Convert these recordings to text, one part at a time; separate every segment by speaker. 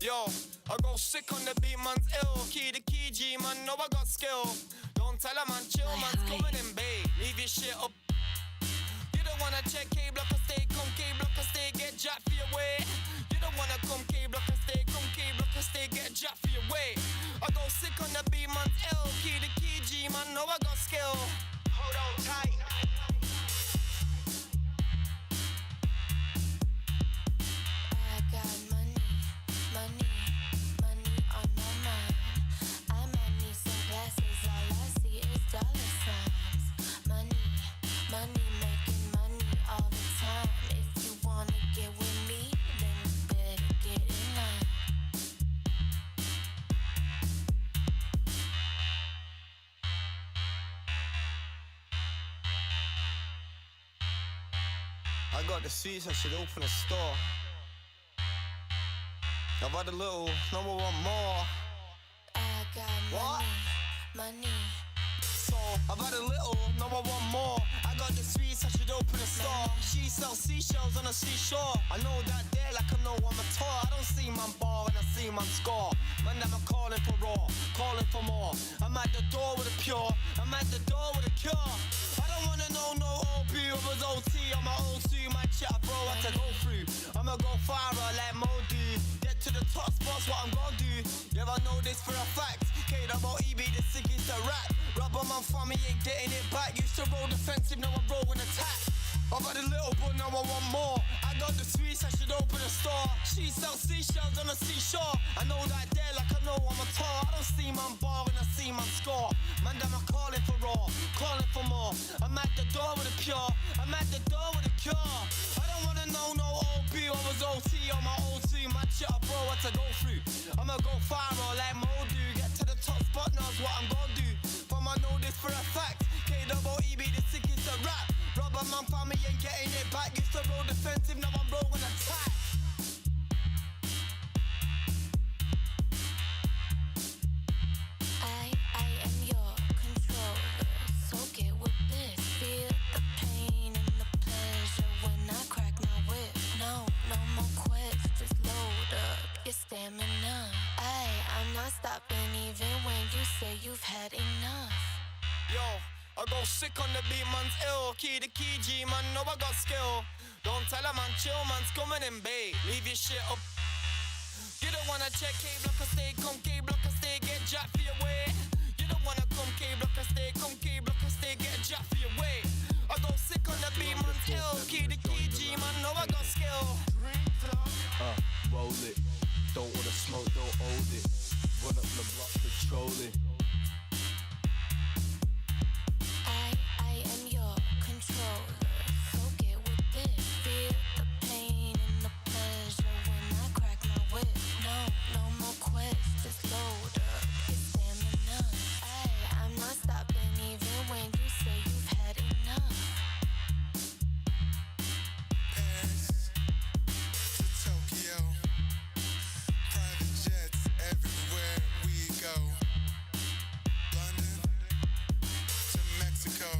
Speaker 1: Yo, I go sick on the beat, man's ill. Key to key, G, man, know I got skill. Don't tell a man, chill, man's coming in, babe. Leave your shit up. You don't wanna check K-block or stay, come K-block or stay, get jacked for your way. You don't wanna come K-block or stay, come K-block or stay, get jacked for your way. I go sick on the beat, man's ill. Key to key, G, man, know I got skill. Hold on tight. I got the sweets, I should open a store. I've had a little, no more, want more.
Speaker 2: I got money.
Speaker 1: So, I've had a little, no I want more. I got the sweets, I should open a store. She sells seashells on the seashore. I know that there like I know I'm a tour. I don't see man bar and I see man score. Man, I'm calling for raw, calling for more. I'm at the door with a pure, I'm at the door with a cure. I don't wanna know no OP over OT. I'm my O2, my chat bro, I had to go through. I'ma go far like Modi. Get to the top spots, what I'm gonna do. Yeah, I know this for a fact. K-double-E be the sickest to rap. Rubber man for me ain't getting it back. Used to roll defensive, now I'm rolling attack. I've had a little but now I want more. I got the sweets, I should open a store. She sells seashells on the seashore. I know that there like I know I'm a tour. I don't see man bar and I see man score. Man, damn, I'm calling for raw, calling for more. I'm at the door with a pure, I'm at the door with a cure. I don't wanna know no OP, I was OT on my O2. My chat bro, what to go through. I'ma go far like Modu. Get to the top spot, knows what I'm gonna do. From I know this for a fact. K-double-E be the sickest to rap. Rubber man for me ain't getting it back. Used to roll defensive, now I'm rolling attack.
Speaker 2: I am your controller, so get with this. Feel the pain and the pleasure when I crack my whip. No more quits, just load up your stamina. I'm not stopping even when you say you've had enough.
Speaker 1: Yo, I go sick on the beat, man's ill. Key to key, G, man, know I got skill. Don't tell a man, chill, man's coming in, babe. Leave your shit up. You don't wanna check K-block or stay, come K-block or stay, get jacked for your way. You don't wanna come K-block or stay, come K-block or stay, get jacked for your way. I go sick on the beat, man's ill. Key to key, G, man, know I got skill.
Speaker 3: Roll it. Don't wanna smoke, don't hold it. Run up the block, patrol it.
Speaker 2: I am your controller, so get with this. Feel the pain and the pleasure when I crack my whip. No more quits, just load up your stamina. I'm not stopping even when you say you've had enough.
Speaker 4: Paris to Tokyo, private jets everywhere we go. London to Mexico,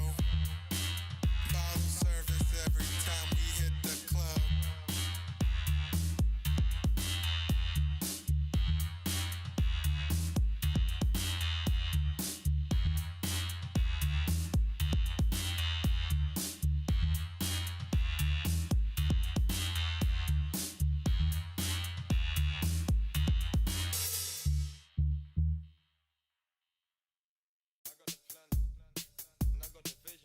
Speaker 4: bottle service every time we hit the club.
Speaker 1: I got the plan, and I got the vision.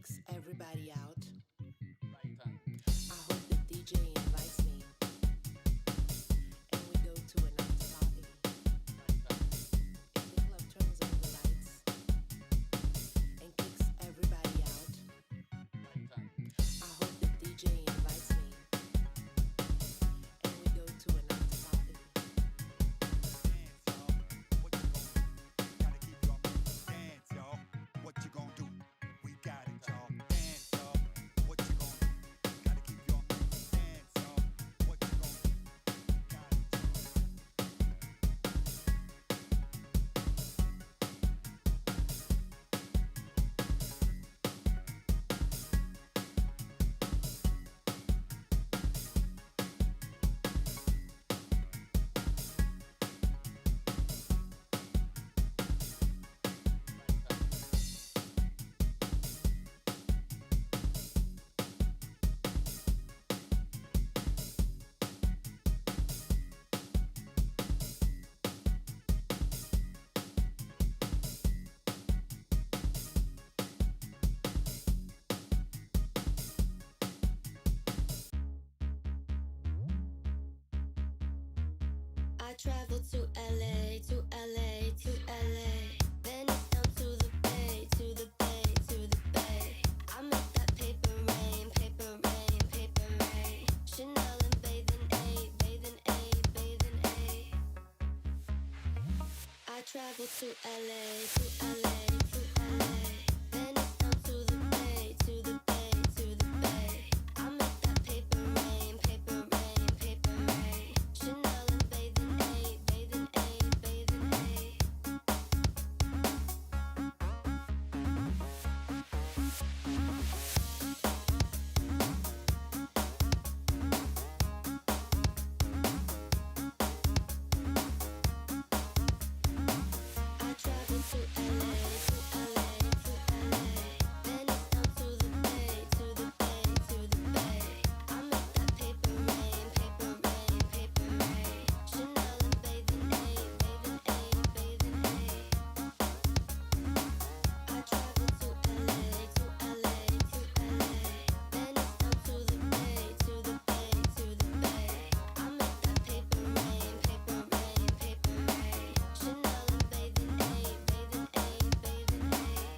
Speaker 5: kicks everybody out. I hope the DJ invites me and we go to an after party. If the club turns on the lights and kicks everybody out, I hope the DJ invites me and we go to an after party.
Speaker 6: Dance, y'all. What you gonna do? We got it, y'all. Dance, y'all. What you gonna do? Gotta keep your dance, y'all. What you gonna do? Got it,
Speaker 2: I traveled to LA, to LA, to LA. Then it's down to the bay, to the bay, to the bay. I make that paper rain, paper rain, paper rain. Chanel and bathing aid, bathing aid, bathing aid. I traveled to LA, to LA, to LA. Then it's down to the bay, to the bay, to the bay. I make that paper rain, paper rain, paper rain. Chanel and bathing aid, bathing aid, bathing aid. I traveled to LA, to LA, to LA. Then it's down to the bay, to the bay, to the bay. I make that paper rain, paper rain, paper rain. Chanel and bathing aid, bathing aid, bathing aid. I traveled to LA, to LA, to LA. Then it's down to the bay, to the bay, to the bay. I make that paper rain, paper rain, paper rain. Chanel and bathing aid, bathing aid, bathing aid.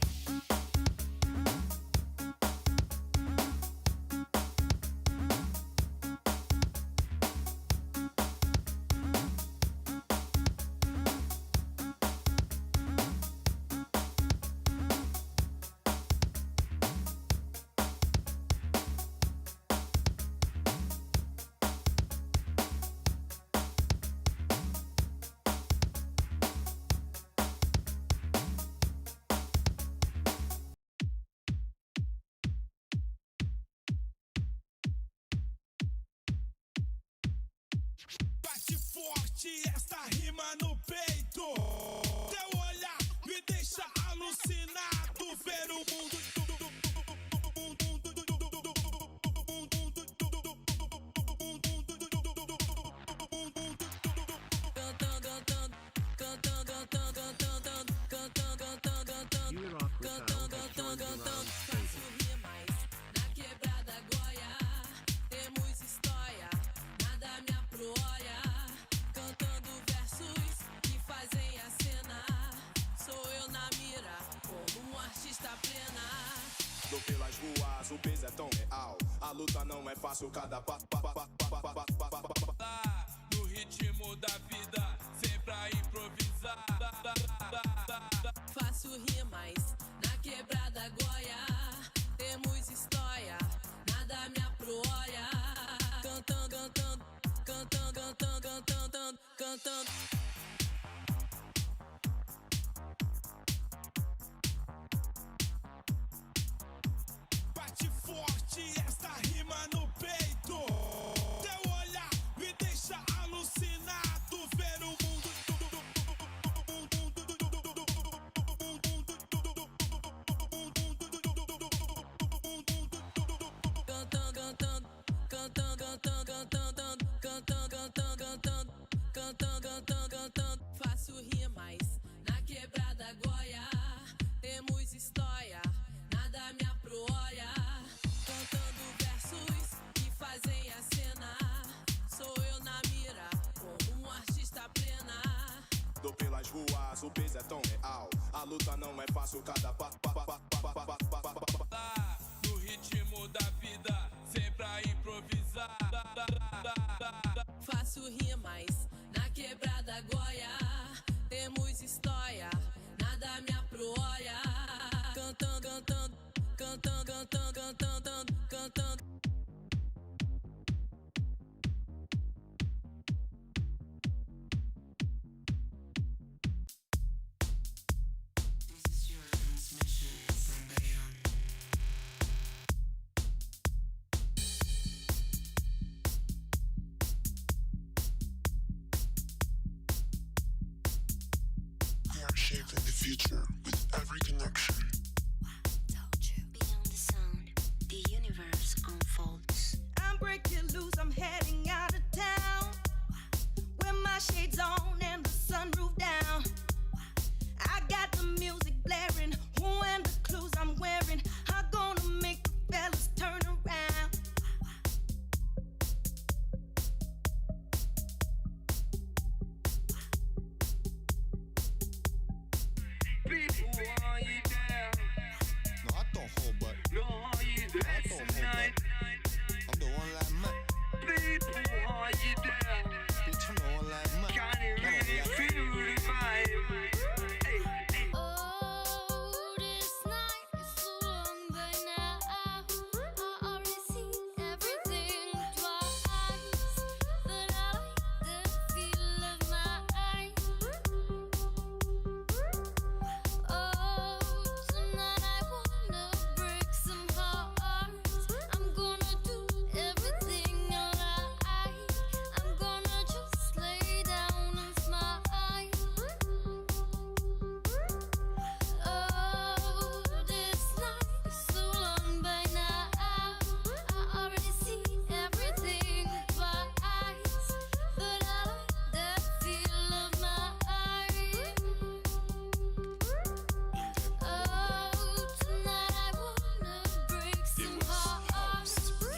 Speaker 7: Bate forte esta rima no peito. Teu olhar me deixa alucinado. Ver o mundo.
Speaker 5: Faço rimas na quebrada goia. Temos história, nada me aproia. Cantando versos que fazem a cena. Sou eu na mira, como artista plena.
Speaker 3: Tô pelas ruas, o peso é tão real. A luta não é fácil, cada passo.
Speaker 7: No ritmo da vida, sempre a improvisar.
Speaker 5: Faço rimas na quebrada goia. Temos história, nada me aproia. Cantando, cantando, cantando, cantando, cantando, cantando.
Speaker 7: Bate forte esta rima no peito. Teu olhar me deixa alucinado. Ver o mundo.
Speaker 5: Cantando, cantando, cantando, cantando, cantando, cantando, cantando, cantando, cantando, cantando.
Speaker 3: peso é tão real. A luta não é fácil, cada
Speaker 7: No ritmo da vida, sempre a improvisar.
Speaker 8: Faço rimas na quebrada goia. Temos história, nada me aproia. Cantando, cantando, cantando, cantando, cantando, cantando.
Speaker 9: We are shaping the future with every connection.
Speaker 2: Beyond the sound, the universe unfolds.
Speaker 10: I'm breaking loose, I'm heading out of town. With my shades on and the sunroof down. I got the music blaring, and the clothes I'm wearing are gonna make the fellas turn around.
Speaker 11: People, are you there?
Speaker 3: No, I don't hold, but
Speaker 11: No, are you there tonight?
Speaker 3: I'm the one like Matt.
Speaker 11: People, are you there?
Speaker 3: Bitch, I'm the one like Matt.
Speaker 11: Can you really feel the vibe? Hey, hey.
Speaker 2: Oh, this night is so long by now. I already see everything twice. But I like the feel of my eyes. Oh, tonight I wanna break some hearts. I'm gonna do everything alright. I'm gonna just lay down and smile. Oh, this night is so long by now. I already see everything twice. But I like the feel of my eyes. Oh, tonight I wanna break some hearts.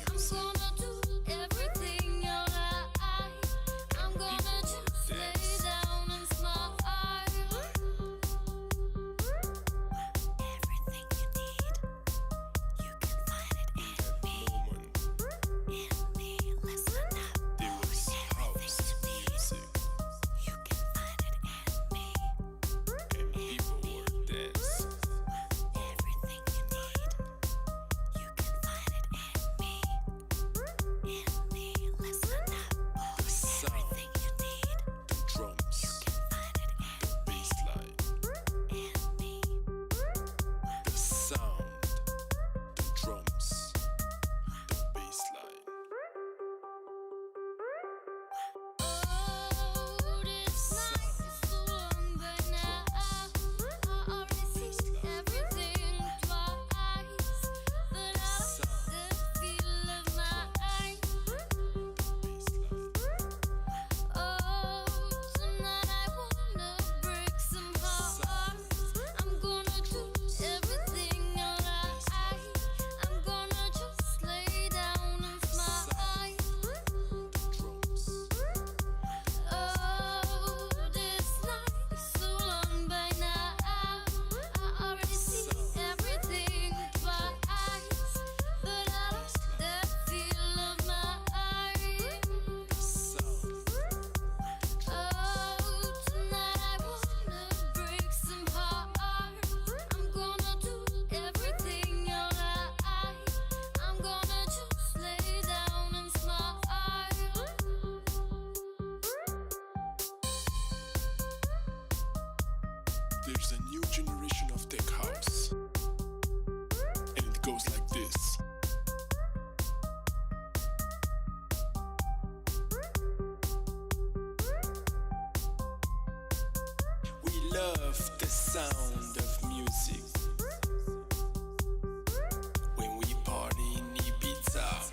Speaker 2: I'm gonna do everything alright. I'm gonna just lay down and smile. Everything you need, you can find it in me. In me, listen up. Everything you need, you can find it in me. In me, everything you need, you can find it in me. In me, listen up. Everything you need,
Speaker 3: Drums,
Speaker 2: you can find it
Speaker 3: bassline,
Speaker 2: in me.
Speaker 3: the sound, the drums, the bassline.
Speaker 2: Oh, this night is so long by now. I already see everything twice. But I like the feel of my eyes. Oh, tonight I wanna break some hearts. I'm gonna do everything alright. I'm gonna just lay down and smile. Oh, this night is so long by now. I already see everything twice. But I like the feel of my eyes. Oh, tonight I wanna break some hearts. I'm gonna do everything alright. I'm gonna just lay down and smile.
Speaker 9: There's a new generation of tech house. And it goes like this.
Speaker 3: We love the sound of music. When we party in Ibiza.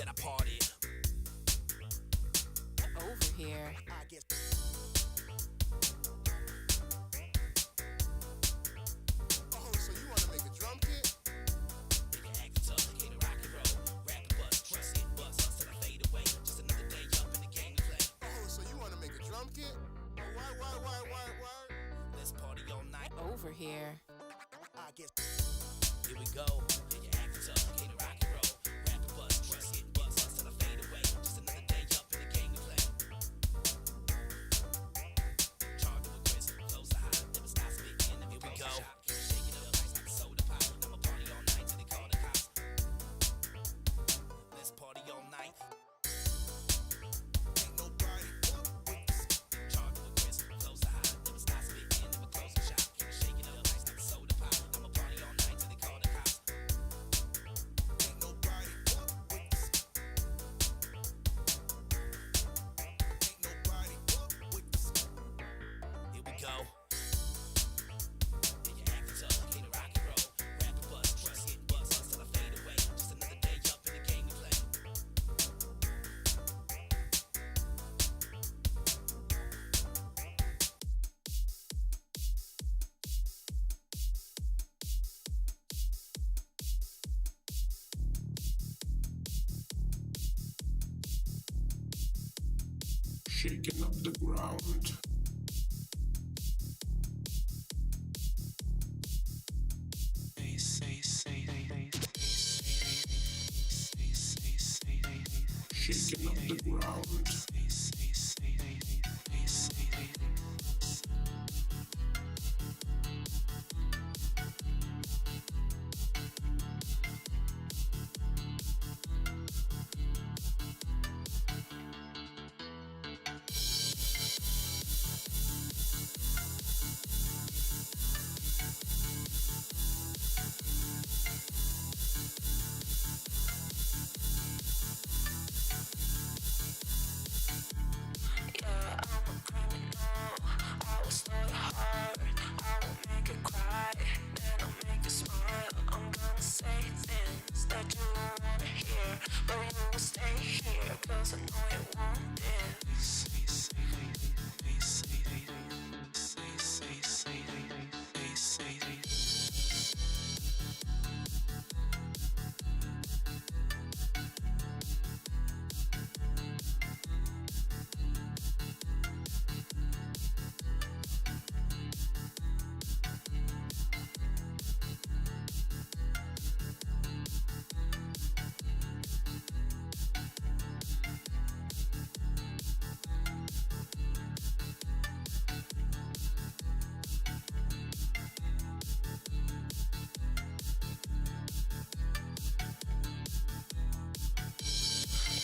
Speaker 1: said I party.
Speaker 2: Over here.
Speaker 6: I get
Speaker 4: Oh, so you wanna make a drum kit?
Speaker 1: You can act tough, can't rock and roll. Rap and buzz, trust it, buzz us till I fade away. Just another day up in the game to play.
Speaker 4: Oh, so you wanna make a drum kit? Why?
Speaker 1: Let's party all night.
Speaker 2: Over here.
Speaker 6: I get
Speaker 1: Here we go. You can act tough, can't rock and roll. Rap and buzz, trust it, buzz us till I fade away. Just another day up in the game to play. Charge with Chris, close the high, never stop speaking. Here we go. Shake it up, ice like soda pop. I'ma party all night till they call the cops. Let's party all night.
Speaker 6: ain't nobody up with this.
Speaker 1: Charge with Chris, close the high, never stop speaking. Never close the shop. Shake it up, ice like soda pop. I'ma party all night till they call the cops.
Speaker 6: Ain't nobody up with this. Ain't nobody up with this.
Speaker 1: Here we go. Yeah, you acting tough, can't rock and roll. Rap and buzz, trust it, buzz us till I fade away. Just another day up in the game to play.
Speaker 9: Shaking up the ground. Shaking up the ground.
Speaker 2: Yeah, I'm a criminal. I will slow your heart. I will make you cry. Then I'll make you smile. I'm gonna say things that you don't wanna hear. But you will stay here, 'cause I know you want it.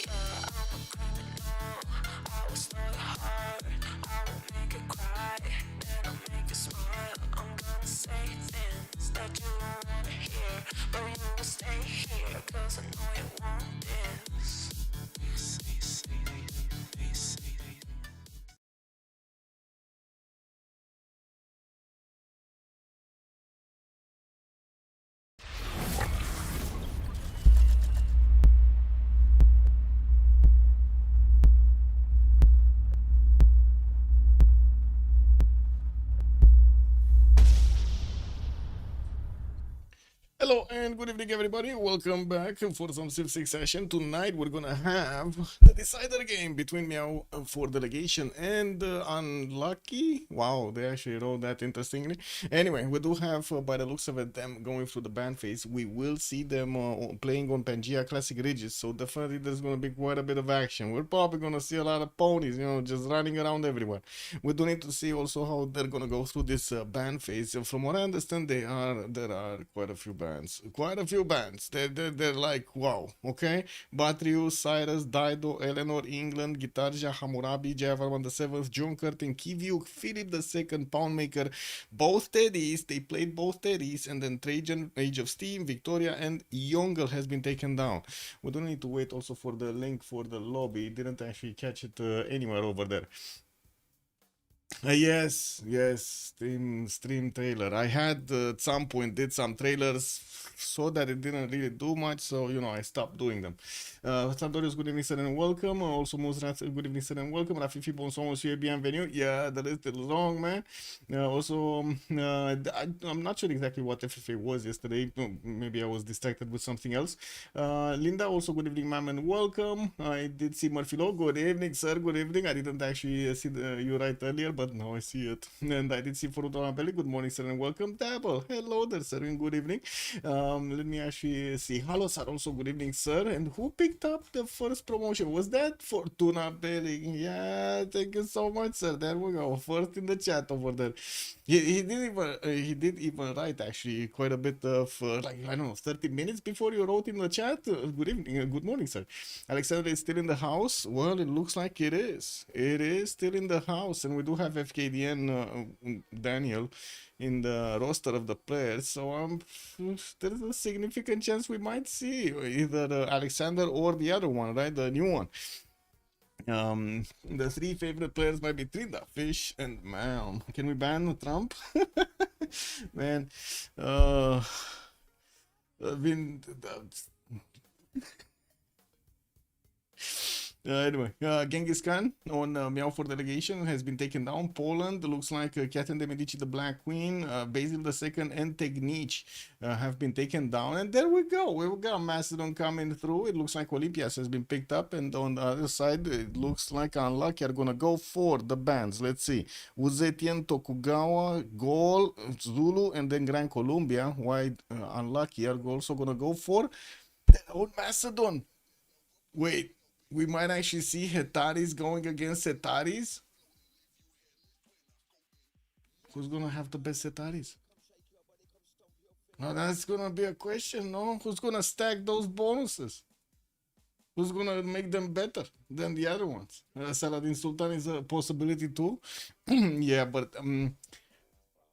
Speaker 2: Yeah, I'm a criminal. I will slow your heart. I will make you cry. Then I'll make you smile. I'm gonna say things that you don't wanna hear. But you will stay here, 'cause I know you want this.
Speaker 12: Hello and good evening, everybody. Welcome back for some Civ6 session. Tonight we're gonna have the decider game between Meow for Delegation and Unlucky. Wow, they actually wrote that interestingly. Anyway, we do have, by the looks of it, them going through the ban phase. We will see them playing on Pangea Classic Ridges, so definitely there's gonna be quite a bit of action. We're probably gonna see a lot of ponies, just running around everywhere. We do need to see also how they're gonna go through this ban phase. From what I understand, there are quite a few bans. They're like, wow, okay. Batrius, Cyrus, Dido, Eleanor, England, Gitarja, Hammurabi, Javarman the Seventh, John Curtin, Kiviuk, Philip II, Poundmaker, both Teddies. They played both Teddies, and then Trajan, Age of Steam, Victoria, and Yongle has been taken down. We don't need to wait also for the link for the lobby. Didn't actually catch it anywhere over there. Yes, stream trailer. I had at some point did some trailers, so that it didn't really do much, so I stopped doing them. Santorius, good evening, sir, and welcome. Also, Musrat, good evening, sir, and welcome. Rafifi, bonsoir, monsieur, bienvenue. Yeah, the list is long, man. Also, I'm not sure exactly what FFA was yesterday. Maybe I was distracted with something else. Linda, also good evening, ma'am, and welcome. I did see Murphy Law. Good evening, sir. Good evening. I didn't actually see you right earlier, but now I see it. And I did see Furuto Belly. Good morning, sir, and welcome. Dabble. Hello there, sir, and good evening. Let me actually see. Hello, sir. Also, good evening, sir. And who picked up the first promotion? Was that Fortuna Belly? Yeah, thank you so much, sir. There we go. First in the chat over there. He did even write actually quite a bit of like I don't know 30 minutes before you wrote in the chat. Good evening, good morning, sir. Alexander is still in the house. Well, it looks like it is. It is still in the house, and we do have FKDN Daniel in the roster of the players. So there's a significant chance we might see either Alexander or the other one, right? The new one. The three favorite players might be Trinda, Fish, and Meow. Can we ban Trump? Man, I mean, anyway, Genghis Khan on Meow for Delegation has been taken down. Poland looks like Catherine de Medici, the Black Queen, Basil II, and Tegnich have been taken down. And there we go. We've got Macedon coming through. It looks like Olympias has been picked up. And on the other side, it looks like Unlucky are going to go for the bands. Let's see. Uzetian, Tokugawa, Gol, Zulu, and then Gran Colombia. Why Unlucky are also going to go for their own Macedon. Wait. We might actually see Hetaris going against Hetaris. Who's gonna have the best Hetaris? Now that's gonna be a question, no? Who's gonna stack those bonuses? Who's gonna make them better than the other ones? Saladin Sultan is a possibility too. Yeah, but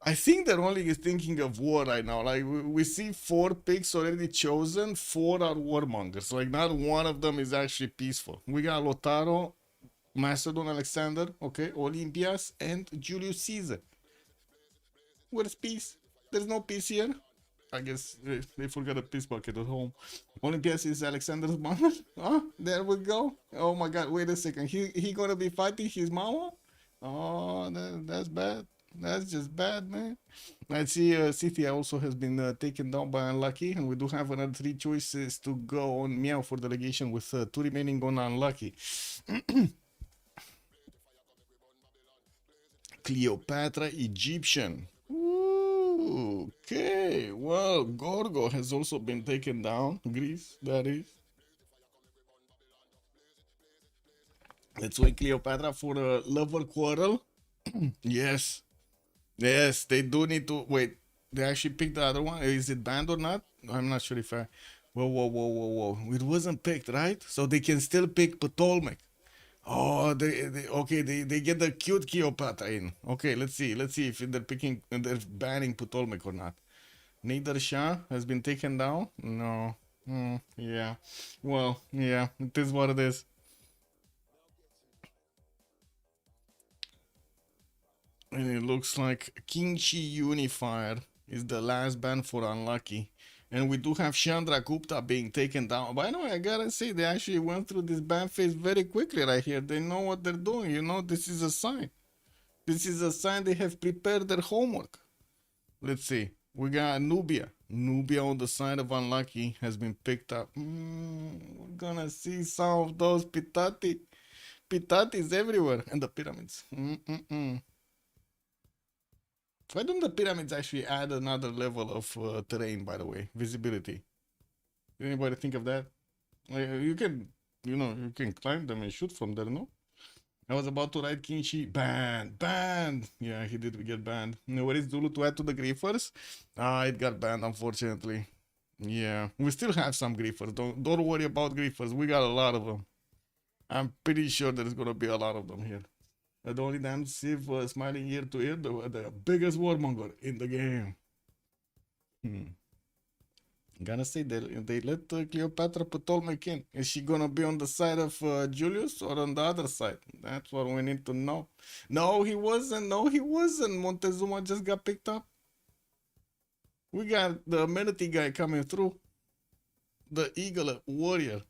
Speaker 12: I think they're only thinking of war right now. Like we see 4 picks already chosen. 4 are warmongers. Like not one of them is actually peaceful. We got Lotaro, Macedon, Alexander, okay, Olympias, and Julius Caesar. Where's peace? There's no peace here. I guess they forgot a peace bucket at home. Olympias is Alexander's mama. Oh, there we go. Oh my God! Wait a second. He gonna be fighting his mama? Oh, that's bad. That's just bad, man. I see City also has been taken down by Unlucky, and we do have another 3 choices to go on Meow for Delegation with 2 remaining on Unlucky. Cleopatra Egyptian. Ooh, okay, well, Gorgo has also been taken down. Greece, that is. Let's wait Cleopatra for a lover quarrel. Yes. Yes, they do need to wait. They actually picked the other one. Is it banned or not? I'm not sure if I. Whoa. It wasn't picked, right? So they can still pick Ptolemy. Oh, they get the cute Cleopatra in. Okay, let's see if they're banning Ptolemy or not. Nader Shah has been taken down. No. Yeah. Well, yeah, it is what it is. And it looks like Kingshi Unifier is the last ban for Unlucky. And we do have Chandra Gupta being taken down. But anyway, I gotta say, they actually went through this ban phase very quickly right here. They know what they're doing. This is a sign. This is a sign they have prepared their homework. Let's see. We got Nubia. Nubia on the side of Unlucky has been picked up. We're gonna see some of those Pitatis everywhere. And the pyramids. Why don't the pyramids actually add another level of terrain, by the way? Visibility. Did anybody think of that? You can climb them and shoot from there, no? I was about to write Kinshi. Banned. Yeah, he did get banned. What is Zulu to add to the griefers? It got banned, unfortunately. Yeah, we still have some griefers. Don't worry about griefers. We got a lot of them. I'm pretty sure there's gonna be a lot of them here. The only damn Civ smiling ear to ear, the biggest warmonger in the game. Gonna say they let Cleopatra Ptolemy in. Is she gonna be on the side of Julius or on the other side? That's what we need to know. No, he wasn't. No, he wasn't. Montezuma just got picked up. We got the amenity guy coming through. The Eagle Warrior.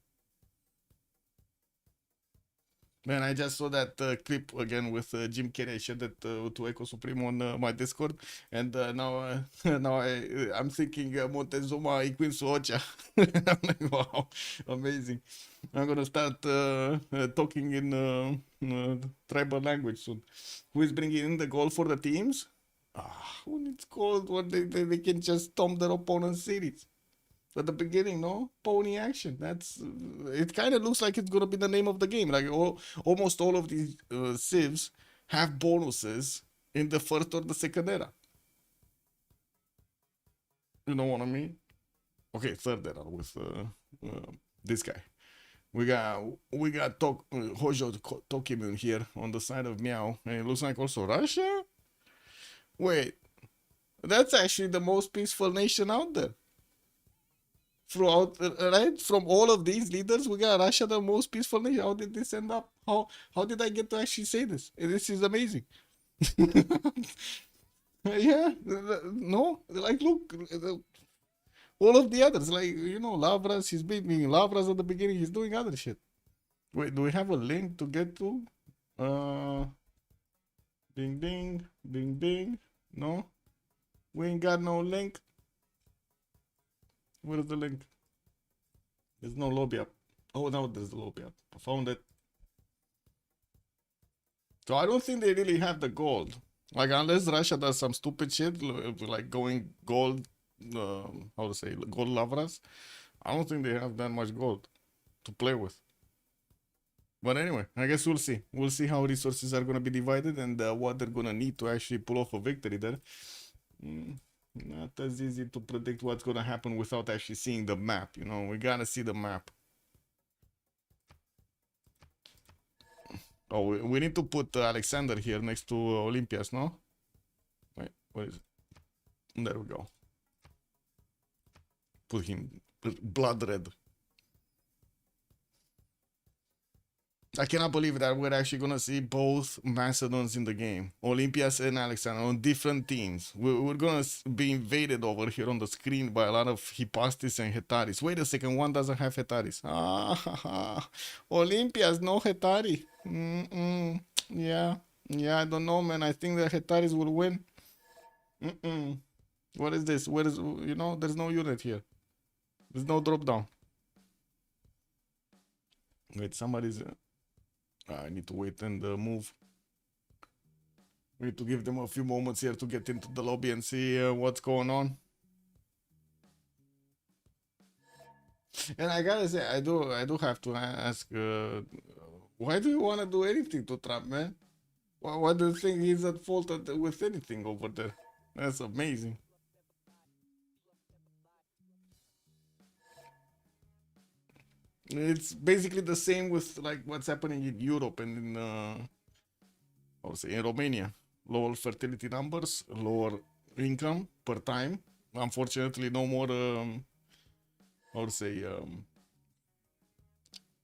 Speaker 12: Man, I just saw that clip again with Jim Carrey. I shared that to Echo Supreme on my Discord, and now now I'm thinking Montezuma y Queen Suocha. I'm like, wow, amazing. I'm gonna start talking in tribal language soon. Who is bringing in the goal for the teams? Who needs gold when they can just stomp their opponent's cities? At the beginning, no pony action. That's it. Kind of looks like it's gonna be the name of the game. Like almost all of these civs have bonuses in the first or the second era. You know what I mean? Okay, third era with this guy. We got Hojo Tokimun here on the side of Meow, and it looks like also Russia. Wait, that's actually the most peaceful nation out there. Throughout, right, from all of these leaders, we got Russia the most peaceful nation. How did this end up? How did I get to actually say this? This is amazing. Yeah, no, like look, all of the others, like Lavras, he's beating Lavras at the beginning. He's doing other shit. Wait, do we have a link to get to? Ding ding, ding ding. No, we ain't got no link. Where's the link? There's no lobby up. Oh, now there's the lobby up. I found it. So I don't think they really have the gold. Like, unless Russia does some stupid shit, like going gold, how to say, gold lavras, I don't think they have that much gold to play with. But anyway, I guess we'll see. We'll see how resources are going to be divided and what they're going to need to actually pull off a victory there. Not as easy to predict what's gonna happen without actually seeing the map. We gotta see the map. Oh, we need to put Alexander here next to Olympias, no? Wait, what is it? There we go. Put him blood red. I cannot believe that we're actually gonna see both Macedons in the game, Olympias and Alexander, on different teams. We're gonna be invaded over here on the screen by a lot of Hypastis and Hetaris. Wait a second, one doesn't have Hetaris. Olympias, no Hetari. Yeah, I don't know, man. I think the Hetaris will win. What is this? Where is there's no unit here. There's no drop down. Wait, somebody's. I need to wait and move. We need to give them a few moments here to get into the lobby and see what's going on. And I gotta say, I do have to ask, why do you want to do anything to Trump, man? Why do you think he's at fault with anything over there? That's amazing. It's basically the same with like what's happening in Europe and in how to say, in Romania. Lower fertility numbers, lower income per time. Unfortunately, no more how to say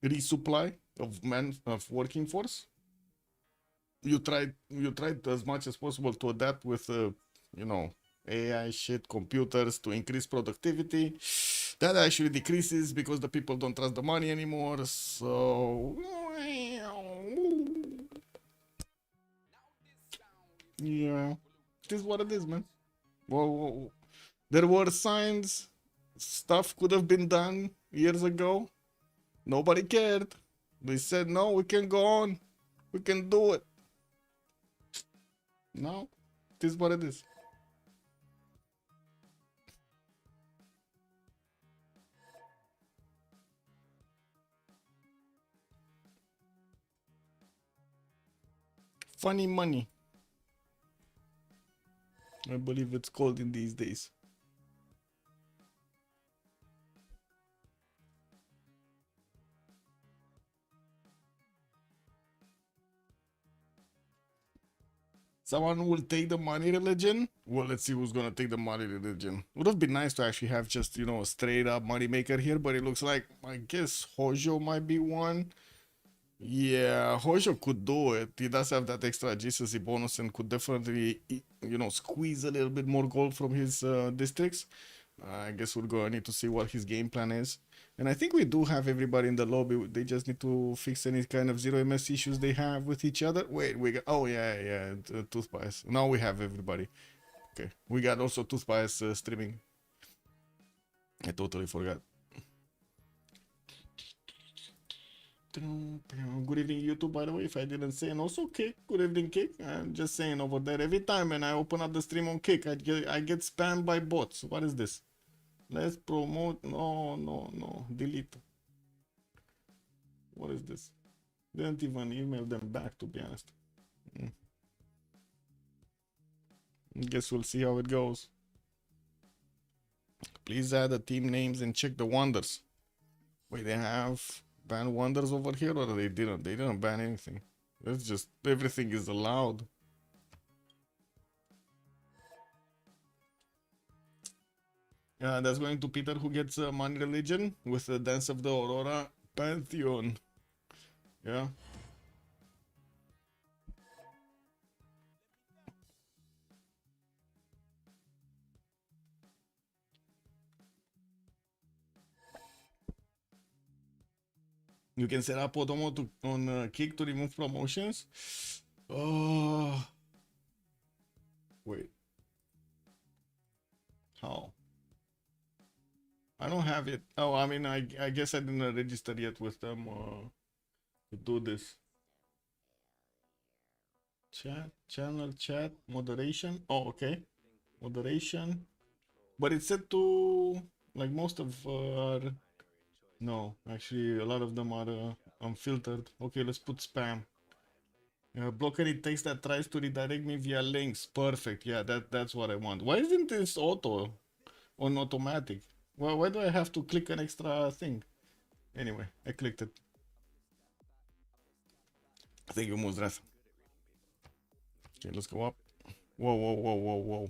Speaker 12: resupply of working force. You tried as much as possible to adapt with AI shit, computers to increase productivity. That actually decreases because the people don't trust the money anymore. So yeah, it is what it is, man. Well, there were signs, stuff could have been done years ago. Nobody cared. They said, no, we can go on. We can do it. No, it is what it is. Funny money. I believe it's called in these days. Someone will take the money religion. Well, let's see who's gonna take the money religion. Would have been nice to actually have just, you know, a straight up money maker here, but it looks like, I guess Hojo might be one. Yeah, Hojo could do it. He does have that extra GCC bonus and could definitely, you know, squeeze a little bit more gold from his districts. I guess we're gonna need to see what his game plan is. And I think we do have everybody in the lobby. They just need to fix any kind of 0ms issues they have with each other. Wait, we got, oh yeah, Toothpies. Now we have everybody. Okay, we got also Toothpies streaming. I totally forgot. Good evening, YouTube, by the way, if I didn't say, and also Kick. Good evening, Kick. I'm just saying over there, every time when I open up the stream on Kick, I get spammed by bots. What is this? Let's promote. No. Delete. What is this? Didn't even email them back, to be honest. Guess we'll see how it goes. Please add the team names and check the wonders. Wait, they have ban wonders over here, or they didn't? They didn't ban anything. It's just everything is allowed. Yeah, that's going to Peter, who gets money religion with the Dance of the Aurora Pantheon. Yeah. You can set up Otomo on Kick to remove promotions. Oh. Wait. How? I don't have it. Oh, I mean, I guess I didn't register yet with them to do this. Channel chat, moderation. Oh, okay. Moderation. But it's set to, like, most of no, actually a lot of them are unfiltered. Okay, let's put spam. Block any text that tries to redirect me via links. Perfect. Yeah, that's what I want. Why isn't this auto on automatic? Well, why do I have to click an extra thing? Anyway, I clicked it. Thank you, Muzdras. Okay, let's go up. Whoa.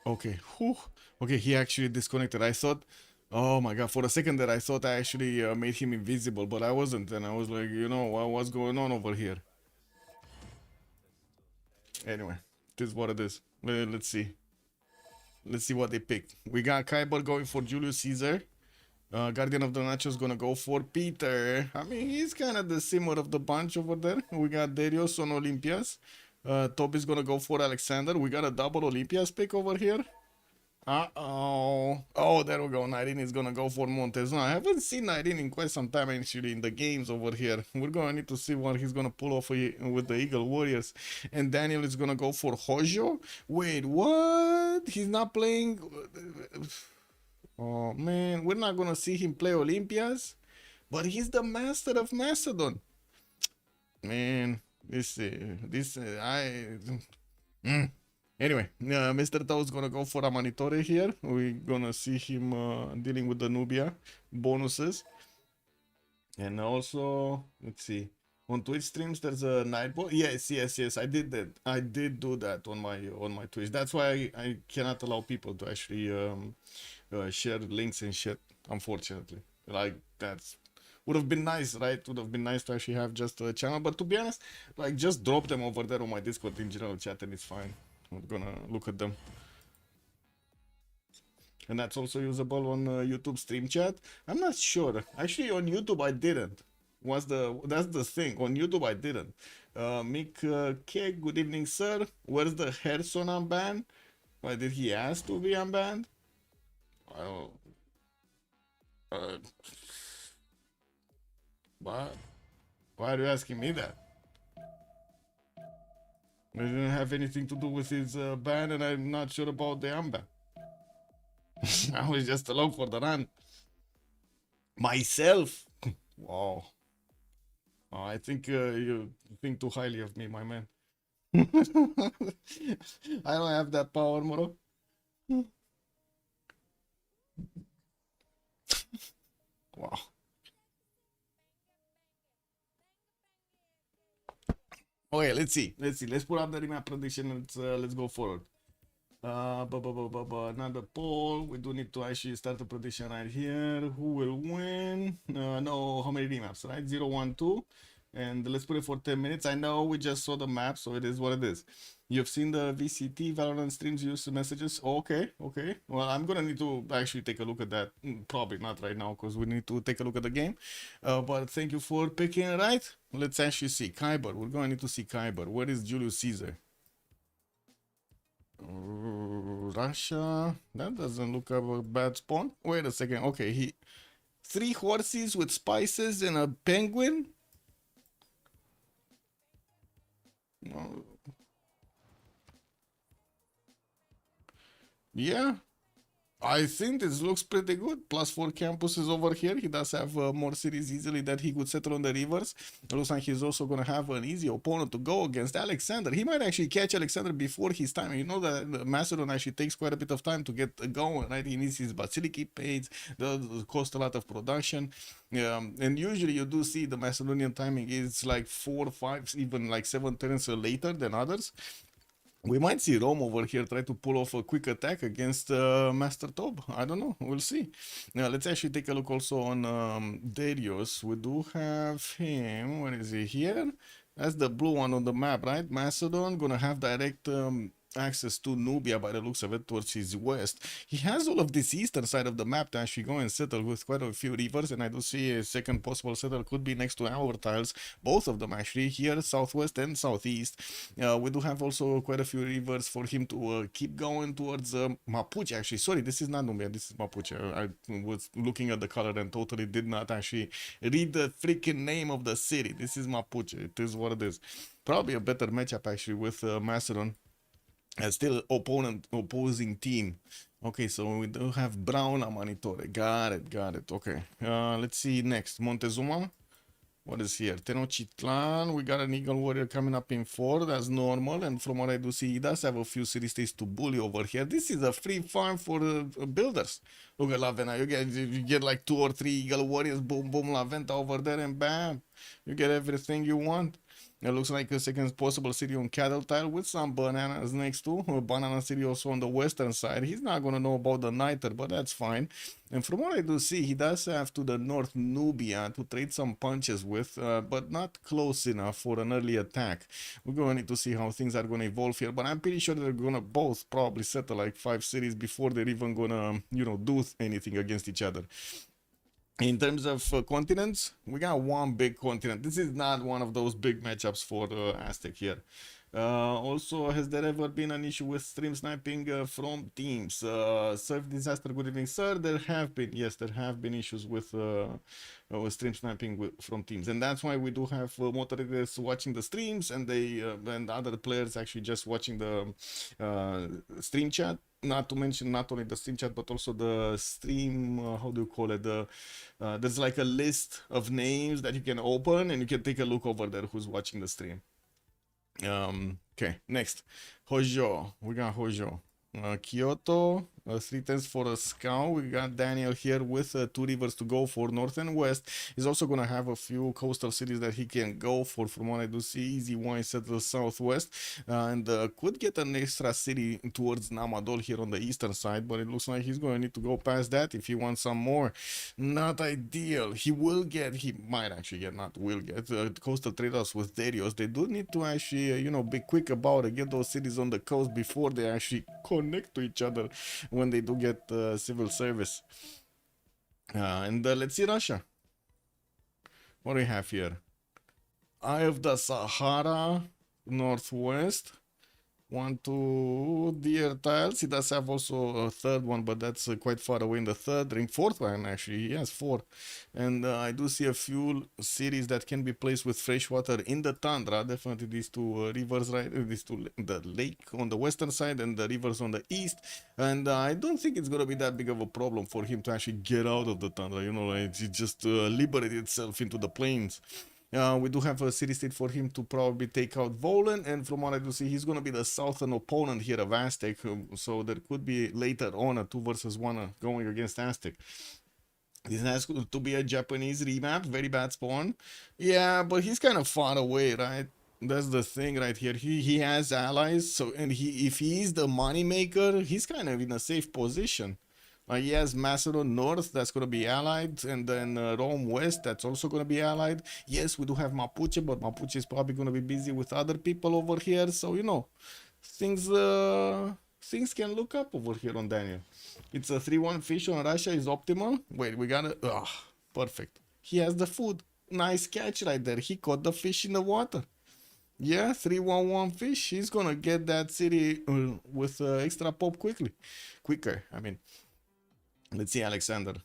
Speaker 12: Okay. Whew. Okay, he actually disconnected. I thought, oh my god, for a second there I thought I actually made him invisible, but I wasn't, and I was like, you know, what's going on over here? Anyway, this is what it is. Let's see. Let's see what they picked. We got Kyber going for Julius Caesar. Guardian of the Nachos gonna go for Peter. I mean, he's kind of the simmer of the bunch over there. We got Darius on Olympias. Toby's gonna go for Alexander. We got a double Olympias pick over here. Oh, there we go. Nyreen is gonna go for Montezuma. I haven't seen Nyreen in quite some time actually in the games over here. We're gonna need to see what he's gonna pull off with the Eagle Warriors. And Daniel is gonna go for Hojo. Wait, what? He's not playing. Oh man, we're not gonna see him play Olympias, but he's the master of Macedon. Man, Anyway, Mr. Tao's gonna go for Amanitore here. We're gonna see him dealing with the Nubia bonuses. And also, let's see. On Twitch streams, there's a Nightbot. Yes. I did that. I did do that on my Twitch. That's why I cannot allow people to actually share links and shit. Unfortunately, like that's would have been nice, right? Would have been nice to actually have just a channel. But to be honest, like just drop them over there on my Discord in general chat, and it's fine. I'm gonna look at them. And that's also usable on YouTube stream chat. I'm not sure. Actually, on YouTube I didn't. That's the thing. On YouTube I didn't. Mick K, good evening, sir. Where's the Herson unbanned? Why did he ask to be unbanned? I don't. Why are you asking me that? It didn't have anything to do with his ban, and I'm not sure about the unban. I was just along for the run. Myself? Wow. I think you think too highly of me, my man. I don't have that power, Moro. Wow. Okay, let's see. Let's put up the remap prediction. Let's go forward. Another poll. We do need to actually start the prediction right here. Who will win? No, how many remaps, right? 0, 1, 2. And let's put it for 10 minutes. I know we just saw the map, so it is what it is. You've seen the VCT Valorant streams use messages. Okay. Well, I'm gonna need to actually take a look at that. Probably not right now, because we need to take a look at the game. But thank you for picking it right. Let's actually see. Kyber. We're gonna need to see Kyber. Where is Julius Caesar? Russia. That doesn't look like a bad spawn. Wait a second. Okay, 3 horses with spices and a penguin. Yeah, I think this looks pretty good. +4 campuses over here. He does have more cities easily that he could settle on the rivers. It looks like he's also going to have an easy opponent to go against. Alexander. He might actually catch Alexander before his time. You know that the Macedon actually takes quite a bit of time to get going, right? He needs his Basilici page. That cost a lot of production. And usually you do see the Macedonian timing is like 4, 5, even like 7 turns later than others. We might see Rome over here try to pull off a quick attack against Master Tob. I don't know. We'll see. Now, let's actually take a look also on Darius. We do have him. Where is he? Here? That's the blue one on the map, right? Macedon. Gonna have direct access to Nubia by the looks of it towards his west. He has all of this eastern side of the map to actually go and settle with quite a few rivers, and I do see a second possible settle could be next to our tiles, both of them actually, here southwest and southeast. We do have also quite a few rivers for him to keep going towards Mapuche actually. Sorry, this is not Nubia, this is Mapuche. I was looking at the color and totally did not actually read the freaking name of the city. This is Mapuche, it is what it is. Probably a better matchup actually with Macedon. Still opposing team. Okay, so we do have Brown Amanitore. Got it. Okay. Let's see next. Montezuma. What is here? Tenochtitlan. We got an Eagle Warrior coming up in 4. That's normal. And from what I do see, he does have a few city states to bully over here. This is a free farm for builders. Look at La Venta. You get like 2 or 3 Eagle Warriors. Boom, boom, La Venta over there, and bam. You get everything you want. It looks like a second possible city on cattle tile with some bananas next to. A banana city also on the western side. He's not going to know about the Niter, but that's fine. And from what I do see, he does have to the north Nubia to trade some punches with, but not close enough for an early attack. We're going to need to see how things are going to evolve here, but I'm pretty sure they're going to both probably settle like 5 cities before they're even going to, do anything against each other. In terms of continents, we got one big continent. This is not one of those big matchups for Aztec here. Also, has there ever been an issue with stream sniping from teams? Surf Disaster, good evening, sir. There have been issues with stream sniping from teams, and that's why we do have moderators watching the streams, and and other players actually just watching the stream chat. Not to mention not only the stream chat, but also the stream, how do you call it? There's like a list of names that you can open, and you can take a look over there who's watching the stream. Okay, next. Hojo. We got Hojo. Kyoto, 3 turns for a scout. We got Daniel here with 2 rivers to go for north and west. He's also going to have a few coastal cities that he can go for. From what I do see, easy one set the southwest, and could get an extra city towards Namadol here on the eastern side, but it looks like he's going to need to go past that if he wants some more. Not ideal. He might actually get, not will get, coastal trade-offs with Darius. They do need to actually, be quick about it, get those cities on the coast before they actually connect to each other when they do get civil service. And let's see Russia. What do we have here? Eye of the Sahara, northwest. 1, 2 deer tiles. He does have also a third one, but that's quite far away in the third ring. 4th one, actually. He has 4. And I do see a few cities that can be placed with fresh water in the tundra. Definitely these 2 rivers, right? The lake on the western side and the rivers on the east. And I don't think it's going to be that big of a problem for him to actually get out of the tundra. Like it just liberate itself into the plains. We do have a city state for him to probably take out Volan, and from what I do see, he's going to be the southern opponent here of Aztec, so there could be later on a 2 versus 1 going against Aztec. This has to be a Japanese remap, very bad spawn. Yeah, but he's kind of far away, right? That's the thing right here. He has allies, so and if he is the money maker, he's kind of in a safe position. He has Macedon North, that's gonna be allied, and then Rome West, that's also gonna be allied. Yes, we do have Mapuche, but Mapuche is probably gonna be busy with other people over here, so you know, things can look up over here on Daniel. It's a 3-1 fish on Russia is optimal. Wait, we gotta. Perfect. He has the food. Nice catch right there. He caught the fish in the water. Yeah, 3-1-1 fish. He's gonna get that city with extra pop quicker. I mean, let's see, Alexander.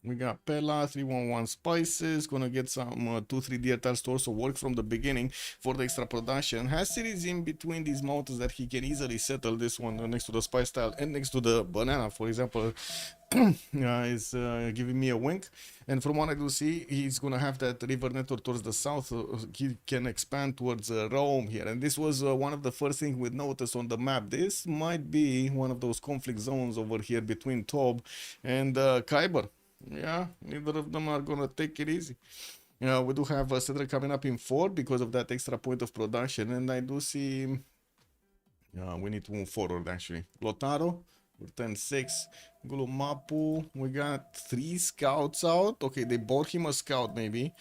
Speaker 12: We got Pella, 3-1-1 spices. Gonna get some 2-3 DRTs to also work from the beginning for the extra production. Has cities in between these mountains that he can easily settle. This one next to the spice tile and next to the banana, for example, is giving me a wink. And from what I do see, he's gonna have that river network towards the south. He can expand towards Rome here. And this was one of the first things we noticed on the map. This might be one of those conflict zones over here between Tob and Khyber. Yeah, neither of them are gonna take it easy. We do have a settler coming up in 4 because of that extra point of production, and I do see we need to move forward actually. Lotaro, we're 10-6. Gulumapu, we got 3 scouts out. Okay, they bought him a scout maybe.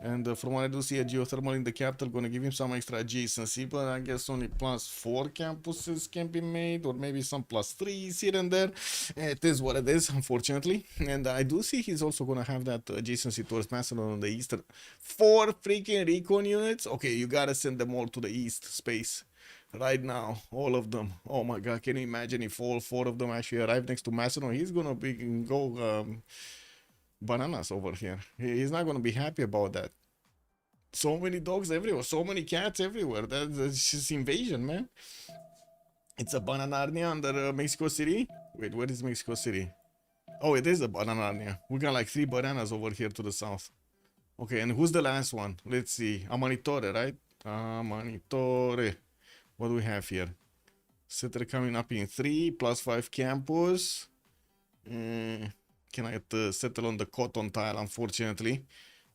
Speaker 12: And from what I do see, a geothermal in the capital gonna give him some extra adjacency, but I guess only +4 campuses can be made, or maybe some +3s here and there. It is what it is, unfortunately. And I do see he's also gonna have that adjacency towards Macedon on the eastern. 4 freaking recon units. Okay, you gotta send them all to the east space right now, all of them. Oh my god, can you imagine if all 4 of them actually arrive next to Macedon? He's gonna go bananas over here. He's not gonna be happy about that. So many dogs everywhere, so many cats everywhere. That's just invasion, man. It's a Bananarnia under Mexico City. Wait, where is Mexico City? Oh, it is a Bananarnia. We got like 3 bananas over here to the south. Okay, and who's the last one? Let's see. Amanitore, right? Amanitore. What do we have here? Settler coming up in 3, +5 campus. Cannot settle on the cotton tile, unfortunately.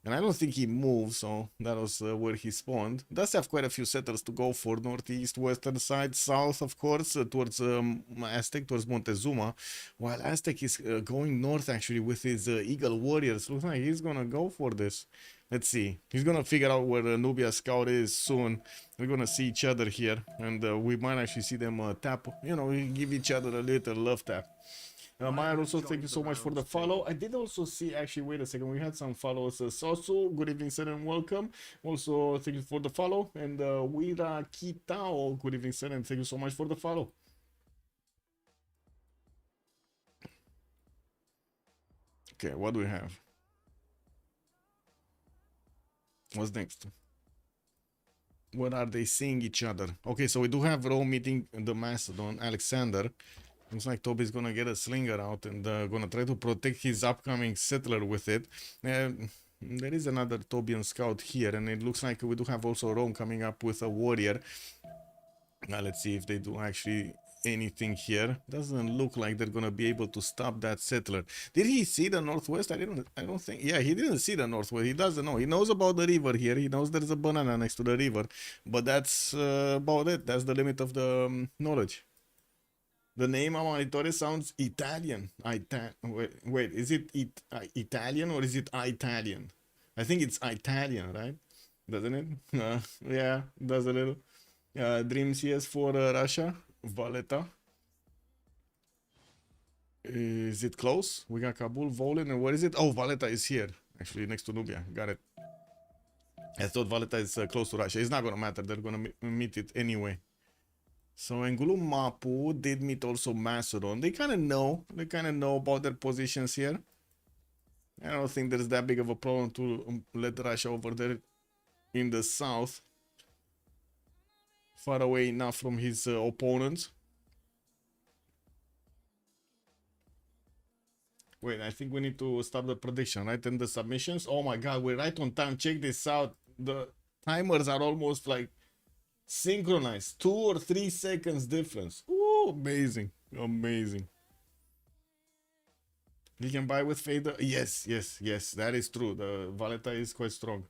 Speaker 12: And I don't think he moved, so that was where he spawned. Does have quite a few settlers to go for. Northeast, western side, south, of course, towards Aztec, towards Montezuma. While Aztec is going north, actually, with his Eagle Warriors. Looks like he's gonna go for this. Let's see. He's gonna figure out where Nubia Scout is soon. We're gonna see each other here. And we might actually see them tap, you know, give each other a little love tap. Maya, also thank you so much for the follow. I did also see, actually, wait a second, we had some follows. Sosu, good evening, sir, and welcome. Also, thank you for the follow. And Wira Kitao, good evening, sir, and thank you so much for the follow. Okay, what do we have? What's next? What are they seeing each other? Okay, so we do have Rome meeting the Macedon, Alexander. Looks like Toby's gonna get a slinger out and gonna try to protect his upcoming settler with it. There is another Tobian scout here, and it looks like we do have also Rome coming up with a warrior. Now let's see if they do actually anything here. Doesn't look like they're gonna be able to stop that settler. Did he see the northwest? I don't think. Yeah, he didn't see the northwest. He doesn't know. He knows about the river here. He knows there's a banana next to the river, but that's about it. That's the limit of the knowledge. The name Amanitore sounds Italian. Wait, is it Italian or is it Italian? I think it's Italian, right? Doesn't it? Yeah, does a little. Dreams yes for Russia. Valletta. Is it close? We got Kabul, Volin, and where is it? Oh, Valletta is here. Actually, next to Nubia. Got it. I thought Valletta is close to Russia. It's not gonna matter. They're gonna meet it anyway. So Engulu Mapu did meet also Macedon. They kind of know about their positions here. I don't think there's that big of a problem to let Russia over there in the south. Far away enough from his opponents. Wait, I think we need to stop the prediction, right? And the submissions. Oh my god, we're right on time. Check this out. The timers are almost like synchronized. 2 or 3 seconds difference. Ooh, amazing. Amazing. You can buy with fader. Yes, that is true. The Valletta is quite strong.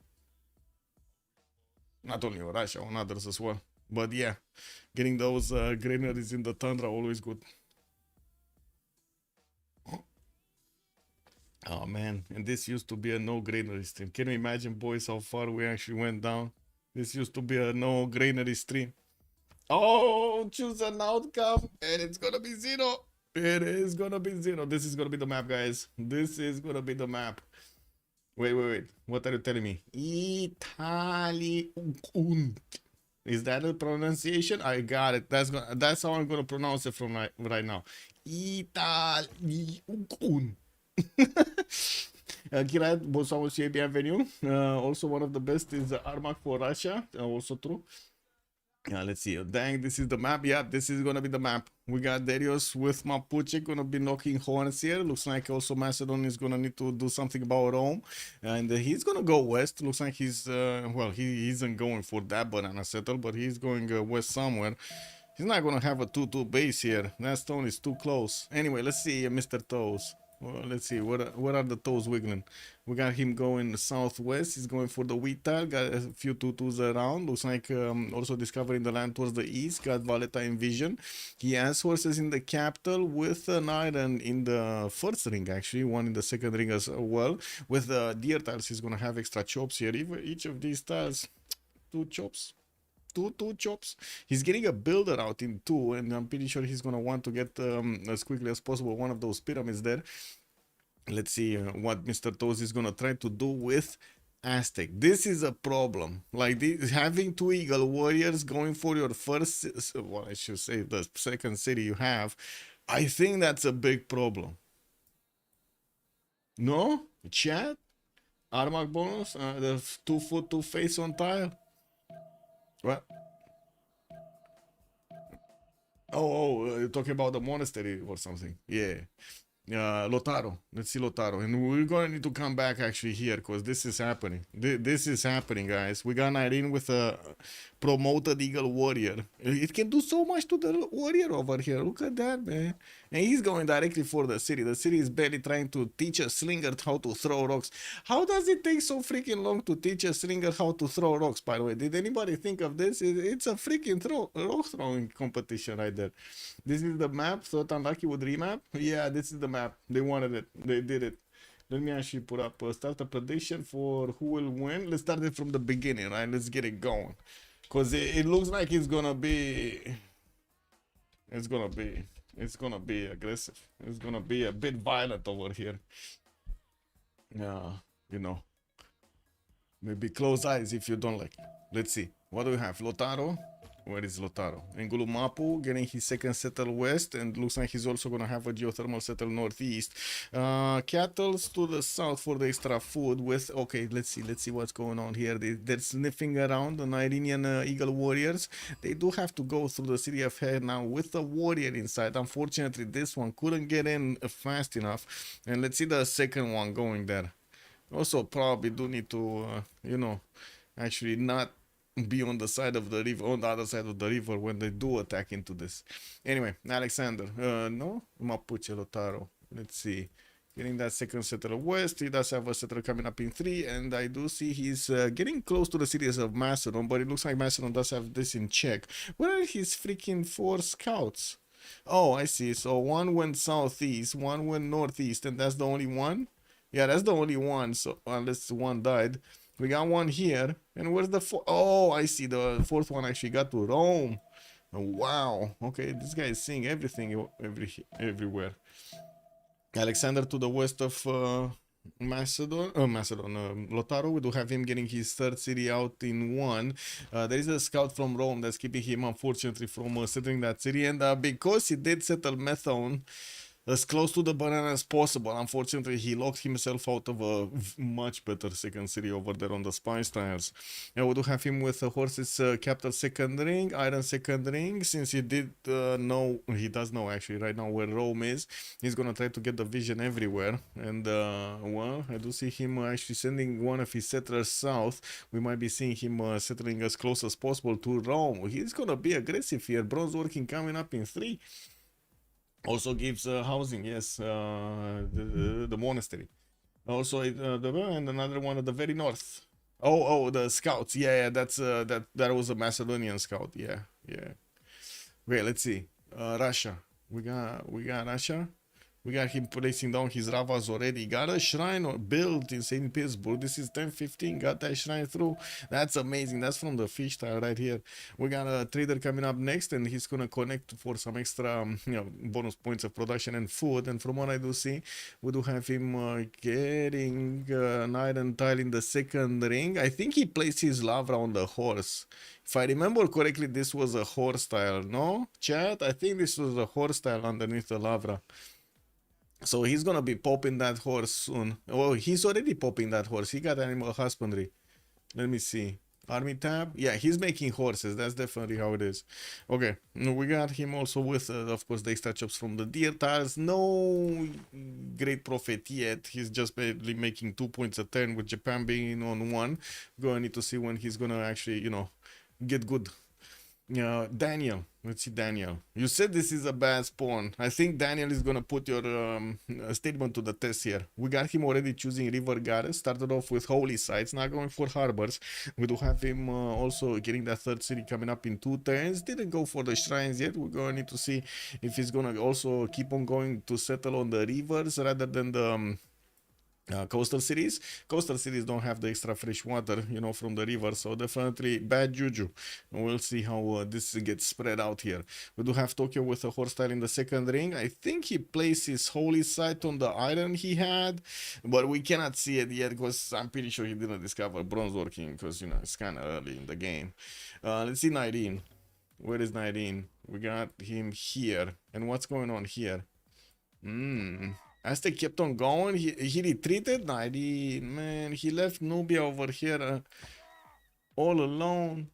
Speaker 12: Not only on Russia, on others as well. But yeah, getting those granaries in the tundra always good. Oh man, and this used to be a no granary stream. Can you imagine, boys, how far we actually went down? This used to be a no granary stream. Oh, choose an outcome, and it's gonna be 0. It is gonna be 0. This is gonna be the map, guys. This is gonna be the map. Wait. What are you telling me? Italy. Is that a pronunciation? I got it. That's how I'm gonna pronounce it from right now. Italy. Kirat, bonsoir monsieur, bienvenue. Also one of the best is Armac for Russia. Also true. Let's see. Dang, this is the map. Yeah, this is gonna be the map. We got Darius with Mapuche gonna be knocking horns here. Looks like also Macedon is gonna need to do something about Rome, and he's gonna go west. Looks like he's well, he isn't going for that banana settle, but he's going west somewhere. He's not gonna have a 2-2 base here. That stone is too close. Anyway, let's see, Mr. Toes. Well, let's see, what are the toes wiggling? We got him going southwest. He's going for the wheat tile. Got a few 2-2s around. Looks like also discovering the land towards the east. Got Valletta in vision. He has horses in the capital with an iron in the first ring, actually. One in the second ring as well. With the deer tiles, he's going to have extra chops here. Each of these tiles, 2 chops. Two chops. He's getting a builder out in 2, and I'm pretty sure he's gonna want to get as quickly as possible one of those pyramids there. Let's see what Mr. Toes is gonna try to do with Aztec. This is a problem. Like this, having 2 eagle warriors going for your first, well, I should say the second city you have. I think that's a big problem. No, chat. Armac bonus. The 2 foot 2 face on tile. What? You're talking about the monastery or something. Yeah. Lotaro. Let's see Lotaro. And we're gonna need to come back actually here because this is happening. This is happening, guys. We got Irene with a promoted Eagle Warrior. It can do so much to the warrior over here. Look at that, man. And he's going directly for the city. The city is barely trying to teach a slinger how to throw rocks. How does it take so freaking long to teach a slinger how to throw rocks, by the way? Did anybody think of this? It's a freaking rock throwing competition right there. This is the map. Thought Unlucky would remap? Yeah, this is the map. They wanted it. They did it. Let me actually put up start a prediction for who will win. Let's start it from the beginning, right? Let's get it going. Because it looks like it's gonna be aggressive. It's gonna be a bit violent over here. Yeah, you know. Maybe close eyes if you don't like it. Let's see. What do we have? Lotaro. Where is Lotaro? Ngulumapu getting his second settle west, and looks like he's also gonna have a geothermal settle northeast. Cattles to the south for the extra food. With okay, let's see what's going on here. They're sniffing around the Iranian Eagle Warriors. They do have to go through the city of Hair now with a warrior inside. Unfortunately, this one couldn't get in fast enough. And let's see the second one going there. Also, probably do need to, you know, actually not be on the side of the river, on the other side of the river when they do attack into this. Anyway, Alexander, no, Mapuche Lotaro. Let's see, getting that second settler west. He does have a settler coming up in 3, and I do see he's getting close to the cities of Macedon, but it looks like Macedon does have this in check. Where are his freaking 4 scouts? Oh, I see. So one went southeast, one went northeast, and that's the only one. Yeah, that's the only one. So unless one died. We got one here, and where's the oh, I see, the 4th one actually got to Rome. Oh, wow. Okay, this guy is seeing everything everywhere. Alexander to the west of Lotaro. We do have him getting his 3rd city out in 1. There is a scout from Rome that's keeping him, unfortunately, from settling that city, and because he did settle Methone as close to the banana as possible, unfortunately, he locked himself out of a much better second city over there on the spice tiles. And we do have him with horses capital second ring, iron second ring. Since he did know, he does know actually right now where Rome is, he's gonna try to get the vision everywhere. And well, I do see him actually sending one of his settlers south. We might be seeing him settling as close as possible to Rome. He's gonna be aggressive here. Bronze working coming up in 3. Also gives housing, yes, the monastery. Also, and another one at the very north. Oh, the scouts. Yeah, that's that was a Macedonian scout. Yeah, yeah. Wait, let's see. Russia. We got Russia. We got him placing down his Ravas already. Got a shrine built in St. Petersburg. This is 10-15. Got that shrine through. That's amazing. That's from the fish tile right here. We got a trader coming up next, and he's gonna connect for some extra, bonus points of production and food. And from what I do see, we do have him getting an iron tile in the second ring. I think he placed his lava on the horse. If I remember correctly, this was a horse tile, no? Chat? I think this was a horse tile underneath the lava. So he's gonna be popping that horse soon. Oh, he's already popping that horse. He got animal husbandry. Let me see. Army tab. Yeah, he's making horses. That's definitely how it is. Okay, we got him also with, of course, the extra chops from the deer tiles. No great profit yet. He's just barely making 2 points a turn, with Japan being on 1. Gonna need to see when he's gonna actually, get good. Daniel, let's see. Daniel, you said this is a bad spawn. I think Daniel is gonna put your statement to the test here. We got him already choosing river goddess. Started off with holy sites, not going for harbors. We do have him also getting that third city coming up in 2 turns. Didn't go for the shrines yet. We're gonna need to see if he's gonna also keep on going to settle on the rivers rather than the coastal cities. Coastal cities don't have the extra fresh water, from the river, so definitely bad juju. We'll see how this gets spread out here. We do have Tokyo with a horse tile in the second ring. I think he placed his holy site on the iron he had, but we cannot see it yet because I'm pretty sure he didn't discover bronze working because it's kind of early in the game. Let's see 19. Where is 19? We got him here. And what's going on here? Aztec kept on going. He retreated. Man, he left Nubia over here all alone.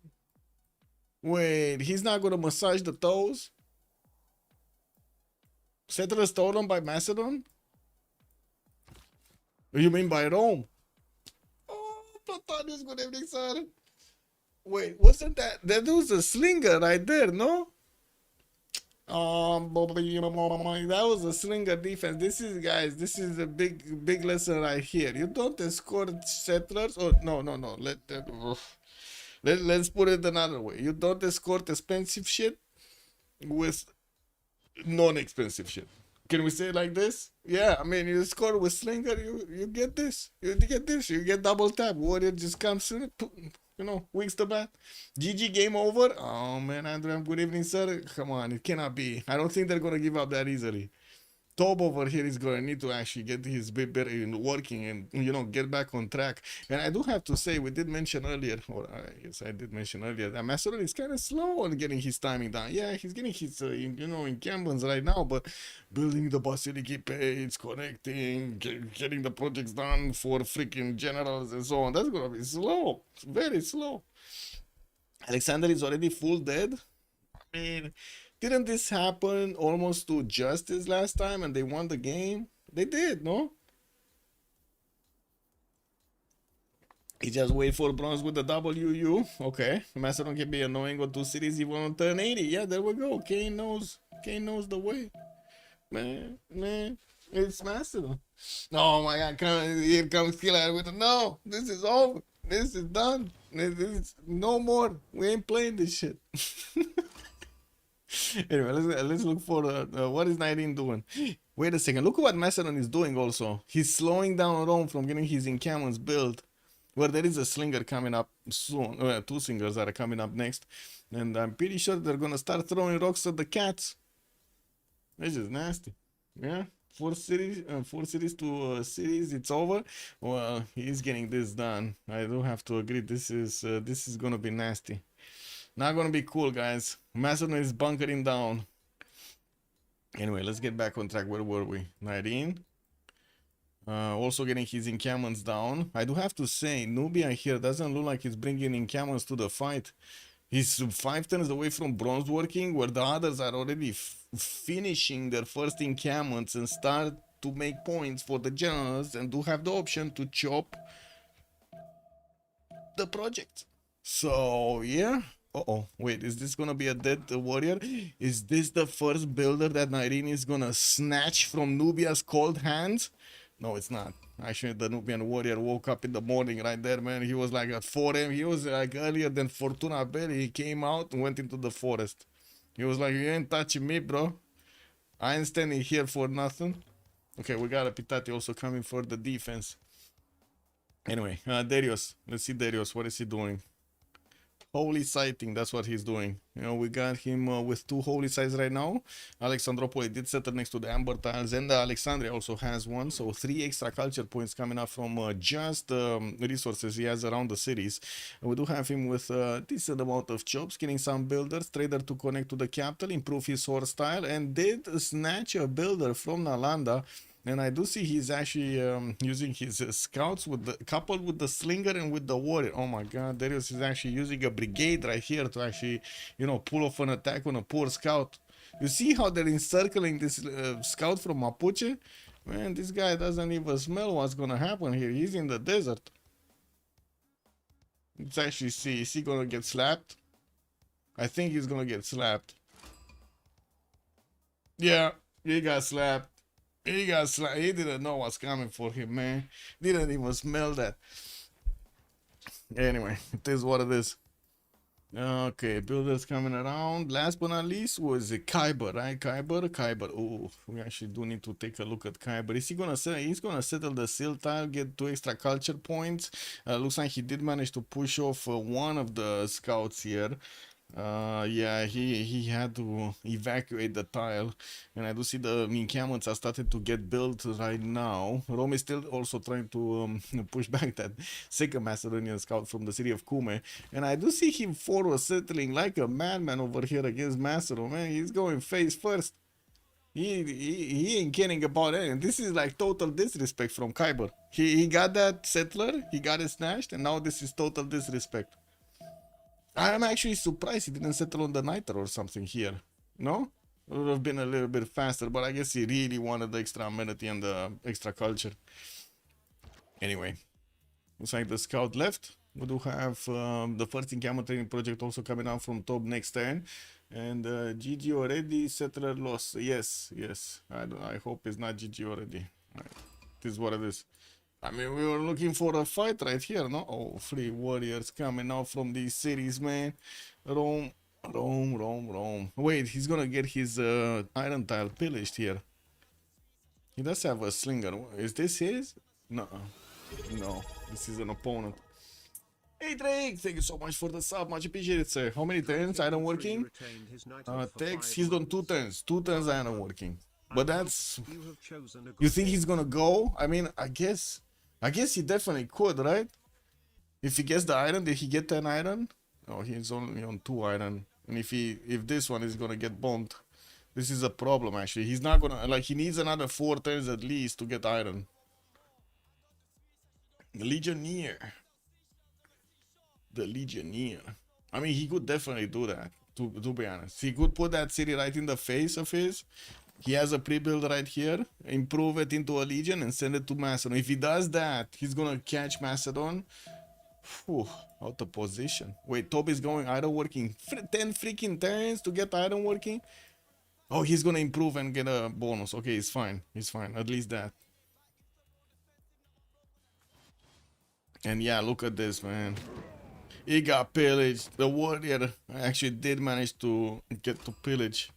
Speaker 12: Wait, he's not gonna massage the toes? Settlers stolen by Macedon? You mean by Rome? Oh, Platonius, good evening, sir. Wait, wasn't that was a slinger right there, no? That was a slinger defense. This is a big lesson right here. You don't escort settlers, or no. Let's put it another way. You don't escort expensive shit with non-expensive shit. Can we say it like this? Yeah, I mean, you score with slinger, you get this. You get double tap. Warrior just comes in, wings the bat. GG, game over. Oh man, Andrew, good evening, sir. Come on, it cannot be. I don't think they're gonna give up that easily. Tob over here is gonna need to actually get his bit better in working and get back on track. And I do have to say, we did mention earlier, or I guess I did mention earlier, that Macedon is kind of slow on getting his timing down. Yeah, he's getting his encampments right now, but building the Basilica page, connecting, getting the projects done for freaking generals and so on, that's gonna be slow. It's very slow. Alexander is already full dead. I mean, didn't this happen almost to Justice last time and they won the game? They did, no? He just wait for bronze with the WU. Okay. Macedon can be annoying on 2 cities even on turn 80. Yeah, there we go. Kane knows the way. Man. It's Macedon. Oh my god, here comes Killer with no, this is over. This is done. This is no more. We ain't playing this shit. Anyway, let's look for what is 19 doing. Wait a second, look at what Macedon is doing also. He's slowing down Rome from getting his encampments built. Well, there is a slinger coming up soon. 2 slingers are coming up next. And I'm pretty sure they're gonna start throwing rocks at the cats. This is nasty. Yeah, 4 cities to cities, it's over. Well, he's getting this done. I do have to agree, this is gonna be nasty. Not gonna be cool, guys. Macedon is bunkering down. Anyway, let's get back on track. Where were we? 19. Also getting his encampments down. I do have to say, Nubia here doesn't look like he's bringing encampments to the fight. He's 5 turns away from bronze working, where the others are already finishing their first encampments and start to make points for the generals and do have the option to chop the project. So, yeah. Wait, is this gonna be a dead warrior? Is this the first builder that Nairini is gonna snatch from Nubia's cold hands? No, it's not. Actually, the Nubian warrior woke up in the morning right there, man. He was like at 4 a.m. He was like earlier than Fortuna Belli. He came out and went into the forest. He was like, you ain't touching me, bro. I ain't standing here for nothing. Okay, we got a Pitati also coming for the defense. Anyway, Darius. Let's see Darius. What is he doing? Holy sighting, that's what he's doing. You know, we got him with 2 holy sites right now. Alexandropoli did settle next to the Amber Tiles, and Alexandria also has one. So 3 extra culture points coming up from just resources he has around the cities. And we do have him with a decent amount of jobs, getting some builders, trader to connect to the capital, improve his horse style, and did snatch a builder from Nalanda. And I do see he's actually using his scouts with the coupled with the slinger and with the warrior. Oh my god, Darius is actually using a brigade right here to actually, you know, pull off an attack on a poor scout. You see how they're encircling this scout from Mapuche? Man, this guy doesn't even smell what's gonna happen here. He's in the desert. Let's actually see. Is he gonna get slapped? I think he's gonna get slapped. Yeah, he got slapped. He got slapped. He didn't know what's coming for him, man. Didn't even smell that. Anyway, it is what it is. Okay, builders coming around. Last but not least was Kyber, right? Kyber. Oh, we actually do need to take a look at Kyber. Is he gonna settle? He's gonna settle the seal tile, get 2 extra culture points. Looks like he did manage to push off one of the scouts here. Yeah, he had to evacuate the tile, and I do see the encampments are starting to get built right now. Rome is still also trying to push back that second Macedonian scout from the city of Cume, and I do see him forward settling like a madman over here against Macedon. Man, he's going face first. He ain't caring about anything. This is like total disrespect from Kyber. He got that settler, he got it snatched, and now this is total disrespect. I'm actually surprised he didn't settle on the Niter or something here. No? It would have been a little bit faster, but I guess he really wanted the extra amenity and the extra culture. Anyway, looks like the scout left. We do have the first encampment training project also coming out from top next turn. And GG already, settler loss. Yes. I hope it's not GG already. Right. This is what it is. I mean, we were looking for a fight right here, no? Oh, 3 warriors coming out from these cities, man. Rome. Wait, he's gonna get his iron tile pillaged here. He does have a slinger. Is this his? No. No, this is an opponent. Hey Drake, thank you so much for the sub, much appreciated, sir. How many turns iron working? Tex, he's done 2 turns. 2 turns iron working. But that's... You think he's gonna go? I mean, I guess he definitely could, right? If he gets the iron, did he get 10 iron? Oh, he's only on 2 iron. And if this one is gonna get bombed, this is a problem actually. He's not gonna, like, he needs another 4 turns at least to get iron. The Legionnaire. I mean, he could definitely do that, to be honest. He could put that city right in the face of his. He has a pre-build right here, improve it into a legion and send it to Macedon. If he does that, he's gonna catch Macedon. Whew, out of position. Wait, Toby's going iron working 10 freaking turns to get iron working. Oh, he's gonna improve and get a bonus. Okay, he's fine. At least that. And yeah, look at this, man. He got pillaged. The warrior actually did manage to get to pillage.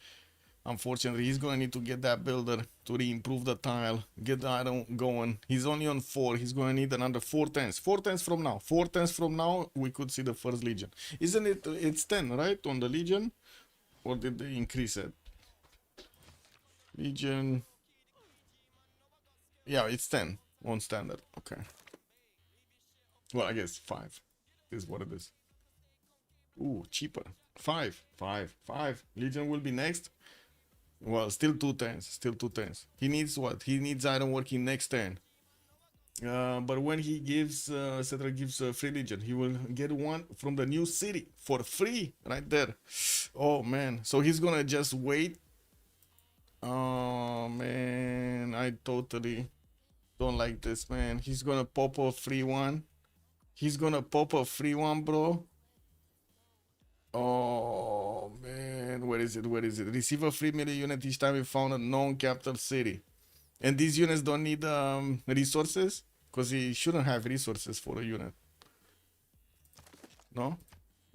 Speaker 12: Unfortunately, he's gonna need to get that builder to re-improve the tile, get the iron going. He's only on 4. He's gonna need another 4 turns. 4 turns from now. 4 turns from now, we could see the first legion. Isn't it? It's 10, right? On the legion, or did they increase it? Legion. Yeah, it's 10 on standard. Okay. Well, I guess 5 is what it is. Ooh, cheaper. 5. Legion will be next. Well, still 2 turns. He needs what? He needs iron working next turn. But when he gives, Settler gives free legion, he will get one from the new city for free right there. Oh man, so he's gonna just wait. Oh man, I totally don't like this, man. He's gonna pop a free one. Bro. Oh man, where is it? Receive a free melee unit each time you found a known capital city. And these units don't need resources? Because he shouldn't have resources for a unit. No?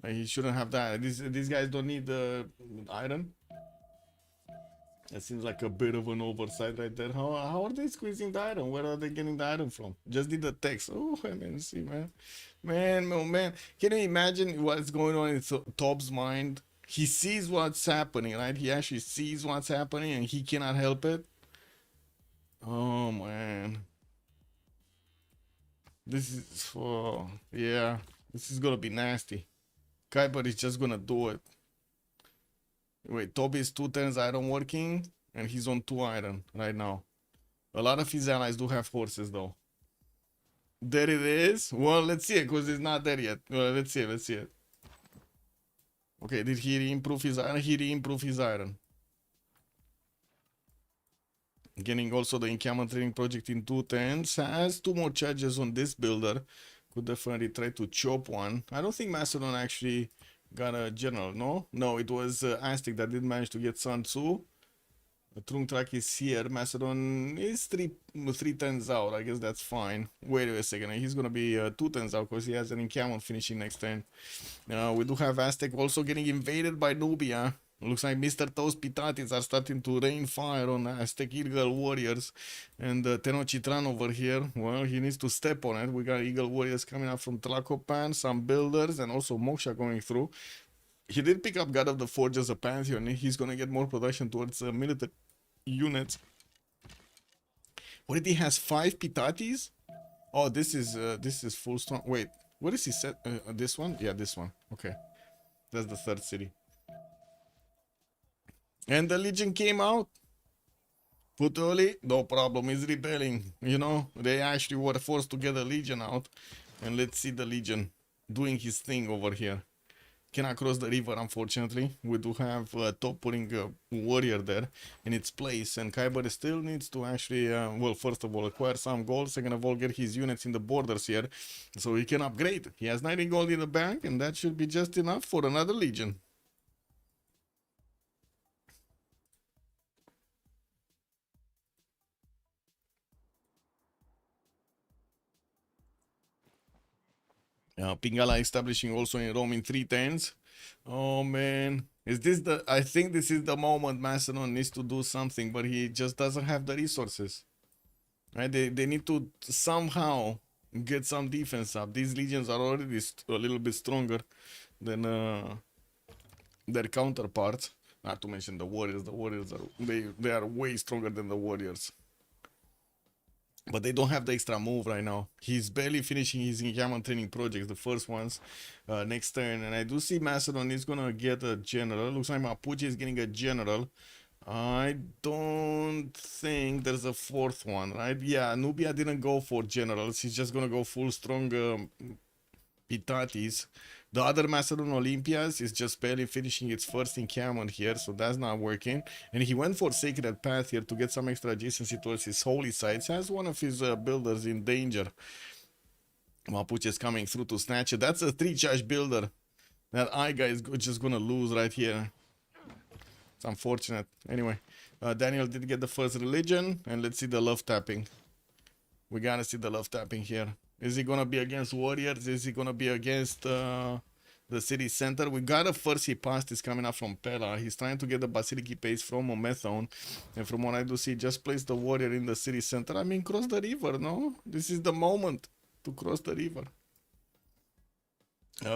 Speaker 12: He shouldn't have that. These guys don't need the iron. That seems like a bit of an oversight right there. How are they squeezing the iron? Where are they getting the iron from? Just need the text. Oh, man, see, man. Man, oh, man. Can you imagine what's going on in Top's mind? He sees what's happening, right? He actually sees what's happening and he cannot help it. Oh, man. This is, oh, yeah. This is gonna be nasty. Kuiper is just gonna do it. Wait, Toby's 2 turns iron working, and he's on 2 iron right now. A lot of his allies do have horses, though. There it is. Well, let's see it, because it's not there yet. Well, let's see it. Okay, did he re-improve his iron? He re-improved his iron. Getting also the encampment training project in 2 turns. Has 2 more charges on this builder. Could definitely try to chop one. I don't think Macedon actually got a general, no? No, it was Aztec that did manage to get Sun Tzu. Trung Track is here. Macedon is 3 turns out. I guess that's fine. Wait a second. He's gonna be 2 turns out because he has an encampment finishing next turn. We do have Aztec also getting invaded by Nubia. Looks like Mr. Toast Pitatis are starting to rain fire on Aztec Eagle Warriors. And Tenochtitlan over here, well, he needs to step on it. We got Eagle Warriors coming up from Tlacopan, some builders, and also Moksha going through. He did pick up God of the Forge as a Pantheon. He's going to get more production towards military units. What did he has? 5 Pitatis? Oh, this is full strong. Wait, what is he set? This one? Yeah, this one. Okay. That's the 3rd city. And the Legion came out. Putoli, no problem, is rebelling. You know, they actually were forced to get the Legion out. And let's see the Legion doing his thing over here. Cannot cross the river, unfortunately. We do have Top putting a warrior there in its place. And Kuiper still needs to actually, well, first of all, acquire some gold. Second of all, get his units in the borders here. So he can upgrade. He has 90 gold in the bank. And that should be just enough for another Legion. Pingala establishing also in Rome in 3 turns. Oh man, is this the? I think this is the moment Macedon needs to do something, but he just doesn't have the resources. Right? They need to somehow get some defense up. These legions are already a little bit stronger than their counterparts. Not to mention the warriors. The warriors are they are way stronger than the warriors. But they don't have the extra move right now. He's barely finishing his encampment training projects, the first ones, next turn. And I do see Macedon is gonna get a general. Looks like Mapuche is getting a general. I don't think there's a 4th one, right? Yeah, Nubia didn't go for generals. He's just gonna go full strong Pitatis. The other Macedon Olympias is just barely finishing its first encampment here, so that's not working. And he went for Sacred Path here to get some extra adjacency towards his holy sites. Has one of his builders in danger. Mapuche is coming through to snatch it. That's a 3-charge builder. That eye guy is just gonna lose right here. It's unfortunate. Anyway, Daniel did get the first religion, and let's see the love tapping. We gotta see the love tapping here. Is he gonna be against warriors? Is he gonna be against the city center? We got a first he passed is coming up from Pella. He's trying to get the Basiliki pace from Omethon. And from what I do see, just place the warrior in the city center. I mean, cross the river, no? This is the moment to cross the river.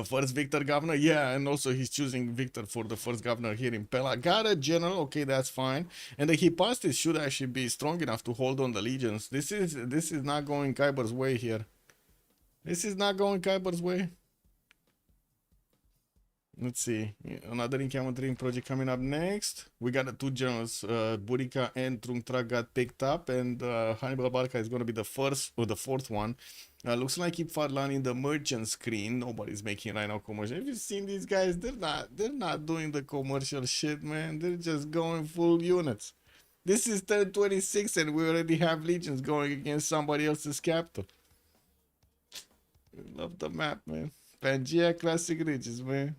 Speaker 12: First Victor governor, yeah, and also he's choosing Victor for the first governor here in Pella. Got a general, okay, that's fine. And the Hipastis should actually be strong enough to hold on the legions. This is not going Kuiper's way here. This is not going Kuiper's way. Let's see. Another encampment training project coming up next. We got the 2 generals. Burica and Trungtra got picked up. And Hannibal Barca is going to be the first or the 4th one. Looks like Ipfarlan in the merchant screen. Nobody's making right now commercial. Have you seen these guys? They're not doing the commercial shit, man. They're just going full units. This is turn 26 and we already have legions going against somebody else's capital. Love the map, man. Pangea Classic Ridges, man.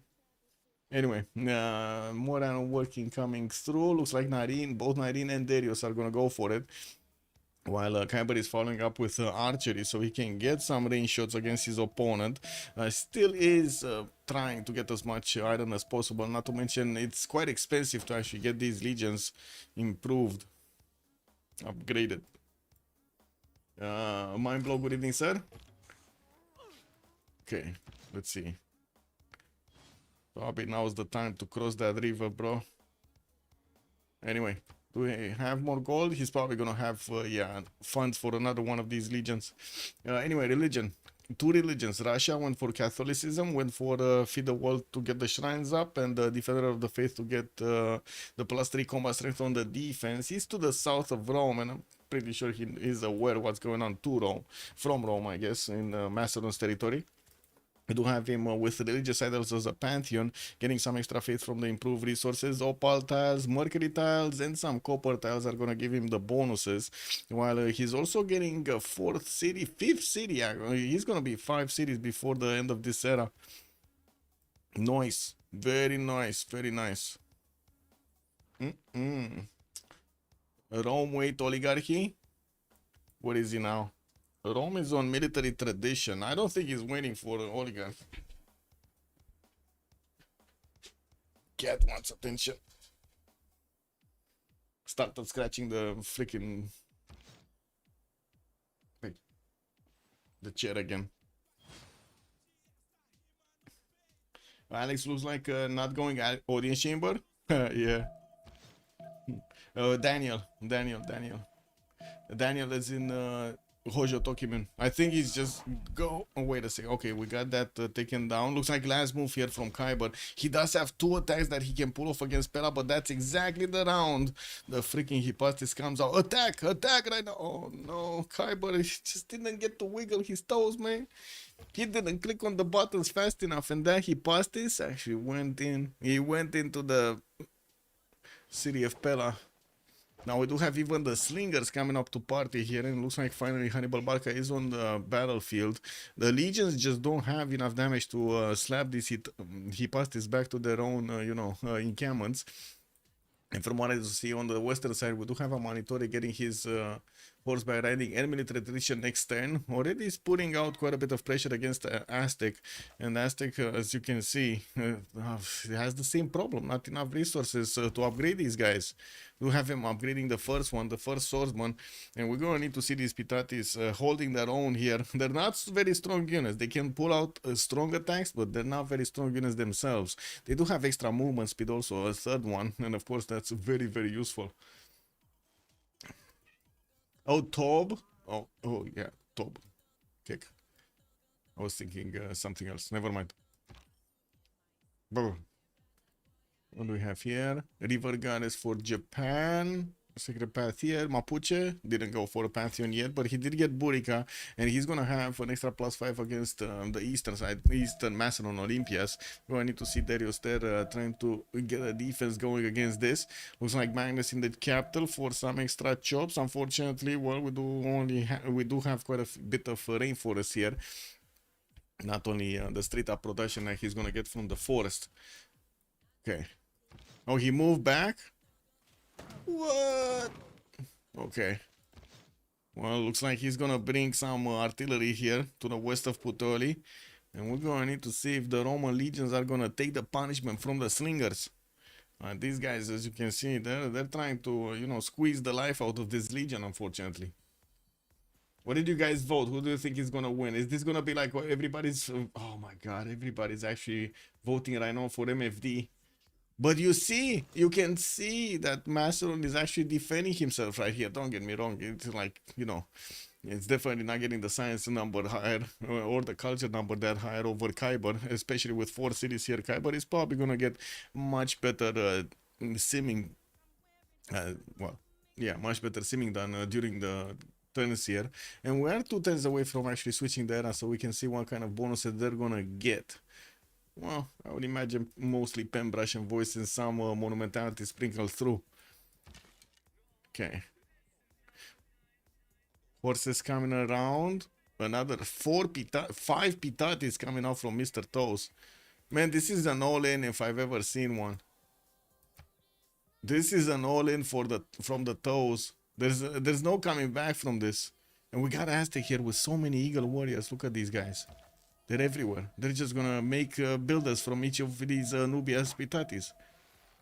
Speaker 12: Anyway, Moran working coming through. Looks like Narin, both Narin and Darius are gonna go for it. while Kyber is following up with archery so he can get some range shots against his opponent. Still is trying to get as much iron as possible, not to mention it's quite expensive to actually get these legions improved, upgraded. Mindblow, good evening, sir. Okay, let's see. Probably now's the time to cross that river, bro. Anyway, do we have more gold? He's probably gonna have, yeah, funds for another one of these legions. Anyway, religion. Two religions. Russia went for Catholicism, went for Feed the World to get the shrines up, and the Defender of the Faith to get the +3 combat strength on the defense. He's to the south of Rome, and I'm pretty sure he is aware what's going on to Rome, from Rome, I guess, in Macedon's territory. We do have him with religious idols as a pantheon, getting some extra faith from the improved resources. Opal tiles, mercury tiles, and some copper tiles are going to give him the bonuses. While he's also getting a 4th city, 5th city. He's going to be 5 cities before the end of this era. Nice. Very nice. Very nice. Rome Wait Oligarchy. What is he now? Rome is on military tradition. I don't think he's waiting for an oligarch. Cat wants attention. Started scratching the freaking the chair again. Alex looks like not going audience chamber. Yeah. Daniel is in Hojo Tokimen. I think he's just go. Oh, wait a second. Okay, we got that taken down. Looks like last move here from Kyber. He does have 2 attacks that he can pull off against Pela, but that's exactly the round. The freaking Hypastis comes out. Attack right now. Oh no, Kyber just didn't get to wiggle his toes, man. He didn't click on the buttons fast enough, and that Hypastis actually went in. He went into the city of Pela. Now we do have even the slingers coming up to party here, and it looks like finally Hannibal Barca is on the battlefield. The legions just don't have enough damage to slap this Hypastis back to their own, encampments. And from what I see on the western side, we do have a Manitore getting his horse by riding and military tradition next turn. Already is putting out quite a bit of pressure against Aztec. And Aztec, as you can see, has the same problem. Not enough resources to upgrade these guys. We have him upgrading the first one, the first swordsman. And we're going to need to see these Pitatis holding their own here. They're not very strong units. They can pull out strong attacks, but they're not very strong units themselves. They do have extra movement speed also, a third one. And of course, that's very, very useful. Oh, Tob. Oh, yeah, Tob. Kick. I was thinking something else. Never mind. Boom. What do we have here? River Goddess for Japan. Sacred Path here. Mapuche didn't go for a Pantheon yet, but he did get Burica, and he's gonna have an extra +5 against the eastern side, Eastern Macedon Olympias. We're gonna need to see Darius there trying to get a defense going against this. Looks like Magnus in the capital for some extra chops. Unfortunately, well, we do have quite a bit of rainforest here. Not only the straight up production that he's gonna get from the forest. Okay. Oh, he moved back? What? Okay. Well, looks like he's gonna bring some artillery here to the west of Puteoli. And we're gonna need to see if the Roman legions are gonna take the punishment from the slingers. These guys, as you can see, they're trying to, squeeze the life out of this legion, unfortunately. What did you guys vote? Who do you think is gonna win? Is this gonna be like everybody's... Oh my god, everybody's actually voting right now for MFD. But you can see that Macedon is actually defending himself right here. Don't get me wrong. It's like, it's definitely not getting the science number higher or the culture number that higher over Kyber, especially with 4 cities here. Kyber is probably going to get much better simming. Much better simming than during the turns here. And we are 2 turns away from actually switching the era, so we can see what kind of bonuses they're going to get. Well, I would imagine mostly pen brush and voice and some monumentality sprinkled through. Okay. Horses coming around. Another 5 Pitatis coming out from Mr. Toes. Man, this is an all-in if I've ever seen one. This is an all-in from the Toes. There's no coming back from this. And we got Aztec here with so many Eagle Warriors. Look at these guys. They're everywhere. They're just gonna make builders from each of these Nubia Spitatis.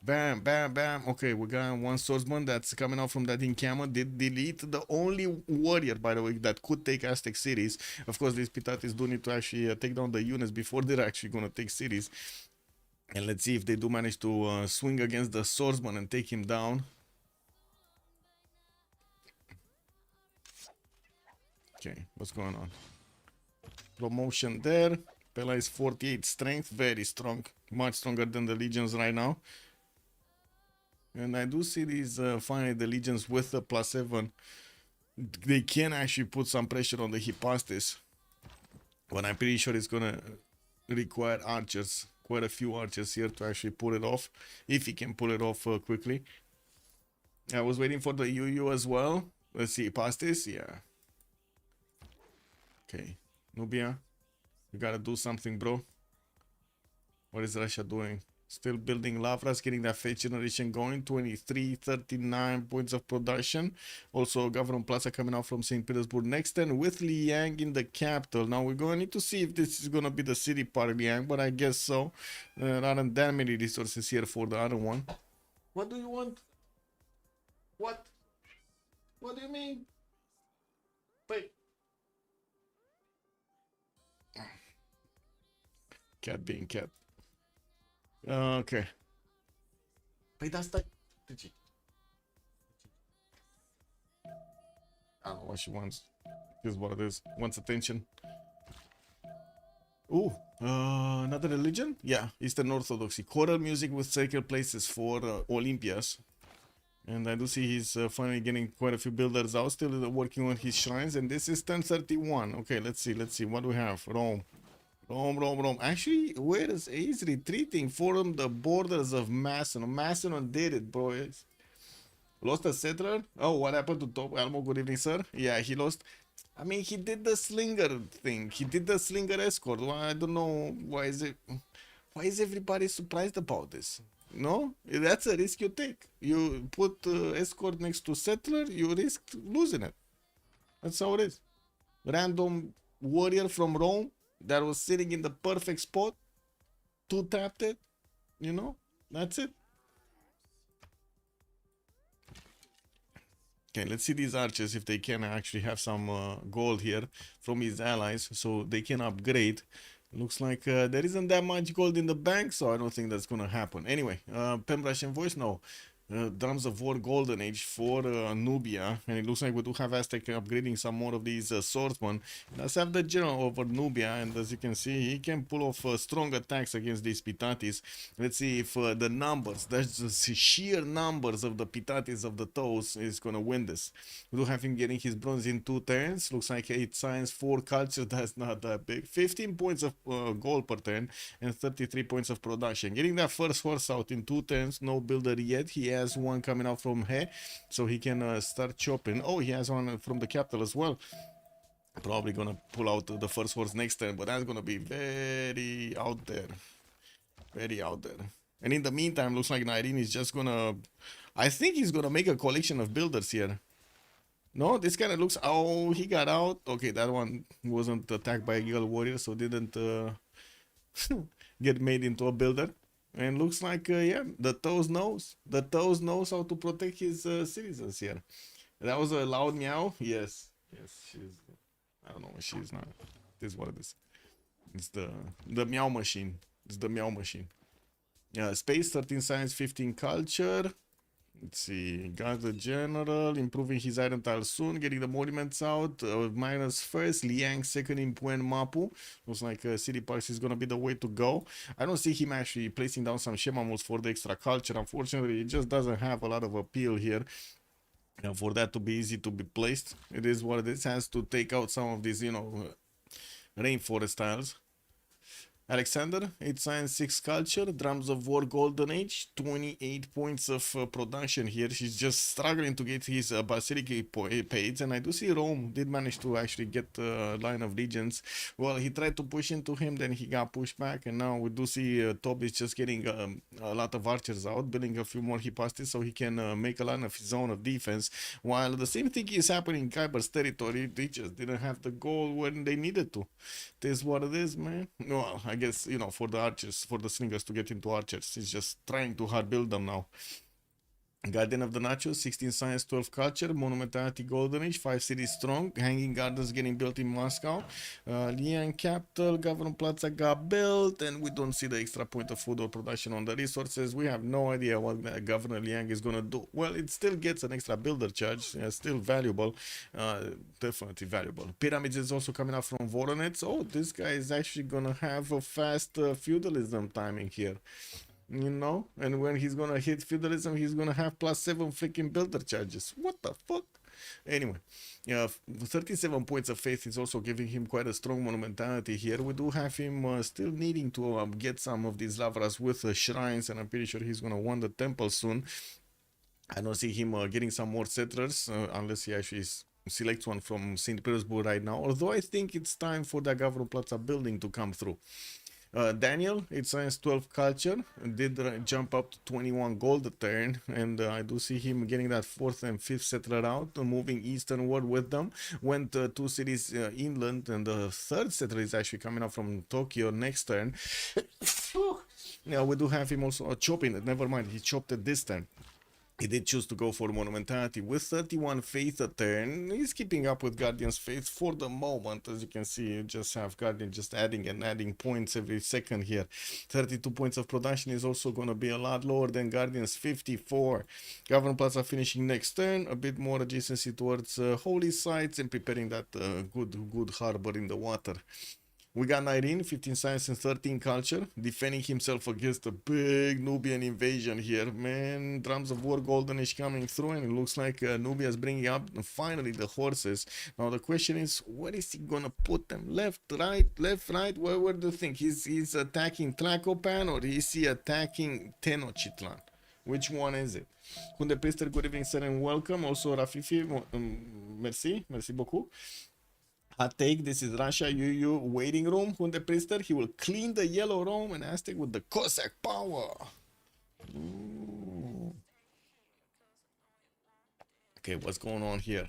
Speaker 12: Bam, bam, bam. Okay, we got one swordsman that's coming out from that encampment. Did delete the only warrior, by the way, that could take Aztec cities. Of course, these Pitatis do need to actually take down the units before they're actually gonna take cities. And let's see if they do manage to swing against the swordsman and take him down. Okay, what's going on? Promotion there. Pela is 48 strength, very strong, much stronger than the legions right now. And I do see these finally the legions with the +7. They can actually put some pressure on the Hypostis, but I'm pretty sure it's gonna require archers, quite a few archers here to actually pull it off, if he can pull it off quickly. I was waiting for the UU as well. Let's see, Hypostis, yeah. Okay, Nubia, you gotta do something, bro. What is Russia doing? Still building Lavras, getting that fate generation going. 23, 39 points of production. Also, Government Plaza coming out from St. Petersburg next turn with Liang in the capital. Now, we're going to need to see if this is going to be the city part of Liang, but I guess so. There aren't that many resources here for the other one. What do you want? What? What do you mean? Wait. Cat being cat. Okay. Păi de asta... De ce? I don't know what she wants. Here's what it is. Wants attention. Ooh. Another religion? Yeah. Eastern Orthodoxy. Choral music with sacred places for Olympias. And I do see he's finally getting quite a few builders out. Still working on his shrines. And this is 1031. Okay, let's see. Let's see. What do we have? Rome. Rome. Actually, where is he's retreating from the borders of Macedon. Macedon did it, bro. Lost a settler? Oh, what happened to Top Elmo? Good evening, sir. Yeah, he lost. I mean, he did the slinger thing. He did the slinger escort. Well, I don't know why is it. Why is everybody surprised about this? No, that's a risk you take. You put escort next to settler, you risk losing it. That's how it is. Random warrior from Rome that was sitting in the perfect spot, two-tapped it, you know, that's it. Okay, let's see these archers if they can actually have some gold here from his allies so they can upgrade. Looks like there isn't that much gold in the bank, so I don't think that's gonna happen. Anyway, Pembrasian voice, no. Drums of War Golden Age for Nubia, and it looks like we do have Aztec upgrading some more of these swordsmen. Let's have the general over Nubia, and as you can see, he can pull off strong attacks against these Pitatis. Let's see if the numbers, that's the sheer numbers of the Pitatis of the toes is gonna win this. We do have him getting his bronze in 2 turns. Looks like 8 science, 4 culture. That's not that big. 15 points of gold per turn and 33 points of production. Getting that first horse out in 2 turns. No builder yet. He has one coming out from here, so he can start chopping. Oh, he has one from the capital as well. Probably gonna pull out the first horse next turn, but that's gonna be very out there. Very out there. And in the meantime, looks like Nairine is just gonna... I think he's gonna make a collection of builders here. No, this kind of looks... Oh, he got out. Okay, that one wasn't attacked by a Eagle Warrior, so didn't get made into a builder. And looks like, yeah, the Toes knows. The Toes knows how to protect his citizens here. That was a loud meow. Yes. Yes, she's... I don't know what she's not. This is what it is. It's the meow machine. It's the meow machine. Yeah, space, 13 science, 15 culture. Let's see, got the general, improving his iron tile soon, getting the monuments out. Minus first, Liang second in Puen Mapu. Looks like City Parks is gonna be the way to go. I don't see him actually placing down some Shemamos for the extra culture. Unfortunately, it just doesn't have a lot of appeal here. For that to be easy to be placed. It is what it is. Has to take out some of these, you know, rainforest tiles. Alexander, 8 science, 6 culture, drums of war, golden age, 28 points of production here. She's just struggling to get his basilic paid, and I do see Rome did manage to actually get line of legions. Well, he tried to push into him, then he got pushed back, and now we do see Tob is just getting a lot of archers out, building a few more hipastis so he can make a line of his own of defense, while the same thing is happening in Kyber's territory. They just didn't have the goal when they needed to. This is what it is, man. Well, I guess, you know, for the archers, for the slingers to get into archers, he's just trying to hard build them now. Guardian of the Nachos, 16 science, 12 culture, monumentality, golden age, 5 cities strong, hanging gardens getting built in Moscow, Lian capital, government plaza got built, and we don't see the extra point of food or production on the resources. We have no idea what Governor Liang is gonna do. Well, it still gets an extra builder charge, still valuable, definitely valuable. Pyramids is also coming up from Voronets. Oh, this guy is actually gonna have a fast feudalism timing here. You know, and when he's gonna hit feudalism, he's gonna have +7 freaking builder charges. What the fuck? Anyway, 37 points of faith is also giving him quite a strong monumentality here. We do have him still needing to get some of these lavras with shrines, and I'm pretty sure he's gonna want the temple soon. I don't see him getting some more settlers unless he actually selects one from St. Petersburg right now, although I think it's time for the Gavro Plaza building to come through. Daniel, 8 science, 12 culture, did jump up to 21 gold a turn, and I do see him getting that 4th and 5th settler out, moving easternward with them. Went 2 cities inland, and the 3rd settler is actually coming up from Tokyo next turn. Now we do have him also chopping it. Never mind, he chopped it this turn. He did choose to go for monumentality with 31 faith a turn. He's keeping up with Guardian's faith for the moment. As you can see, you just have Guardian just adding and adding points every second here. 32 points of production is also going to be a lot lower than Guardian's 54. Governor Plaza finishing next turn, a bit more adjacency towards holy sites and preparing that good harbor in the water. We got 19, 15 science and 13 culture, defending himself against a big Nubian invasion here. Man, drums of war, golden age coming through, and it looks like Nubia is bringing up finally the horses. Now the question is, where is he gonna put them? Left, right, where do you think? He's attacking Tlacopan, or is he attacking Tenochtitlan? Which one is it? Kunde Priester, good evening, sir, and welcome. Also Rafifi, merci beaucoup. Hot take, this is Russia UU waiting room. Hunde Priester, he will clean the yellow room and Aztec with the Cossack power. Ooh. Okay, what's going on here?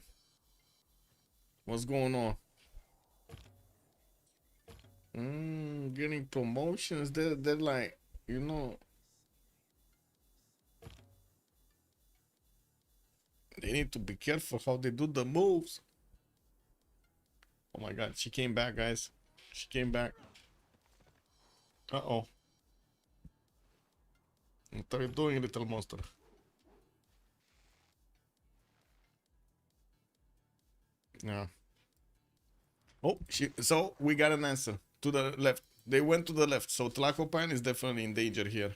Speaker 12: What's going on? Getting promotions. They're like, you know, they need to be careful how they do the moves. Oh my god, she came back, guys. She came back. Uh-oh. What are you doing, little monster? Yeah. Oh, so we got an answer. To the left. They went to the left. So Tlacopan is definitely in danger here.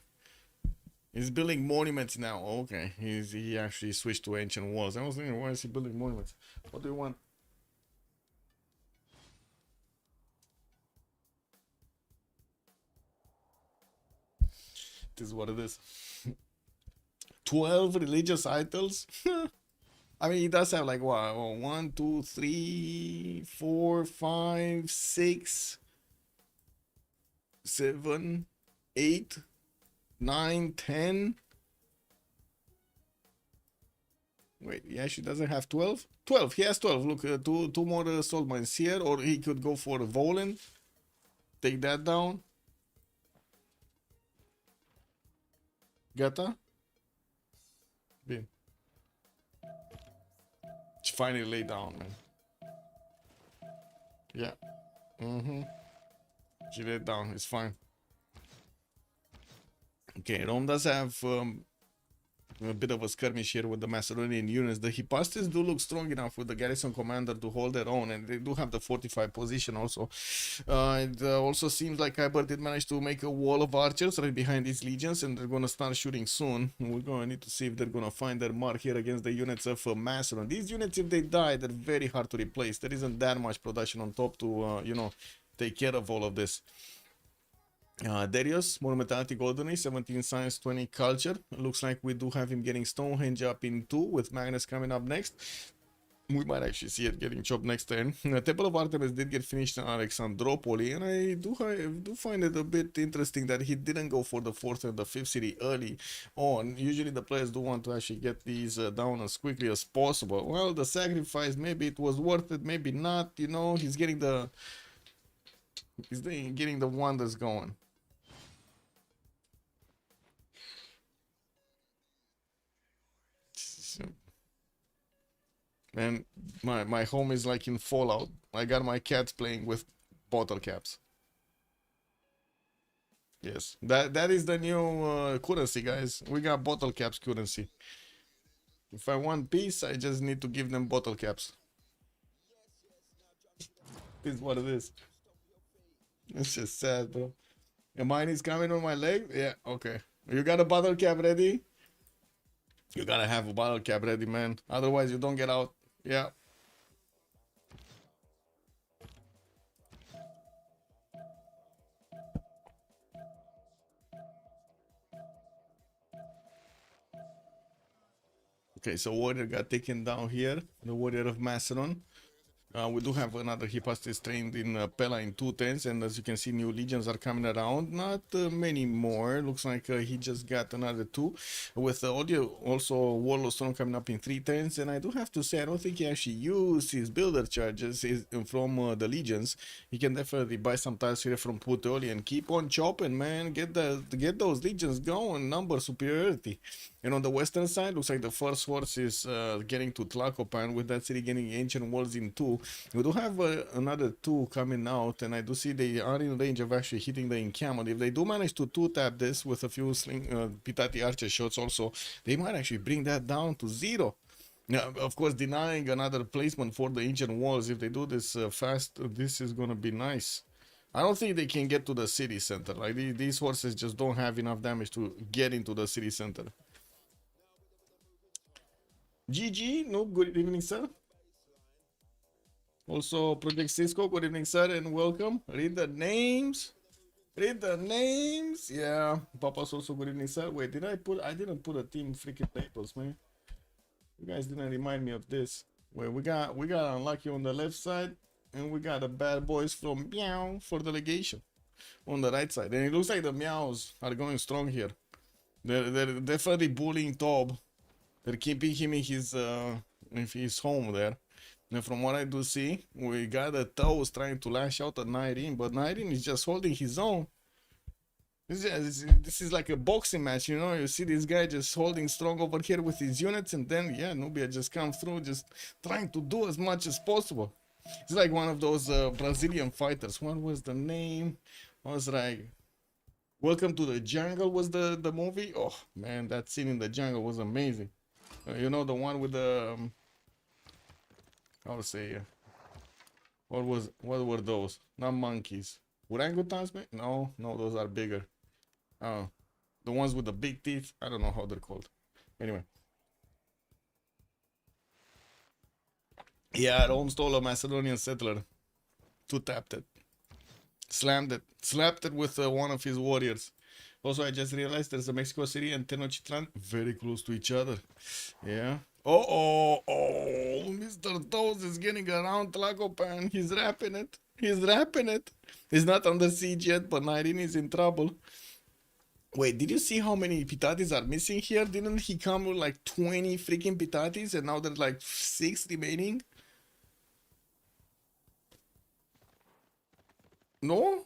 Speaker 12: He's building monuments now. Okay. He actually switched to ancient walls. I was thinking, why is he building monuments? What do you want? Is what it is. 12 religious idols. I mean, he does have like what? 1, 2, 3, 4, 5, 6, 7, 8, 9, 10. Wait, he actually doesn't have 12? 12, he has 12. Look, two more salt mines here, or he could go for Volen. Take that down. Gata? Bin. She finally laid down, man. Yeah. She laid down. It's fine. Okay, Rome does have a bit of a skirmish here with the Macedonian units. The Hipastis do look strong enough with the garrison commander to hold their own, and they do have the fortified position also. It also seems like Kyber did manage to make a wall of archers right behind these legions, and they're going to start shooting soon. We're going to need to see if they're going to find their mark here against the units of Macedon. These units, if they die, they're very hard to replace. There isn't that much production on top to, you know, take care of all of this. Darius, Monumentality Golden Age, 17 Science, 20 Culture. Looks like we do have him getting Stonehenge up in 2 with Magnus coming up next. We might actually see it getting chopped next turn. Temple of Artemis did get finished in Alexandropoli, and I do find it a bit interesting that he didn't go for the 4th and the 5th city early on. Usually the players do want to actually get these down as quickly as possible. Well, the sacrifice, maybe it was worth it, maybe not. You know, he's getting the wonders going. And my home is like in Fallout. I got my cats playing with bottle caps. Yes, that is the new currency, guys. We got bottle caps currency. If I want peace, I just need to give them bottle caps. This is what it is. It's just sad, bro. Your mine is coming on my leg? Yeah, okay. You got a bottle cap ready? You gotta have a bottle cap ready, man. Otherwise, you don't get out. Yeah. Okay, so Warrior got taken down here. The Warrior of Macedon. We do have another Hippolytus trained in Pella in 210s, and as you can see, new legions are coming around. Not many more. Looks like he just got another 2 with audio. Also, Warlord Storm coming up in 310s, and I do have to say, I don't think he actually used his builder charges from the legions. He can definitely buy some tiles here from Puteoli and keep on chopping, man. Get those legions going. Number superiority. And on the western side, looks like the first horse is getting to Tlacopan, with that city getting ancient walls in 2. We do have another 2 coming out, and I do see they are in range of actually hitting the encampment. If they do manage to 2-tap this with a few Pitati Archer shots also, they might actually bring that down to 0. Now, of course, denying another placement for the ancient walls. If they do this fast, this is going to be nice. I don't think they can get to the city center. Like, these horses just don't have enough damage to get into the city center. GG, no, good evening, sir. Also, Project Cisco, good evening, sir, and welcome. Read the names. Read the names. Yeah, Papa's also good evening, sir. Wait, I didn't put a team freaking labels, man. You guys didn't remind me of this. Wait, we got Unlucky on the left side, and we got the bad boys from Meow for Delegation on the right side. And it looks like the Meows are going strong here. They're definitely bullying Tob. They're keeping him in his home there. And from what I do see, we got the Toes trying to lash out at Nyreen, but Nyreen is just holding his own. This is like a boxing match, you know? You see this guy just holding strong over here with his units, and then, yeah, Nubia just comes through, just trying to do as much as possible. It's like one of those Brazilian fighters. What was the name? I was like... Welcome to the Jungle was the movie. Oh, man, that scene in the jungle was amazing. You know, the one with the... how to say... what were those? Not monkeys. Orangutans, man? No, those are bigger. Oh, the ones with the big teeth. I don't know how they're called. Anyway. Yeah, Rome stole a Macedonian settler. 2-tapped it. Slammed it. Slapped it with one of his warriors. Also, I just realized there's a Mexico City and Tenochtitlan very close to each other. Yeah. Oh, Mr. Toes is getting around Tlacopan. He's rapping it. He's not under siege yet, but Nyreen is in trouble. Wait, did you see how many Pitatis are missing here? Didn't he come with like 20 freaking Pitatis, and now there's like 6 remaining? No?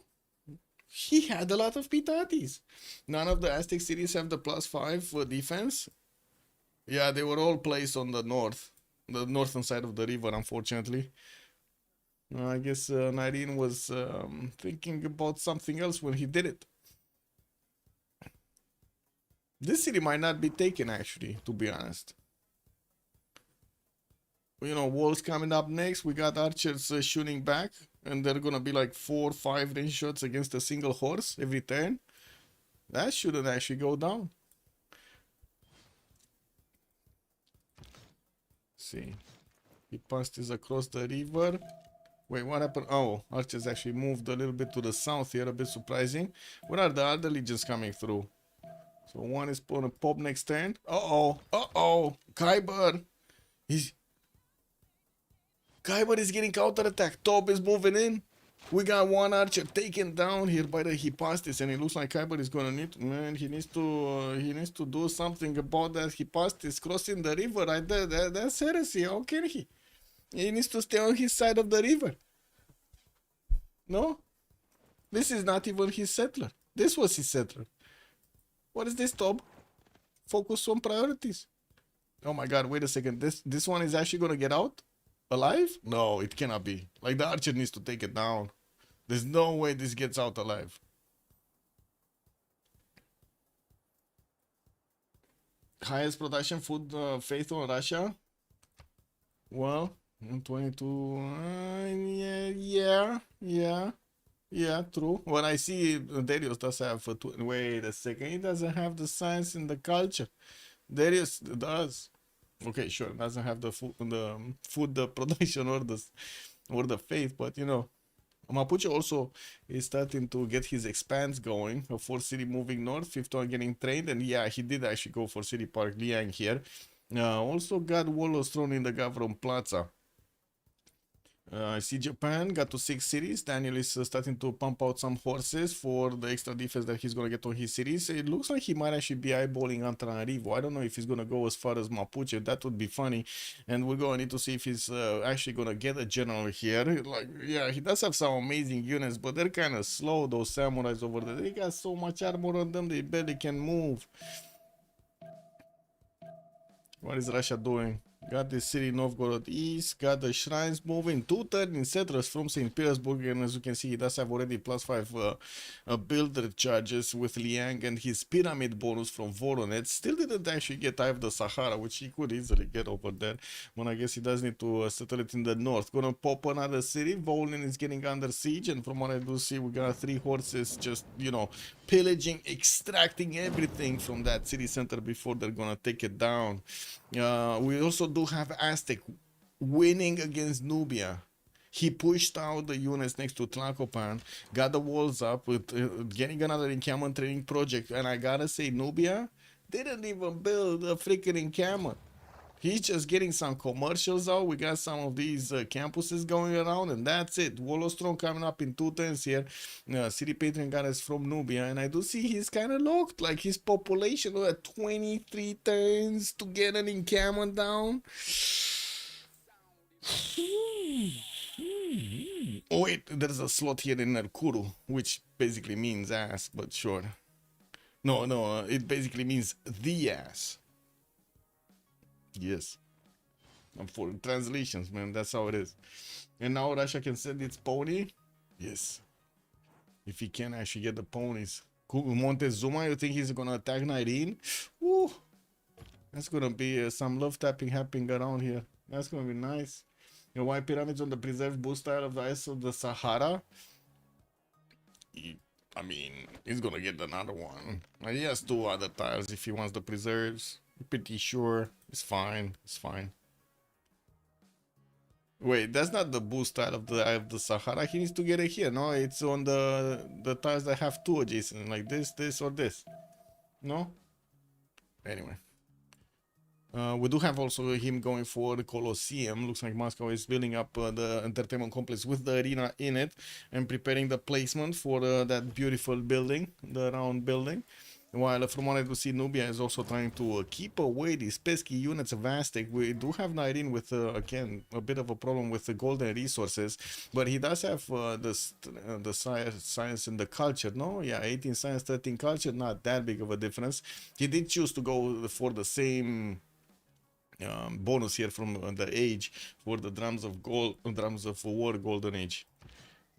Speaker 12: He had a lot of Pitatis. None of the Aztec cities have the +5 for defense. Yeah, they were all placed on the northern side of the river, unfortunately. I guess Nyreen was thinking about something else when he did it. This city might not be taken, actually, to be honest. You know, walls coming up next. We got archers shooting back, and they're gonna be like 4 or 5 range shots against a single horse every turn. That shouldn't actually go down. See, he passed this across the river. Wait, what happened? Oh, archers actually moved a little bit to the south here, a bit surprising. Where are the other legions coming through? So one is gonna pop next turn. Uh-oh, uh-oh, Kyber. Kyber is getting counterattacked. Top is moving in. We got one archer taken down here by the Hypostis, and it looks like Kyber is gonna need, man, he needs to do something about that Hypostis crossing the river right there. That's heresy. How can he? He needs to stay on his side of the river. No? This is not even his settler. This was his settler. What is this, Tob? Focus on priorities. Oh my god, wait a second. This one is actually gonna get out? Alive? No, it cannot be. Like, the archer needs to take it down. There's no way this gets out alive. Highest production food faith on Russia? Well, 22. Yeah, true. When I see Darius does have wait a second, he doesn't have the science and the culture. Darius does. Okay, sure, doesn't have the food the production or the faith, but you know, Mapuche also is starting to get his expanse going. A 4th city moving north, 5th one getting trained, and yeah, he did actually go for City Park Liang here. Also got Wallows thrown in the Gavron Plaza. I see Japan got to 6 cities. Daniel is starting to pump out some horses for the extra defense that he's going to get on his cities. It looks like he might actually be eyeballing Antananarivo. I don't know if he's going to go as far as Mapuche. That would be funny. And we're going to need to see if he's actually going to get a general here. Like, yeah, he does have some amazing units, but they're kind of slow, those samurais over there. They got so much armor on them, they barely can move. What is Russia doing? Got the city Novgorod East, got the shrines moving. 230 settlers from St. Petersburg, and as you can see, he does have already +5 builder charges with Liang and his pyramid bonus from Voronet. Still didn't actually get out of the Sahara, which he could easily get over there. But I guess he does need to settle it in the north. Gonna pop another city. Volin is getting under siege, and from what I do see, we got 3 horses just, you know, pillaging, extracting everything from that city center before they're gonna take it down. We also do have Aztec winning against Nubia. He pushed out the units next to Tlacopan, got the walls up with getting another encampment training project, and I gotta say, Nubia didn't even build a freaking encampment. He's just getting some commercials out. We got some of these campuses going around, and that's it. Wolostrom coming up in 2 turns here. City Patron Goddess from Nubia, and I do see he's kind of locked. Like, his population at 23 turns to get an encampment down. Oh wait, there's a slot here in Nerkuru, which basically means ass, but sure. No, it basically means the ass. Yes. For translations, man, that's how it is. And now Russia can send its pony? Yes. If he can actually get the ponies. Montezuma, you think he's gonna attack Nairine? Woo! That's gonna be some love tapping happening around here. That's gonna be nice. The white pyramids on the preserved boost tile of the ice of the Sahara. I mean, he's gonna get another one. He has 2 other tiles if he wants the preserves. Pretty sure it's fine. It's fine. Wait, that's not the boost tile of the Sahara. He needs to get it here. No, it's on the tiles that have 2 adjacent, like this, or this. No. Anyway, we do have also him going for the Colosseum. Looks like Moscow is building up the entertainment complex with the arena in it and preparing the placement for that beautiful building, the round building. While from what I do see, Nubia is also trying to keep away these pesky units of Aztec. We do have Nairine with, again, a bit of a problem with the golden resources, but he does have the science and the culture, no? Yeah, 18 science, 13 culture, not that big of a difference. He did choose to go for the same bonus here from the age for the drums of war golden age.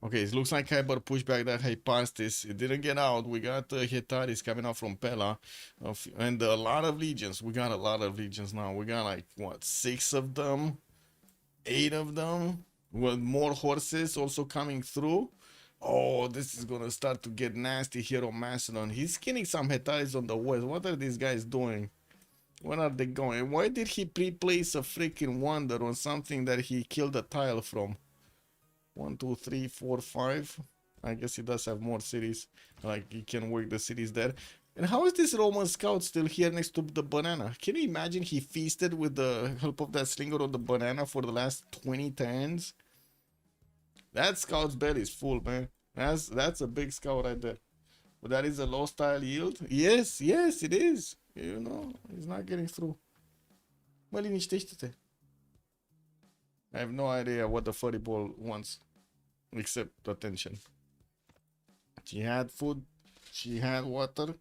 Speaker 12: Okay, it looks like Kyber pushed back that Hypostis. It didn't get out. We got Hetaris coming out from Pella. And a lot of legions. We got a lot of legions now. We got like, what, 6 of them? 8 of them? With more horses also coming through. Oh, this is going to start to get nasty here on Macedon. He's killing some Hetaris on the west. What are these guys doing? Where are they going? Why did he pre-place a freaking wonder on something that he killed a tile from? 1, 2, 3, 4, 5. I guess he does have more cities. Like, he can work the cities there. And how is this Roman scout still here next to the banana? Can you imagine he feasted with the help of that slinger on the banana for the last 20 turns? That scout's belly is full, man. That's a big scout right there. But that is a low style yield? Yes, yes, it is. You know, he's not getting through. Mă, liniștește-te. I have no idea what the furry ball wants. Except attention. She had food. She had water.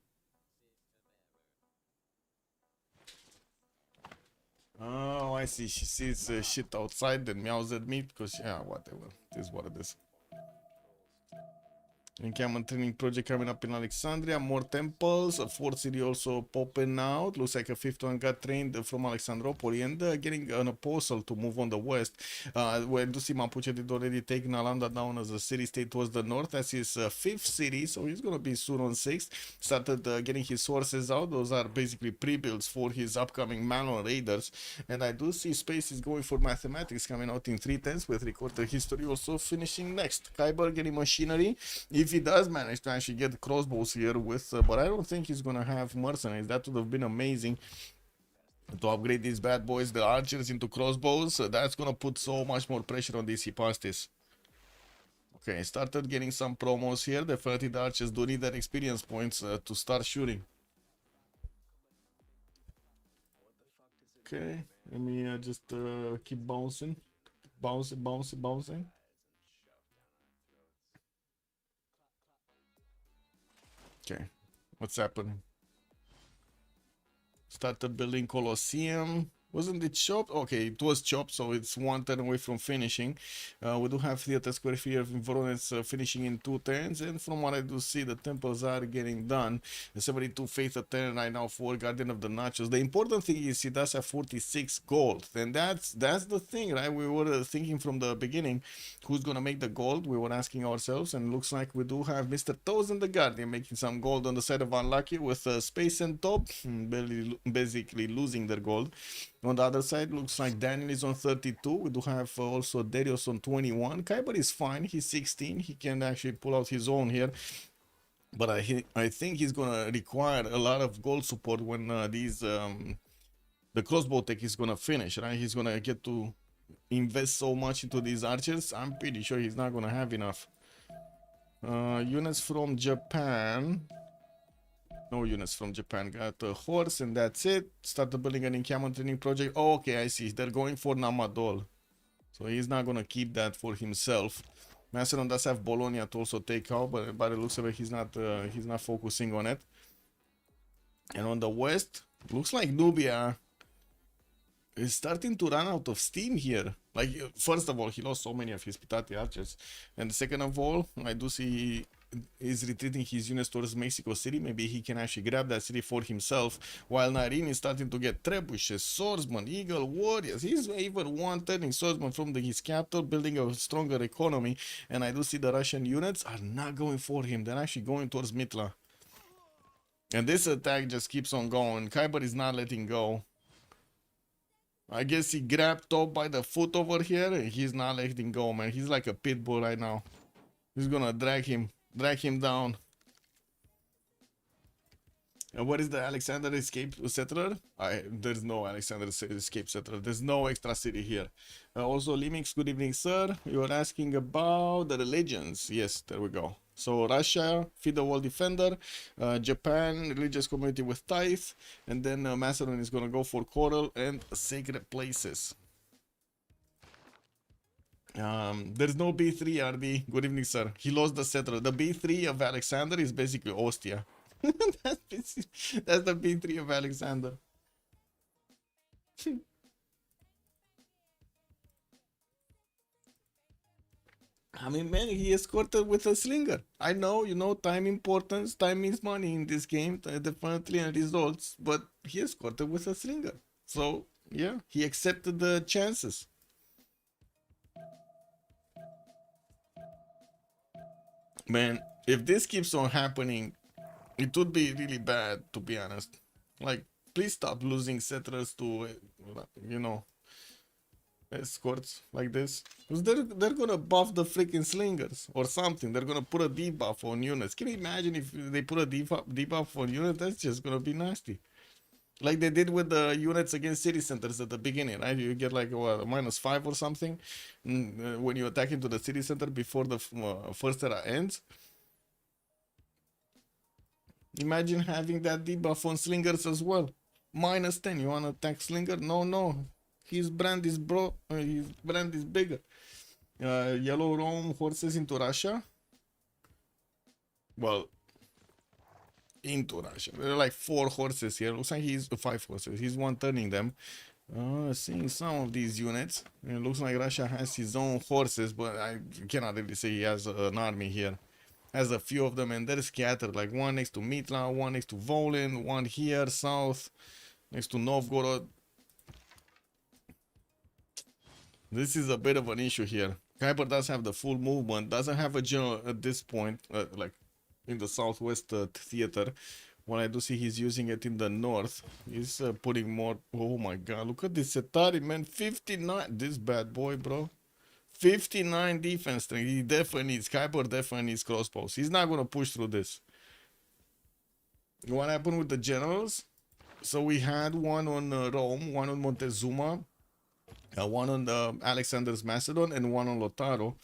Speaker 12: Oh, I see. She sees shit outside and meows at me because, yeah, whatever. It is what it is. Encampment training project coming up in Alexandria. More temples. A fourth city also popping out. Looks like a fifth one got trained from Alexandropoli and getting an apostle to move on the west. Where Dusi Mapuche did already take Nalanda down as a city state towards the north. That's his fifth city, so he's gonna be soon on sixth. Started getting his sources out. Those are basically pre-builds for his upcoming Manual Raiders. And I do see Space is going for mathematics coming out in 310s with recorded history also finishing next. Kyber getting machinery. If he does manage to actually get crossbows here with, but I don't think he's gonna have mercenaries. That would have been amazing to upgrade these bad boys, the archers, into crossbows. That's gonna put so much more pressure on these Hipastis. Okay, started getting some promos here. Definitely the archers do need their experience points to start shooting. Okay, let me just keep bouncing. Bouncing. Okay, what's happening? Started building Colosseum. Wasn't it chopped? Okay, it was chopped, so it's 1 turn away from finishing. We do have Theater Square here in Voronezh finishing in 2 turns, and from what I do see, the temples are getting done. The 72 Faith a turn right now for Guardian of the Nachos. The important thing is he does have 46 gold, and that's the thing, right? We were thinking from the beginning, who's gonna make the gold? We were asking ourselves, and it looks like we do have Mr. Toes and the Guardian making some gold on the side of Unlucky with Space and Top basically losing their gold. On the other side, looks like Daniel is on 32. We do have also Darius on 21. Kyber is fine. He's 16. He can actually pull out his own here. But I think he's going to require a lot of gold support when the crossbow tech is going to finish, right? He's going to get to invest so much into these archers. I'm pretty sure he's not going to have enough. Units from Japan. No units from Japan. Got a horse and that's it. Started building an encampment training project. Oh, okay, I see. They're going for Namadol. So he's not going to keep that for himself. Macedon does have Bologna to also take out, but by the looks of it, he's not focusing on it. And on the west, looks like Nubia is starting to run out of steam here. Like, first of all, he lost so many of his Pitati archers. And second of all, I do see is retreating his units towards Mexico City. Maybe he can actually grab that city for himself, while Narin is starting to get trebuchets, swordsmen, eagle, warriors. He's even one turning swordsman from his capital, building a stronger economy. And I do see the Russian units are not going for him. They're actually going towards Mitla. And this attack just keeps on going. Kyber is not letting go. I guess he grabbed Top by the foot over here and he's not letting go, man. He's like a pit bull right now. He's gonna drag him down. And what is the Alexander Escape Settler? There's no Alexander Escape Settler. There's no extra city here. Also, Limix, good evening, sir. You were asking about the religions. Yes, there we go. So Russia, Feed the Wall Defender, Japan, religious community with tithe, and then Macedon is gonna go for Coral and Sacred Places. There's no B3, RD. Good evening, sir. He lost the settler. The B3 of Alexander is basically Ostia. That's the B3 of Alexander. I mean, man, he escorted with a slinger. I know, you know, time importance. Time means money in this game, definitely, and results. But he escorted with a slinger. So, yeah, he accepted the chances. Man, if this keeps on happening, it would be really bad, to be honest. Like, please stop losing settlers to, you know, escorts like this. Because they're gonna buff the freaking slingers or something. They're gonna put a debuff on units. Can you imagine if they put a debuff on units? That's just gonna be nasty. Like they did with the units against city centers at the beginning, right? You get like what, a -5 or something when you attack into the city center before the first era ends. Imagine having that debuff on slingers as well. -10. You wanna attack slinger? No. His brand is his brand is bigger. Yellow Rome horses into Russia. Well, into Russia. There are like 4 horses here. Looks like he's 5 horses. He's one turning them. Seeing some of these units. It looks like Russia has his own horses, but I cannot really say he has an army here. Has a few of them, and they're scattered. Like one next to Mitla, one next to Volin, one here south, next to Novgorod. This is a bit of an issue here. Khyber does have the full movement, doesn't have a general at this point, like in the southwest theater. When I do see he's using it in the north, he's putting more. Oh my god, look at this Setari, man. 59. This bad boy, bro. 59 defense strength. He definitely needs, Khyber definitely needs crossbows. He's not going to push through this. What happened with the generals? So we had one on Rome, one on Montezuma, one on Alexander's Macedon, and one on Lotaro.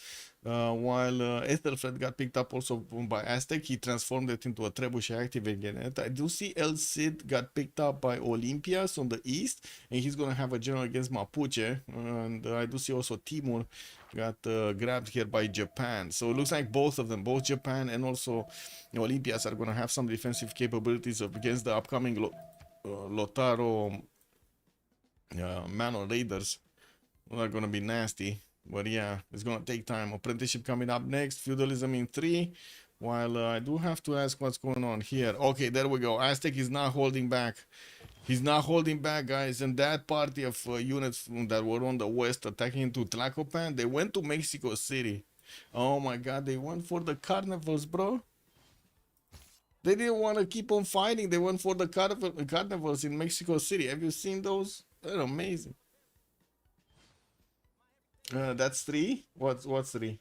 Speaker 12: While Ethelfred got picked up also by Aztec, he transformed it into a trebuchet activating it. I do see El Cid got picked up by Olympias on the east, and he's going to have a general against Mapuche. And I do see also Timur got grabbed here by Japan. So it looks like both of them, both Japan and also Olympias, are going to have some defensive capabilities against the upcoming Lotaro Mano Raiders. They're going to be nasty. But yeah, it's going to take time. Apprenticeship coming up next. Feudalism in 3. While I do have to ask what's going on here. Okay, there we go. Aztec is not holding back. He's not holding back, guys. And that party of units that were on the west attacking into Tlacopan, they went to Mexico City. Oh my god, they went for the carnivals, bro. They didn't want to keep on fighting. They went for the carnivals in Mexico City. Have you seen those? They're amazing. That's 3. What's 3?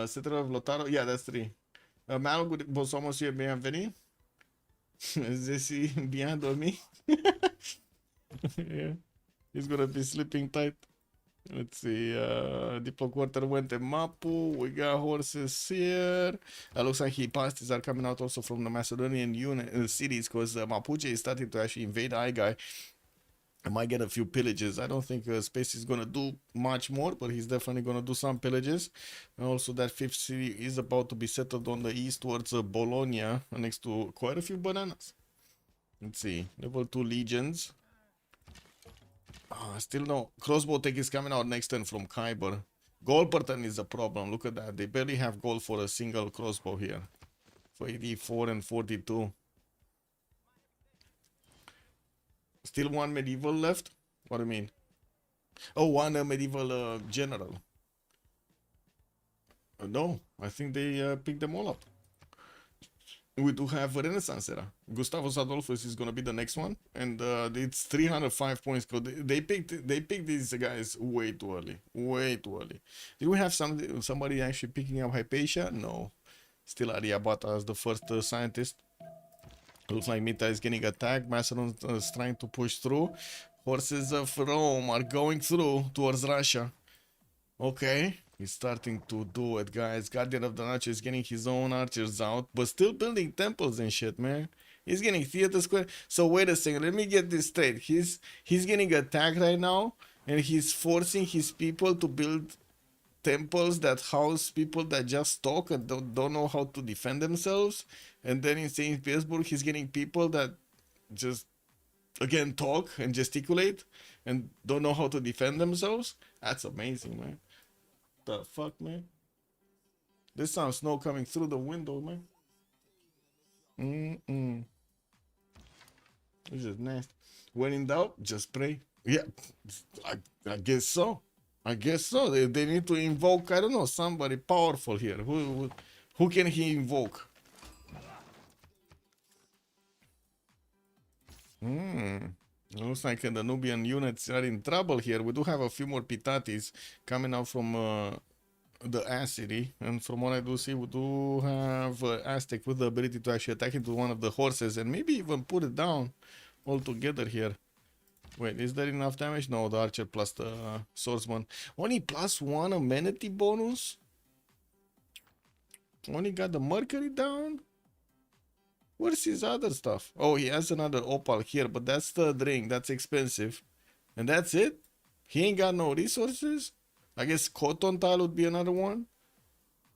Speaker 12: Settler of Lotaro. Yeah, that's 3. Mal, somos bienveni. Zesi bien dormi. Yeah, he's gonna be sleeping tight. Let's see. Diplo Quarter went to Mapu. We got horses here. Looks like he passes are coming out also from the Macedonian unit cities, because Mapuche is starting to actually invade Aigai. I might get a few pillages. I don't think Space is going to do much more, but he's definitely going to do some pillages. And also that 5th city is about to be settled on the east towards Bologna, next to quite a few bananas. Let's see. Level 2 legions. Still no. Crossbow tech is coming out next turn from Khyber. Gold per turn is a problem. Look at that. They barely have gold for a single crossbow here. For 84 and 42. Still one medieval left? What do you mean? Oh, one medieval general. No, I think they picked them all up. We do have a Renaissance era. Gustavus Adolphus is gonna be the next one, and it's 305 points. They picked these guys way too early. Way too early. Did we have somebody actually picking up Hypatia? No. Still Aryabhata as the first scientist. Looks like Mita is getting attacked. Macedon is trying to push through. Horses of Rome are going through towards Russia. Okay, he's starting to do it, guys. Guardian of the Nacho is getting his own archers out, but still building temples and shit, man. He's getting theater square. So wait a second, let me get this straight. He's getting attacked right now, and he's forcing his people to build temples that house people that just talk and don't know how to defend themselves. And then in St. Petersburg, he's getting people that just, again, talk and gesticulate and don't know how to defend themselves. That's amazing, man. The fuck, man? This sounds snow coming through the window, man. This is nasty. When in doubt, just pray. Yeah, I guess so. I guess so. They need to invoke, I don't know, somebody powerful here. Who can he invoke? Looks like the Nubian units are in trouble here. We do have a few more Pitatis coming out from the Ass City, and from what I do see, we do have Aztec with the ability to actually attack into one of the horses and maybe even put it down altogether here. Wait, is there enough damage? No, the archer plus the swordsman. Only +1 amenity bonus? Only got the Mercury down? Where's his other stuff? Oh, he has another opal here, but that's the drink. That's expensive. And that's it? He ain't got no resources? I guess cotton tile would be another one.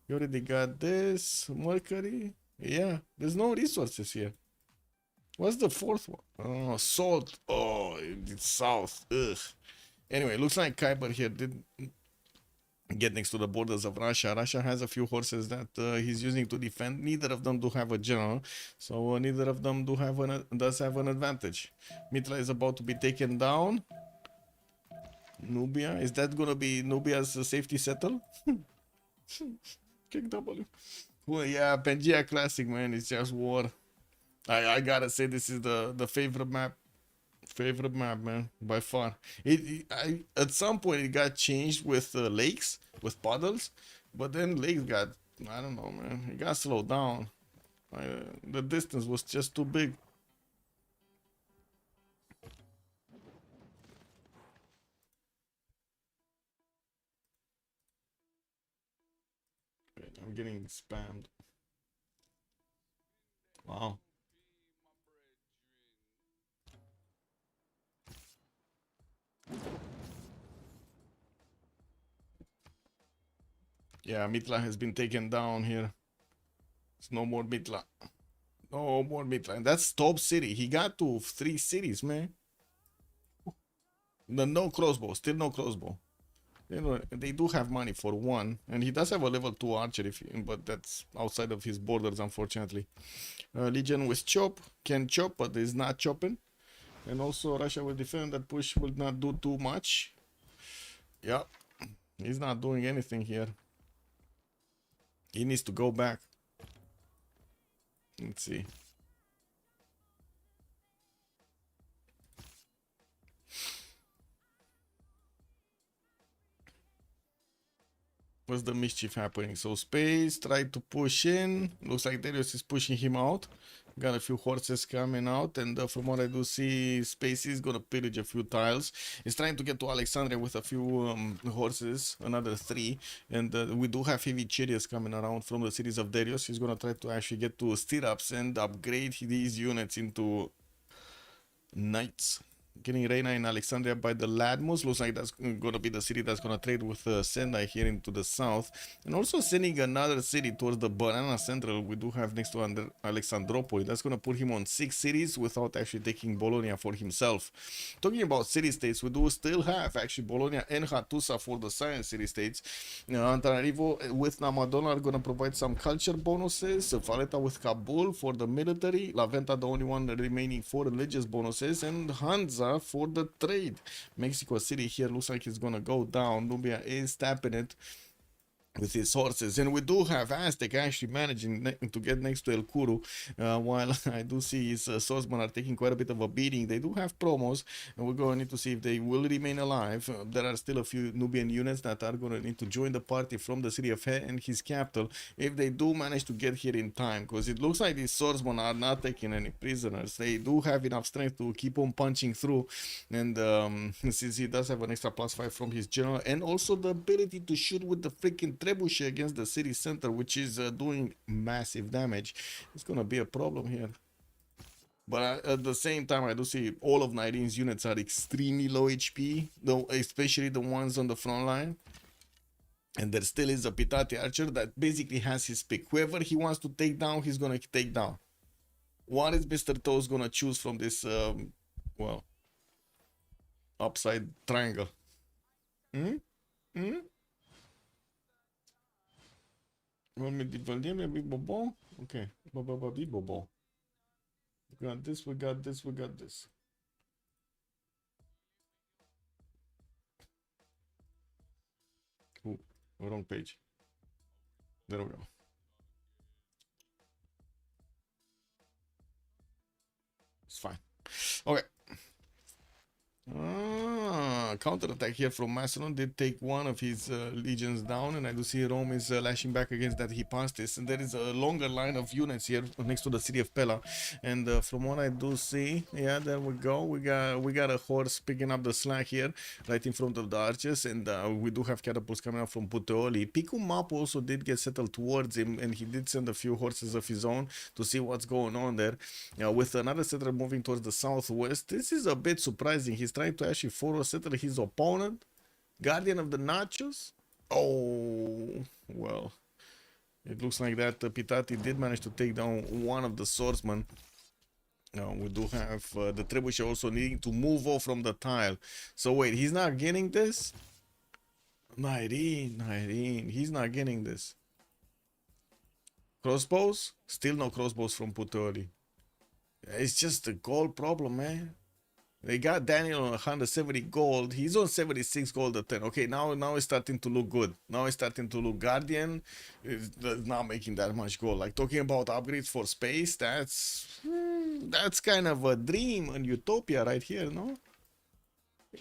Speaker 12: You already got this. Mercury. Yeah, there's no resources here. What's the fourth one? Oh, salt. Oh, it's south. Ugh. Anyway, looks like Khyber here did get next to the borders of Russia. Russia has a few horses that he's using to defend. Neither of them do have a general, so neither of them does have an advantage. Mitra is about to be taken down. Nubia, is that gonna be Nubia's safety settle? Kick W. Well, yeah, Pangea Classic, man, it's just war. I gotta say, this is the favorite map, man, by far. At some point it got changed with lakes, with puddles, but then lakes got, I don't know, man, it got slowed down. The distance was just too big. Wait, I'm getting spammed. Wow. Yeah, Mitla has been taken down here. There's no more Mitla. No more Mitla. And that's top city. He got to 3 cities, man. No crossbow. Still no crossbow. You know, they do have money for one. And he does have a level 2 archer, but that's outside of his borders, unfortunately. Legion with chop. Can chop, but is not chopping. And also Russia will defend. That push will not do too much. Yeah. He's not doing anything here. He needs to go back. Let's see. What's the mischief happening? So Space tried to push in. Looks like Darius is pushing him out. Got a few horses coming out, and from what I do see, Space is gonna pillage a few tiles. He's trying to get to Alexandria with a few horses, another 3, and we do have heavy chariots coming around from the cities of Darius. He's gonna try to actually get to stirrups and upgrade these units into knights. Getting Reina in Alexandria by the Ladmus. Looks like that's gonna be the city that's gonna trade with Sendai here into the south. And also sending another city towards the Banana Central. We do have next to Alexandropoli. That's gonna put him on 6 cities without actually taking Bologna for himself. Talking about city-states, we do still have actually Bologna and Hattusa for the science city-states. Antananarivo with Namadonna are gonna provide some culture bonuses. Valletta with Kabul for the military. La Venta the only one remaining for religious bonuses. And Hansa for the trade. Mexico City here looks like it's gonna go down. Nubia is tapping it with his horses, and we do have Aztec actually managing to get next to El Kuru, while I do see his swordsmen are taking quite a bit of a beating. They do have promos, and we're going to need to see if they will remain alive. There are still a few Nubian units that are going to need to join the party from the city of He and his capital if they do manage to get here in time, because it looks like these swordsmen are not taking any prisoners. They do have enough strength to keep on punching through, and since he does have an extra +5 from his general, and also the ability to shoot with the freaking trebuchet against the city center, which is doing massive damage, it's gonna be a problem here. But at the same time, I do see all of Nairin's units are extremely low HP, though, especially the ones on the front line. And there still is a Pitati archer that basically has his pick. Whoever he wants to take down, he's gonna take down. What is Mr. Toes gonna choose from this, well, upside triangle? Want me to be bobo? Okay, be bobo. We got this, we got this, we got this. Ooh, wrong page. There we go. It's fine. Okay. counterattack here from Macedon. Did take one of his legions down, and I do see Rome is lashing back against that Hypastis. And there is a longer line of units here next to the city of Pella. And from what I do see, yeah, there we go. We got a horse picking up the slack here, right in front of the archers, and we do have catapults coming up from Puteoli. Picu Map also did get settled towards him, and he did send a few horses of his own to see what's going on there. With another settler moving towards the southwest, this is a bit surprising. He's trying to actually forward settle his opponent, Guardian of the Nachos. Oh, well, it looks like that Pitati did manage to take down one of the swordsmen. We do have the Trebuchet also needing to move off from the tile. So wait, he's not getting this? 19, he's not getting this. Crossbows? Still no crossbows from Puteoli. It's just a gold problem, man. They got Daniel on 170 gold. He's on 76 gold at 10. Okay, now it's starting to look good. Now it's starting to look. Guardian is not making that much gold. Like, talking about upgrades for space, that's kind of a dream and utopia right here, no?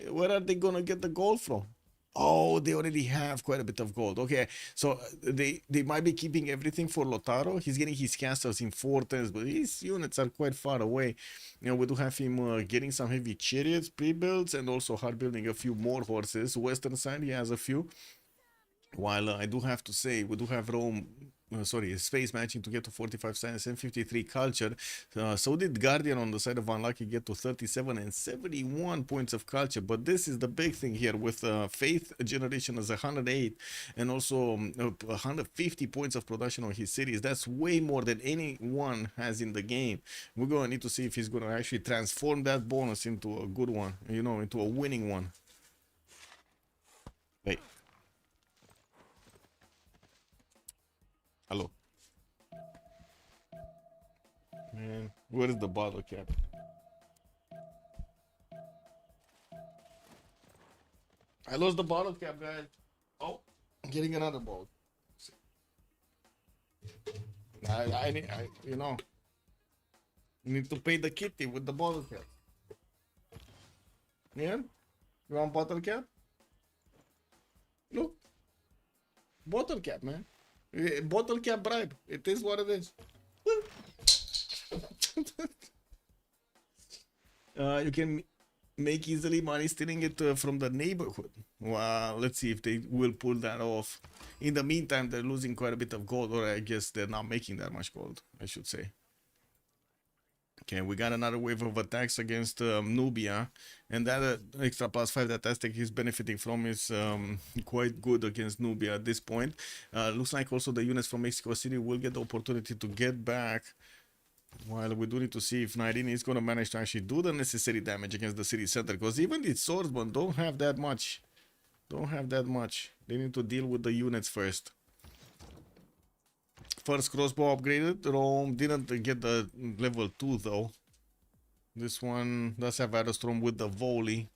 Speaker 12: Where are they gonna get the gold from? Oh, they already have quite a bit of gold. Okay, so they might be keeping everything for Lotaro. He's getting his castles in 4 turns, but his units are quite far away. You know, we do have him getting some heavy chariots, pre-builds, and also hard building a few more horses. Western side, he has a few. While I do have to say, we do have Rome, space matching to get to 45 science and 53 culture. So did Guardian on the side of Unlucky get to 37 and 71 points of culture. But this is the big thing here with Faith generation as 108 and also 150 points of production on his cities. That's way more than anyone has in the game. We're going to need to see if he's going to actually transform that bonus into a good one, you know, into a winning one. Wait. Hello. Man, where is the bottle cap? I lost the bottle cap, guys. Oh, I'm getting another bottle. I you know, need to pay the kitty with the bottle cap. Yeah? You want bottle cap? Look. Bottle cap, man. Bottle cap bribe. It is what it is. You can make easily money stealing it from the neighborhood. Well, let's see if they will pull that off. In the meantime, they're losing quite a bit of gold, or I guess they're not making that much gold, I should say. Okay, we got another wave of attacks against Nubia, and that extra +5 that Aztec is benefiting from is quite good against Nubia at this point. Looks like also the units from Mexico City will get the opportunity to get back, while we do need to see if 19 is going to manage to actually do the necessary damage against the city center, because even the swordsmen don't have that much. They need to deal with the units first. First crossbow upgraded. Rome didn't get the level 2 though. This one does have Aerostrom with the volley,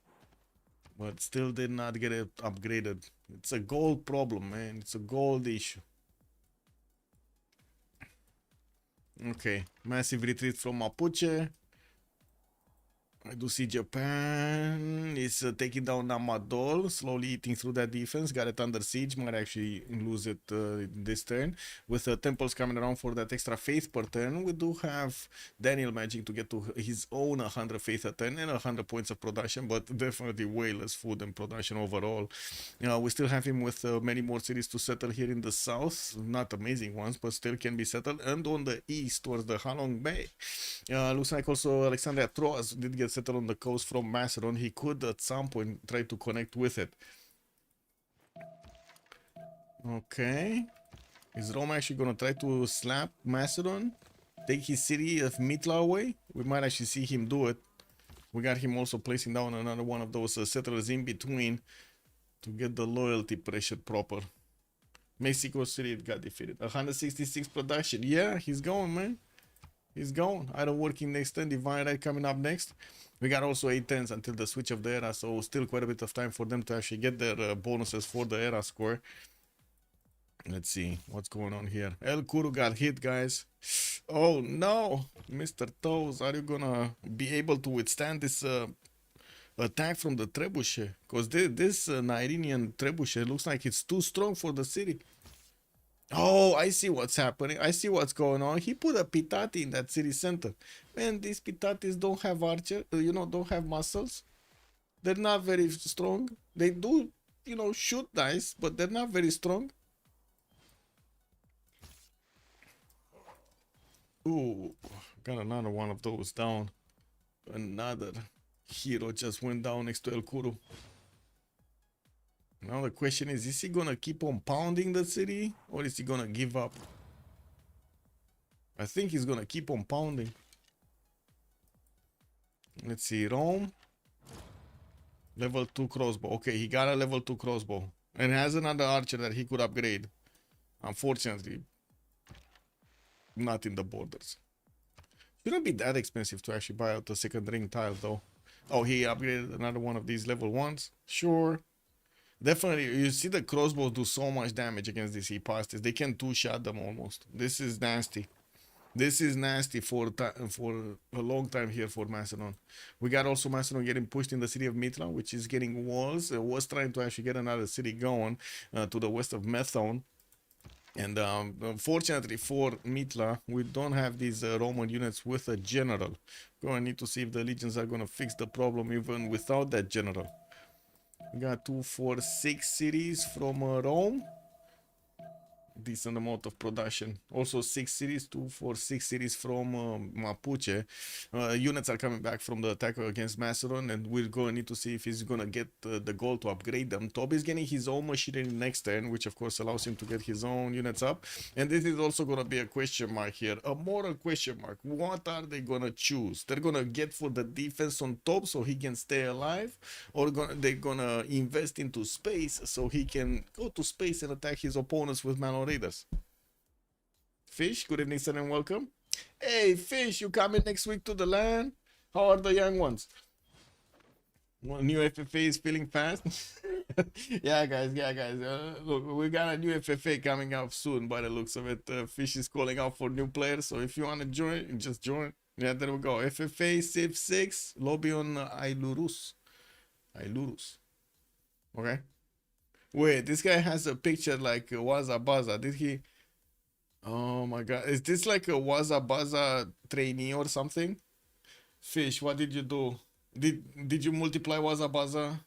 Speaker 12: but still did not get it upgraded. It's a gold problem, man. It's a gold issue. Okay, massive retreat from Mapuche. I do see Japan is taking down Namadol, slowly eating through that defense. Got it under siege, might actually lose it this turn. With temples coming around for that extra faith per turn, we do have Daniel managing to get to his own 100 faith a turn and 100 points of production, but definitely way less food and production overall. We still have him with many more cities to settle here in the south. Not amazing ones, but still can be settled. And on the east towards the Halong Bay. Looks like also Alexandria Troas did get settled on the coast from Macedon. He could at some point try to connect with it. Okay, is Rome actually gonna try to slap Macedon, take his city of Mitla away? We might actually see him do it. We got him also placing down another one of those settlers in between to get the loyalty pressure proper. Mexico City got defeated. 166 production. Yeah, he's going, man. He's going. Iron working next turn. Divine Right coming up next. We got also 8 turns until the switch of the era, so still quite a bit of time for them to actually get their bonuses for the era score. Let's see what's going on here. El Kuru got hit, guys. Oh no, Mr. Toes, are you gonna be able to withstand this attack from the trebuchet, because this Nyrenian trebuchet looks like it's too strong for the city. Oh, I see what's happening. I see what's going on. He put a pitati in that city center. Man, these pitatis don't have archer, don't have muscles. They're not very strong. They do, shoot nice, but they're not very strong. Ooh, got another one of those down. Another hero just went down next to El Kuru. Now the question is he gonna keep on pounding the city or is he gonna give up? I think he's gonna keep on pounding. Let's see, Rome. Level 2 crossbow. Okay, he got a level 2 crossbow. And has another archer that he could upgrade. Unfortunately, not in the borders. Shouldn't be that expensive to actually buy out a second ring tile though. Oh, he upgraded another one of these level 1s. Sure. Definitely, you see the crossbows do so much damage against these Hepastis. They can two-shot them almost. This is nasty. This is nasty for a long time here for Macedon. We got also Macedon getting pushed in the city of Mitra, which is getting walls. Was trying to actually get another city going to the west of Methone. And unfortunately for Mitla, we don't have these Roman units with a general. We're going to need to see if the legions are going to fix the problem even without that general. We got 2, 4, 6 cities from Rome. Decent amount of production. Also 6 cities, 2, 4, 6 cities from Mapuche. Units are coming back from the attack against Macedon, and we're going to need to see if he's going to get the goal to upgrade them. Tob is getting his own machinery next turn, which of course allows him to get his own units up. And this is also going to be a question mark here, a moral question mark. What are they going to choose? They're going to get for the defense on top so he can stay alive, or they're going to invest into space so he can go to space and attack his opponents with Manor Raiders. Fish, good evening, sir, and welcome. Hey, Fish, you coming next week to the land? How are the young ones? Well, new FFA is feeling fast. Yeah, guys. Look, we got a new FFA coming out soon by the looks of it. Fish is calling out for new players, so if you want to join, just join. Yeah, there we go. FFA Civ6 lobby on Ailurus. Okay. Wait, this guy has a picture like Waza Baza. Did he? Oh my god. Is this like a Waza Baza trainee or something? Fish, what did you do? Did you multiply Waza Baza?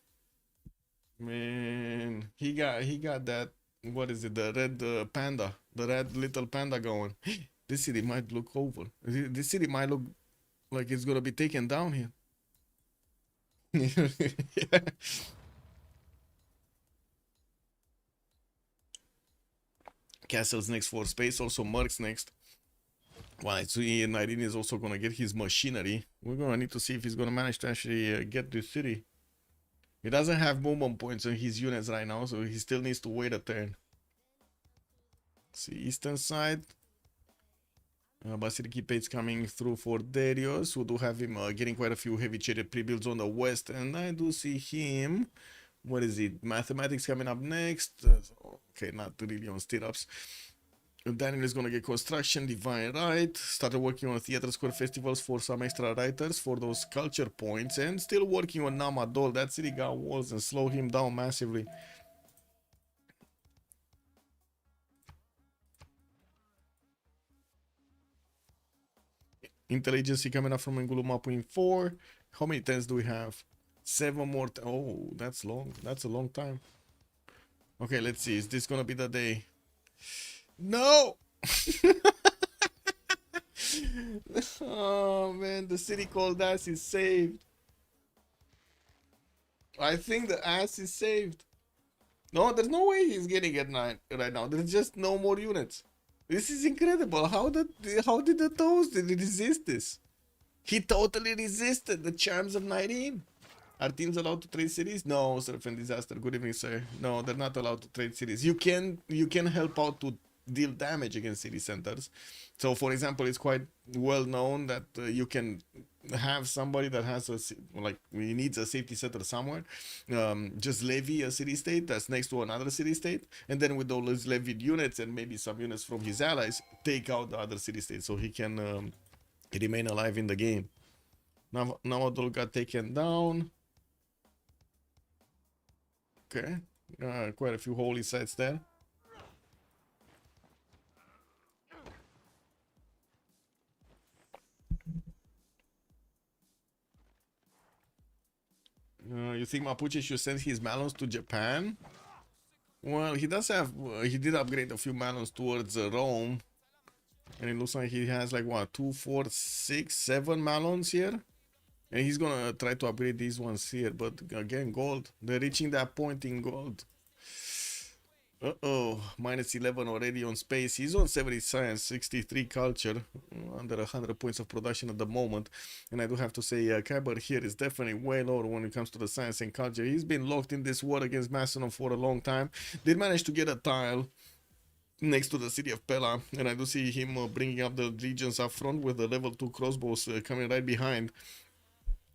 Speaker 12: Man, he got that. What is it? The red panda. The red little panda going. This city might look over. This city might look like it's gonna be taken down here. Yeah. Castle's next for space, also Merc's next. Well, I see Nyrene is also gonna get his machinery. We're gonna need to see if he's gonna manage to actually get this city. He doesn't have movement points on his units right now, so he still needs to wait a turn. See, eastern side. Basilici Pate's coming through for Darius. We do have him getting quite a few heavy chariot pre-builds on the west, and I do see him. What is it? Mathematics coming up next. Okay, not really on stirrups. Daniel is going to get construction, divine right. Started working on theater square festivals for some extra writers for those culture points, and still working on Namadol. That city got walls and slowed him down massively. Intelligence coming up from Ngulumapu in 4. How many turns do we have? 7 more. Oh, that's long. That's a long time. Okay, let's see. Is this gonna be the day? No! Oh man, the city called ass is saved. I think the ass is saved. No, there's no way he's getting at 9 right now. There's just no more units. This is incredible. How did the toast resist this? He totally resisted the charms of Nyrene. Are teams allowed to trade cities? No, Surf and Disaster. Good evening, sir. No, they're not allowed to trade cities. You can help out to deal damage against city centers. So, for example, it's quite well known that you can have somebody that has he needs a safety center somewhere. Just levy a city state that's next to another city state, and then with all those levied units and maybe some units from his allies, take out the other city state so he can remain alive in the game. Now Namadol got taken down. Okay. Quite a few holy sites there. You think Mapuche should send his melons to Japan? Well, he does have, he did upgrade a few melons towards Rome. And it looks like he has like what, 2, 4, 6, 7 melons here. And he's gonna try to upgrade these ones here. But again, gold. They're reaching that point in gold. Uh-oh, minus 11 already on space. He's on 70 science, 63 culture, under 100 points of production at the moment. And I do have to say, Kyber here is definitely way lower when it comes to the science and culture. He's been locked in this war against Macedon for a long time. Did manage to get a tile next to the city of Pella, and I do see him bringing up the legions up front with the level 2 crossbows coming right behind.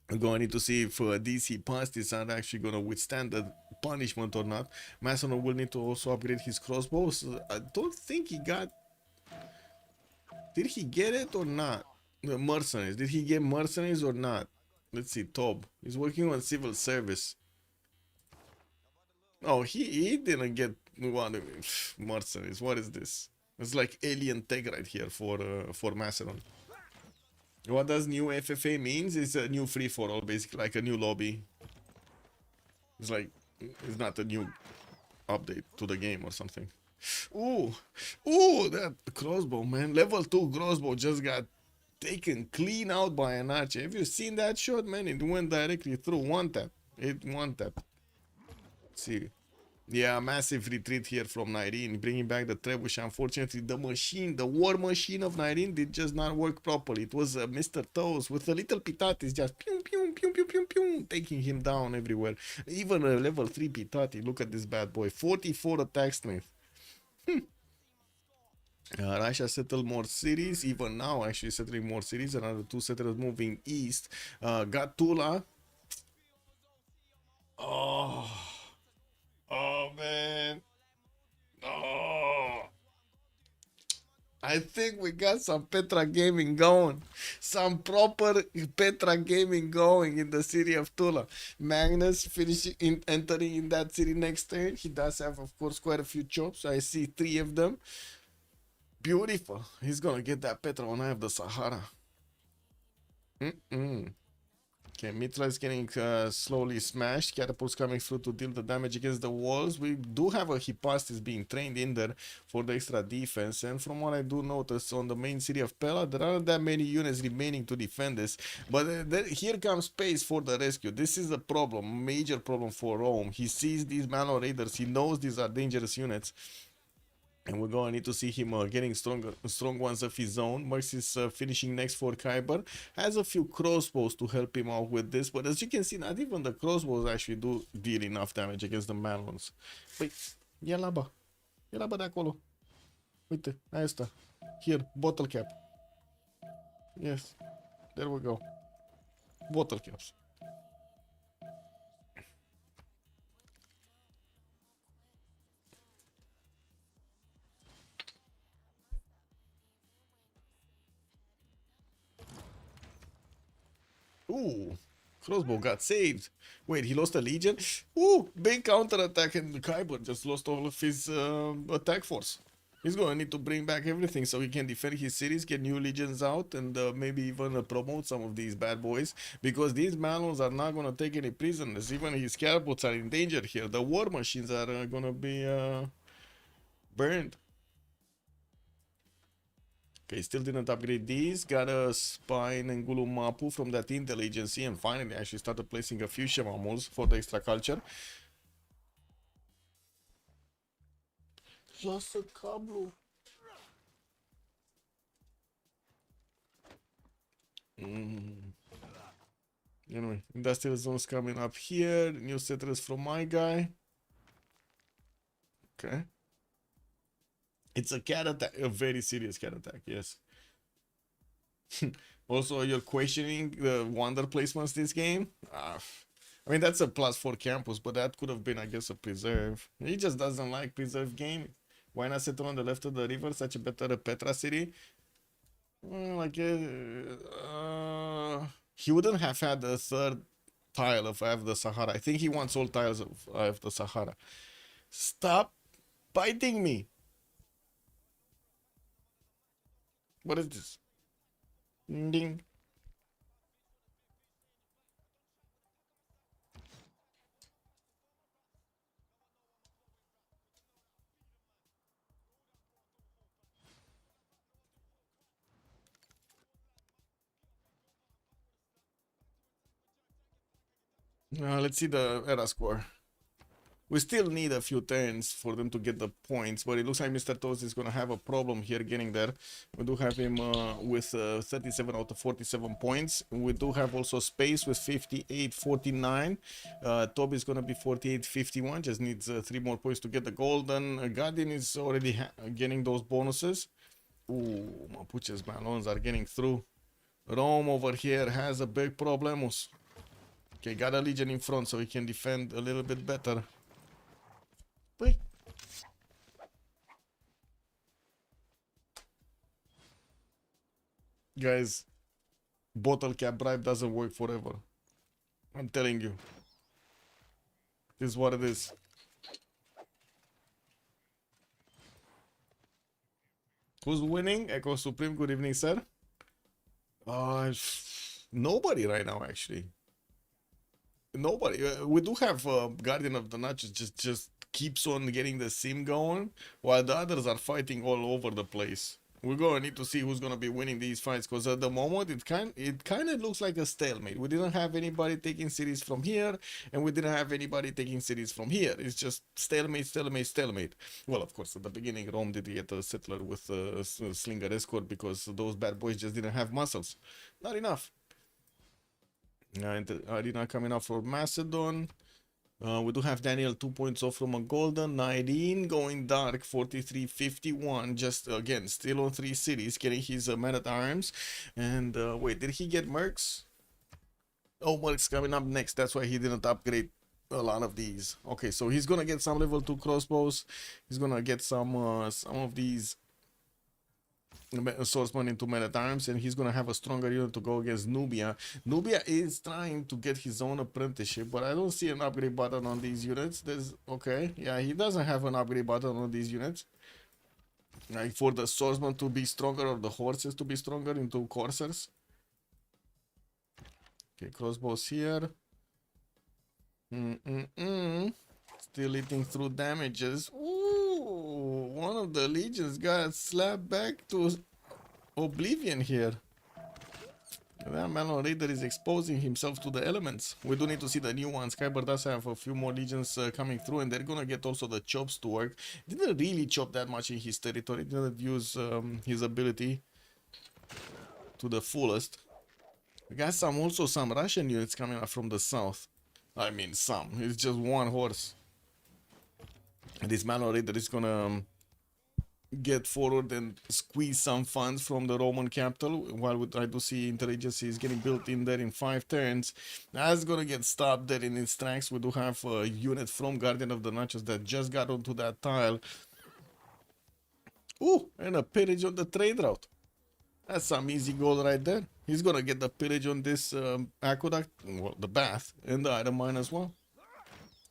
Speaker 12: I'm going to need to see if DC pasties are actually going to withstand the punishment or not. Macedon will need to also upgrade his crossbows. I don't think he got... Did he get it or not? The mercenaries. Did he get mercenaries or not? Let's see, Tob. He's working on civil service. Oh, he didn't get one mercenaries. What is this? It's like alien tech right here for Macedon. What does new FFA means? It's a new free-for-all, basically, like a new lobby. It's like, it's not a new update to the game or something. Ooh, that crossbow, man. Level 2 crossbow just got taken clean out by an archer. Have you seen that shot, man? It went directly through. One tap. One tap. Let's see. Yeah, massive retreat here from Nyreen, bringing back the trebuchet. Unfortunately, the machine, the war machine of Nyreen did just not work properly. It was Mr. Toes with a little Pitatis just pew, pew, pew, pew, pew, pew, taking him down everywhere. Even a level 3 Pitati, look at this bad boy, 44 attack strength. Russia settled more cities, even now actually settling more cities. Another 2 settlers moving east. Got Tula. Oh man. Oh. I think we got some Petra gaming going. Some proper Petra gaming going in the city of Tula. Magnus finishing entering in that city next turn. He does have, of course, quite a few chops. I see 3 of them. Beautiful. He's gonna get that Petra when I have the Sahara. Okay, Mitra is getting slowly smashed. Catapults coming through to deal the damage against the walls. We do have a Hypastis being trained in there for the extra defense. And from what I do notice on the main city of Pella, there aren't that many units remaining to defend this. But here comes space for the rescue. This is a problem, major problem for Rome. He sees these Malo Raiders. He knows these are dangerous units. And we're going to need to see him getting strong ones of his own. Max is finishing next for Kyber. Has a few crossbows to help him out with this. But as you can see, not even the crossbows actually do deal enough damage against the Malons. Wait, ia laba. Ia laba de acolo. Uite, aia asta. Here, bottle cap. Yes, there we go. Bottle caps. Ooh, crossbow got saved. Wait, he lost a legion? Ooh, big counter attack, and Kyber just lost all of his attack force. He's gonna need to bring back everything so he can defend his cities, get new legions out, and maybe even promote some of these bad boys. Because these Malons are not gonna take any prisoners. Even his catapults are in danger here. The war machines are gonna be burned. Okay, still didn't upgrade these. Got a Spine and Gulumapu from that intel agency, and finally actually started placing a few Shemamos for the extra culture. Lasă cablu. Anyway, industrial zones coming up here. New settlers from my guy. Okay. It's a cat attack, a very serious cat attack, yes. Also, you're questioning the wonder placements this game? I mean, that's a +4 campus, but that could have been, I guess, a preserve. He just doesn't like preserve game. Why not settle on the left of the river, such a better Petra city? Like, he wouldn't have had a third tile of Eye of the Sahara. I think he wants all tiles of Eye of the Sahara. Stop biting me. What is this? Ding. Let's see the era score. We still need a few turns for them to get the points, but it looks like Mr. Toast is going to have a problem here getting there. We do have him with 37 out of 47 points. We do have also Space with 58-49. Toby is going to be 48-51, just needs 3 more points to get the golden. Guardian is already getting those bonuses. Ooh, Mapuche's balloons are getting through. Rome over here has a big problems. Okay, got a Legion in front so he can defend a little bit better. Wait. Guys, bottle cap bribe doesn't work forever. I'm telling you. This is what it is. Who's winning? Echo Supreme, good evening, sir. Nobody right now, actually. Nobody. We do have Guardian of the Notches just keeps on getting the sim going, while the others are fighting all over the place. We're gonna need to see who's gonna be winning these fights, because at the moment it kind of looks like a stalemate. We didn't have anybody taking cities from here, and we didn't have anybody taking cities from here. It's just stalemate, stalemate, stalemate. Well, of course, at the beginning, Rome did get a settler with a slinger escort because those bad boys just didn't have muscles. Not enough. And Arena coming up for Macedon. We do have Daniel 2 points off from a golden. 19 going dark, 43-51. Just again, still on 3 cities, getting his man at arms. And wait, did he get Mercs? Oh, Mercs coming up next. That's why he didn't upgrade a lot of these. Okay, so he's gonna get some level 2 crossbows. He's gonna get some of these swordsman into men at arms, and he's gonna have a stronger unit to go against Nubia. Nubia is trying to get his own apprenticeship, but I don't see an upgrade button on these units. There's okay, yeah, he doesn't have an upgrade button on these units. Like for the swordsman to be stronger or the horses to be stronger into coursers. Okay, crossbows here. Still eating through damages. Ooh, one of the legions got slapped back to oblivion here. That Melon Raider is exposing himself to the elements. We do need to see the new ones. Kyber does have a few more legions coming through, and they're gonna get also the chops to work. Didn't really chop that much in his territory. Didn't use his ability to the fullest. We got also some Russian units coming up from the south. I mean, some. It's just one horse. And this Melon Raider is gonna get forward and squeeze some funds from the Roman capital, while I do see interagency is getting built in there in 5 turns. That's gonna get stopped there in its tracks. We do have a unit from Guardian of the Notches that just got onto that tile. Ooh, and a pillage on the trade route. That's some easy gold right there. He's gonna get the pillage on this aqueduct, well, the bath, and the item mine as well.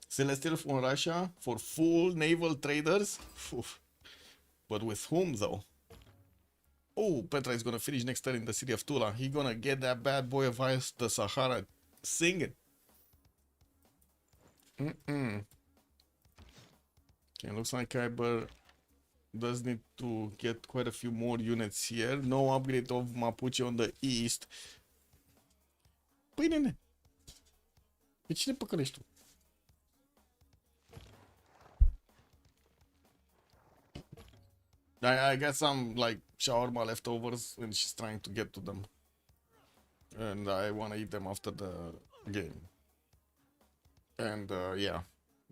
Speaker 12: Celestial from Russia for full naval traders. Oof. But with whom though? Oh, Petra is gonna finish next turn in the city of Tula. He gonna get that bad boy of Ice the Sahara singing. Okay, looks like Kyber does need to get quite a few more units here. No upgrade of Mapuche on the east. Păi nene, pe cine păcălești tu? I got some like shawarma leftovers and she's trying to get to them. And I want to eat them after the game. And yeah,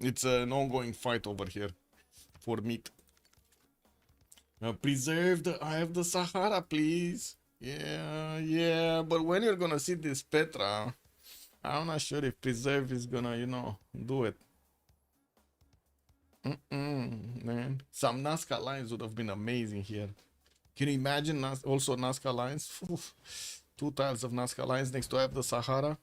Speaker 12: it's an ongoing fight over here for meat. Preserve the Eye of the Sahara, please. Yeah, but when you're gonna see this Petra, I'm not sure if Preserve is gonna, you know, do it. Man, some Nazca lines would have been amazing here. Can you imagine also Nazca lines? 2 tiles of Nazca lines next to Eye of the Sahara.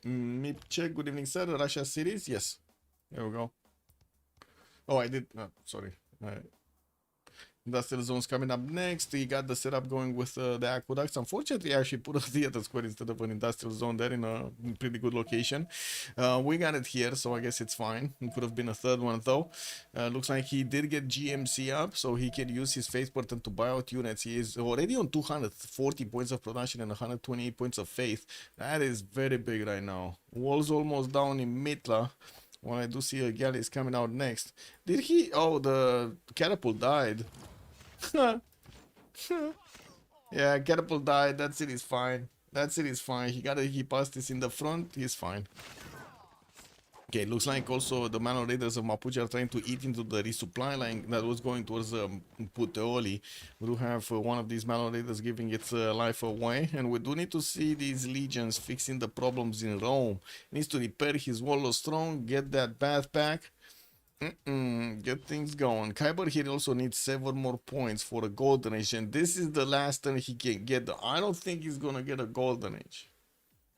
Speaker 12: Mip check. Good evening, sir. Russia series. Yes. There we go. Oh, I did. Sorry. Industrial zones coming up next. He got the setup going with the aqueducts. Unfortunately, I actually put a theater square instead of an industrial zone there in a pretty good location. We got it here, so I guess it's fine. It could have been a third one though. Looks like he did get GMC up, so he can use his faith button to buy out units. He is already on 240 points of production and 128 points of faith. That is very big right now. Walls almost down in Mitla. Well, I do see a galley is coming out next. Did he? Oh, the catapult died. Yeah, catapult died. That city is fine. That city is fine. He passed this in the front. He's fine. Okay, looks like also the Manor Raiders of Mapuche are trying to eat into the resupply line that was going towards Puteoli. We do have one of these Manor Raiders giving its life away, and we do need to see these legions fixing the problems in Rome. He needs to repair his wall of strong, get that bath back. Get things going. Kyber here also needs 7 more points for a golden age, and this is the last turn he can get. I don't think he's gonna get a golden age.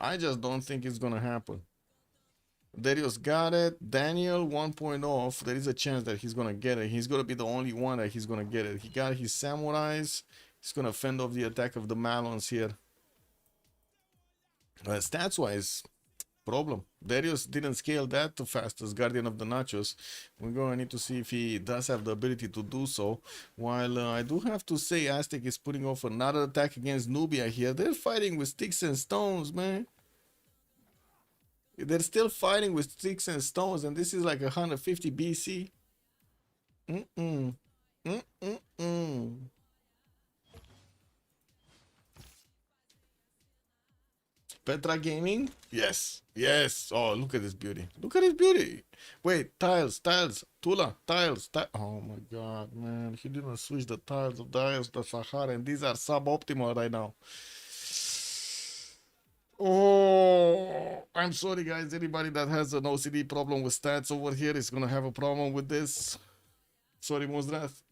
Speaker 12: I just don't think it's gonna happen. Darius got it. Daniel 1 point off. There is a chance that he's gonna get it. He's gonna be the only one that he's gonna get it. He got his samurais. He's gonna fend off the attack of the Malons here. Stats wise, problem. Darius didn't scale that too fast as Guardian of the Nachos. We're going to need to see if he does have the ability to do so. While I do have to say Aztec is putting off another attack against Nubia here. They're fighting with sticks and stones, man. They're still fighting with sticks and stones, and this is like 150 BC. Petra Gaming? Yes. Yes. Oh, look at this beauty. Look at this beauty. Wait, tiles. Tula, tiles. Oh my god, man. He didn't switch the tiles of the Sahara, and these are suboptimal right now. Oh, I'm sorry, guys. Anybody that has an OCD problem with stats over here is gonna have a problem with this. Sorry, Mozdrath.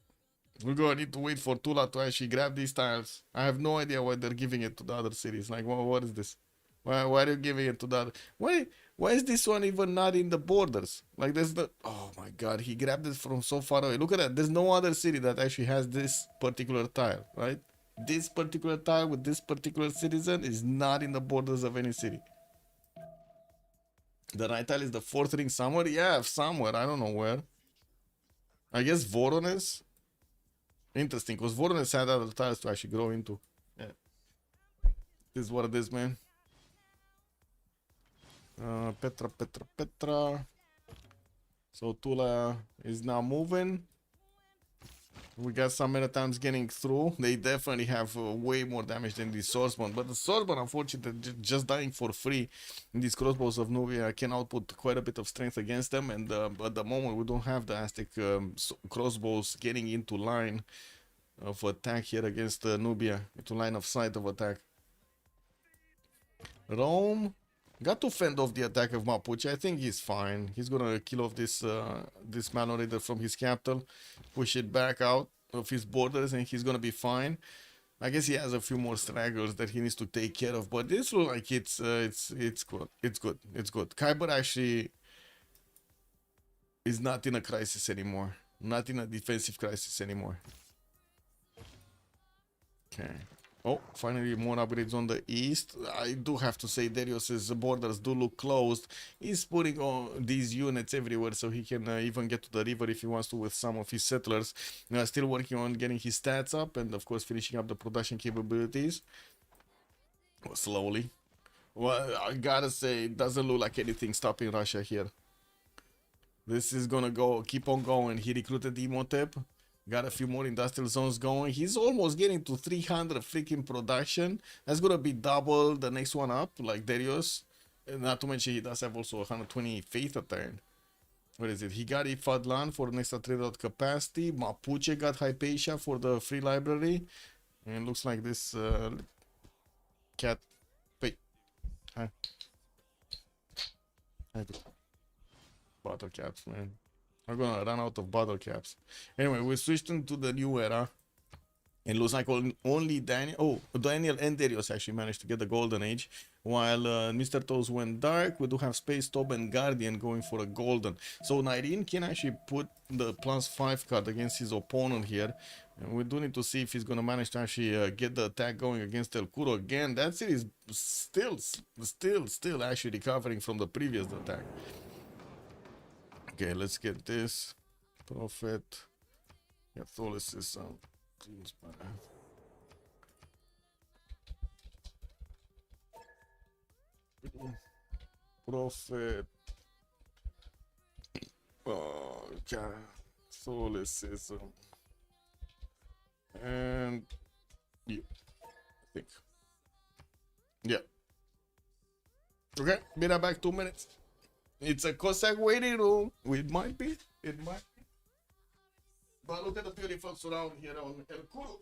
Speaker 12: We're gonna need to wait for Tula to actually grab these tiles. I have no idea why they're giving it to the other cities. Like, what is this? Why are you giving it to the other? Why is this one even not in the borders? Like, there's the... Oh my god, he grabbed it from so far away. Look at that. There's no other city that actually has this particular tile, right? This particular tile with this particular citizen is not in the borders of any city. The right tile is the 4th ring somewhere? Yeah, somewhere. I don't know where. I guess Voronezh? Interesting, because Voronezh had other tiles to actually grow into. Yeah. This is what it is, man. Petra. So Tula is now moving. We got some Menatams getting through. They definitely have way more damage than the Swordsman. But the Swordsman, unfortunately, just dying for free. And these crossbows of Nubia can output quite a bit of strength against them. And at the moment, we don't have the Aztec crossbows getting into line of attack here against Nubia. Into line of sight of attack. Rome got to fend off the attack of Mapuche. I think he's fine. He's gonna kill off this Manor Raider from his capital, push it back out of his borders, and he's gonna be fine. I guess he has a few more stragglers that he needs to take care of, but this looks like it's good. It's good. Kyber actually is not in a crisis anymore. Not in a defensive crisis anymore. Okay. Oh, finally more upgrades on the east. I do have to say Darius's borders do look closed. He's putting on these units everywhere so he can even get to the river if he wants to with some of his settlers. Still working on getting his stats up and of course finishing up the production capabilities. Slowly. Well, I gotta say, it doesn't look like anything stopping Russia here. This is gonna keep on going. He recruited Imhotep. Got a few more industrial zones going. He's almost getting to 300 freaking production. That's gonna be double the next one up, like Darius. Not to mention he does have also 120 faith a turn. What is it? He got Ifadlan for an extra trade out capacity. Mapuche got Hypatia for the free library. And it looks like this cat. Wait. Hi. Bottle caps, man. I'm gonna run out of bottle caps. Anyway, we switched into the new era. It looks like only Daniel and Darius actually managed to get the golden age, while Mr. Toes went dark. We do have Space Top and Guardian going for a golden. So Nyreen can actually put the +5 card against his opponent here. And we do need to see if he's gonna manage to actually get the attack going against El Kuro again. That series still actually recovering from the previous attack. Okay, let's get this. Prophet. Catholicism. Prophet. Oh, Catholicism. And yeah, I think. Yeah. Okay, be right back 2 minutes. It's a Cossack waiting room. It might be. It might be. But look at the beautiful surround here on El Kuro.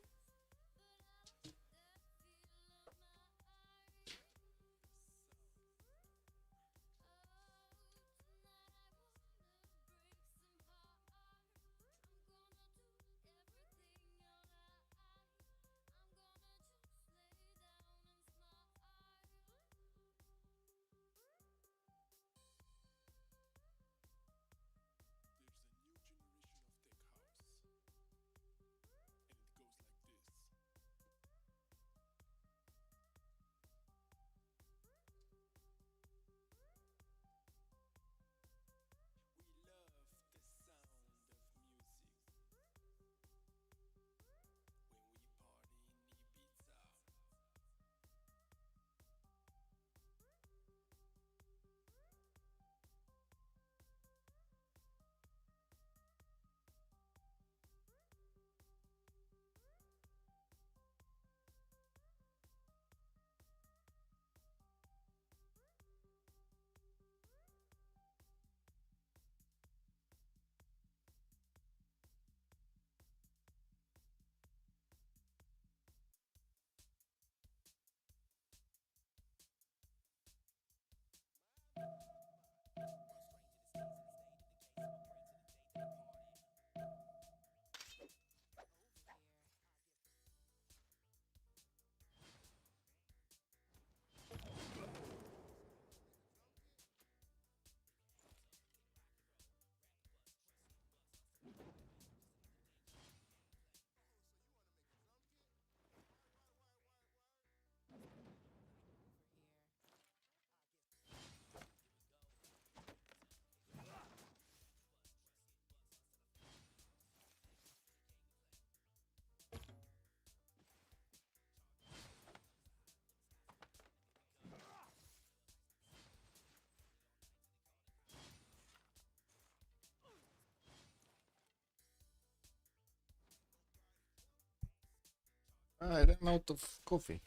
Speaker 12: I ran out of coffee.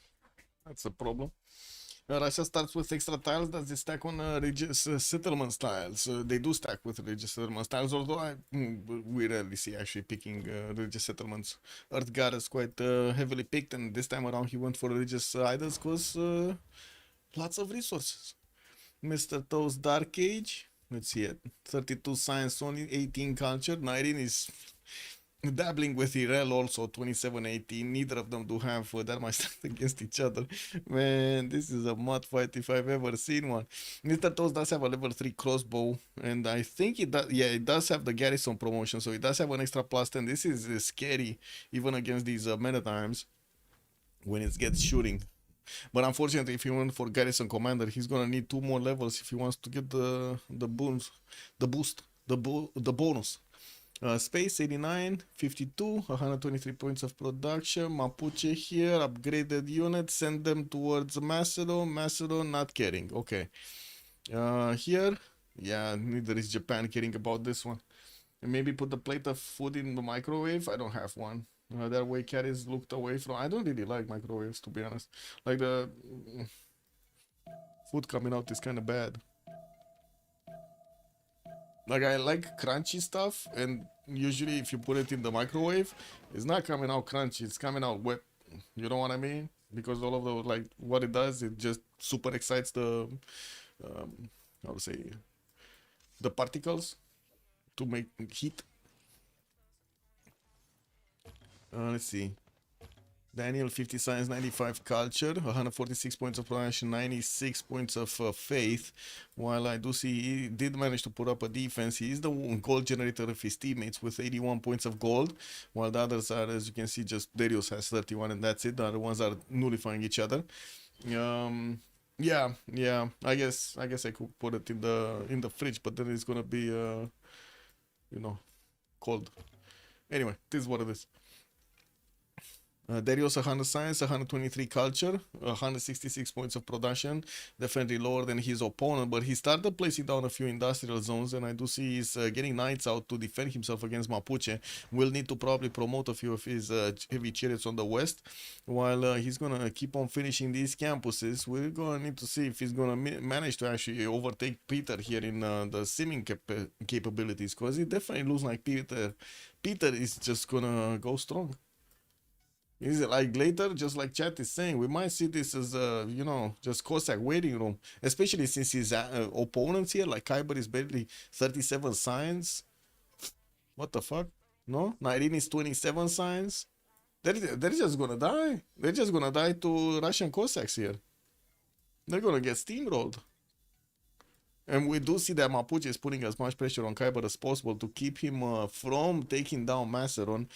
Speaker 12: That's a problem. Russia starts with extra tiles that they stack on religious settlement styles. They do stack with religious settlement styles, although we rarely see actually picking religious settlements. Earth God is quite heavily picked, and this time around he went for religious idols because lots of resources. Mr. Toe's Dark Age. Let's see it. 32 science only, 18 culture. 19 is dabbling with Irel also, 27-18. Neither of them do have that much strength against each other. Man, this is a mud fight if I've ever seen one. Mr. Toast does have a level 3 crossbow, and I think it does, yeah, it does have the garrison promotion, so it does have an extra +10. This is scary, even against these men at arms when it gets shooting. But unfortunately, if he went for garrison commander, he's gonna need 2 more levels if he wants to get the boost, the bonus. Space 89, 52, 123 points of production. Mapuche here, upgraded units, send them towards Macedon. Macedon not caring. Okay. Here, yeah, neither is Japan caring about this one. And maybe put the plate of food in the microwave. I don't have one. That way carries looked away from. I don't really like microwaves, to be honest. Like the food coming out is kind of bad. Like I like crunchy stuff, and usually if you put it in the microwave, it's not coming out crunchy. It's coming out wet. You know what I mean? Because all of the like what it does, it just super excites the how to say the particles to make heat. Let's see. Daniel 50 science, 95 culture, 146 points of production, 96 points of faith. While I do see he did manage to put up a defense, he is the gold generator of his teammates with 81 points of gold, while the others are, as you can see, just Darius has 31 and that's it. The other ones are nullifying each other. Yeah, I guess I could put it in the fridge, but then it's gonna be you know, cold. Anyway, this is what it is. Darius 100 science, 123 culture, 166 points of production, definitely lower than his opponent, but he started placing down a few industrial zones, and I do see he's getting knights out to defend himself against Mapuche. Will need to probably promote a few of his heavy chariots on the west, while he's gonna keep on finishing these campuses. We're gonna need to see if he's gonna manage to actually overtake Peter here in the simming capabilities, because it definitely looks like Peter is just gonna go strong. Is it like later, just like chat is saying, we might see this as a, you know, just Cossack waiting room, especially since his opponents here, like Kyber is barely 37 science. What the fuck? No? Nairin is 27 science. They're just gonna die. They're just gonna die to Russian Cossacks here. They're gonna get steamrolled. And we do see that Mapuche is putting as much pressure on Kyber as possible to keep him from taking down Maceron.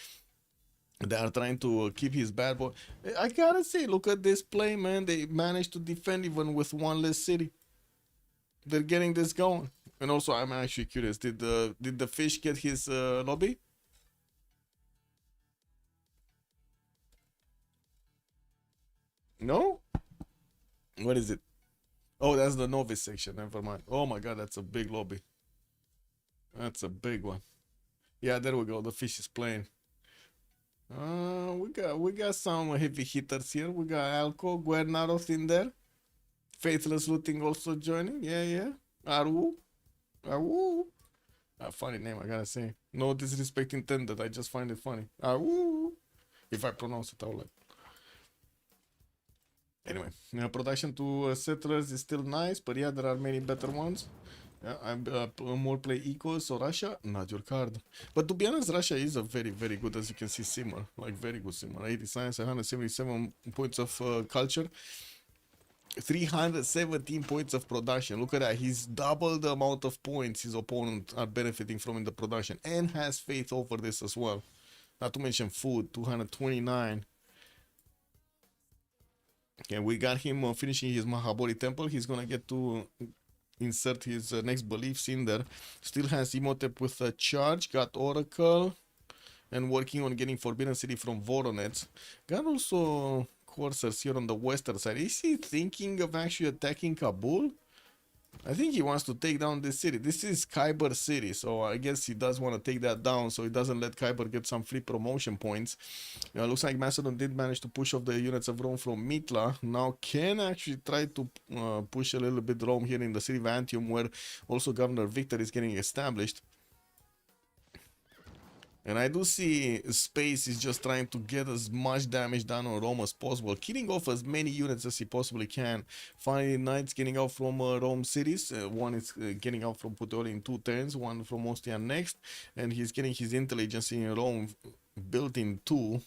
Speaker 12: They are trying to keep his bad boy. I gotta say, look at this play, man. They managed to defend even with one less city. They're getting this going. And also, I'm actually curious. Did the fish get his lobby? No? What is it? Oh, that's the novice section. Never mind. Oh my god, that's a big lobby. That's a big one. Yeah, there we go. The fish is playing. We got some heavy hitters here. We got Alco, Guernaros in there. Faithless Looting also joining. Yeah. Aru. Funny name, I gotta say. No disrespect intended. I just find it funny. Aru. If I pronounce it out loud. Anyway, production to settlers is still nice, but yeah, there are many better ones. Yeah, I'm more play equals, so Russia, not your card. But to be honest, Russia is a very, very good, as you can see, simmer. Like, very good simmer. 80 science, 177 points of culture, 317 points of production. Look at that. He's double the amount of points his opponent are benefiting from in the production, and has faith over this as well. Not to mention food, 229. Okay, we got him finishing his Mahabori temple. He's gonna get to insert his next beliefs in there. Still has Imhotep with a charge. Got Oracle. And working on getting Forbidden City from Voronezh. Got also Corsairs here on the western side. Is he thinking of actually attacking Kabul? I think he wants to take down this city. This is Khyber city, so I guess he does want to take that down so he doesn't let Khyber get some free promotion points. Looks like Macedon did manage to push off the units of Rome from Mitla. Now can actually try to push a little bit Rome here in the city of Antium, where also Governor Victor is getting established. And I do see Space is just trying to get as much damage done on Rome as possible, killing off as many units as he possibly can. Finally, Knights getting out from Rome cities. One is getting out from Puteoli in 2 turns, one from Ostia next, and he's getting his intelligence in Rome built in 2.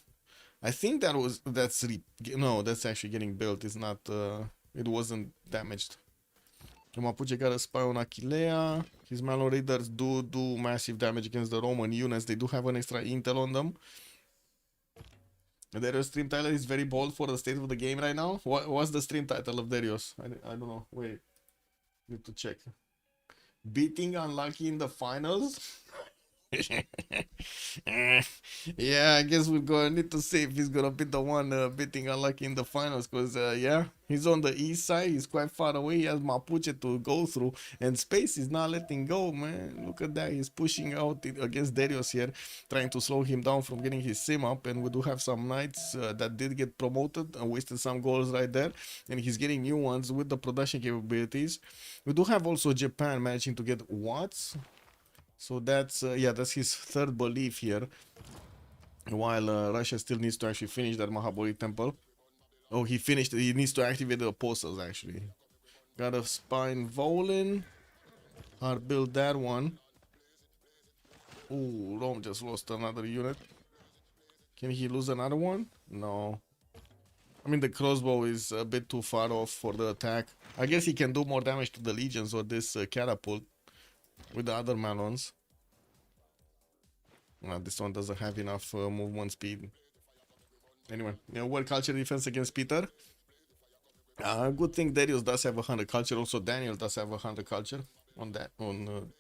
Speaker 12: I think that's actually getting built. It's not. It wasn't damaged. Mapuche got a spy on Achillea. His Malon Raiders do massive damage against the Roman units. They do have an extra intel on them. Darius' stream title is very bold for the state of the game right now. What's the stream title of Darius? I don't know. Wait. Need to check. Beating Unlucky in the finals? Yeah, I guess we're gonna need to see if he's gonna be the one beating Unlucky in the finals, because yeah, he's on the east side, he's quite far away, he has Mapuche to go through, and Space is not letting go, man. Look at that, he's pushing out against Darius here, trying to slow him down from getting his sim up. And we do have some knights that did get promoted and wasted some goals right there, and he's getting new ones with the production capabilities. We do have also Japan managing to get Watts. So that's that's his 3rd belief here, while Russia still needs to actually finish that Mahabori temple. Oh, he finished. He needs to activate the apostles actually. Got a spine Volin. Hard build that one. Ooh, Rome just lost another unit. Can he lose another one? No. I mean, the crossbow is a bit too far off for the attack. I guess he can do more damage to the legions or this catapult with the other melons. This one doesn't have enough movement speed. Anyway, what culture defense against Peter? Good thing Darius does have 100 culture. Also, Daniel does have 100 culture on that, on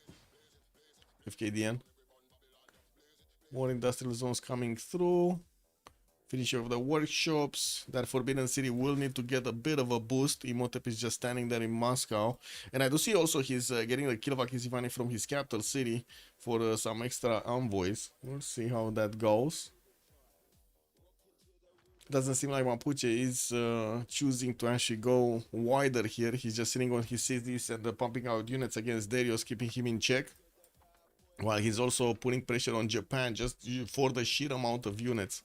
Speaker 12: FKDN. More industrial zones coming through. Finish of the workshops. That Forbidden City will need to get a bit of a boost. Imhotep is just standing there in Moscow. And I do see also he's getting the Kill of Akizivani from his capital city for some extra envoys. We'll see how that goes. Doesn't seem like Mapuche is choosing to actually go wider here. He's just sitting on his cities and pumping out units against Darius, keeping him in check. While he's also putting pressure on Japan just for the sheer amount of units.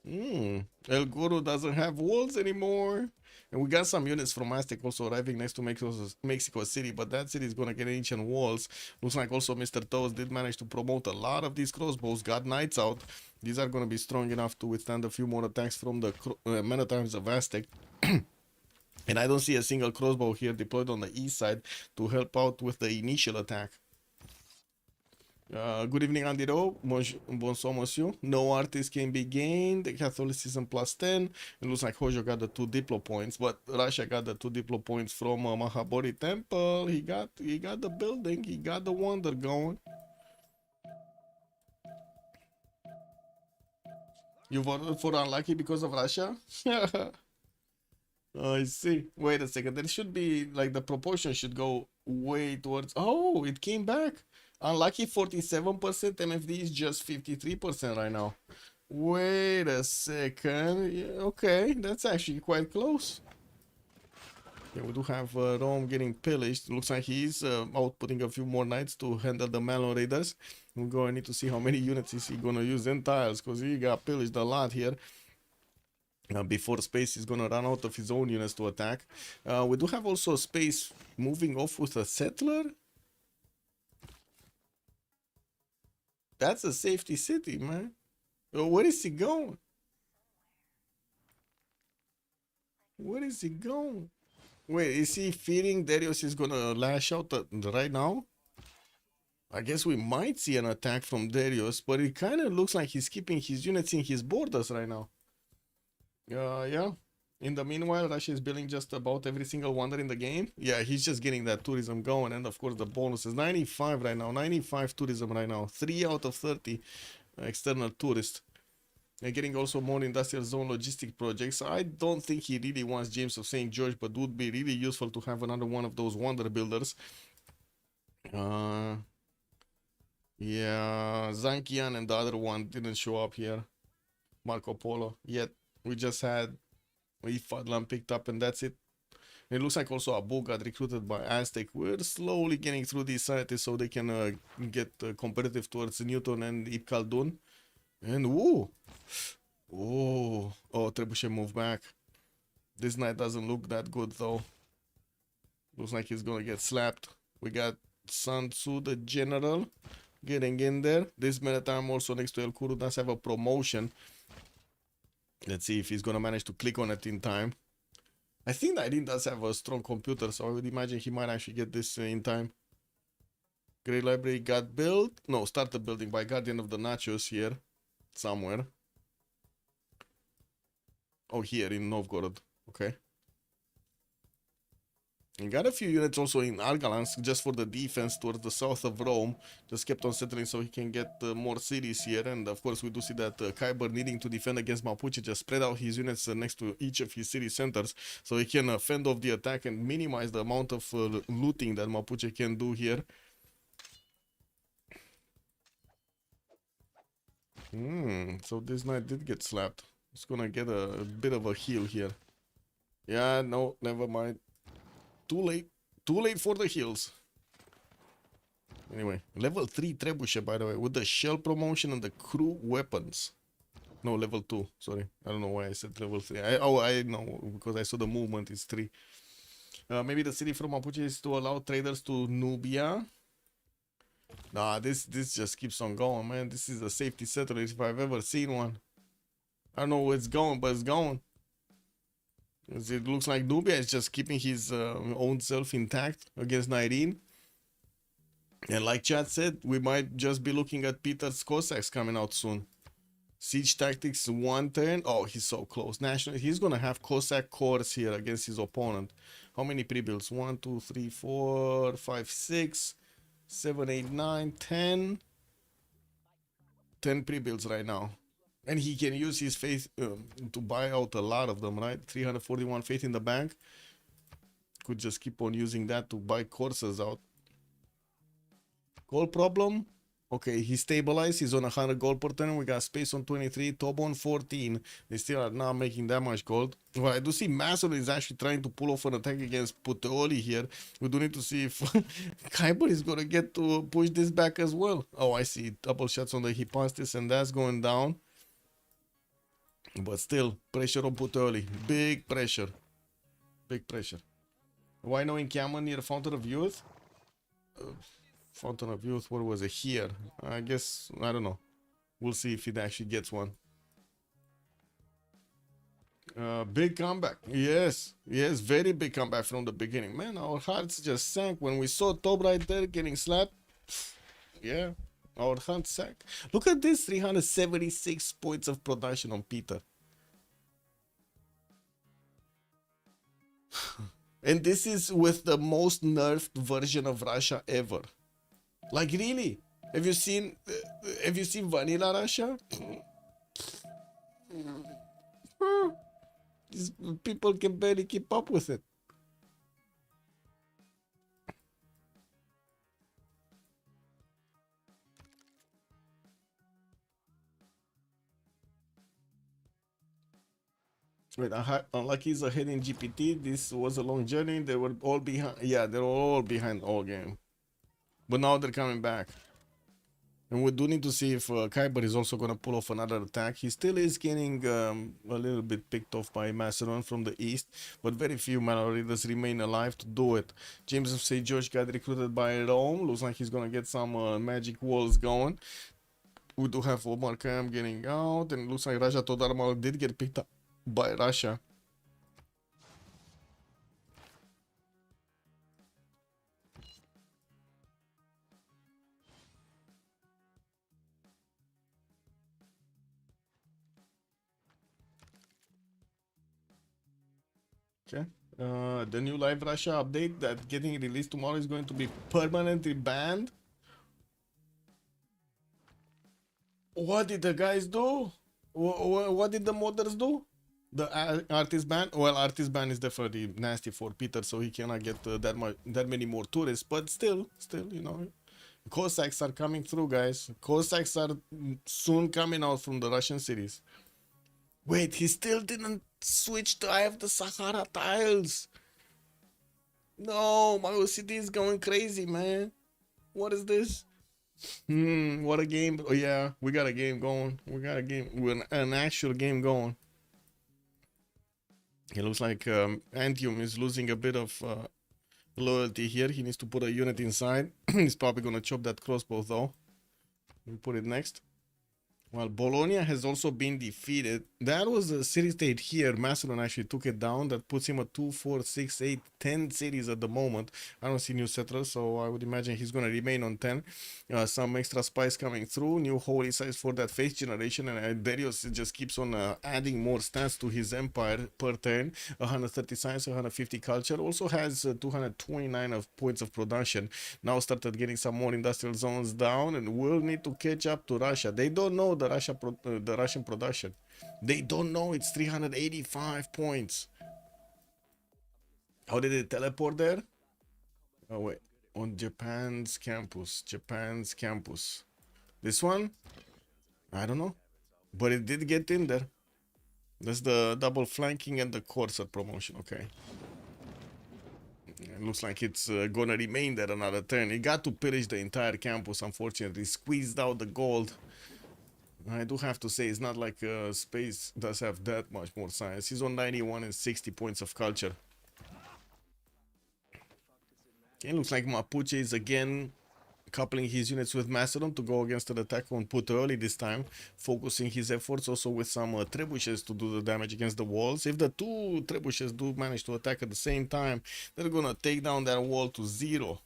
Speaker 12: El Guru doesn't have walls anymore. And we got some units from Aztec also arriving next to Mexico City, but that city is going to get ancient walls. Looks like also Mr. Toes did manage to promote a lot of these crossbows, got knights out. These are going to be strong enough to withstand a few more attacks from the men-at-arms of Aztec. And I don't see a single crossbow here deployed on the east side to help out with the initial attack. Good evening, Andiro. Bonsoir, monsieur. No artist can be gained. Catholicism plus 10. It looks like Hojo got the 2 Diplo points, but Russia got the 2 Diplo points from Mahabodhi Temple. He got the building. He got the wonder going. You voted for unlucky because of Russia? I see. Wait a second. There should be, like, the proportion should go way towards... Oh, it came back. Unlucky 47%. MFD is just 53% right now. Wait a second. Yeah, okay, that's actually quite close. Yeah, we do have Rome getting pillaged. Looks like he's outputting a few more knights to handle the Melon Raiders. We're going to need to see how many units is he going to use in tiles, because he got pillaged a lot here. Before Space is going to run out of his own units to attack. We do have also Space moving off with a settler. That's a safety city, man. Where is he going? Where is he going? Wait, is he fearing Darius is going to lash out right now? I guess we might see an attack from Darius, but it kind of looks like he's keeping his units in his borders right now. Yeah. In the meanwhile, Russia is building just about every single wonder in the game. Yeah, he's just getting that tourism going. And of course, the bonus is 95 right now. 95 tourism right now. 3 out of 30 external tourists. They're getting also more industrial zone logistic projects. I don't think he really wants James of St. George, but would be really useful to have another one of those wonder builders. Yeah, Zankian and the other one didn't show up here. Marco Polo. Yet we just had Fadlan picked up and that's it. It looks like also Abu got recruited by Aztec. We're slowly getting through these societies so they can get competitive towards Newton and Ibn Khaldun. And Trebuchet move back. This knight doesn't look that good though. Looks like he's gonna get slapped. We got Sun Tzu, the general, getting in there. This Menetam also next to El Kuru does have a promotion. Let's see if he's gonna manage to click on it in time. I think Irene does have a strong computer, so I would imagine he might actually get this in time. Great Library got built. No, started building by Guardian of the Nachos here. Somewhere. Oh, here in Novgorod. Okay. And got a few units also in Argalansk just for the defense towards the south of Rome. Just kept on settling so he can get more cities here. And of course we do see that Kyber needing to defend against Mapuche just spread out his units next to each of his city centers. So he can fend off the attack and minimize the amount of looting that Mapuche can do here. So this knight did get slapped. It's gonna get a bit of a heal here. Yeah, no, never mind. Too late for the heals. Anyway, level 3 Trebuchet, by the way, with the shell promotion and the crew weapons. No, level 2, sorry. I don't know why I said level 3. I know, because I saw the movement is 3. Maybe the city from Mapuche is to allow traders to Nubia. Nah, this just keeps on going, man. This is a safety settler if I've ever seen one. I don't know where it's going, but it's going. It looks like Nubia is just keeping his own self intact against 19. And like Chad said, we might just be looking at Peter's Cossacks coming out soon. Siege Tactics 1 turn. Oh, he's so close. National. He's gonna have Cossack cores here against his opponent. How many pre-builds? 1, 2, 3, 4, 5, 6, 7, 8, 9, 10. 10 pre-builds right now. And he can use his faith to buy out a lot of them, right? 341 faith in the bank. Could just keep on using that to buy courses out. Gold problem? Okay, he stabilized. He's on 100 gold per turn. We got space on 23, top on 14. They still are not making that much gold. Well, I do see Master is actually trying to pull off an attack against Puteoli here. We do need to see if Kyber is going to get to push this back as well. Oh, I see. Double shots on the Hipastis, and that's going down. But still, pressure on Puteoli. Big pressure. Big pressure. Why no encampment near Fountain of Youth? Fountain of Youth, where was it? Here. I guess, I don't know. We'll see if it actually gets one. Big comeback. Yes. Yes, very big comeback from the beginning. Man, our hearts just sank when we saw Top right there getting slapped. Yeah, our hearts sank. Look at this, 376 points of production on Peter. And this is with the most nerfed version of Russia ever. Like, really? Have you seen vanilla Russia? These people can barely keep up with it. Wait, Unlucky's ahead in GPT. This was a long journey. They were all behind. Yeah, they're all behind all game. But now they're coming back. And we do need to see if Kyber is also going to pull off another attack. He still is getting a little bit picked off by Macedon from the east. But very few Mana Readers remain alive to do it. James of St. George got recruited by Rome. Looks like he's going to get some magic walls going. We do have Omar Khayyam getting out. And it looks like Raja Todarmal did get picked up by Russia. Okay. The new Live Russia update that getting released tomorrow is going to be permanently banned. What did the guys do? What did the modders do? The artist ban? Well, artist ban is definitely nasty for Peter, so he cannot get that many more tourists. But still, you know, Cossacks are coming through, guys. Cossacks are soon coming out from the Russian cities. Wait, he still didn't switch to Eye of the Sahara tiles. No, my OCD is going crazy, man. What is this? What a game. Oh yeah, we got a game going. We got a game, an actual game going. It looks like Antium is losing a bit of loyalty here. He needs to put a unit inside. He's probably gonna chop that crossbow though. We'll put it next. Well, Bologna has also been defeated. That was a city state here. Macedon actually took it down. That puts him at 2, 4, 6, 8, 10 cities at the moment. I don't see new settlers, so I would imagine he's going to remain on 10. Some extra spies coming through. New holy sites for that faith generation. And Darius just keeps on adding more stats to his empire per turn. 130 science, 150 culture. Also has 229 of points of production. Now started getting some more industrial zones down. And will need to catch up to Russia. They don't know the Russian production. They don't know it's 385 points. How did it teleport there? Oh wait, on Japan's campus. This one? I don't know, but it did get in there. That's the double flanking and the corset promotion. Okay. It looks like it's gonna remain there another turn. It got to pillage the entire campus, unfortunately. Squeezed out the gold. I do have to say, it's not like Space does have that much more science. He's on 91 and 60 points of culture. Okay, looks like Mapuche is again coupling his units with Macedon to go against an attack on Put early this time, focusing his efforts also with some trebuchets to do the damage against the walls. If the two trebuchets do manage to attack at the same time, they're gonna take down that wall to 0.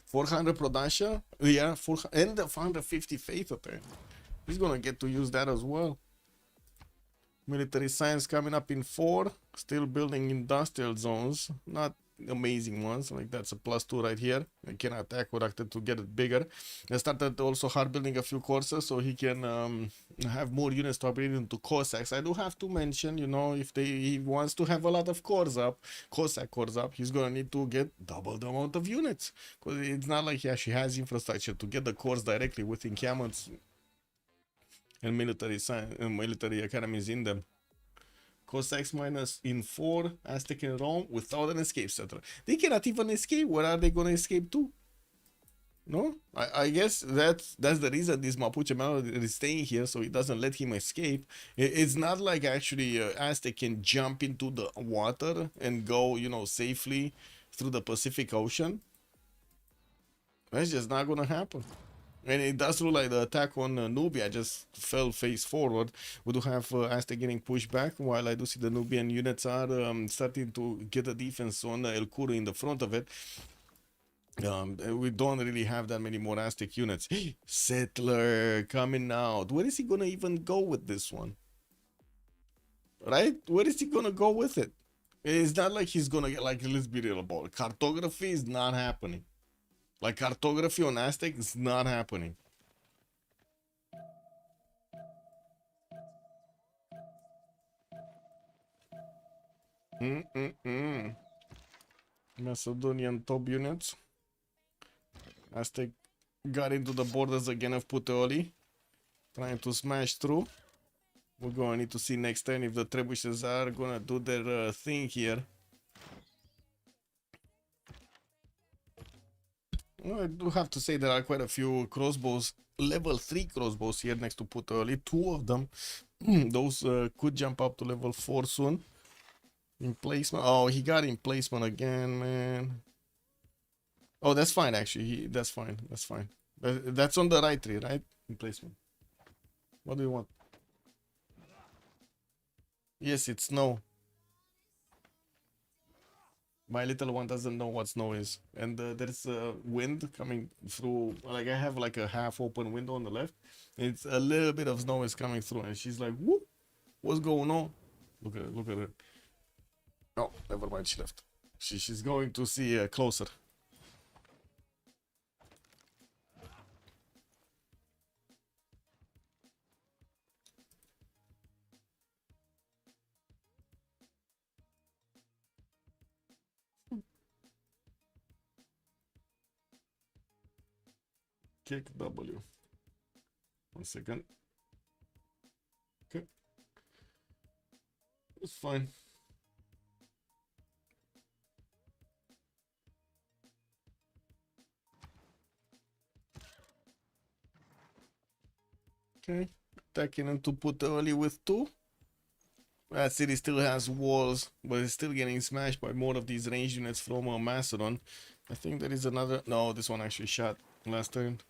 Speaker 12: 400 production, yeah, 400, and the 450 faith attack. He's gonna get to use that as well. Military science coming up in 4, still building industrial zones, not amazing ones, like that's a +2 right here. I can attack Oracted to get it bigger. I started also hard building a few courses so he can have more units to upgrade into Cossacks. I do have to mention, you know, if he wants to have a lot of Cossack cores up, he's gonna need to get double the amount of units, because it's not like he actually has infrastructure to get the cores directly with encampments and military academies in them. Cossacks minus in 4, Aztec in Rome without an escape center. They cannot even escape. Where are they gonna escape to? No? I guess that's the reason this Mapuche man is staying here, so he doesn't let him escape. It's not like actually Aztec can jump into the water and go, you know, safely through the Pacific Ocean. That's just not gonna happen. And it does look like the attack on Nubia just fell face forward. We do have Aztec getting pushed back, while I do see the Nubian units are starting to get a defense on El Kuru in the front of it. We don't really have that many more Aztec units. Settler coming out. Where is he gonna even go with this one? Right? Where is he gonna go with it? It's not like he's gonna get, like, let's be real about it. Cartography is not happening. Like, cartography on Aztec is not happening. Macedonian top units. Aztec got into the borders again of Puteoli, trying to smash through. We're gonna need to see next turn if the trebuchets are gonna do their thing here. Well, I do have to say there are quite a few crossbows, level 3 crossbows here next to Puteoli. 2 of them, those could jump up to level 4 soon. Emplacement. Oh, he got emplacement again, man. Oh, that's fine, actually. That's fine. That's fine. That's on the right tree, right? Emplacement. What do you want? Yes, it's snow. My little one doesn't know what snow is. And there's a wind coming through. Like, I have like a half open window on the left. It's a little bit of snow is coming through. And she's like, whoop, what's going on? Look at her, look at her. Oh, never mind, she left. She's going to see closer. Kick W. 1 second. Okay. It's fine. Okay. Attacking into Puteoli with 2. That city still has walls, but it's still getting smashed by more of these ranged units from Macedon. I think there is another. No, this one actually shot last turn.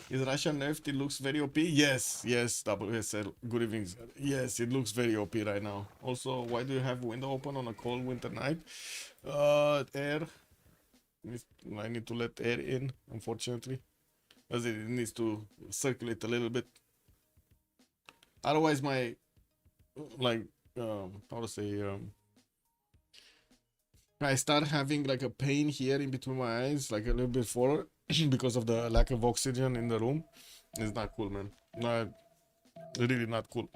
Speaker 12: Is Russia nerfed? It looks very OP. Yes, yes, WSL. Good evening. Yes, it looks very OP right now. Also, why do you have window open on a cold winter night? Air. I need to let air in, unfortunately, as it needs to circulate a little bit. Otherwise, my how to say, I start having like a pain here in between my eyes, like a little bit forward, because of the lack of oxygen in the room. It's not cool, man. Not really not cool.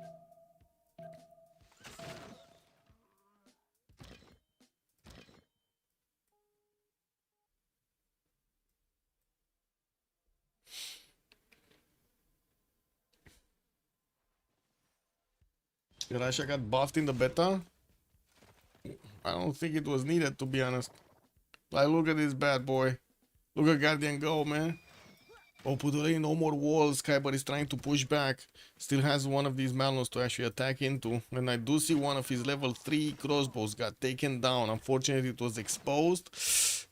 Speaker 12: Russia got buffed in the beta. I don't think it was needed, to be honest. Like, look at this bad boy. Look at Guardian go, man. Oh, Puteoli, no more walls. Kyber is trying to push back. Still has one of these Malnos to actually attack into. And I do see one of his level 3 crossbows got taken down. Unfortunately, it was exposed.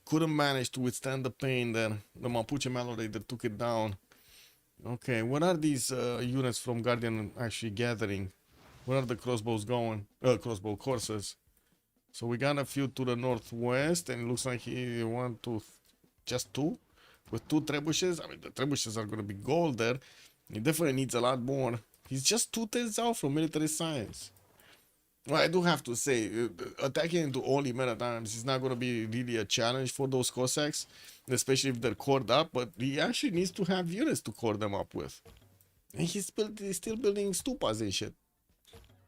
Speaker 12: couldn't manage to withstand the pain there. The Mapuche Mallow Raider took it down. Okay, what are these units from Guardian actually gathering? Where are the crossbows going? Crossbow courses. So we got a few to the northwest, and it looks like he want to just two with two trebuchets. I mean, the trebuchets are gonna be gold there. He definitely needs a lot more. He's just 2 turns out from military science. Well, I do have to say, attacking into only meta times is not going to be really a challenge for those Cossacks, especially if they're cored up, but he actually needs to have units to core them up with. And he's still building stupas and shit.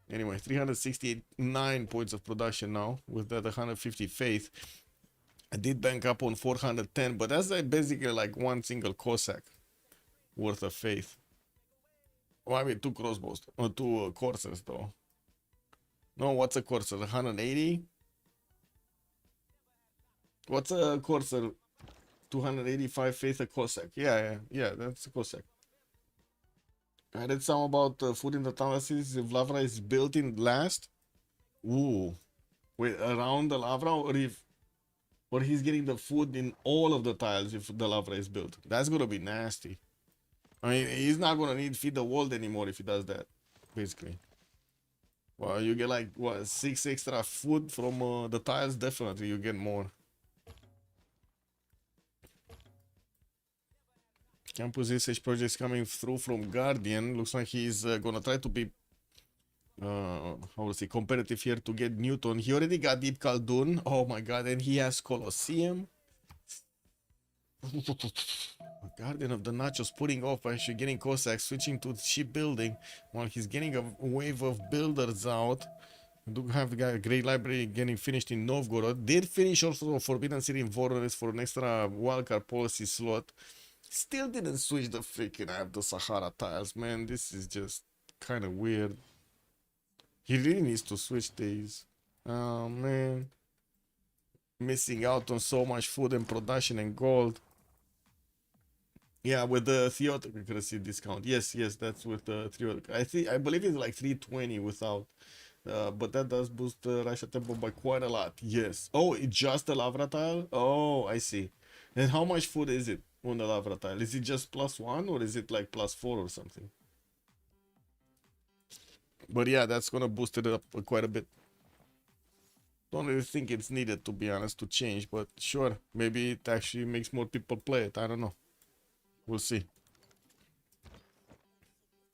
Speaker 12: Anyway, 369 points of production now, with that 150 faith. I did bank up on 410, but that's basically like one single Cossack worth of faith. Well, I mean, 2 crossbows, or 2 coursers though. No, what's a courser? 180? What's a courser? 285 faith a Cossack. Yeah, that's a Cossack. I read some about food in the town cities. If Lavra is built in last. Ooh. Wait, around the Lavra, or he's getting the food in all of the tiles if the Lavra is built. That's gonna be nasty. I mean, he's not gonna need feed the world anymore if he does that, basically. Well, you get like, what, 6 extra food from the tiles? Definitely, you get more. Campus research projects coming through from Guardian. Looks like he's gonna try to be, how to say, competitive here to get Newton. He already got Deep Khaldun. Oh my god, and he has Colosseum. Guardian of the Nachos putting off actually getting Cossacks, switching to shipbuilding while he's getting a wave of builders out. Do have a great library getting finished in Novgorod. Did finish also Forbidden City in Voronezh for an extra wildcard policy slot. Still didn't switch the freaking app, the Sahara tiles, man. This is just kind of weird. He really needs to switch these. Oh man, missing out on so much food and production and gold. Yeah, with the theocracy discount. Yes, that's with the theocracy. I believe it's like 320 without. But that does boost the Russia tempo by quite a lot. Yes. Oh, it's just the Lavra tile? Oh, I see. And how much food is it on the Lavra tile? Is it just +1 or is it like +4 or something? But yeah, that's gonna boost it up quite a bit. Don't really think it's needed, to be honest, to change, but sure, maybe it actually makes more people play it. I don't know. We'll see.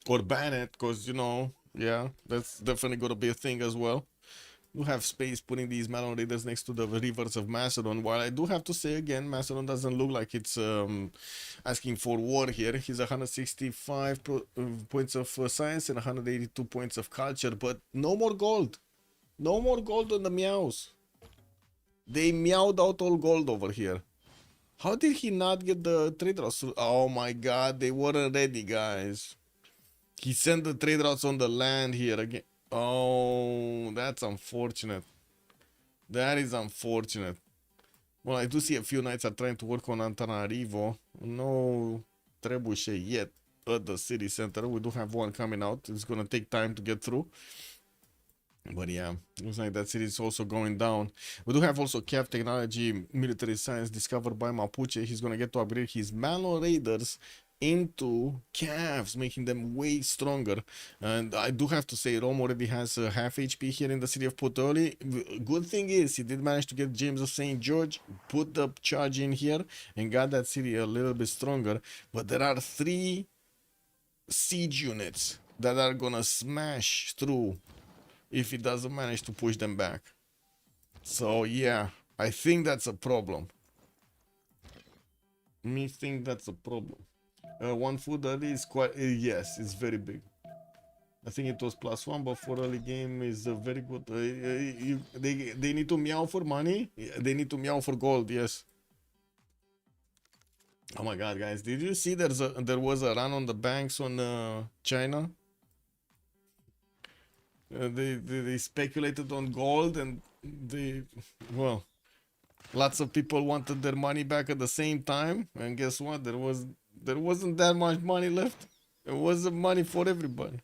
Speaker 12: Or ban it, because, you know, yeah, that's definitely gonna be a thing as well. You have space putting these Malon Raiders next to the rivers of Macedon. While I do have to say again, Macedon doesn't look like it's asking for war here. He's 165 points of science and 182 points of culture, but no more gold. No more gold on the Meows. They meowed out all gold over here. How did he not get the trade routes? Oh my god, they weren't ready, guys. He sent the trade routes on the land here again. Oh, that's unfortunate. That is unfortunate. Well, I do see a few knights are trying to work on Antananarivo. No trebuchet yet at the city center. We do have one coming out. It's gonna take time to get through. But yeah, looks like that city is also going down. We do have also Cav technology, military science discovered by Mapuche. He's gonna get to upgrade his Malon Raiders into Cavs, making them way stronger. And I do have to say, Rome already has half HP here in the city of Potoli. Good thing is, he did manage to get James of St. George, put the charge in here, and got that city a little bit stronger. But there are 3 siege units that are gonna smash through if he doesn't manage to push them back. So yeah, I think that's a problem. Me think that's a problem. One food early is quite yes, it's very big. I think it was +1, but for early game is very good. They need to meow for money. They need to meow for gold. Yes. Oh my god, guys! Did you see there was a run on the banks on China? They speculated on gold, and well, lots of people wanted their money back at the same time, and guess what? There wasn't that much money left. It wasn't money for everybody.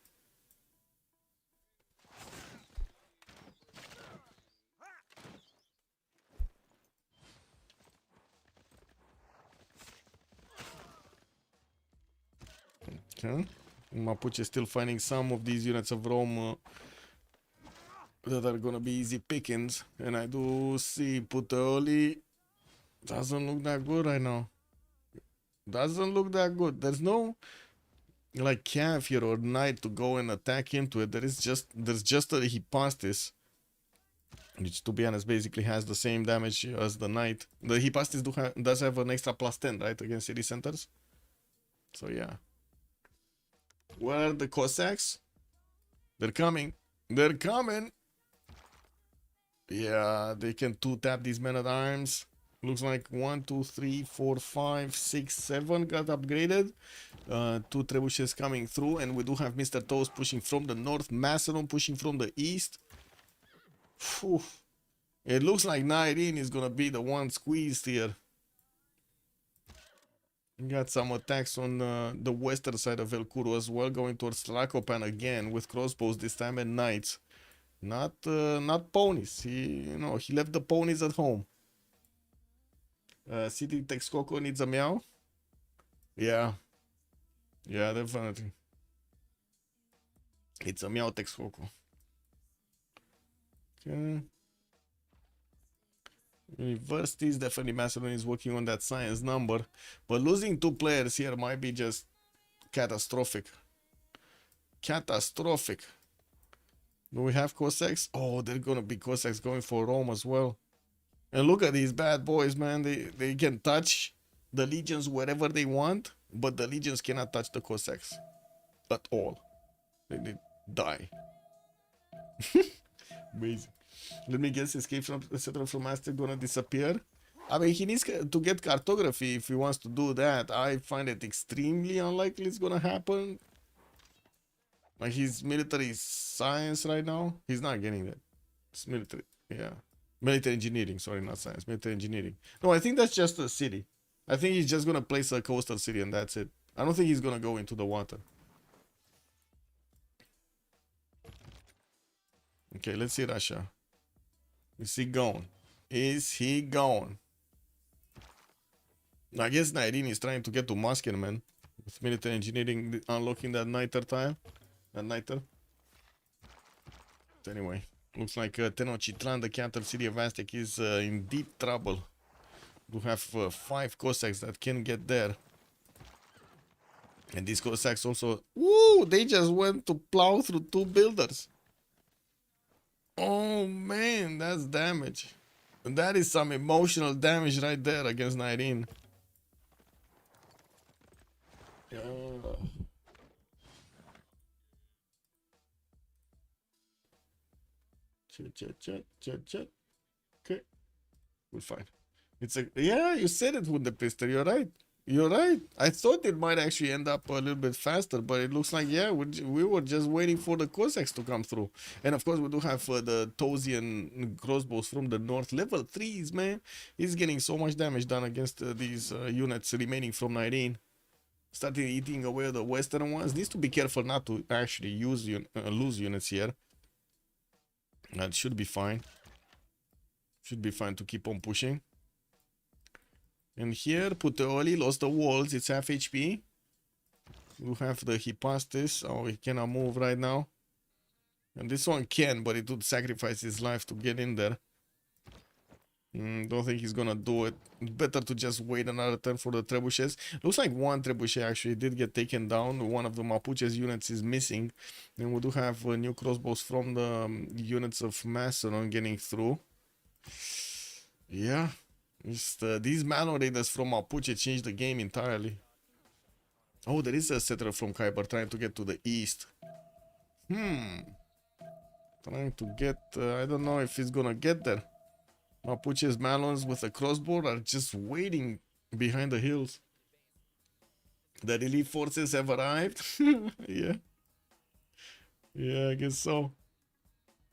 Speaker 12: Okay. Mapuche still finding some of these units of Rome that are gonna be easy pickings. And I do see Puteoli doesn't look that good right now. Doesn't look that good. There's no like cav here or knight to go and attack into it. There's just a Hypastis, which to be honest basically has the same damage as the knight. The Hypastis does have an extra +10, right, against city centers. So yeah. Where are the Cossacks? They're coming. They're coming. Yeah, they can 2-tap these men-at-arms. Looks like 1, 2, 3, 4, 5, 6, 7 got upgraded. 2 trebuchets coming through, and we do have Mr. Toast pushing from the north, Macedon pushing from the east. Whew. It looks like Nairin is gonna be the one squeezed here. Got some attacks on the western side of El Kuru as well, going towards Tlacopan again with crossbows this time and knights. Not ponies. He left the ponies at home. City Texcoco needs a meow. Yeah, definitely. It's a meow Texcoco. Okay. Universities, definitely Macedon is working on that science number, but losing 2 players here might be just catastrophic. Catastrophic. Do we have Cossacks? Oh, they're gonna be Cossacks going for Rome as well. And look at these bad boys, man. They can touch the legions wherever they want, but the legions cannot touch the Cossacks at all. They die. Amazing. Let me guess, escape from etc. from Master gonna disappear. I mean, he needs to get cartography if he wants to do that. I find it extremely unlikely it's gonna happen. Like, he's military science right now. He's not getting that. It's military, yeah. Military engineering, sorry, not science. Military engineering. No, I think that's just a city. I think he's just gonna place a coastal city and that's it. I don't think he's gonna go into the water. Okay, let's see Russia. Is he gone? Is he gone? I guess Nairin is trying to get to Moscow, man. With military engineering, unlocking that niter tile. That niter. But anyway, looks like Tenochtitlan, the capital city of Aztec, is in deep trouble. We have 5 Cossacks that can get there. And these Cossacks also... Woo! They just went to plow through 2 builders. Oh man, that's damage. That is some emotional damage right there against Nairin. Chat. Okay, we're fine. It's a... Yeah, you said it with the pistol. You're right. You're right. I thought it might actually end up a little bit faster, but it looks like, yeah, we were just waiting for the Cossacks to come through. And of course, we do have the Tosian crossbows from the north. Level 3s, man. He's getting so much damage done against these units remaining from Nairin. Starting eating away the western ones. Needs to be careful not to actually lose units here. That should be fine. Should be fine to keep on pushing. And here, Puteoli lost the walls. It's half HP. We have the Hypastis. Oh, he cannot move right now. And this one can, but it would sacrifice his life to get in there. Don't think he's gonna do it. Better to just wait another turn for the trebuchets. Looks like 1 trebuchet actually did get taken down. One of the Mapuche's units is missing. And we do have new crossbows from the units of Macedon getting through. Yeah. These Malo Raiders from Mapuche changed the game entirely. Oh, there is a settler from Khyber trying to get to the east. Trying to get... I don't know if he's gonna get there. Mapuche's Malons with a crossbow are just waiting behind the hills. The relief forces have arrived. Yeah. Yeah, I guess so.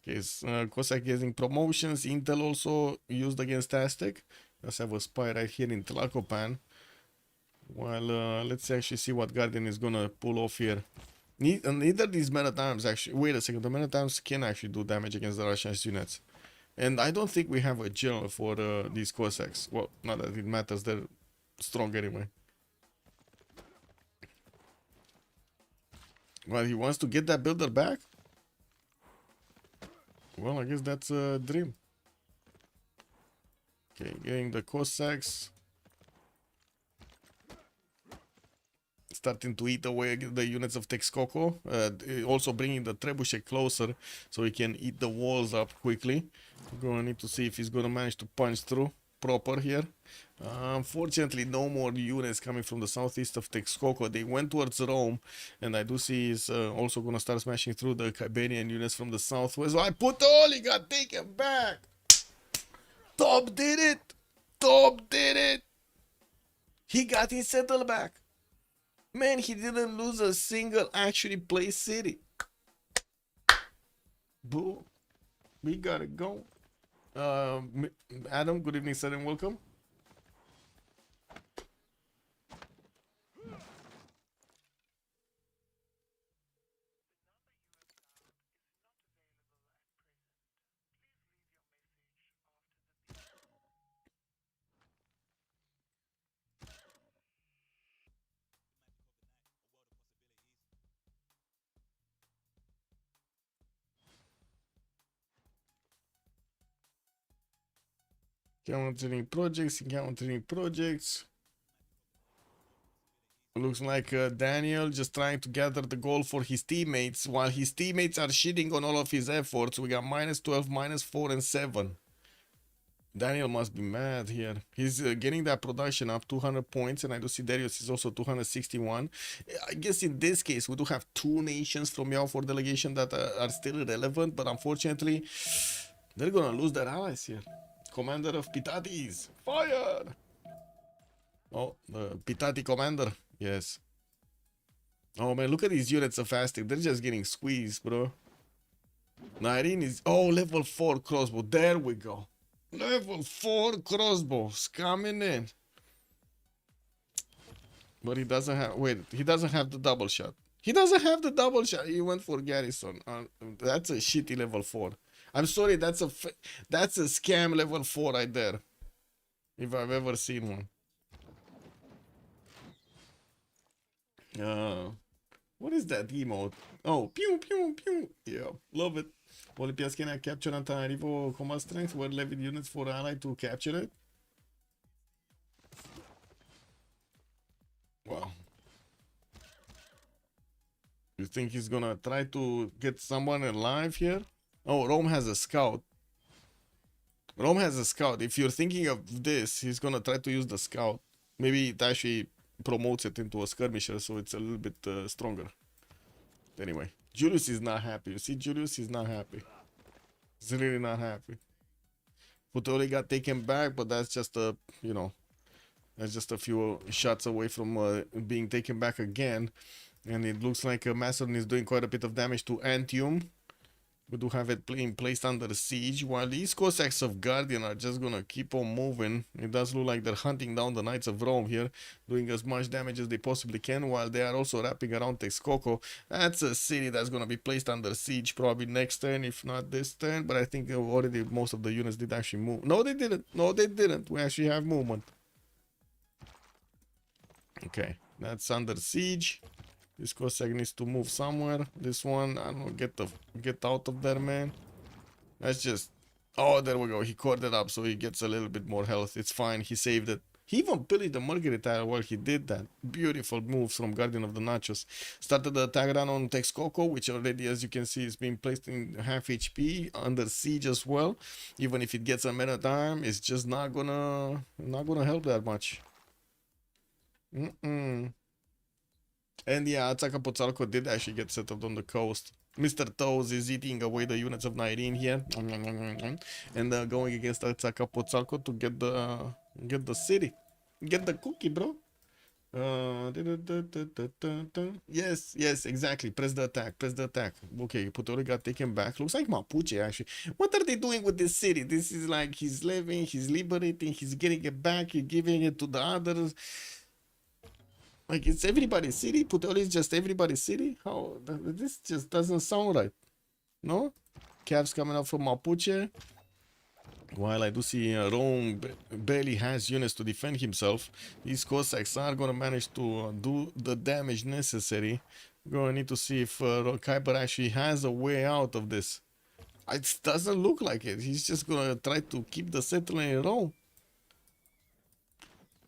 Speaker 12: Okay, Cossack getting promotions. Intel also used against Aztec. Let's have a spy right here in Tlacopan. Well, let's actually see what Guardian is gonna pull off here. Neither these men-at-arms actually... Wait a second, the men-at-arms can actually do damage against the Russian units. And I don't think we have a general for these Cossacks. Well, not that it matters, they're strong anyway. Well, he wants to get that builder back? Well, I guess that's a dream. Okay, getting the Cossacks. Starting to eat away the units of Texcoco. Also bringing the Trebuchet closer so he can eat the walls up quickly. We're gonna need to see if he's gonna manage to punch through proper here. Unfortunately, no more units coming from the southeast of Texcoco. They went towards Rome, and I do see he's also gonna start smashing through the Iberian units from the southwest. I put all, he got taken back. Top did it. Top did it. He got his settle back. Man, he didn't lose a single actually play city. Boo. We gotta go. Adam, good evening, sir, and welcome. Encountering projects. Looks like Daniel just trying to gather the goal for his teammates, while his teammates are shitting on all of his efforts. We got -12, -4, and 7. Daniel must be mad here. He's getting that production up 200 points, and I do see Darius is also 261. I guess in this case, we do have 2 nations from Meow for delegation that are still relevant, but unfortunately, they're gonna lose their allies here. Commander of Pitatis, fire! Oh, the Pitati commander, yes. Oh man, look at these units of fasting. They're just getting squeezed, bro. Nirene is, oh, level 4 crossbow. There we go. Level 4 crossbows coming in. But he doesn't have, wait, he doesn't have the double shot. He doesn't have the double shot. He went for Garrison. That's a shitty level 4. I'm sorry, that's a scam level 4 right there. If I've ever seen one. What is that emote? Oh, pew, pew, pew. Yeah, love it. Olympias can capture Antanarivo combat strength where levied units for ally to capture it. Wow. You think he's gonna try to get someone alive here? Oh, Rome has a scout. Rome has a scout. If you're thinking of this, he's gonna try to use the scout. Maybe it actually promotes it into a skirmisher, so it's a little bit stronger. Anyway, Julius is not happy. You see, Julius is not happy. He's really not happy. Putori got taken back, but that's just a, you know, that's just a few shots away from being taken back again. And it looks like Macedon is doing quite a bit of damage to Antium. We do have it being placed under siege, while these Cossacks of Guardian are just gonna keep on moving. It does look like they're hunting down the Knights of Rome here, doing as much damage as they possibly can, while they are also wrapping around Texcoco. That's a city that's gonna be placed under siege probably next turn, if not this turn, but I think already most of the units did actually move. No, they didn't. No, they didn't. We actually have movement. Okay, that's under siege. This Cossack needs to move somewhere. This one, I don't know, get out of there, man. That's just, oh, there we go. He caught it up, so he gets a little bit more health. It's fine. He saved it. He even pillaged the Margaret tile while he did that. Beautiful moves from Guardian of the Nachos. Started the attack run on Texcoco, which already, as you can see, is being placed in half HP, under siege as well. Even if it gets a man at arm, it's just not gonna help that much. And yeah, Atsacapotzalco did actually get settled on the coast. Mr. Toes is eating away the units of Nirene here. And going against Atsacapotzalco to get the city. Get the cookie, bro. Yes, exactly. Press the attack. Okay, Putori got taken back. Looks like Mapuche, actually. What are they doing with this city? This is like he's living, he's liberating, he's getting it back, he's giving it to the others. Like, it's everybody's city? Puteoli is just everybody's city? How? This just doesn't sound right. No? Cavs coming up from Mapuche. While I do see Rome barely has units to defend himself, these Cossacks are going to manage to do the damage necessary Gonna need to see if Kuiper actually has a way out of this. It doesn't look like it. He's just gonna try to keep the settler in a row.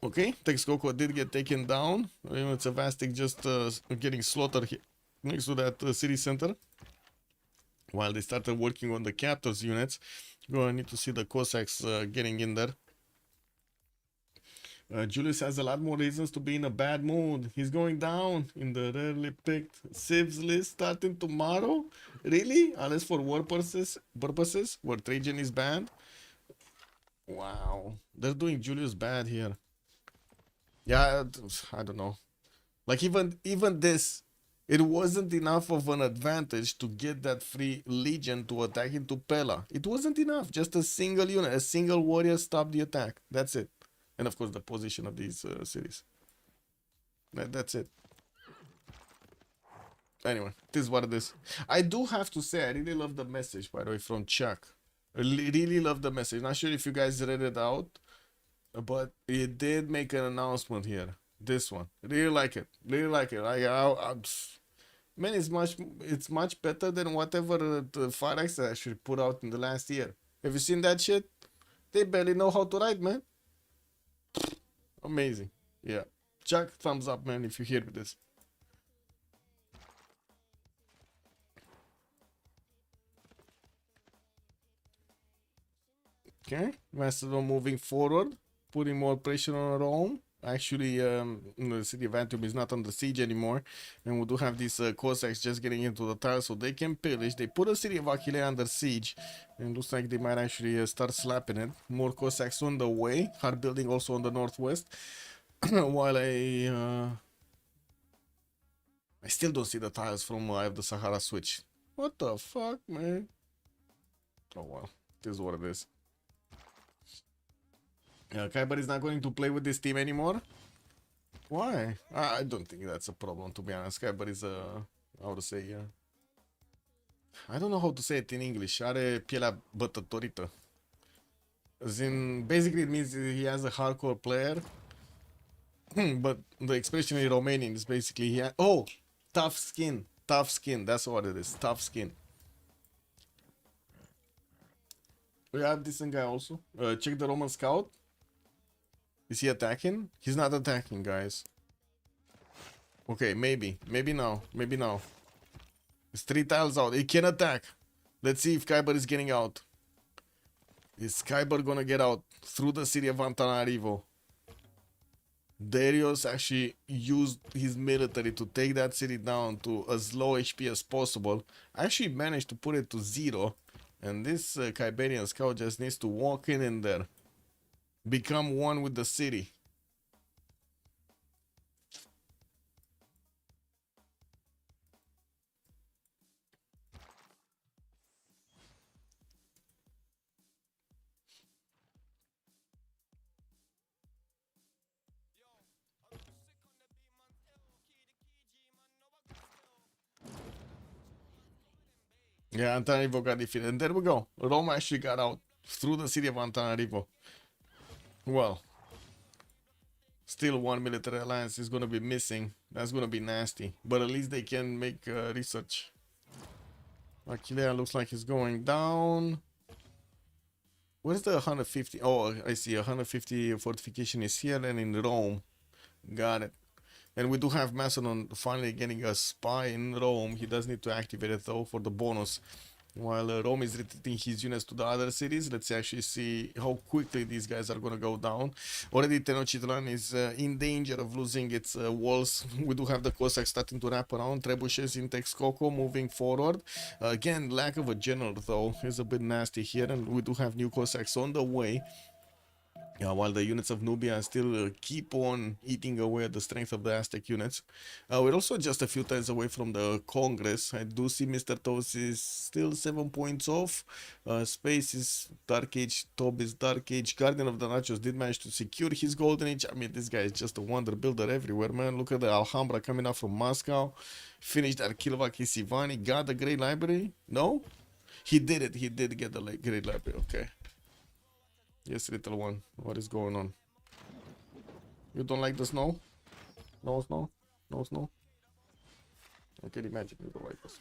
Speaker 12: Okay, Texcoco did get taken down. It's a Vastic just getting slaughtered here next to that city center. While they started working on the captors units, gonna need to see the Cossacks getting in there. Julius has a lot more reasons to be in a bad mood. He's going down in the rarely picked Civs list starting tomorrow. Really? Unless for war purposes where Trajan is banned. Wow, they're doing Julius bad here. Yeah, I don't know. Like even this, it wasn't enough of an advantage to get that free legion to attack into Pella. It wasn't enough. Just a single unit, a single warrior stopped the attack. That's it. And of course the position of these cities. That's it. Anyway, this is what it is. I do have to say, I really love the message, by the way, from Chuck. I really love the message. Not sure if you guys read it out, but it did make an announcement here. This one, really like it. Really like it. Man, it's much better than whatever the Firex actually put out in the last year. Have you seen that shit? They barely know how to write, man. Amazing. Yeah. Chuck, thumbs up, man, if you hear this. Okay, Macedon moving forward, putting more pressure on Rome. Actually, the city of Antioch is not under siege anymore, and we do have these Cossacks just getting into the tiles so they can pillage. They put the city of Aquileia under siege, and looks like they might actually start slapping it. More Cossacks on the way, hard building also on the northwest. While I still don't see the tiles from Eye of the Sahara switch. What the fuck, man? Oh well, this is what it is. Kuiper is not going to play with this team anymore. Why? I don't think that's a problem, to be honest. Kuiper is how to say, I don't know how to say it in English. Are pielea bătătorită. As in, basically it means he has a hardcore player. But the expression in Romanian is basically tough skin. Tough skin, that's what it is. Tough skin. We have this guy also. Check the Roman scout. Is he attacking? He's not attacking, guys. Okay, maybe. Maybe now. Maybe now. It's 3 tiles out. He can attack. Let's see if Kuiper is getting out. Is Kuiper gonna get out through the city of Antananarivo? Darius actually used his military to take that city down to as low HP as possible. Actually managed to put it to 0. And this Kuiperian scout just needs to walk in there. Become one with the city. Yeah, Antananarivo got defeated. And there we go. Rome actually got out through the city of Antananarivo. Well, still one military alliance is going to be missing. That's going to be nasty. But at least they can make research. Aquileia looks like it's going down. Where's the 150? Oh, I see. 150 fortification is here and in Rome. Got it. And we do have Macedon finally getting a spy in Rome. He does need to activate it though for the bonus. While Rome is retreating his units to the other cities, let's actually see how quickly these guys are going to go down. Already Tenochtitlan is in danger of losing its walls. We do have the Cossacks starting to wrap around. Trebuchets in Texcoco moving forward. Again, lack of a general though is a bit nasty here, and we do have new Cossacks on the way. While the units of Nubia still keep on eating away at the strength of the Aztec units. We're also just a few times away from the Congress. I do see Mr. Toast is still 7 points off. Space is Dark Age, Tob is Dark Age. Guardian of the Nachos did manage to secure his Golden Age. I mean, this guy is just a wonder builder everywhere, man. Look at the Alhambra coming up from Moscow. Finished Arkilovak Isivani. Got the Great Library? No? He did it. He did get the Great Library. Okay. Yes, little one. What is going on? You don't like the snow? No snow? No snow? I can imagine with the rifles.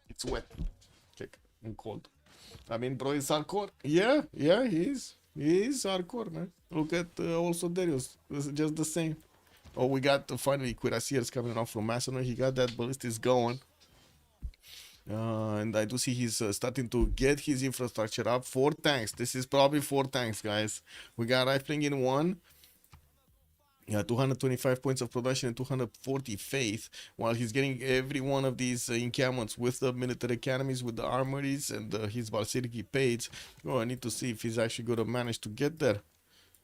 Speaker 12: It's wet. Check. And cold. I mean, bro is hardcore. Yeah, yeah, he is. He is hardcore, man. Look at also Darius. This is just the same. Oh, we got finally Cuirassiers coming off from Macedon. He got that ballistics going. And I do see he's starting to get his infrastructure up. 4 tanks. This is probably 4 tanks, guys. We got rifling in 1. Yeah, 225 points of production and 240 faith, while he's getting every one of these encampments with the military academies, with the armories, and his Valsyriki page. Oh, I need to see if he's actually going to manage to get there.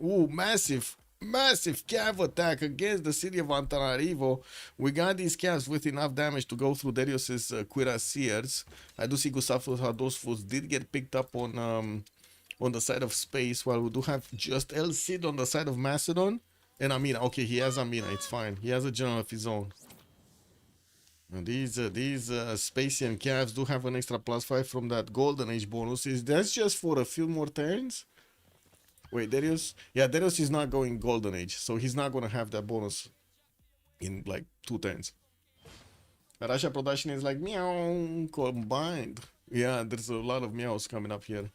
Speaker 12: Ooh, massive cav attack against the city of Antananarivo. We got these cavs with enough damage to go through Darius's cuirassiers. I do see Gustavus Adolphus did get picked up on the side of space, while we do have just El Cid on the side of Macedon. And Amina, okay, he has Amina, it's fine. He has a general of his own. And these Spacian calves do have an extra +5 from that Golden Age bonus. That's just for a few more turns? Wait, Darius? Yeah, Darius is not going Golden Age, so he's not going to have that bonus in like 2 turns. Russia production is like meow combined. Yeah, there's a lot of meows coming up here.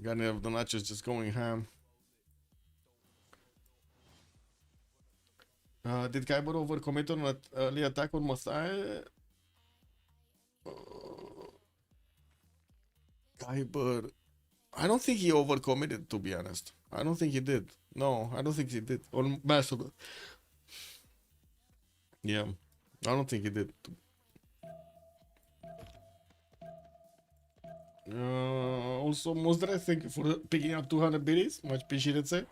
Speaker 12: Guardian of the Nachos just going ham. Did Kyber overcommit on an early attack on Masai? Kyber, I don't think he overcommitted, to be honest. I don't think he did. No, I don't think he did. On Macedon. Yeah, I don't think he did. Also, Mosdre, thank you for picking up 200 biddies. Much appreciated, sir.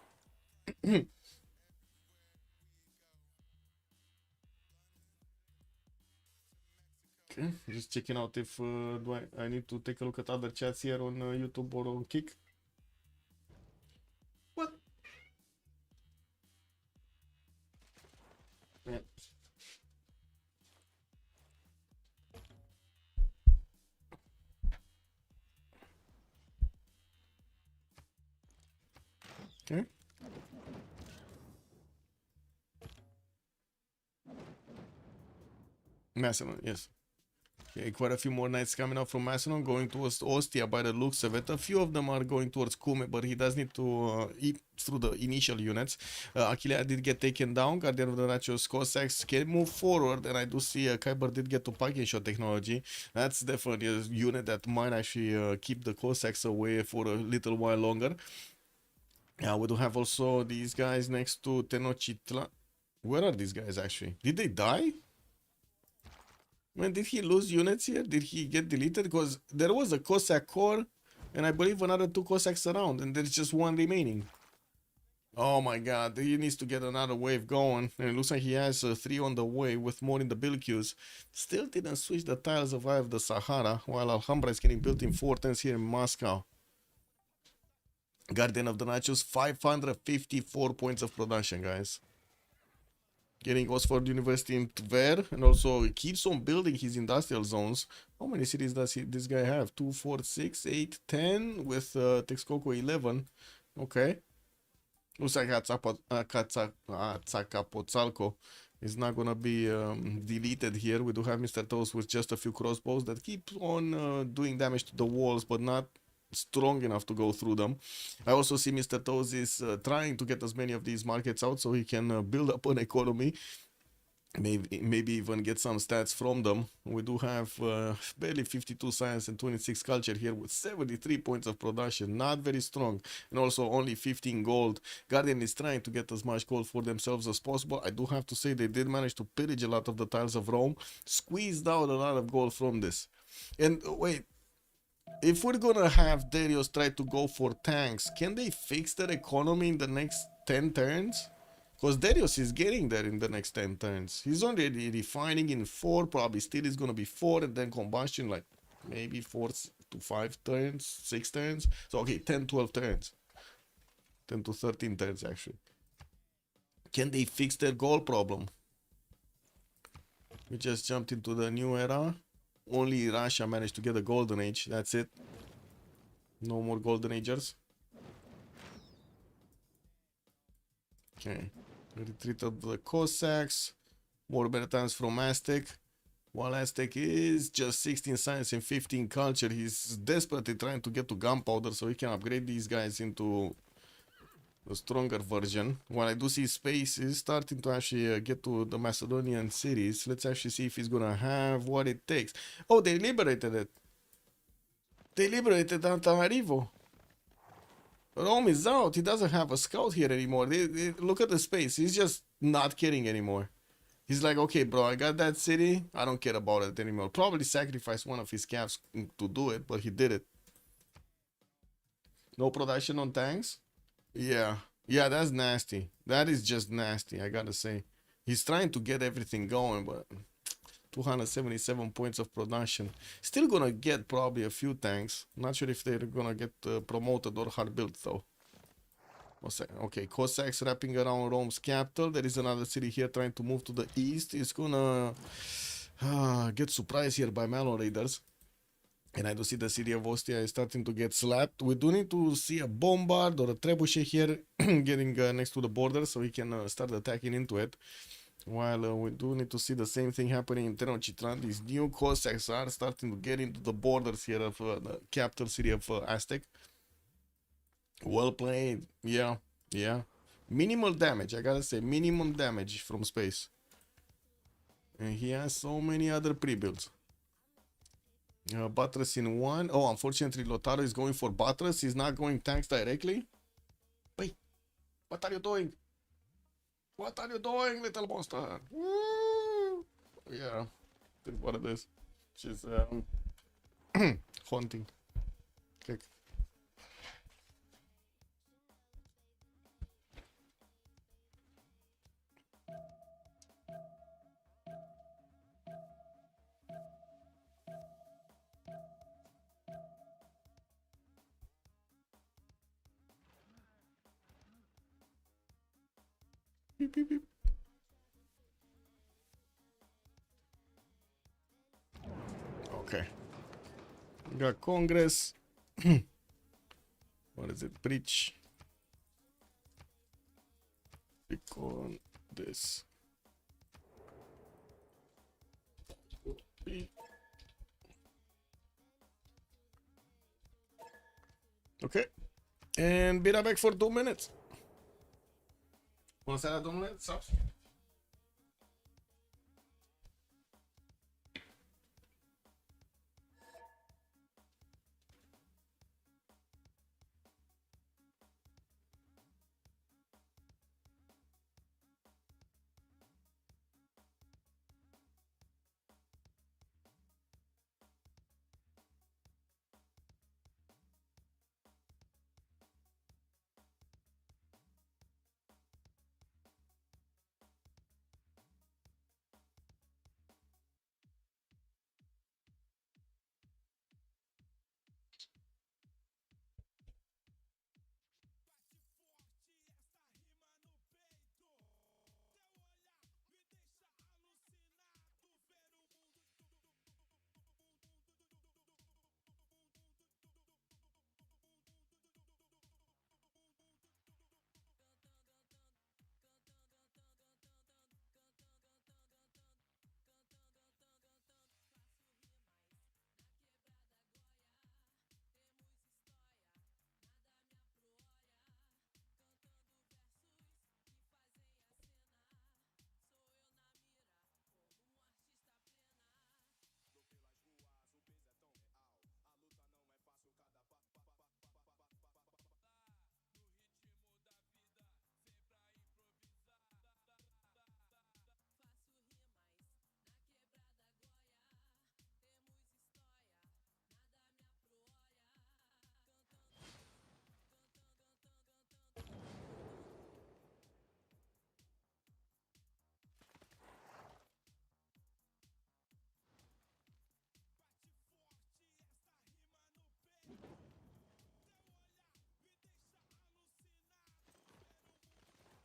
Speaker 12: Okay, just checking out if I need to take a look at other chats here on YouTube or on Kick. What? Yeah. Okay. Macedon, yes. Okay, quite a few more knights coming up from Macedon, going towards Ostia by the looks of it. A few of them are going towards Kume, but he does need to eat through the initial units. Achillea did get taken down. Guardian of the Nachos Cossacks can move forward, and I do see Kyber did get to parking shot technology. That's definitely a unit that might actually keep the Cossacks away for a little while longer. Yeah, we do have also these guys next to Tenochtitlan. Where are these guys actually? Did they die? Man, did he lose units here? Did he get deleted? Because there was a Cossack core, and I believe another 2 Cossacks around, and there's just 1 remaining. Oh my god, he needs to get another wave going, and it looks like he has 3 on the way with more in the build queues. Still didn't switch the tiles of Eye of the Sahara, while Alhambra is getting built in 4 turns here in Moscow. Guardian of the Nachos, 554 points of production, guys. Getting Oxford University in Tver, and also he keeps on building his industrial zones. How many cities does this guy have? 2, 4, 6, 8, 10 with Texcoco 11. Okay. Looks like Cacapotzalco is not gonna be deleted here. We do have Mr. Toast with just a few crossbows that keep on doing damage to the walls, but not strong enough to go through them. I also see Mr. Toes is trying to get as many of these markets out so he can build up an economy, maybe even get some stats from them. We do have barely 52 science and 26 culture here with 73 points of production, not very strong, and also only 15 gold. Guardian is trying to get as much gold for themselves as possible. I do have to say they did manage to pillage a lot of the tiles of Rome, squeezed out a lot of gold from this. And wait, if we're gonna have Darius try to go for tanks, can they fix their economy in the next 10 turns? Because Darius is getting there in the next 10 turns. He's already refining in 4, probably still is gonna be 4, and then combustion like maybe 4 to 5 turns, 6 turns. So okay, 10, 12 turns. 10 to 13 turns actually. Can they fix their goal problem? We just jumped into the new era. Only Russia managed to get a golden age. That's it. No more golden agers. Okay. Retreat of the Cossacks. more better times from Aztec. While Aztec is just 16 science and 15 culture, he's desperately trying to get to gunpowder so he can upgrade these guys into a stronger version. While I do see Space is starting to actually get to the Macedonian cities. Let's actually see if he's gonna have what it takes. Oh, they liberated it. They liberated Antananarivo. Rome is out. He doesn't have a scout here anymore. Look at the space. He's just not kidding anymore. He's like, okay, bro, I got that city. I don't care about it anymore. Probably sacrificed one of his calves to do it, but he did it. No production on tanks? Yeah. Yeah, that's nasty. That is just nasty, I gotta say. He's trying to get everything going, but 277 points of production. Still gonna get probably a few tanks. Not sure if they're gonna get promoted or hard built though. Okay, Cossacks wrapping around Rome's capital. There is another city here trying to move to the east. It's gonna get surprised here by Malon raiders. And I do see the city of Ostia is starting to get slapped. We do need to see a bombard or a trebuchet here getting next to the border so we can start attacking into it. While we do need to see the same thing happening in Tenochtitlan. These new Cossacks are starting to get into the borders here of the capital city of Aztec. Well played. Yeah, yeah. Minimal damage, I gotta say. Minimum damage from space. And he has so many other pre-builds. Buttress in one. Oh, unfortunately, Lotaro is going for Buttress. He's not going tanks directly. Wait, what are you doing? What are you doing, little monster? Woo! Yeah, that's what it is. She's haunting. Okay. Beep, beep, beep. Okay. We got Congress. What is it? Breach. Click on this. Okay. And be right back for 2 minutes. Bună seara, domnule. Sau?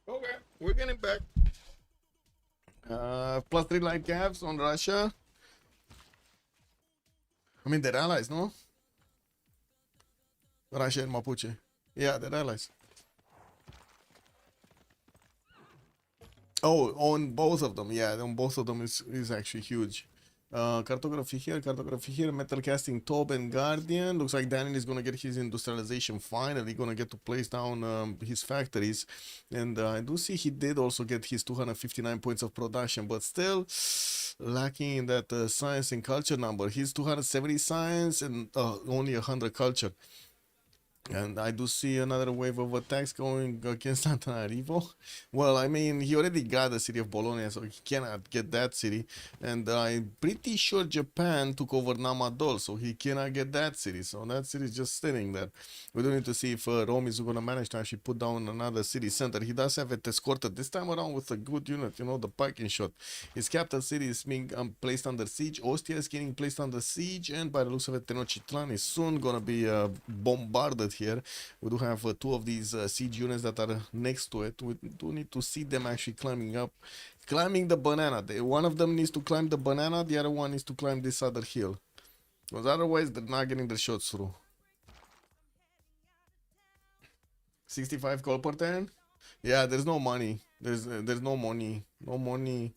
Speaker 12: Okay, we're getting back. +3 light caps on Russia. I mean, they're allies, no? Russia and Mapuche. Yeah, they're allies. Oh, on both of them, yeah, on both of them is actually huge. Cartography here, metal casting, Tob and Guardian. Looks like Daniel is gonna get his industrialization finally, gonna get to place down his factories. And I do see he did also get his 259 points of production, but still lacking in that science and culture number. He's 270 science and only 100 culture. And I do see another wave of attacks going against Antananarivo. Well, I mean, he already got the city of Bologna, so he cannot get that city. And I'm pretty sure Japan took over Namadol, so he cannot get that city. So that city is just sitting there. We do need to see if Rome is going to manage to actually put down another city center. He does have it escorted this time around with a good unit, you know, the Piking shot. His capital city is being placed under siege. Ostia is getting placed under siege, and by the looks of it, Tenochtitlan is soon going to be bombarded here. We do have two of these siege units that are next to it. We do need to see them actually climbing the banana. One of them needs to climb the banana, the other one needs to climb this other hill, because otherwise they're not getting the shots through. 65 gold per turn. Yeah, there's no money. There's no money. No money.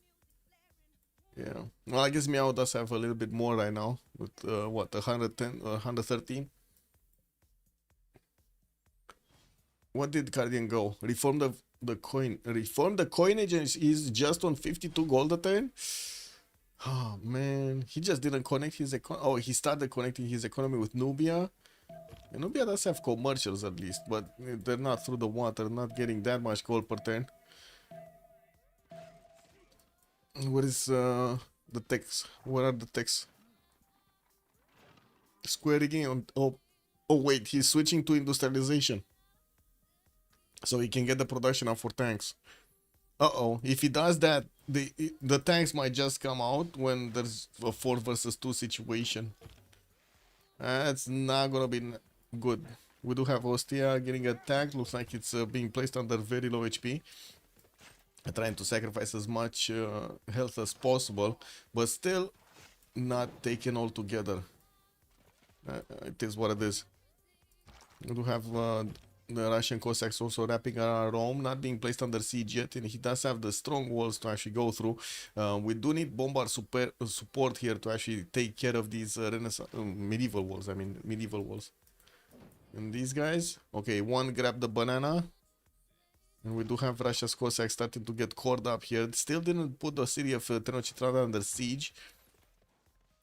Speaker 12: Yeah. Well, I guess Meow does have a little bit more right now with what, 110 or 113. What did Guardian go? Reform the coin. Reform the coinage and is just on 52 gold a turn. Oh man, he just didn't connect his economy. Oh, he started connecting his economy with Nubia. And Nubia does have commercials at least, but they're not through the water, not getting that much gold per turn. What is the text? What are the texts? Square rigging on. Oh wait, he's switching to industrialization, so he can get the production up for tanks. Uh-oh, if he does that, the tanks might just come out when there's a 4 versus 2 situation. That's not gonna be good. We do have Ostia getting attacked. Looks like it's being placed under very low HP. Trying to sacrifice as much health as possible, but still not taken all together. It is what it is. We do have the Russian Cossacks also wrapping around Rome, not being placed under siege yet, and he does have the strong walls to actually go through. We do need bombard support here to actually take care of these medieval walls. I mean, medieval walls. And these guys, okay, one grabbed the banana, and we do have Russia's Cossacks starting to get caught up here. Still didn't put the city of Tenochtitlan under siege.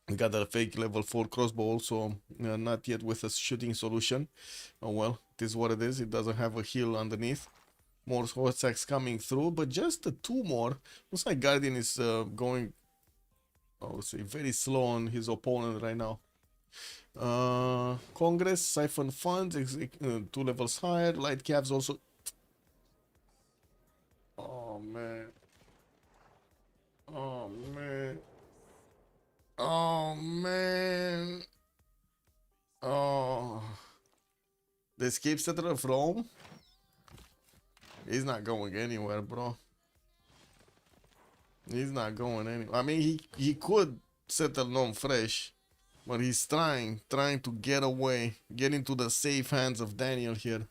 Speaker 12: We got a fake level 4 crossbow also, not yet with a shooting solution. Oh well, it is what it is. It doesn't have a hill underneath. More Cossacks coming through, but just 2 more. Looks like Guardian is going, I would say, very slow on his opponent right now. Congress, siphon funds, 2 levels higher. Light cabs also. Oh man. Oh man. Oh man. Oh. The escape settler of Rome? He's not going anywhere, bro. He's not going anywhere. I mean, he could settle Rome fresh, but he's trying to get away, get into the safe hands of Daniel here.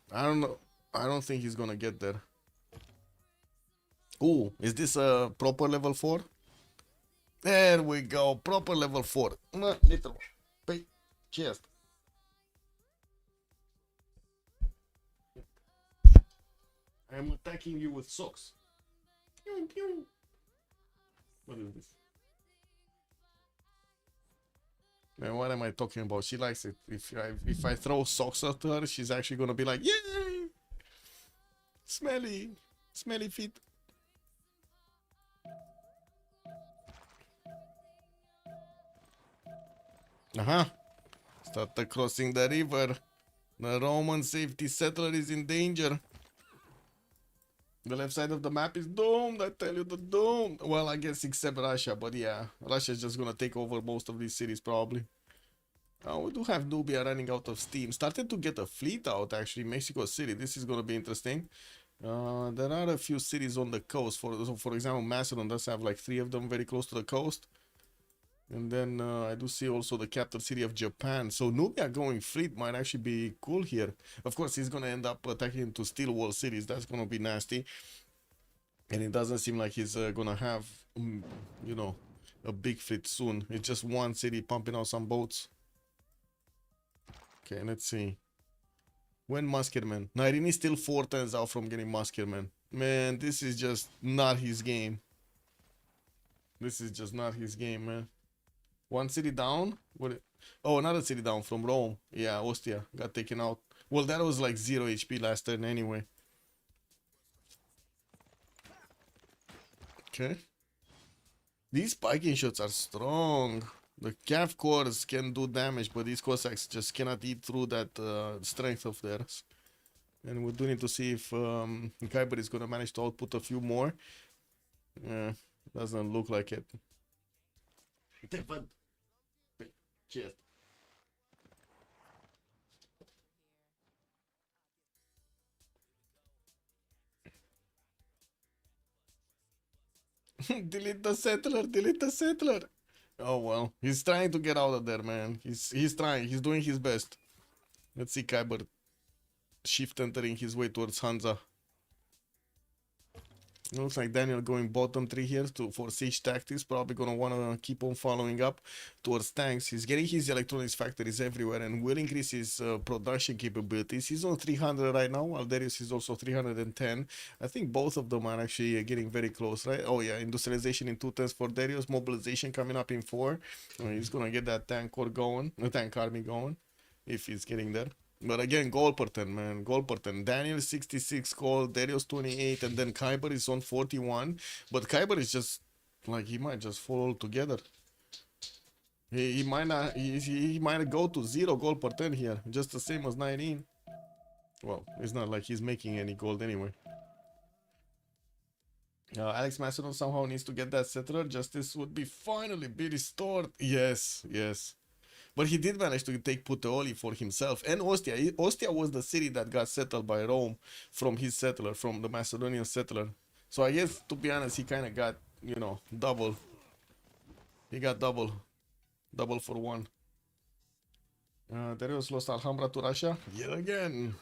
Speaker 12: I don't know. I don't think he's gonna get there. Ooh, is this a proper level 4? There we go, proper level 4. Little pay chest. I am attacking you with socks. Pew, pew. What is this? Man, what am I talking about? She likes it. If I throw socks at her, she's actually gonna be like, yay! Smelly feet. Start crossing the river. The Roman safety settler is in danger. The left side of the map is doomed. I tell you, the doomed. Well, I guess except Russia, but yeah, Russia's just gonna take over most of these cities probably. We do have Nubia running out of steam. Started to get a fleet out actually. Mexico City. This is gonna be interesting. There are a few cities on the coast. For example, Macedon does have like 3 of them very close to the coast. And then I do see also the capital city of Japan. So Nubia going fleet might actually be cool here. Of course, he's going to end up attacking into steel wall cities. That's going to be nasty. And it doesn't seem like he's gonna have, you know, a big fleet soon. It's just one city pumping out some boats. Okay, let's see. When Muskerman? Nairini is still 4 turns out from getting Muskerman. Man, this is just not his game. This is just not his game, man. One city down? What? Oh, another city down from Rome. Yeah, Ostia got taken out. Well, that was like 0 HP last turn anyway. Okay. These spiking shots are strong. The calf cores can do damage, but these Cossacks just cannot eat through that strength of theirs. And we do need to see if Kyber is gonna manage to output a few more. Doesn't look like it. Cheers. Delete the settler, delete the settler. Oh well, he's trying to get out of there, man. He's trying, he's doing his best. Let's see Kyber shift entering his way towards Hansa. Looks like Daniel going bottom 3 here for siege tactics. Probably gonna wanna keep on following up towards tanks. He's getting his electronics factories everywhere and will increase his production capabilities. He's on 300 right now, while Darius is also 310. I think both of them are actually getting very close, right? Oh yeah, industrialization in 2 turns for Darius, mobilization coming up in 4. He's gonna get that tank core going, tank army going, if he's getting there. But again, goal per turn, man. Goal per turn. Daniel 66 goal, Darius 28, and then Kyber is on 41. But Kyber is just like, he might just fall altogether. He might not. He might go to 0 goal per turn here, just the same as 19. Well, it's not like he's making any gold anyway. Alex Macedon somehow needs to get that settler. Justice would be finally be restored. Yes, yes. But he did manage to take Puteoli for himself and Ostia. Ostia was the city that got settled by Rome from his settler, from the Macedonian settler. So I guess, to be honest, he kind of got, you know, double. He got double for one. Darius lost Alhambra to Russia yet again.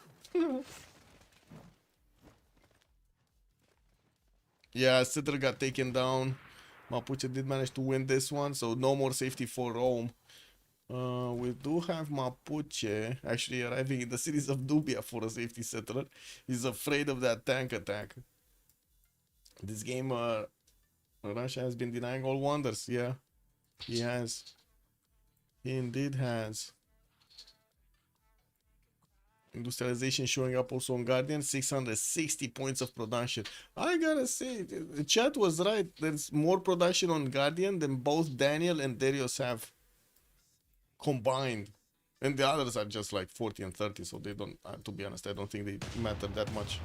Speaker 12: Yeah, settler got taken down. Mapuche did manage to win this one, so no more safety for Rome. We do have Mapuche actually arriving in the cities of Dubia for a safety settler. He's afraid of that tank attack. This game, Russia has been denying all wonders. Yeah, he has. He indeed has. Industrialization showing up also on Guardian, 660 points of production. I gotta say, the chat was right. There's more production on Guardian than both Daniel and Darius have combined, and the others are just like 40 and 30, so they don't, to be honest, I don't think they matter that much.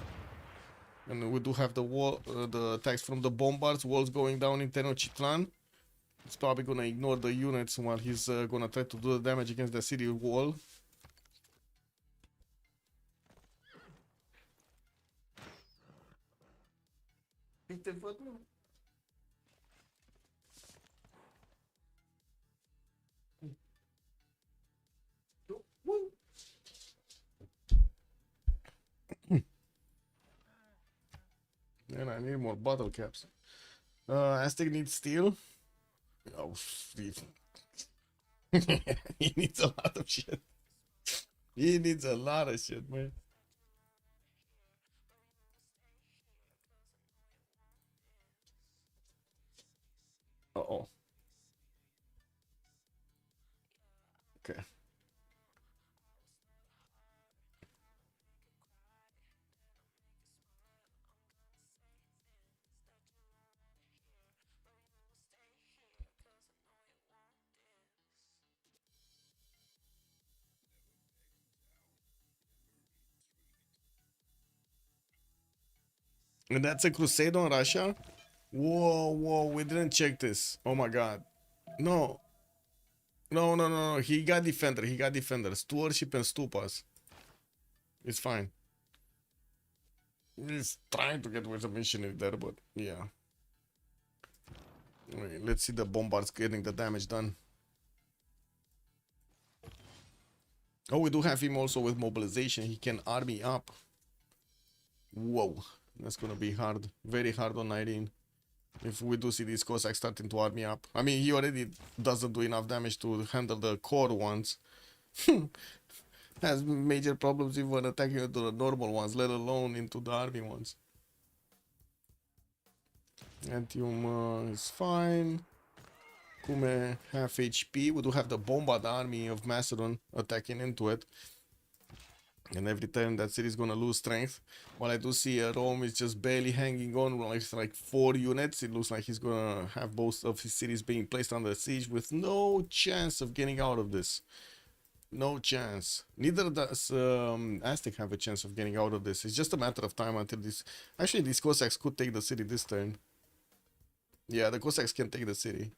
Speaker 12: And we do have the wall, the attacks from the bombards, walls going down in Tenochtitlan. He's probably gonna ignore the units while he's gonna try to do the damage against the city wall. And I need more bottle caps. Aztec needs steel. Oh, he needs a lot of shit. He needs a lot of shit, man. Uh-oh. Okay. And that's a crusade on Russia? Whoa, whoa, we didn't check this. Oh my god. No. No, no, no, no. He got defender. He got defender. Stewardship and stupas. It's fine. He's trying to get with a missionary there, but yeah. Wait, let's see the bombards getting the damage done. Oh, we do have him also with mobilization. He can army up. Whoa. That's gonna be hard, very hard on 19. If we do see these Cossacks starting to army up. I mean, he already doesn't do enough damage to handle the core ones. Has major problems even attacking into the normal ones, let alone into the army ones. Antium is fine. Kume half HP. We do have the Bombard army of Macedon attacking into it. And every time that city is gonna lose strength. While I do see Rome is just barely hanging on, like 4 units. It looks like he's gonna have both of his cities being placed under siege with no chance of getting out of this. No chance. Neither does Aztec have a chance of getting out of this. It's just a matter of time until this. Actually, these Cossacks could take the city this turn. Yeah, the Cossacks can take the city.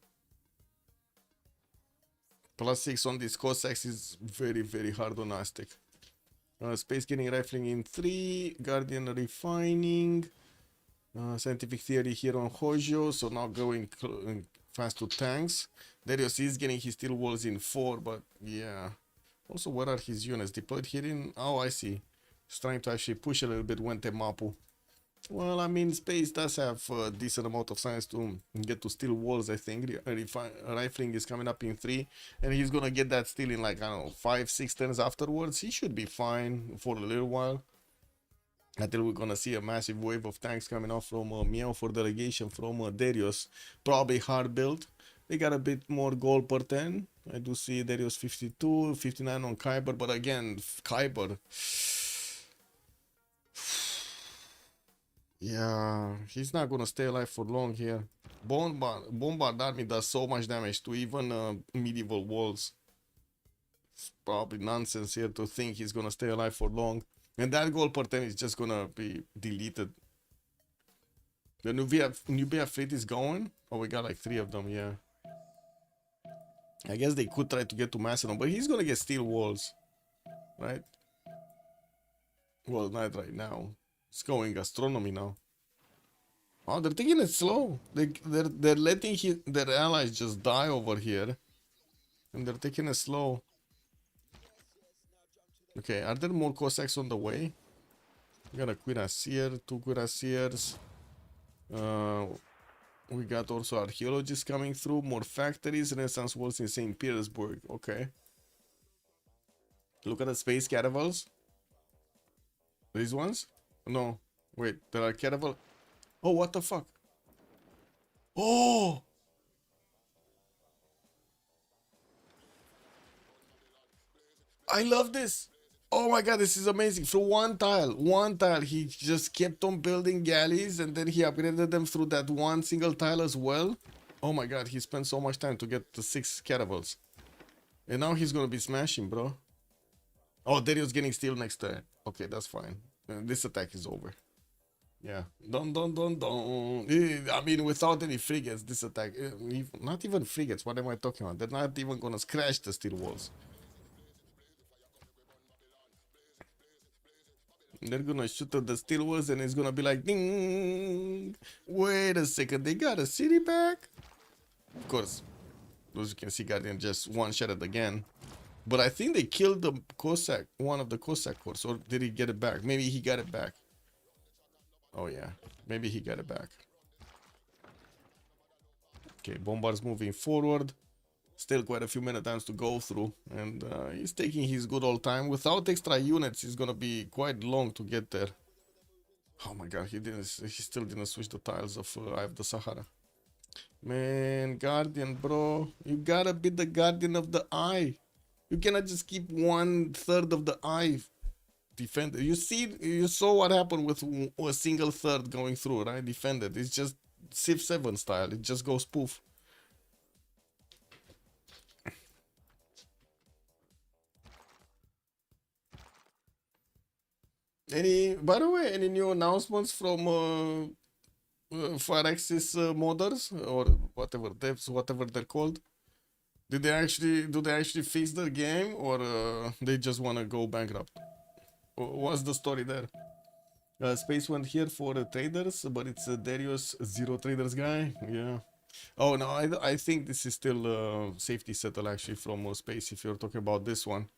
Speaker 12: +6 on these Cossacks is very, very hard on Aztec. Space getting rifling in 3. Guardian refining. Scientific theory here on Hojo. So now going fast to tanks. Darius is getting his steel walls in 4, but yeah. Also, where are his units? Deployed here in... Oh, I see. He's trying to actually push a little bit Wente Mapu. Well, I mean, Space does have a decent amount of science to get to steel walls, I think. Rifling is coming up in 3, and he's gonna get that steel in like, I don't know, 5-6 turns afterwards. He should be fine for a little while. Until we're gonna see a massive wave of tanks coming off from Meow for delegation from Darius. Probably hard built. They got a bit more gold per 10. I do see Darius 52, 59 on Kyber, but again, Kyber... Yeah, he's not gonna stay alive for long here. Bombard army does so much damage to even medieval walls. It's probably nonsense here to think he's gonna stay alive for long. And that gold per 10 is just gonna be deleted. The Nubia fleet is going. Oh, we got like 3 of them, yeah. I guess they could try to get to Macedon, but he's gonna get steel walls. Right? Well, not right now. It's going astronomy now. Oh, they're taking it slow. They're letting their allies just die over here. And they're taking it slow. Okay, are there more Cossacks on the way? We got a Cuirassier, 2 Cuirassiers. We got also archaeologists coming through, more factories, Renaissance walls in St. Petersburg. Okay. Look at the space caravels. These ones? No. Wait, there are caravel. Oh, what the fuck? Oh! I love this. Oh my god, this is amazing. Through one tile, he just kept on building galleys and then he upgraded them through that one single tile as well. Oh my god, he spent so much time to get the 6 caravels. And now he's gonna be smashing, bro. Oh, Darius getting steel next turn. Okay, that's fine. This attack is over. Yeah. Don't. I mean, without any frigates, this attack... Not even frigates, what am I talking about? They're not even gonna scratch the steel walls. They're gonna shoot at the steel walls and it's gonna be like, ding! Wait a second, they got a city back? Of course, as you can see, Guardian just one-shot it again. But I think they killed the Cossack, one of the Cossack corps, or did he get it back? Maybe he got it back. Oh yeah, maybe he got it back. Okay, Bombard's moving forward. Still quite a few times to go through, and he's taking his good old time. Without extra units, it's gonna be quite long to get there. Oh my god, he still didn't switch the tiles of Eye of the Sahara. Man, Guardian, bro, you gotta be the Guardian of the Eye. You cannot just keep 1/3 of the Eye defended. You saw what happened with a single third going through, right? Defended. It's just Civ7 style. It just goes poof. By the way, any new announcements from Firaxis modders or whatever devs, whatever they're called? Do they actually fix the game, or they just wanna go bankrupt? What's the story there? Space went here for traders, but it's a Darius zero traders guy. Yeah. Oh no, I think this is still safety settle actually from Space. If you're talking about this one,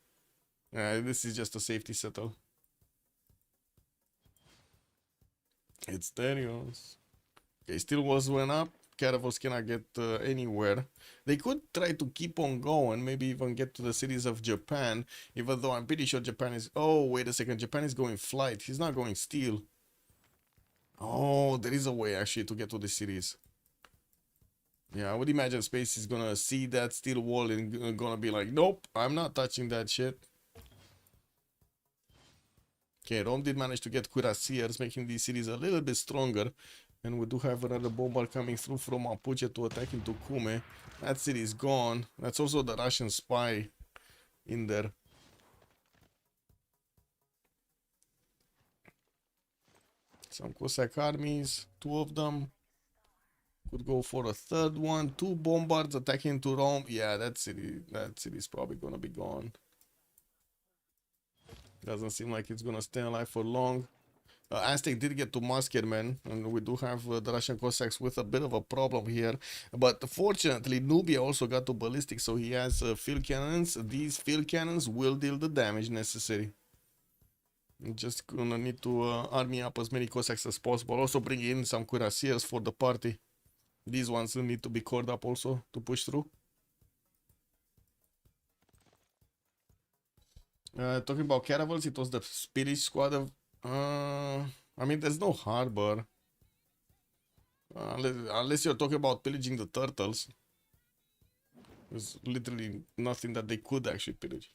Speaker 12: this is just a safety settle. It's Darius. Okay, still was went up. Caravels cannot get anywhere. They could try to keep on going, maybe even get to the cities of Japan, even though I'm pretty sure Japan is... Oh, wait a second. Japan is going flight. He's not going steel. Oh, there is a way actually to get to the cities. Yeah, I would imagine Space is gonna see that steel wall and gonna be like, nope, I'm not touching that shit. Okay, Rome did manage to get cuirassiers, making these cities a little bit stronger. And we do have another bombard coming through from Mapuche to attack into Kume. That city is gone. That's also the Russian spy in there. Some Cossack armies, 2 of them. Could go for a third one. 2 bombards attacking to Rome. Yeah, that city is probably gonna be gone. Doesn't seem like it's gonna stay alive for long. Aztec did get to Muskerman, and we do have the Russian Cossacks with a bit of a problem here. But fortunately, Nubia also got to ballistic, so he has field cannons. These field cannons will deal the damage necessary. I'm just gonna need to army up as many Cossacks as possible. Also bring in some cuirassiers for the party. These ones will need to be corded up also to push through. Talking about caravels, it was the Spanish squad of... I mean, there's no harbor. Unless you're talking about pillaging the turtles. There's literally nothing that they could actually pillage.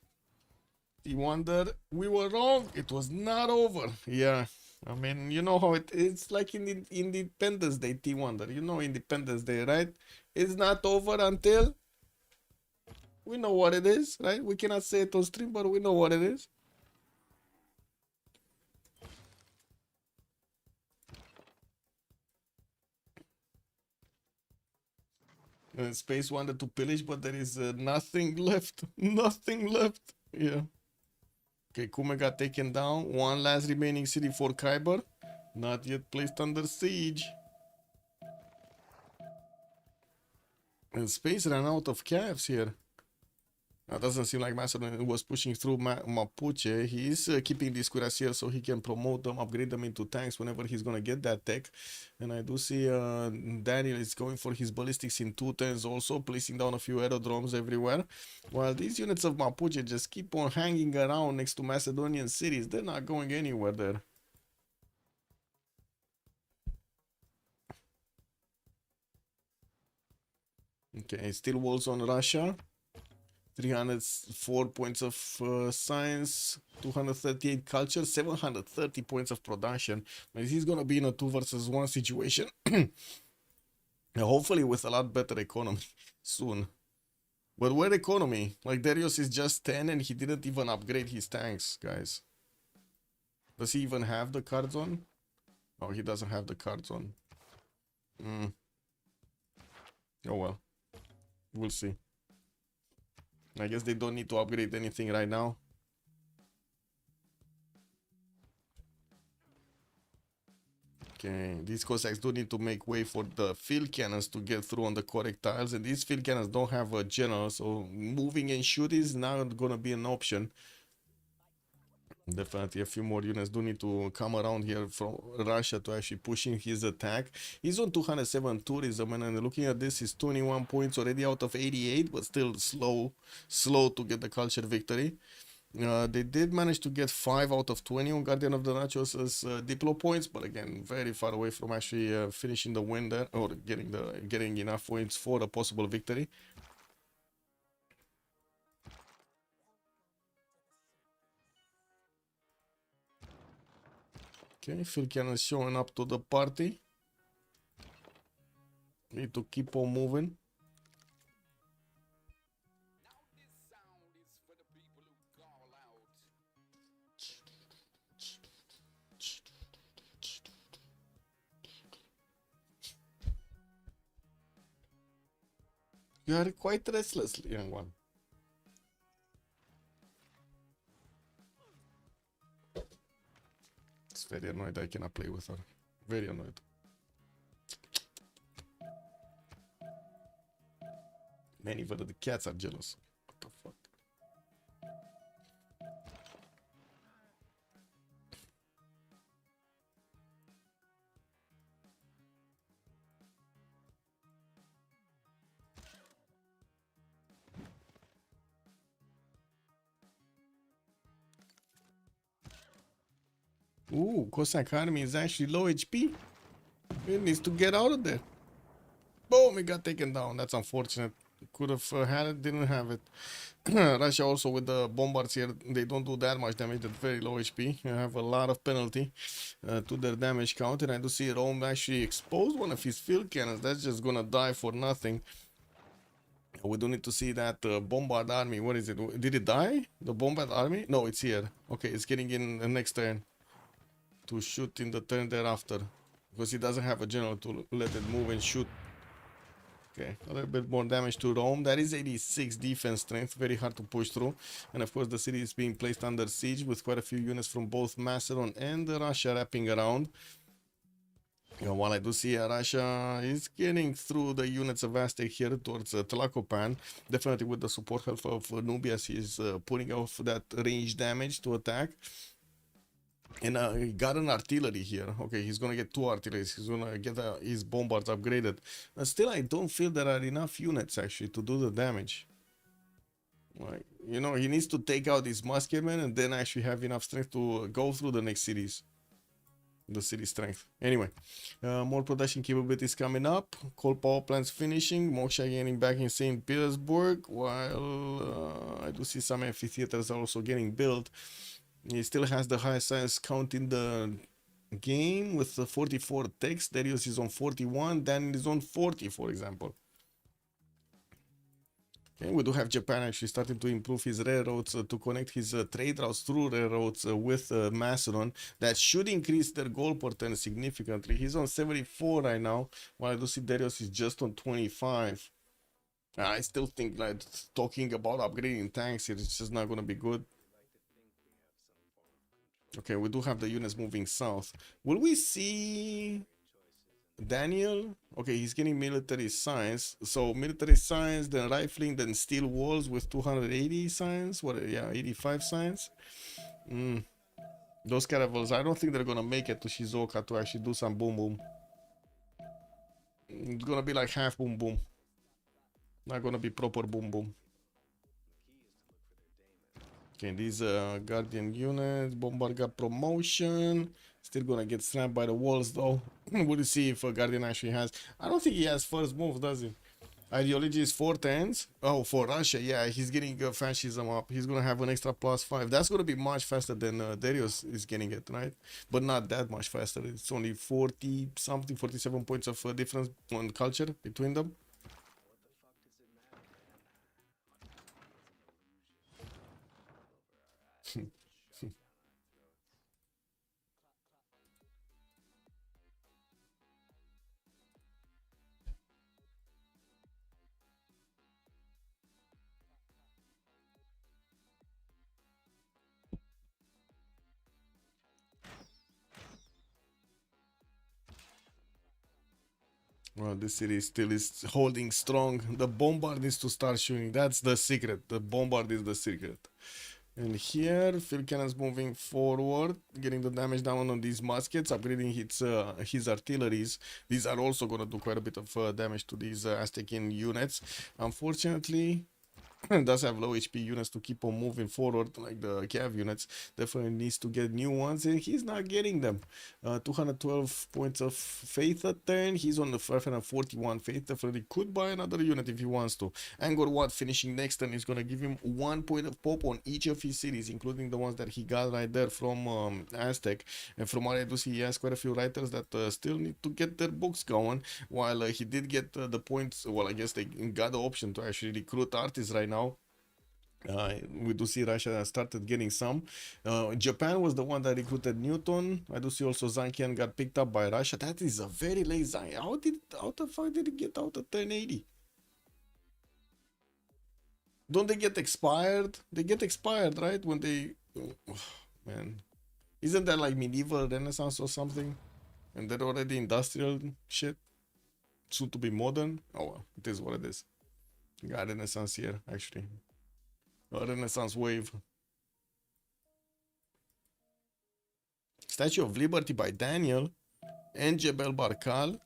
Speaker 12: The wonder, we were wrong. It was not over. Yeah. I mean, you know how it's like in the Independence Day, T-Wonder. You know Independence Day, right? It's not over until... We know what it is, right? We cannot say it on stream, but we know what it is. Space wanted to pillage, but there is nothing left. Nothing left. Yeah. Okay, Kume got taken down. One last remaining city for Khyber. Not yet placed under siege. And Space ran out of calves here. That doesn't seem like Macedon was pushing through Mapuche. He is keeping these cuirassiers so he can promote them, upgrade them into tanks whenever he's going to get that tech. And I do see Daniel is going for his ballistics in 210s also, placing down a few aerodromes everywhere. While these units of Mapuche just keep on hanging around next to Macedonian cities. They're not going anywhere there. Okay, still walls on Russia. 304 points of science, 238 culture, 730 points of production. But he's gonna be in a 2 versus 1 situation. Hopefully with a lot better economy soon. But what economy? Like Darius is just 10 and he didn't even upgrade his tanks, guys. Does he even have the cards on? Oh, he doesn't have the cards on. Oh well. We'll see. I guess they don't need to upgrade anything right now. Okay, these Cossacks do need to make way for the field cannons to get through on the correct tiles. And these field cannons don't have a general, so moving and shooting is not gonna be an option. Definitely a few more units do need to come around here from Russia to actually pushing his attack. He's on 207 tourism, and looking at this, he's 21 points already out of 88, but still slow to get the culture victory. They did manage to get 5 out of 20 on Guardian of the Nachos as Diplo points, but again, very far away from actually finishing the win there, or getting enough points for a possible victory. Okay, field cannons showing up to the party. Need to keep on moving. You are quite restless, young one. It's very annoyed I cannot play with her. Very annoyed. Man, even the cats are jealous. What the fuck? Ooh, Cossack army is actually low HP. It needs to get out of there. Boom, it got taken down. That's unfortunate. Could have had it, didn't have it. Russia also with the bombards here, they don't do that much damage at very low HP. You have a lot of penalty to their damage count. And I do see Rome actually exposed one of his field cannons. That's just gonna die for nothing. We do need to see that bombard army. What is it? Did it die? The bombard army? No, it's here. Okay, it's getting in the next turn to shoot in the turn thereafter, because he doesn't have a general to let it move and shoot. Okay, a little bit more damage to Rome. That is 86 defense strength, very hard to push through. And of course the city is being placed under siege with quite a few units from both Macedon and Russia wrapping around. While I do see Russia is getting through the units of Aztec here towards Tlacopan, definitely with the support help of Nubius, he's putting off that range damage to attack. And he got an artillery here. Okay, he's gonna get 2 artilleries. He's gonna get his bombards upgraded. Still, I don't feel there are enough units actually to do the damage. Like, you know, he needs to take out his musketmen and then actually have enough strength to go through the next cities. The city strength. Anyway, more production capabilities coming up. Coal power plants finishing. Moksha getting back in St. Petersburg. While I do see some amphitheaters are also getting built. He still has the highest science count in the game with the 44 techs. Darius is on 41. Daniel is on 40, for example. Okay, we do have Japan actually starting to improve his railroads to connect his trade routes through railroads with Macedon. That should increase their goal per turn significantly. He's on 74 right now, while I do see Darius is just on 25. I still think like talking about upgrading tanks here is just not going to be good. Okay, we do have the units moving south. Will we see Daniel? Okay, he's getting military science. So military science, then rifling, then steel walls with 280 science. What? Yeah, 85 science. Those caravels, I don't think they're gonna make it to Shizuoka to actually do some boom boom. It's gonna be like half boom boom. Not gonna be proper boom boom. Okay, these Guardian units, Bombard got promotion. Still gonna get snapped by the walls though. We'll see if Guardian actually has. I don't think he has first move, does he? Ideology is 4 turns. Oh, for Russia, yeah, he's getting fascism up. He's gonna have an extra +5. That's gonna be much faster than Darius is getting it, right? But not that much faster. It's only 40 something, 47 points of difference on culture between them. Well, this city still is holding strong. The bombard needs to start shooting. That's the secret. The bombard is the secret. And here, field cannons moving forward, getting the damage down on these muskets, upgrading his artilleries. These are also going to do quite a bit of damage to these Aztecian units. Unfortunately, does have low HP units to keep on moving forward, like the Cav units. Definitely needs to get new ones, and he's not getting them. 212 points of faith a turn. He's on the 541 faith. Definitely could buy another unit if he wants to. Angkor Wat finishing next turn is going to give him 1 point of pop on each of his cities, including the ones that he got right there from Aztec. And from what I do see, he has quite a few writers that still need to get their books going. While he did get the points, well, I guess they got the option to actually recruit artists right now. We do see Russia started getting some. Japan was the one that recruited Newton. I do see also Zankian got picked up by Russia. That is a very late Zankian. How the fuck did it get out at 1080? Don't they get expired? They get expired, right? When they... Oh, man. Isn't that like medieval Renaissance or something? And they're already industrial shit? Soon to be modern? Oh well, it is what it is. Got Renaissance here, actually. A Renaissance wave. Statue of Liberty by Daniel. And Jebel Barkal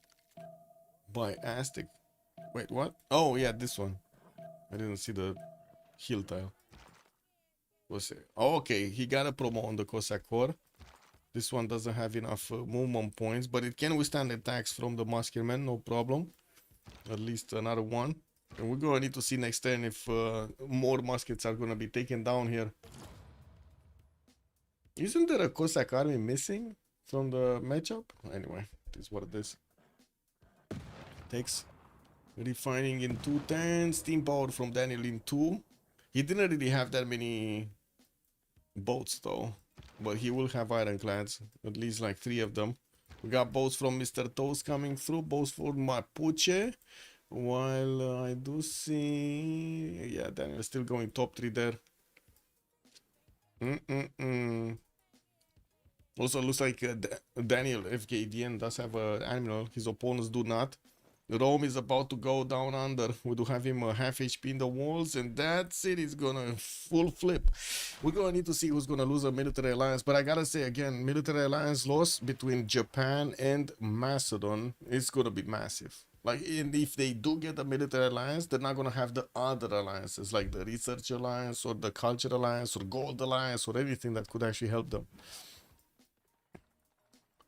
Speaker 12: by Aztec. Wait, what? Oh, yeah, this one. I didn't see the hill tile. What's it? Oh, okay, he got a promo on the Cossack Corps. This one doesn't have enough movement points, but it can withstand attacks from the Musketeer, no problem. At least another one. And we're gonna need to see next turn if more muskets are gonna be taken down here. Isn't there a Cossack army missing from the matchup? Anyway, this is what it is. Takes refining in 2 turns, steam power from Daniel in 2. He didn't really have that many boats though, but he will have ironclads, at least like 3 of them. We got boats from Mr. Toast coming through, boats for Mapuche. While I do see, yeah, Daniel still going top 3 there. Also looks like Daniel FKDN does have an admiral, his opponents do not. Rome is about to go down under. We do have him half HP in the walls, and that's it. He's gonna full flip. We're gonna need to see who's gonna lose a military alliance. But I gotta say again, military alliance loss between Japan and Macedon is gonna be massive. Like, and if they do get a military alliance, they're not gonna have the other alliances, like the research alliance or the culture alliance or gold alliance or anything that could actually help them.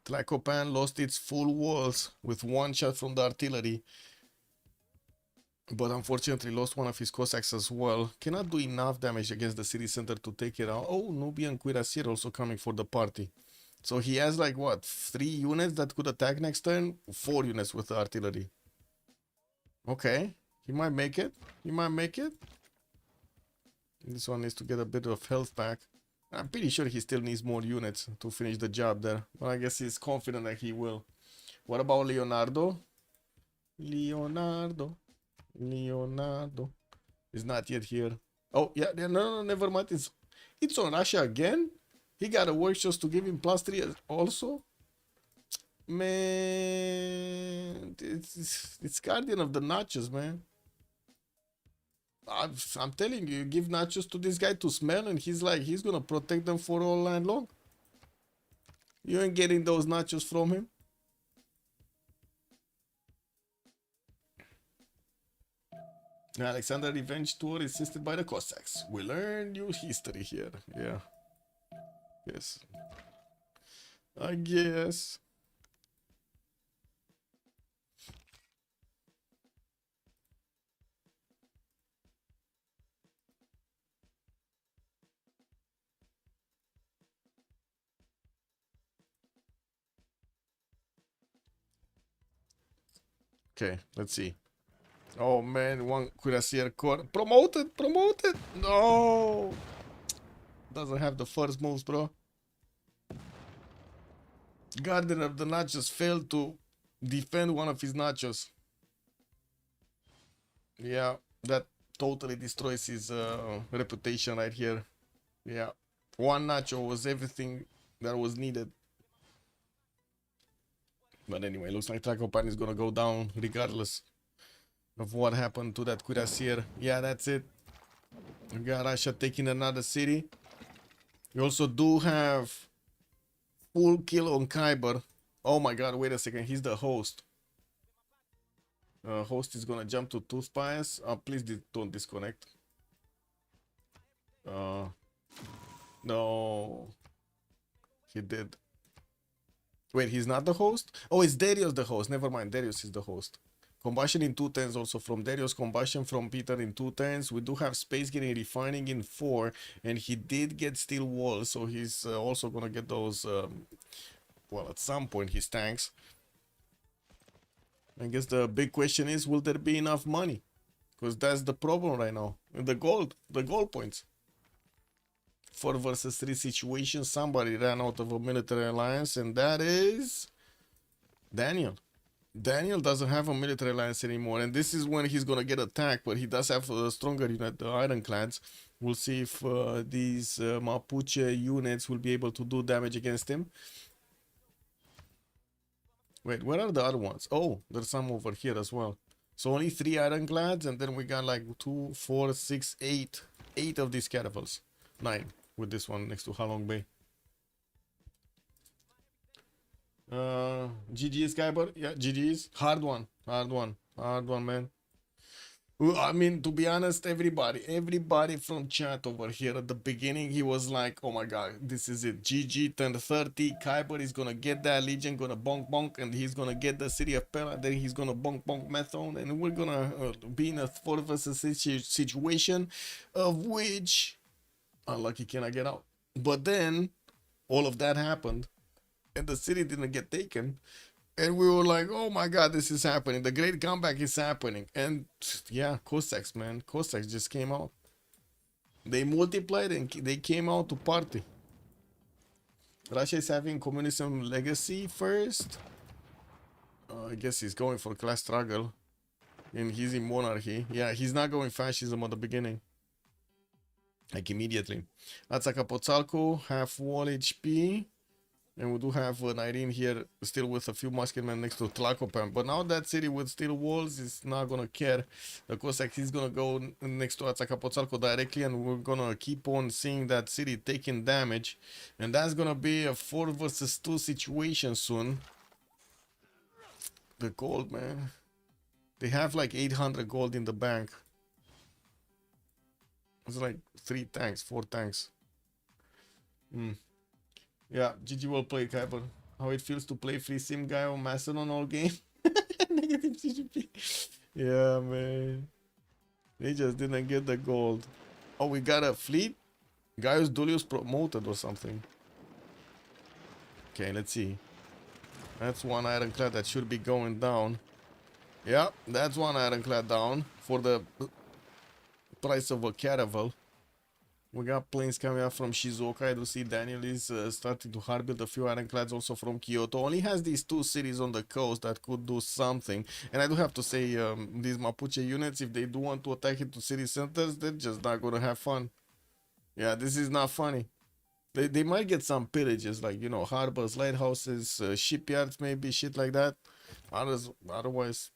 Speaker 12: Tlacopan lost its full walls with 1 shot from the artillery, but unfortunately lost one of his Cossacks as well. Cannot do enough damage against the city center to take it out. Oh, Nubian Cuirassier also coming for the party. So he has like what, 3 units that could attack next turn? 4 units with the artillery. Okay, he might make it. He might make it. This one needs to get a bit of health back. I'm pretty sure he still needs more units to finish the job there. But I guess he's confident that he will. What about Leonardo? Leonardo is not yet here. Oh, yeah, no, never mind. It's on Russia again? He got a workshop to give him +3 also? Man, it's Guardian of the Nachos, man. I'm telling you, give nachos to this guy to smell, and he's gonna protect them for all night long. You ain't getting those nachos from him. Alexander Revenge Tour assisted by the Cossacks. We learn new history here. Yeah. Yes. I guess. Okay, let's see. Oh man, 1 Cuirassier Corps. Promoted! No! Doesn't have the first moves, bro. Guardian of the Nachos failed to defend one of his nachos. Yeah, that totally destroys his reputation right here. Yeah, 1 nacho was everything that was needed. But anyway, looks like Tracopan is gonna go down regardless of what happened to that Cuirassier. Yeah, that's it. We got Russia taking another city. We also do have full kill on Khyber. Oh my god, wait a second, he's the host. Host is gonna jump to 2 spies. Please don't disconnect. No. He did. Wait, he's not the host? Oh, it's Darius the host. Never mind, Darius is the host. Combustion in 2 turns also from Darius. Combustion from Peter in 2 turns. We do have Space getting refining in 4. And he did get steel walls. So he's also going to get those, well, at some point, his tanks. I guess the big question is, will there be enough money? Because that's the problem right now. The gold points. 4 versus 3 situation. Somebody ran out of a military alliance, and that is Daniel. Daniel doesn't have a military alliance anymore, and this is when he's gonna get attacked, but he does have a stronger unit, the Ironclads. We'll see if these Mapuche units will be able to do damage against him. Wait, where are the other ones? Oh, there's some over here as well. So only 3 Ironclads, and then we got like 2, 4, 6, 8. 8 of these caravels. 9 with this one next to Halong Bay. GG's, Kyber. Yeah, GG's. Hard one, man. Well, I mean, to be honest, everybody from chat over here at the beginning, he was like, "Oh my God, this is it. GG 1030. Kyber is gonna get that Legion, gonna bonk bonk, and he's gonna get the city of Pella. Then he's gonna bonk bonk Methone, and we're gonna be in a 4 versus situation, of which unlucky cannot get out. But then all of that happened, and the city didn't get taken." And we were like, "Oh my God, this is happening. The great comeback is happening." And yeah, Cossacks, man. Cossacks just came out. They multiplied and they came out to party. Russia is having communism legacy first. I guess he's going for class struggle. And he's in monarchy. Yeah, he's not going fascism at the beginning. Like immediately. Azcapotzalco, half wall HP. And we do have an Irene here still with a few muskemen next to Tlacopan. But now that city with steel walls is not gonna care. The Cossack is gonna go next to Azcapotzalco directly, and we're gonna keep on seeing that city taking damage. And that's gonna be a 4 versus 2 situation soon. The gold, man. They have like 800 gold in the bank. It's like 3 tanks, 4 tanks. Yeah, GG will play, Kyber. How it feels to play free sim guy on Mastodon all game. Negative CGP. Yeah, man. They just didn't get the gold. Oh, we got a fleet? Gaius Dullius promoted or something. Okay, let's see. That's one ironclad that should be going down. Yeah, that's one ironclad down for the price of a caravel. We got planes coming up from Shizuoka. I do see Daniel is starting to hard build a few ironclads also from Kyoto. Only has these 2 cities on the coast that could do something. And I do have to say, these Mapuche units, if they do want to attack into city centers, they're just not going to have fun. Yeah, this is not funny. They might get some pillages, like, you know, harbors, lighthouses, shipyards, maybe, shit like that. Otherwise,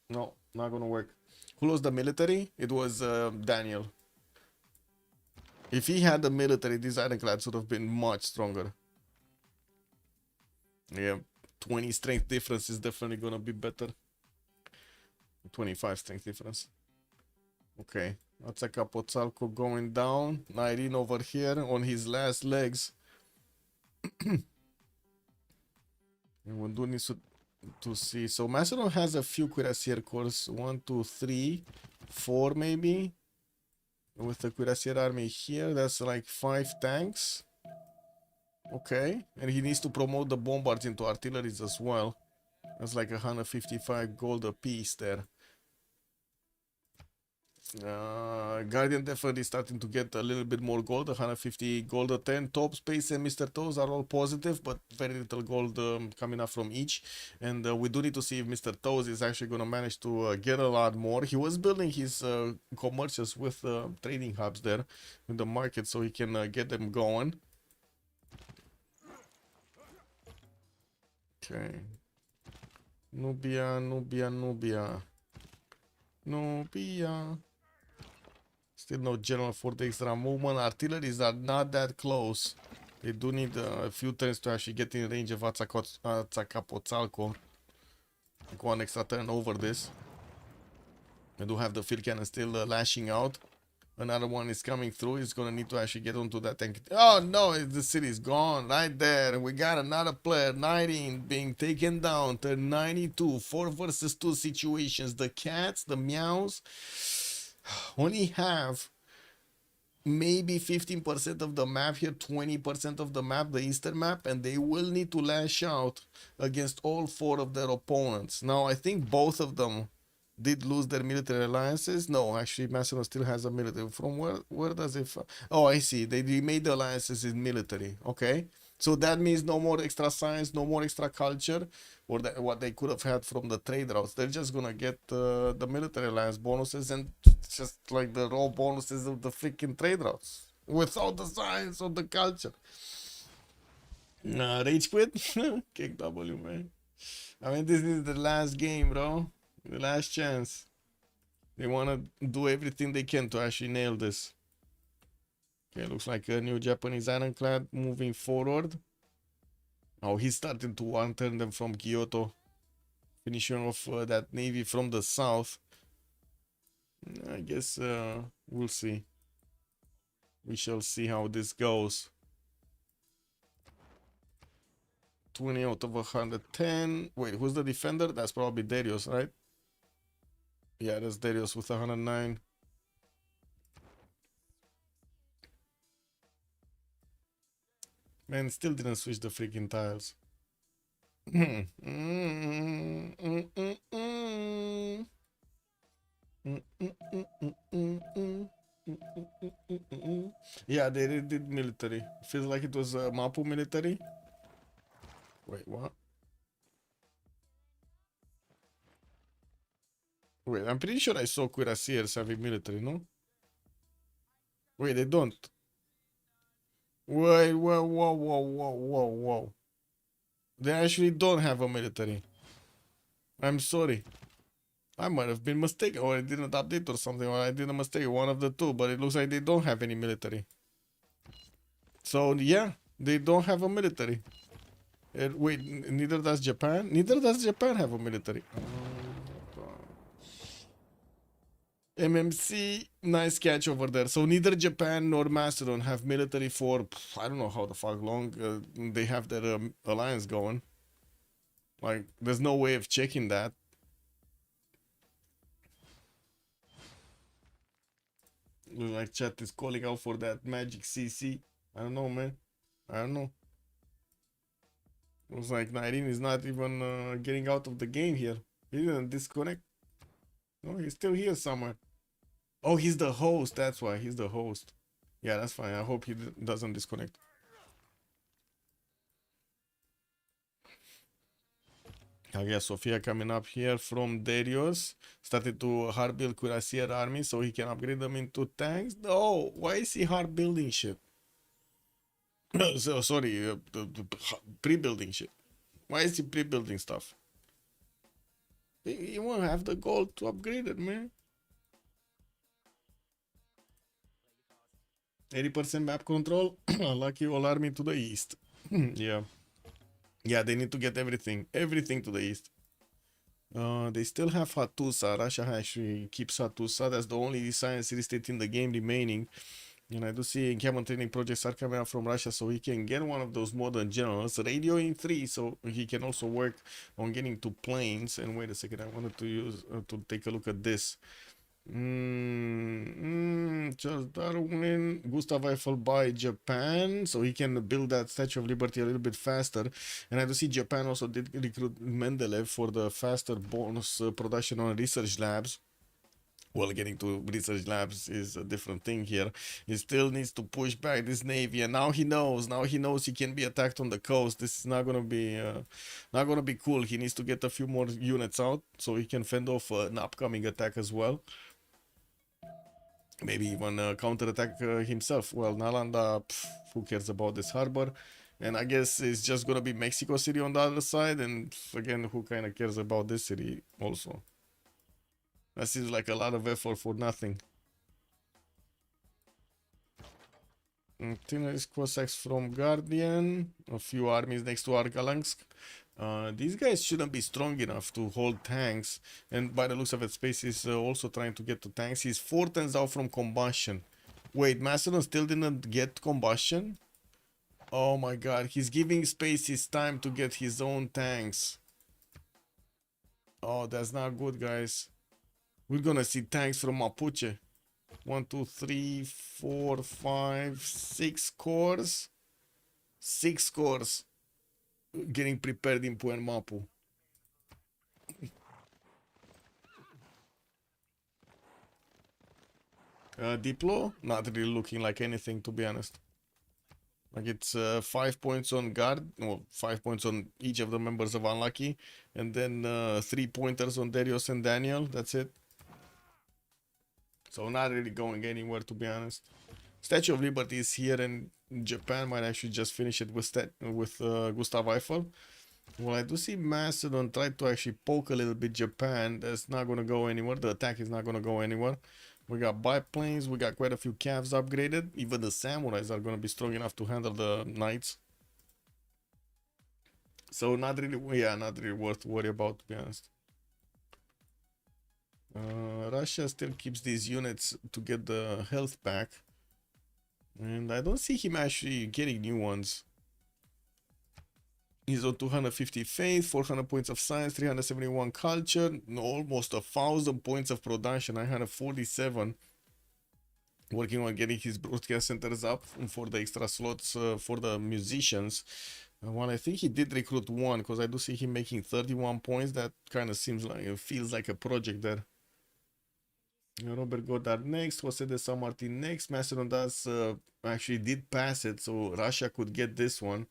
Speaker 12: no, not going to work. Who lost the military? It was Daniel. If he had the military, these ironclads would have been much stronger. Yeah, 20 strength difference is definitely gonna be better. 25 strength difference. Okay, Azcapotzalco going down. 19 over here on his last legs. And we do need to see. So Macedon has a few cuirassier corps. 1, 2, 3, 4 maybe. With the cuirassier army here, that's like 5 tanks. Okay, and he needs to promote the bombards into artilleries as well. That's like 155 gold a piece there. Guardian definitely starting to get a little bit more gold, 150 gold a 10. Top Space and Mr. Toes are all positive, but very little gold coming up from each. And we do need to see if Mr. Toes is actually going to manage to get a lot more. He was building his commercials with trading hubs there in the market so he can get them going. Okay. Nubia, Nubia, Nubia. Nubia. Still no general for the extra movement. Artilleries are not that close. They do need a few turns to actually get in range of Azcapotzalco. Like 1 extra turn over this. I do have the field cannon still lashing out. Another one is coming through. He's gonna need to actually get onto that tank. Oh no, the city's gone right there. And we got another player, 19, being taken down to 92. 4 versus 2 situations. The cats, the meows, only have maybe 15% of the map here, 20% of the map, the eastern map, and they will need to lash out against all 4 of their opponents. Now, I think both of them did lose their military alliances. No, actually, Macedon still has a military. From where does it... Oh, I see. They remade the alliances in military. Okay. So that means no more extra science, no more extra culture, or what they could have had from the trade routes. They're just gonna get the military alliance bonuses and just like the raw bonuses of the freaking trade routes without the science or the culture. Rage quit? Kick W, man. I mean, this is the last game, bro. The last chance. They wanna do everything they can to actually nail this. Okay, looks like a new Japanese ironclad moving forward. Oh, he's starting to one-turn them from Kyoto. Finishing off that navy from the south. I guess we'll see. We shall see how this goes. 20 out of 110. Wait, who's the defender? That's probably Darius, right? Yeah, that's Darius with 109. Man, still didn't switch the freaking tiles. Yeah, they did military. Feels like it was Mapu military. Wait, what? Wait, I'm pretty sure I saw cuirassiers having military, no? Wait, they don't. Wait, whoa, whoa, whoa, whoa, whoa, whoa. They actually don't have a military. I'm sorry. I might have been mistaken, or I didn't update or something, or I did a mistake, one of the two, but it looks like they don't have any military. So, yeah, they don't have a military. Wait, neither does Japan? Neither does Japan have a military. MMC, nice catch over there. So neither Japan nor Macedon have military for, I don't know how the fuck long they have their alliance going. Like, there's no way of checking that. Like, chat is calling out for that magic CC. I don't know, man. I don't know. It was like 19 is not even getting out of the game here. He didn't disconnect. No, he's still here somewhere. Oh, he's the host. That's why. He's the host. Yeah, that's fine. I hope he doesn't disconnect. Yeah, Sofia coming up here from Darius. Started to hard build Cuirassier army so he can upgrade them into tanks. Oh, why is he hard building shit? So, sorry, pre-building shit. Why is he pre-building stuff? He won't have the gold to upgrade it, man. 80% map control. Lucky all army to the east. Yeah. Yeah, they need to get everything. Everything to the east. They still have Hattusa. Russia actually keeps Hattusa. That's the only science city state in the game remaining. And I do see encampment training projects are coming out from Russia, so he can get one of those modern generals. Radio in 3, so he can also work on getting to planes. And wait a second, I wanted to use to take a look at this. Charles Darwin, Gustav Eiffel by Japan, so he can build that Statue of Liberty a little bit faster. And I do see Japan also did recruit Mendeleev for the faster bonus production on research labs. Well, getting to research labs is a different thing here. He still needs to push back this navy, and now he knows. Now he knows he can be attacked on the coast. This is not gonna be cool. He needs to get a few more units out so he can fend off an upcoming attack as well. Maybe even counterattack himself. Well, Nalanda, who cares about this harbor? And I guess it's just gonna be Mexico City on the other side. And again, who kind of cares about this city also? That seems like a lot of effort for nothing. Tinner's Cossacks from Guardian. A few armies next to Arkalansk. These guys shouldn't be strong enough to hold tanks. And by the looks of it, Space is also trying to get to tanks. He's 4 turns out from combustion. Wait, Macedon still didn't get combustion? Oh my god, he's giving Space his time to get his own tanks. Oh, that's not good, guys. We're gonna see tanks from Mapuche. 1, 2, 3, 4, 5, 6 cores. 6 cores. Getting prepared in Puen Mapu. Diplo? Not really looking like anything, to be honest. Like it's 5 points on guard, well, 5 points on each of the members of Unlucky, and then 3 pointers on Darius and Daniel. That's it. So not really going anywhere, to be honest. Statue of Liberty is here, and Japan might actually just finish it with Gustav Eiffel. Well, I do see Macedon try to actually poke a little bit Japan. That's not going to go anywhere. The attack is not going to go anywhere. We got biplanes. We got quite a few calves upgraded. Even the samurais are going to be strong enough to handle the knights. So not really, yeah, not really worth to worry about, to be honest. Russia still keeps these units to get the health back. And I don't see him actually getting new ones. He's on 250 faith, 400 points of science, 371 culture, almost 1,000 points of production, 947. Working on getting his broadcast centers up for the extra slots for the musicians. Well, I think he did recruit one, because I do see him making 31 points. That kind of seems like, it feels like a project there. Robert Goddard next, Jose de San Martin next. Macedon does actually did pass it, so Russia could get this one.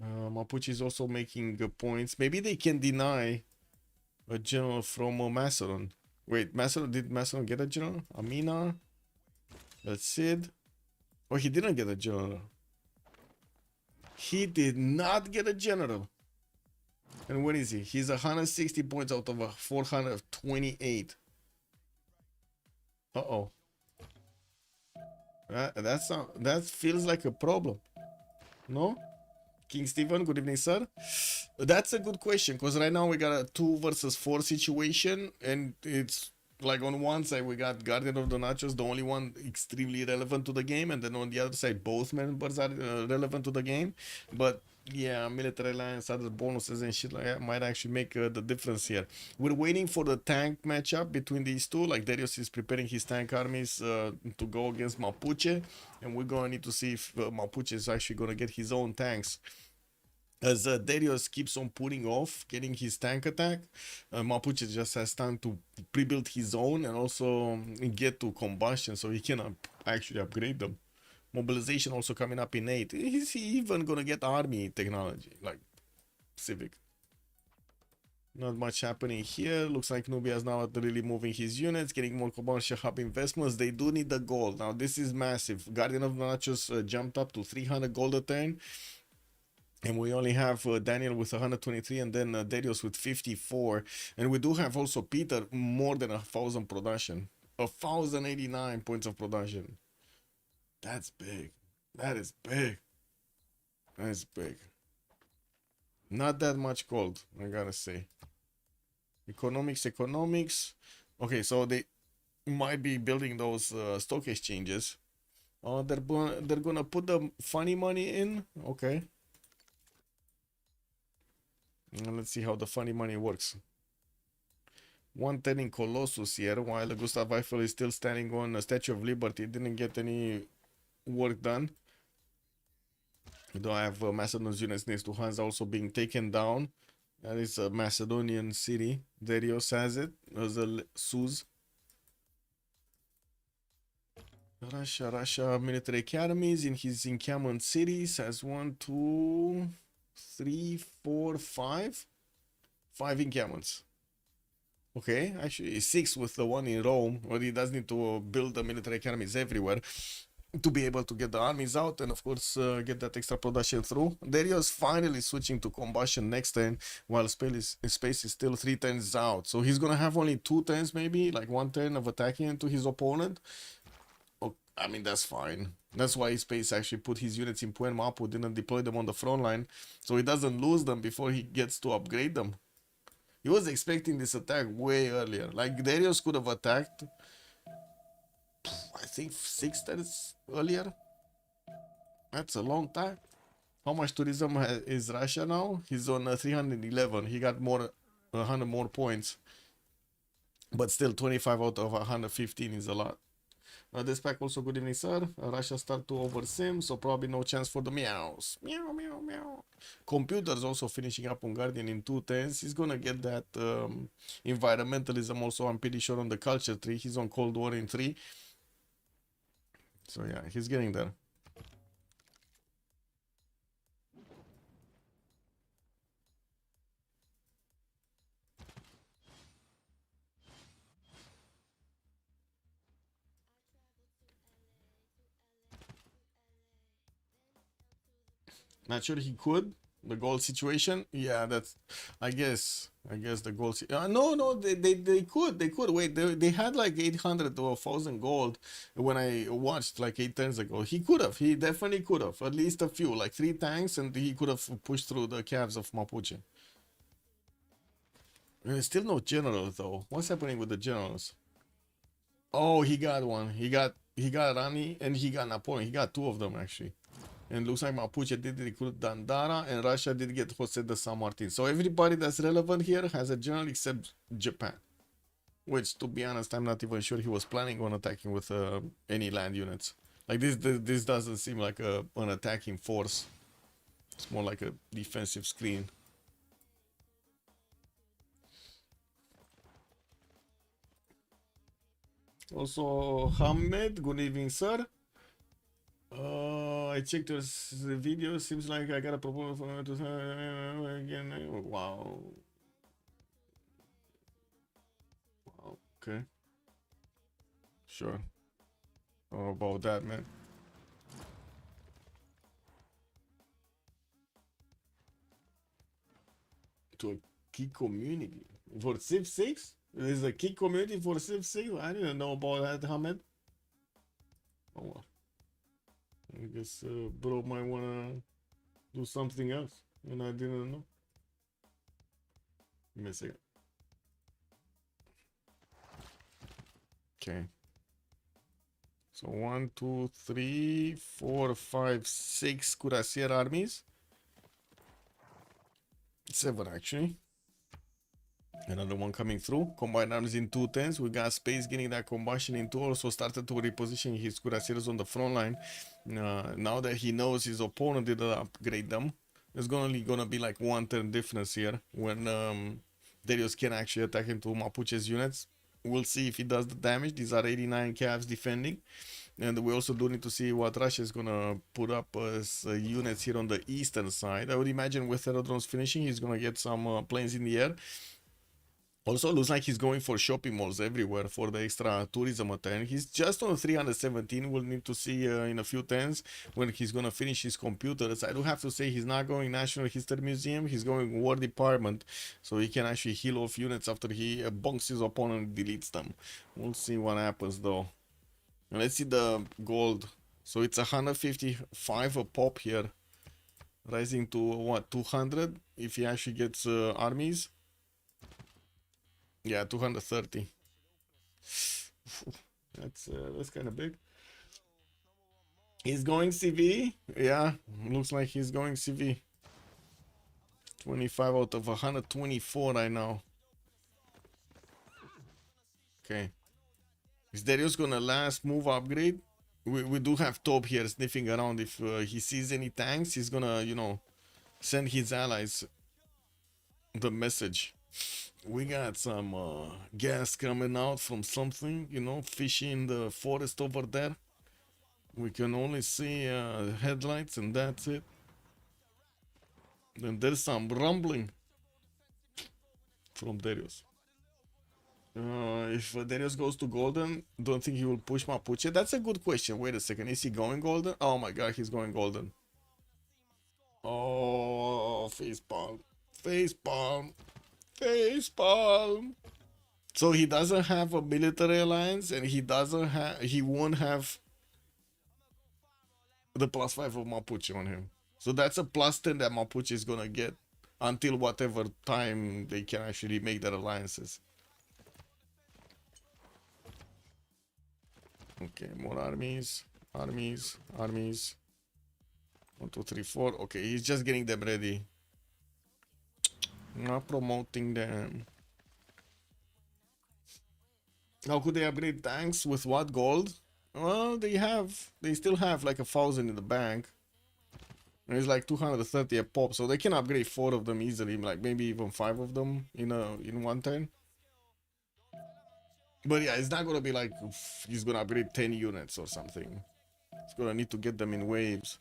Speaker 12: Mapuche is also making points. Maybe they can deny a general from Macedon. Wait, Macedon, did Macedon get a general? Amina, El Cid. Oh, he didn't get a general. He did not get a general. And what is he? He's 160 points out of 428. Uh-oh. That feels like a problem. No? King Stephen, good evening, sir. That's a good question, because right now we got a 2 versus 4 situation, and it's like on one side we got Guardian of the Nachos, the only one extremely relevant to the game, and then on the other side both members are relevant to the game. But yeah, military alliance, other bonuses and shit like that might actually make the difference here. We're waiting for the tank matchup between these two. Like Darius is preparing his tank armies to go against Mapuche, and we're gonna need to see if Mapuche is actually gonna get his own tanks. As Darius keeps on putting off getting his tank attack, Mapuche just has time to pre-build his own and also get to combustion, so he can actually upgrade them. Mobilization also coming up in 8. Is he even gonna get army technology like Civic? Not much happening here. Looks like Nubia is now really moving his units, getting more commercial hub investments. They do need the gold. Now this is massive. Guardian of the Nachos jumped up to 300 gold a turn. And we only have Daniel with 123 and then Darius with 54. And we do have also Peter more than 1,000 production. 1,089 points of production. That's big. That is big. That is big. Not that much gold, I gotta say. Economics. Okay, so they might be building those stock exchanges. Oh, they're gonna put the funny money in. Okay. Let's see how the funny money works. 110 in Colossus here, while Gustav Eiffel is still standing on a Statue of Liberty. Didn't get any work done. Though I have Macedon's units next to Hansa also being taken down. That is a Macedonian city. Darius has it as a Suz. Russia military academies in his encampment cities has 1, 2, 3, 4, 5. 5 encampments. Okay, actually 6 with the one in Rome, but he does need to build the military academies everywhere to be able to get the armies out and of course get that extra production through. Darius finally switching to combustion next turn, while space is still 3 turns out. So he's gonna have only 2 turns, maybe like 1 turn of attacking into his opponent. Oh, I mean, that's fine. That's why Space actually put his units in Puen Mapu, didn't deploy them on the front line, so he doesn't lose them before he gets to upgrade them. He was expecting this attack way earlier. Like Darius could have attacked, I think 6 turns earlier. That's a long time. How much tourism is Russia now? He's on 311. He got more, 100 more points. But still 25 out of 115 is a lot. This pack also, good evening, sir. Russia start to oversim, so probably no chance for the meows. Meow, meow, meow. Computers also finishing up on Guardian in 2 turns. He's gonna get that environmentalism also, I'm pretty sure, on the culture tree. He's on Cold War in 3. So yeah, he's getting there. Not sure he could. The gold situation, yeah, that's, I guess the gold. No, they could. Wait, they had like 800 or 1,000 gold when I watched like 8 turns ago. He definitely could have, at least a few, like 3 tanks, and he could have pushed through the calves of Mapuche. There's still no general though. What's happening with the generals? Oh, he got one. He got Rani and he got Napoleon. He got two of them actually. And looks like Mapuche did recruit Dandara and Russia did get Jose de San Martin. So everybody that's relevant here has a general except Japan. Which, to be honest, I'm not even sure he was planning on attacking with any land units. Like this doesn't seem like an attacking force. It's more like a defensive screen. Also, Hamed, good evening, sir. I checked your video. Seems like I got a proposal for again. Wow. Wow. Okay. Sure. How about that, man? To a key community for Civ6? There's a key community for Civ6? I didn't know about that, Hamed. Oh well. I guess bro might wanna do something else, and I didn't know. Give me a second. Okay. So 1, 2, 3, 4, 5, 6 cuirassier armies. 7 actually. Another one coming through. Combined arms in 2 tens. We got Space getting that combustion in 2. Also started to reposition his cuirassiers on the front line. Now that he knows his opponent didn't upgrade them, there's only gonna be like 1 turn difference here when Darius can actually attack into Mapuche's units. We'll see if he does the damage. These are 89 calves defending. And we also do need to see what Russia is gonna put up as units here on the eastern side. I would imagine with aerodromes finishing, he's gonna get some planes in the air. Also, looks like he's going for shopping malls everywhere for the extra tourism attempt. He's just on 317. We'll need to see in a few tens when he's gonna finish his computers. I do have to say he's not going National History Museum. He's going War Department, so he can actually heal off units after he bonks his opponent and deletes them. We'll see what happens though. And let's see the gold. So it's 155 a pop here, rising to what, 200 if he actually gets armies. Yeah, 230. That's kind of big. He's going CV. Yeah, looks like he's going CV. 25 out of 124 right now. Okay. Is Darius gonna last move upgrade? We do have Top here sniffing around. If he sees any tanks, he's gonna, you know, send his allies the message. We got some gas coming out from something, you know, fishy in the forest over there. We can only see headlights and that's it. Then there's some rumbling from Darius. If Darius goes to golden, don't think he will push Mapuche? That's a good question. Wait a second, is he going golden? Oh my god, he's going golden. Oh, facepalm. Facepalm. Facepalm. So he doesn't have a military alliance and he won't have the +5 of Mapuche on him. So that's a +10 that Mapuche is gonna get until whatever time they can actually make their alliances. Okay, more armies. 1, 2, 3, 4. Okay, he's just getting them ready. Not promoting them. How could they upgrade tanks with what gold? Well, they still have like 1,000 in the bank. And it's like 230 a pop, so they can upgrade 4 of them easily, like maybe even 5 of them in 1 turn. But yeah, it's not gonna be like he's gonna upgrade 10 units or something. He's gonna need to get them in waves.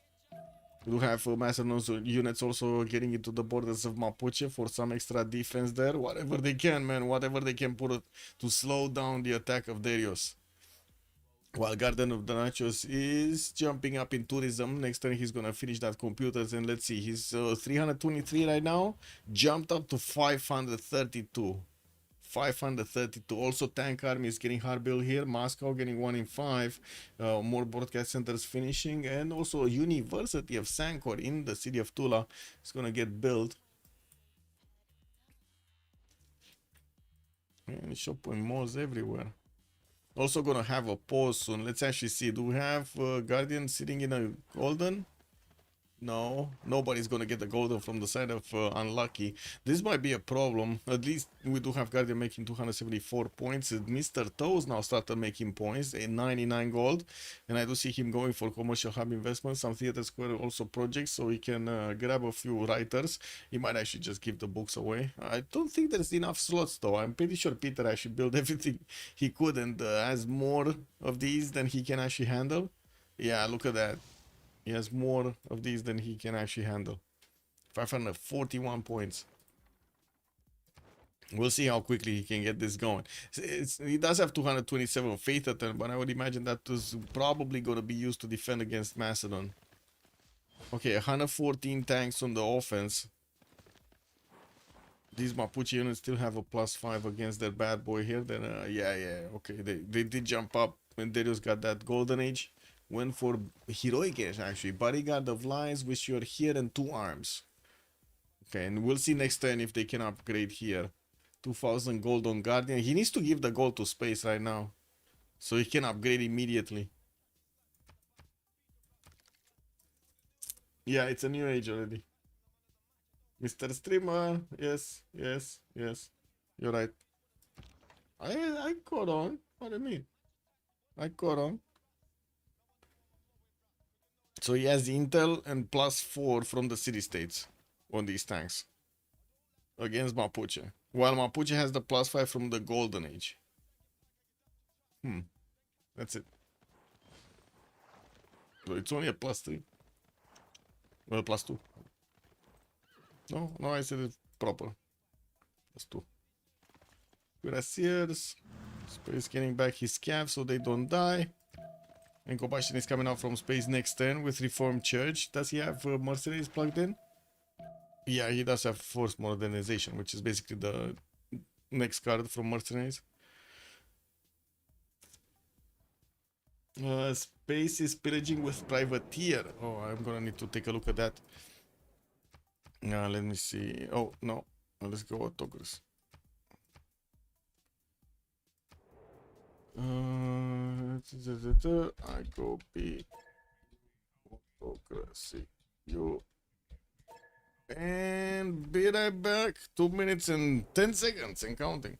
Speaker 12: We do have Macedon's units also getting into the borders of Mapuche for some extra defense there. Whatever they can, man. Whatever they can put to slow down the attack of Darius. While Garden of the Nachos is jumping up in tourism. Next turn he's gonna finish that computers. And let's see, he's 323 right now. Jumped up to 532. 532. Also tank army is getting hard built here. Moscow getting 1 in 5. More broadcast centers finishing. And also University of Sankor in the city of Tula is gonna get built. And shop point malls everywhere. Also gonna have a pause soon. Let's actually see. Do we have Guardian sitting in a golden? No, nobody's gonna get the golden from the side of unlucky. This might be a problem. At least we do have Guardian making 274 points. Mr. Toes now started making points, a 99 gold. And I do see him going for commercial hub investments, some theater square also projects, so he can grab a few writers. He might actually just give the books away. I don't think there's enough slots though. I'm pretty sure Peter actually built everything he could and has more of these than he can actually handle. Yeah, look at that. He has more of these than he can actually handle. 541 points. We'll see how quickly he can get this going. He does have 227 faith at turn, but I would imagine that is probably going to be used to defend against Macedon. Okay, 114 tanks on the offense. These Mapuche units still have a +5 against that bad boy here. Then, yeah, okay. They did jump up when Darius got that golden age. Went for heroic age, actually. Bodyguard of Lies, wish you're here, and 2 arms. Okay, and we'll see next turn if they can upgrade here. 2000 gold on Guardian. He needs to give the gold to Space right now, so he can upgrade immediately. Yeah, it's a new age already. Mr. Streamer, yes. You're right. I caught on. What do you mean? I caught on. So he has intel and +4 from the city states on these tanks against Mapuche, while Mapuche has the +5 from the golden age. That's it. So it's only a +3. Well, +2. No, I said it proper. +2. Cuirassiers. Space getting back his cav so they don't die. And Combustion is coming out from space next turn with Reformed Church. Does he have mercenaries plugged in? Yeah, he does have Forced Modernization, which is basically the next card from mercenaries. Space is pillaging with Privateer. Oh, I'm gonna need to take a look at that. Let me see. Oh, no. Let's go autocracy. I go B. Autocracy. You. And be right back. 2 minutes and 10 seconds and counting.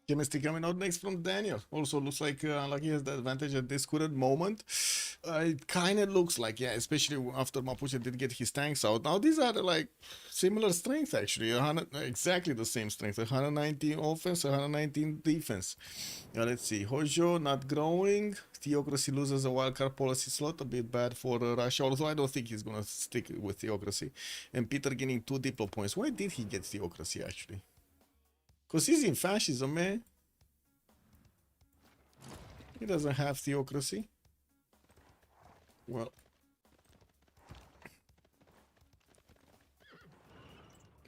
Speaker 12: Chemistry coming out next from Daniel. Also looks like Lucky has the advantage at this current moment. It kind of looks like, yeah, especially after Mapuche did get his tanks out. Now these are like similar strength actually, 100, exactly the same strength. 119 offense, 119 defense. Let's see, Hojo not growing. Theocracy loses a wildcard policy slot, a bit bad for Russia. Although I don't think he's gonna stick with Theocracy. And Peter getting 2 diplo points. Why did he get Theocracy actually? Because he's in fascism, man. He doesn't have theocracy. Well.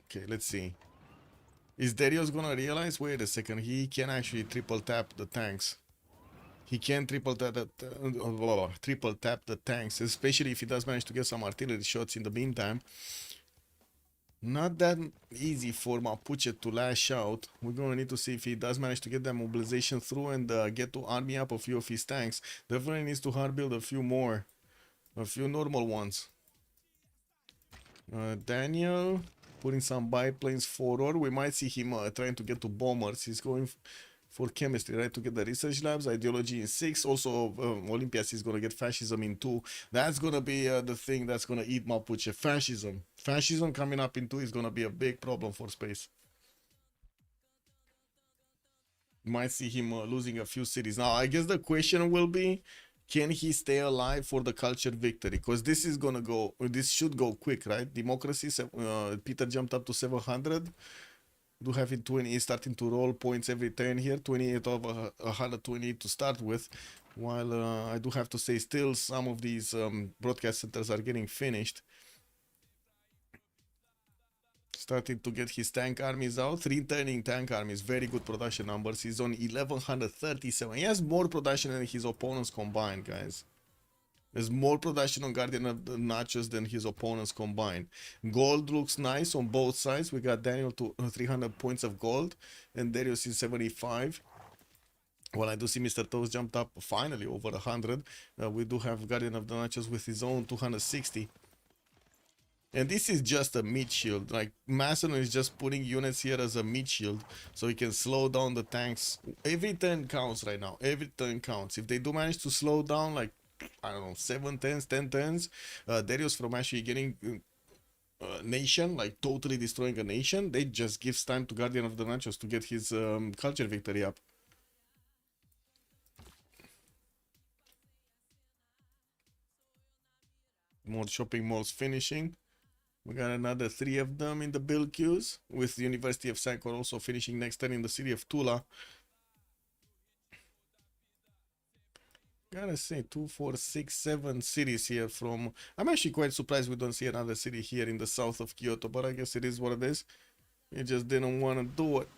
Speaker 12: Okay, let's see. Is Darius gonna realize? Wait a second, he can actually triple tap the tanks. He can triple tap the tanks, especially if he does manage to get some artillery shots in the meantime. Not that easy for Mapuche to lash out. We're gonna need to see if he does manage to get that mobilization through and get to army up a few of his tanks. Definitely needs to hard build a few more, a few normal ones. Daniel putting some biplanes forward. We might see him trying to get to bombers. He's going for chemistry, right, to get the research labs. Ideology in 6. Also, Olympias is going to get fascism in 2. That's going to be the thing that's going to eat Mapuche. Fascism. Fascism coming up in 2 is going to be a big problem for space. Might see him losing a few cities. Now, I guess the question will be, can he stay alive for the culture victory? Because this is going to go, this should go quick, right? Democracy, Peter jumped up to 700. Do have it 20, starting to roll points every turn here, 28 of 128 to start with, while I do have to say still some of these broadcast centers are getting finished. Starting to get his tank armies out, 3 turning tank armies, very good production numbers. He's on 1137. He has more production than his opponents combined, guys. There's more production on Guardian of the Nachos than his opponents combined. Gold looks nice on both sides. We got Daniel to 300 points of gold and Darius is 75. Well, I do see Mr. Toast jumped up finally over 100. We do have Guardian of the Nachos with his own 260. And this is just a meat shield. Like, Mason is just putting units here as a meat shield so he can slow down the tanks. Every turn counts right now. Every turn counts. If they do manage to slow down, like, I don't know, 7 turns, 10 turns, Darius from actually getting nation, like totally destroying a nation, they just gives time to Guardian of the Nachos to get his culture victory up. More shopping malls finishing. We got another 3 of them in the build queues, with the University of Sankor also finishing next turn in the city of Tula. Gotta say, 2, 4, 6, 7 cities here from... I'm actually quite surprised we don't see another city here in the south of Kyoto, but I guess it is what it is. He just didn't want to do it.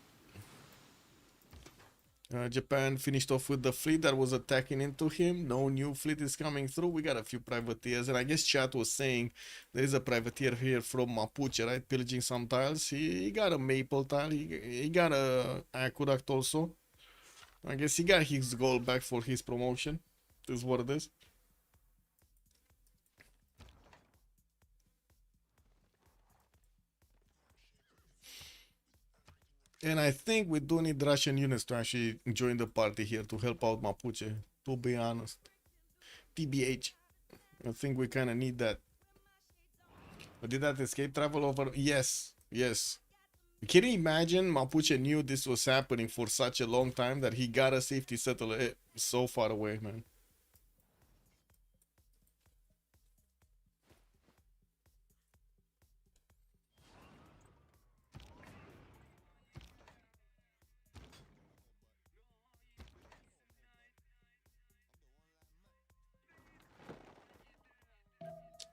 Speaker 12: Japan finished off with the fleet that was attacking into him. No new fleet is coming through. We got a few privateers, and I guess chat was saying there is a privateer here from Mapuche, right? Pillaging some tiles. He got a maple tile. He got a aqueduct also. I guess he got his gold back for his promotion. This is what it is. And I think we do need Russian units to actually join the party here to help out Mapuche, to be honest. TBH. I think we kind of need that. But did that escape travel over? Yes, yes. Can you imagine Mapuche knew this was happening for such a long time that he got a safety settle so far away, man.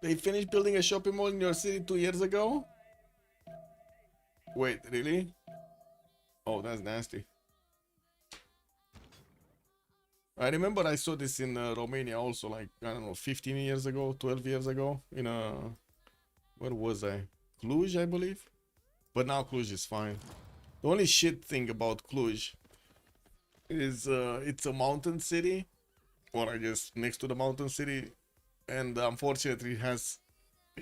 Speaker 12: They finished building a shopping mall in your city 2 years ago? Wait, really? Oh, that's nasty. I remember I saw this in Romania also, like, I don't know, 15 years ago, 12 years ago, in where was I? Cluj, I believe? But now Cluj is fine. The only shit thing about Cluj is it's a mountain city, or I guess next to the mountain city, and unfortunately it has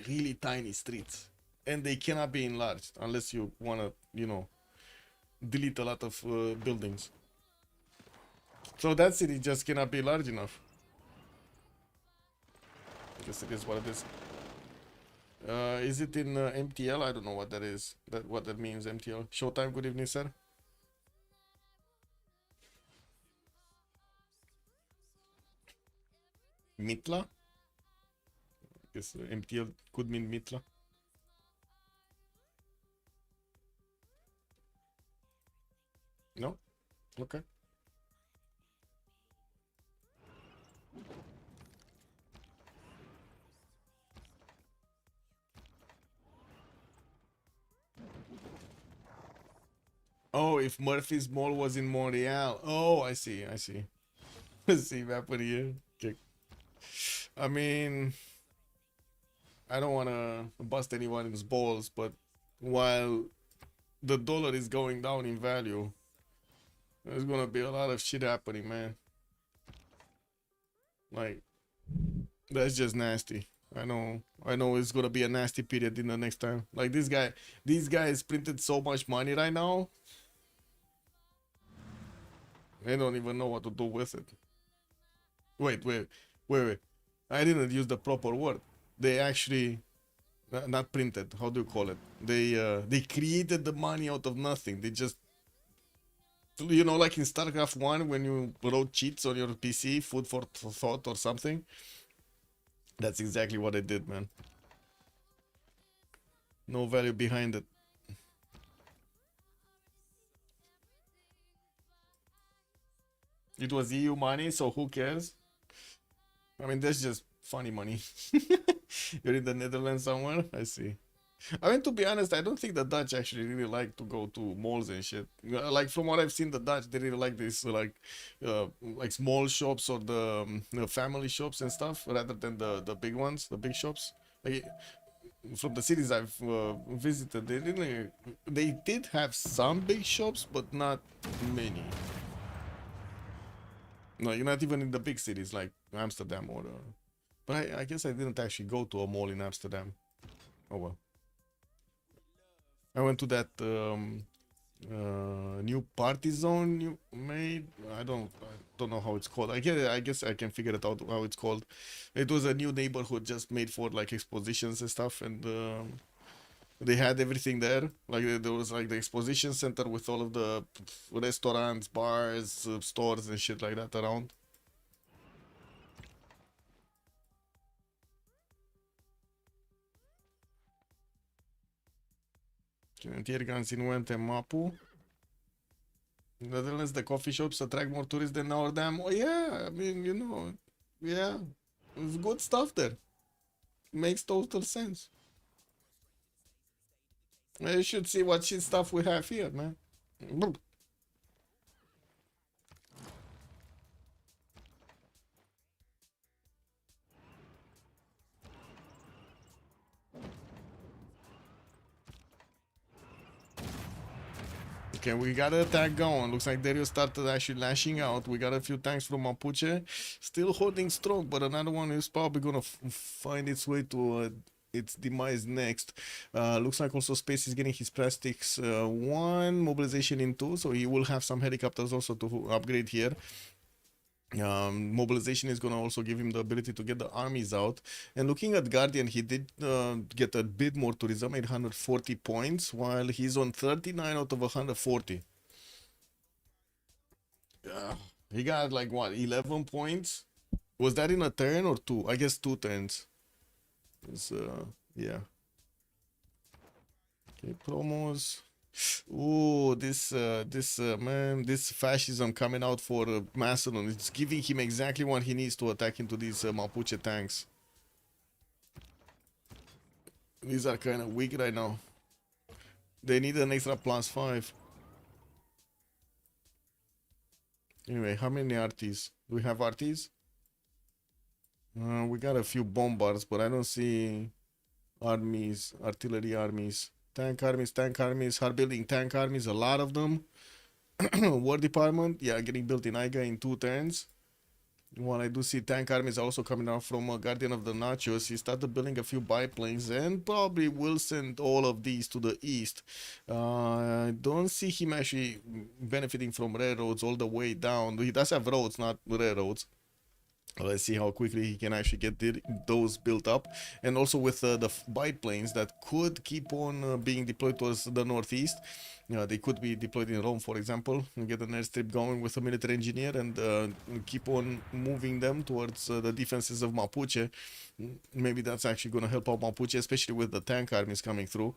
Speaker 12: really tiny streets, and they cannot be enlarged unless you want to, you know, delete a lot of buildings. So that city just cannot be large enough. I guess it is what it is. Is it in MTL? I don't know what that is. What that means, MTL. Showtime, good evening, sir. Mitla? I guess MTL could mean Mitla. No? Okay. Oh, if Murphy's Mall was in Montreal. Oh, I see. I see. I see map over here. Okay. I mean, I don't want to bust anyone's balls, but while the dollar is going down in value, there's gonna be a lot of shit happening, man. Like, that's just nasty. I know it's gonna be a nasty period in the next time. Like these guys printed so much money right now. They don't even know what to do with it. Wait. I didn't use the proper word. They actually, not printed. How do you call it? They created the money out of nothing. They just, you know, like in StarCraft 1 when you wrote cheats on your PC, food for thought or something. That's exactly what I did, man. No value behind it. It was EU money, so who cares? I mean, that's just funny money. You're in the Netherlands somewhere? I see. I mean, to be honest, I don't think the Dutch actually really like to go to malls and shit. Like from what I've seen, the Dutch, they really like this like small shops or the family shops and stuff rather than the big ones, the big shops. Like from the cities I've visited, they did have some big shops, but not many. No, you're not even in the big cities like Amsterdam or. But I guess I didn't actually go to a mall in Amsterdam. Oh well. I went to that new party zone you made. I don't know how it's called. I guess I can figure it out how it's called. It was a new neighborhood just made for like expositions and stuff, and they had everything there. Like there was like the exposition center with all of the restaurants, bars, stores, and shit like that around. Cimetieri ca insinuente mapul. In the Netherlands, the coffee shops attract more tourists than our damn. Oh yeah, I mean, you know, yeah, it's good stuff there. Makes total sense. You should see what shit stuff we have here, man. Okay, we got an attack going. Looks like Dario started actually lashing out. We got a few tanks from Mapuche. Still holding strong, but another one is probably gonna find its way to its demise next. Looks like also Space is getting his plastics 1, mobilization in 2, so he will have some helicopters also to upgrade here. Mobilization is gonna also give him the ability to get the armies out. And looking at Guardian, he did get a bit more tourism, 840 points, while he's on 39 out of 140. He got like what, 11 points? Was that in a turn or 2? I guess 2 turns. Yeah. Okay, promos. Ooh, this man, this fascism coming out for Macedon. It's giving him exactly what he needs to attack into these Mapuche tanks. These are kind of weak right now. They need an extra +5. Anyway, how many RTs? Do we have RTs? We got a few bombards, but I don't see armies, artillery armies. Tank armies, hard building tank armies, a lot of them. War department, yeah, getting built in Aiga in 2 turns. While I do see tank armies also coming out from Guardian of the Nachos, he started building a few biplanes and probably will send all of these to the east. I don't see him actually benefiting from railroads all the way down. He does have roads, not railroads. Let's see how quickly he can actually get those built up. And also with the biplanes that could keep on being deployed towards the northeast. They could be deployed in Rome, for example, and get an airstrip going with a military engineer and keep on moving them towards the defenses of Mapuche. Maybe that's actually going to help out Mapuche, especially with the tank armies coming through.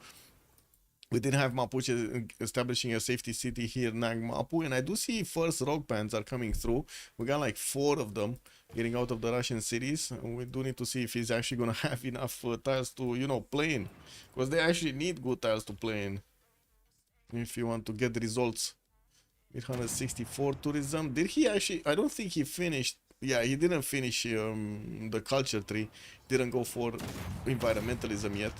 Speaker 12: We did have Mapuche establishing a safety city here, Nagmapu, and I do see first rock bands are coming through. We got like 4 of them getting out of the Russian cities. And we do need to see if he's actually going to have enough tiles to, you know, play in. Because they actually need good tiles to play in. If you want to get the results. 864 tourism. Did he actually... I don't think he finished... Yeah, he didn't finish the culture tree. Didn't go for environmentalism yet.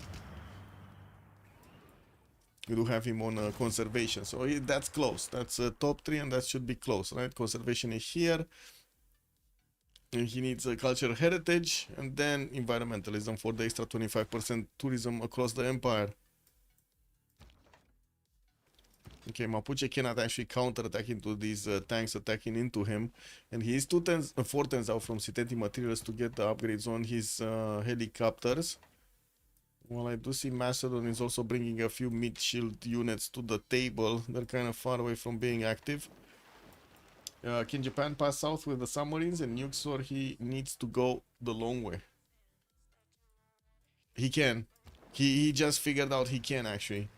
Speaker 12: You do have him on conservation, so that's close. That's top 3 and that should be close, right? Conservation is here. And he needs cultural heritage and then environmentalism for the extra 25% tourism across the empire. Okay, Mapuche cannot actually counter-attack into these tanks attacking into him. And he is 4 tens out from Citenti materials to get the upgrades on his helicopters. Well, I do see Macedon is also bringing a few mid-shield units to the table. They're kind of far away from being active. Can Japan pass south with the submarines and nukes, or he needs to go the long way? He can. He just figured out he can, actually.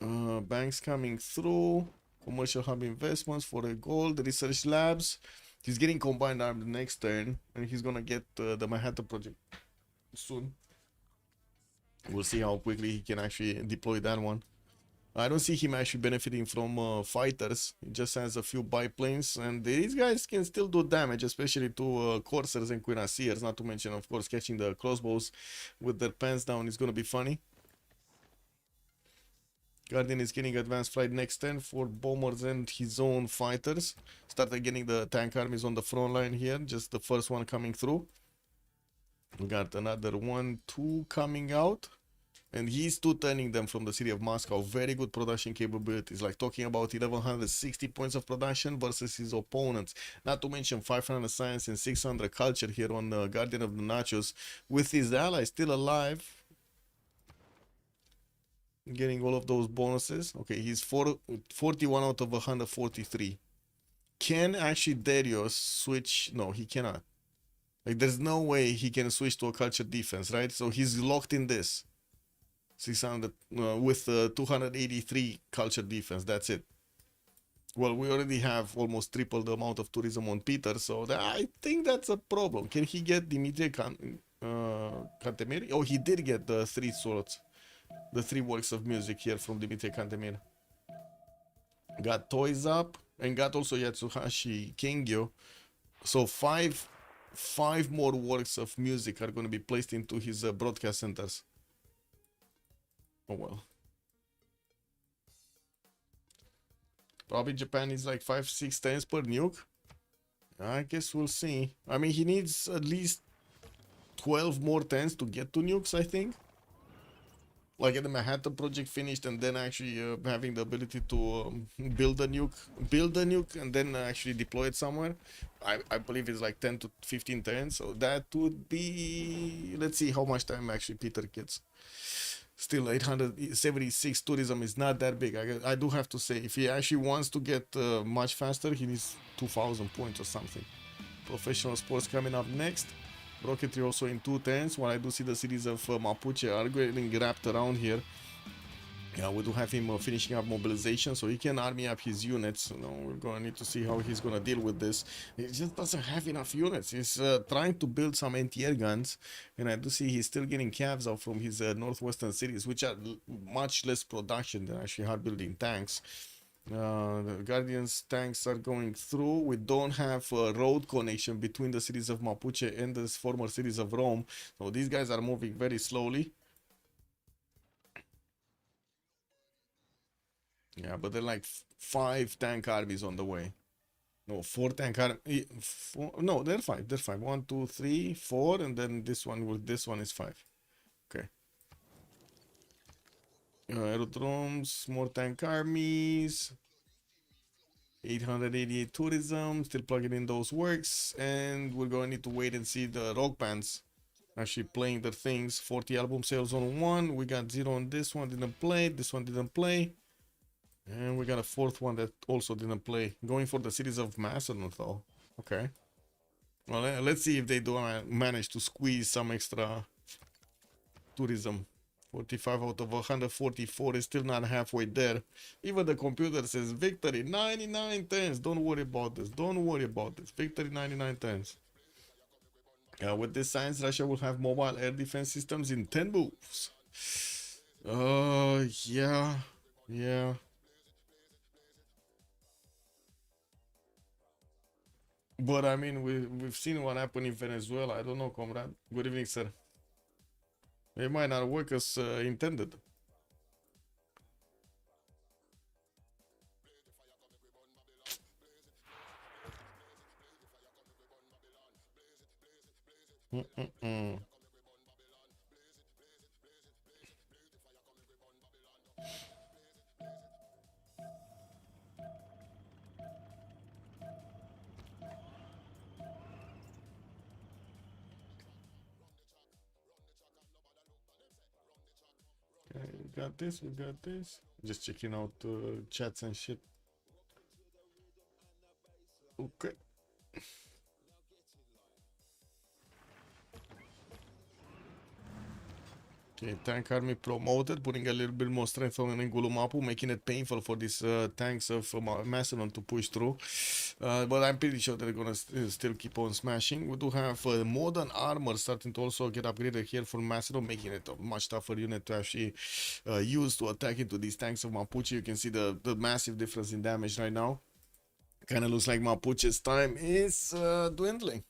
Speaker 12: Banks coming through. Commercial hub investments for the gold. Research labs. He's getting combined armed the next turn. And he's gonna get the Manhattan project soon. We'll see how quickly he can actually deploy that one. I don't see him actually benefiting from fighters. He just has a few biplanes, and these guys can still do damage, especially to coursers and cuirassiers, not to mention, of course, catching the crossbows with their pants down is going to be funny. Guardian is getting advanced flight next turn for bombers and his own fighters. Started getting the tank armies on the front line here, just the first one coming through. We got another 1, 2 coming out. And he's 2-turning them from the city of Moscow. Very good production capabilities. Like talking about 1160 points of production versus his opponents. Not to mention 500 science and 600 culture here on the Guardian of the Nachos. With his allies still alive. Getting all of those bonuses. Okay, he's 41 out of 143. Can actually Darius switch? No, he cannot. Like, there's no way he can switch to a culture defense, right? So he's locked in this. 600 with 283 culture defense. That's it. Well, we already have almost triple the amount of tourism on Peter, so I think that's a problem. Can he get Dimitri Cantemir? Oh, he did get the 3 swords, the 3 works of music here from Dimitri Cantemir. Got toys up and got also Yatsuhashi Kengyo. So five more works of music are going to be placed into his broadcast centers. Oh well. Probably Japan is like 5-6 times per nuke. I guess we'll see. I mean, he needs at least 12 more turns to get to nukes, I think. Like get the Manhattan project finished and then actually having the ability to build a nuke and then actually deploy it somewhere. I believe it's like 10 to 15 turns. So that would be... Let's see how much time actually Peter gets. Still 876 tourism is not that big. I do have to say, if he actually wants to get much faster, he needs 2,000 points or something. Professional sports coming up next. Rocketry also in 2 turns, while I do see the cities of Mapuche are getting wrapped around here. Yeah, we do have him finishing up mobilization, so he can army up his units. You know, we're gonna need to see how he's gonna deal with this. He just doesn't have enough units. He's trying to build some anti-air guns, and I do see he's still getting calves out from his northwestern cities, which are much less production than actually hard building tanks. The Guardians tanks are going through. We don't have a road connection between the cities of Mapuche and the former cities of Rome, so these guys are moving very slowly. Yeah, but they're like 5 tank armies on the way. No, 4 tank army. No, they're 5. They're 5. 1, 2, 3, 4, and then this one with this one is 5. Okay. Aerodromes, more tank armies. 888 tourism, still plugging in those works, and we're going to need to wait and see the rock bands actually playing their things. 40 album sales on one, we got 0 on this one, didn't play, this one didn't play, and we got a 4th one that also didn't play. Going for the cities of Macedon though. Okay, well, let's see if they do manage to squeeze some extra tourism. 45 out of 144 is still not halfway there. Even the computer says victory 99 turns. Don't worry about this. Don't worry about this. Victory 99 turns. With this science, Russia will have mobile air defense systems in 10 moves. Yeah. Yeah. But I mean, we've seen what happened in Venezuela. I don't know, comrade. Good evening, sir. It might not work as intended. Okay, we got this, we got this. Just checking out chats and shit. Okay. Okay, tank army promoted, putting a little bit more strength on Ngulumapu, making it painful for these tanks of Macedon to push through. But I'm pretty sure they're gonna still keep on smashing. We do have modern armor starting to also get upgraded here for Macedon, making it a much tougher unit to actually use to attack into these tanks of Mapuche. You can see the massive difference in damage right now. Kind of looks like Mapuche's time is dwindling.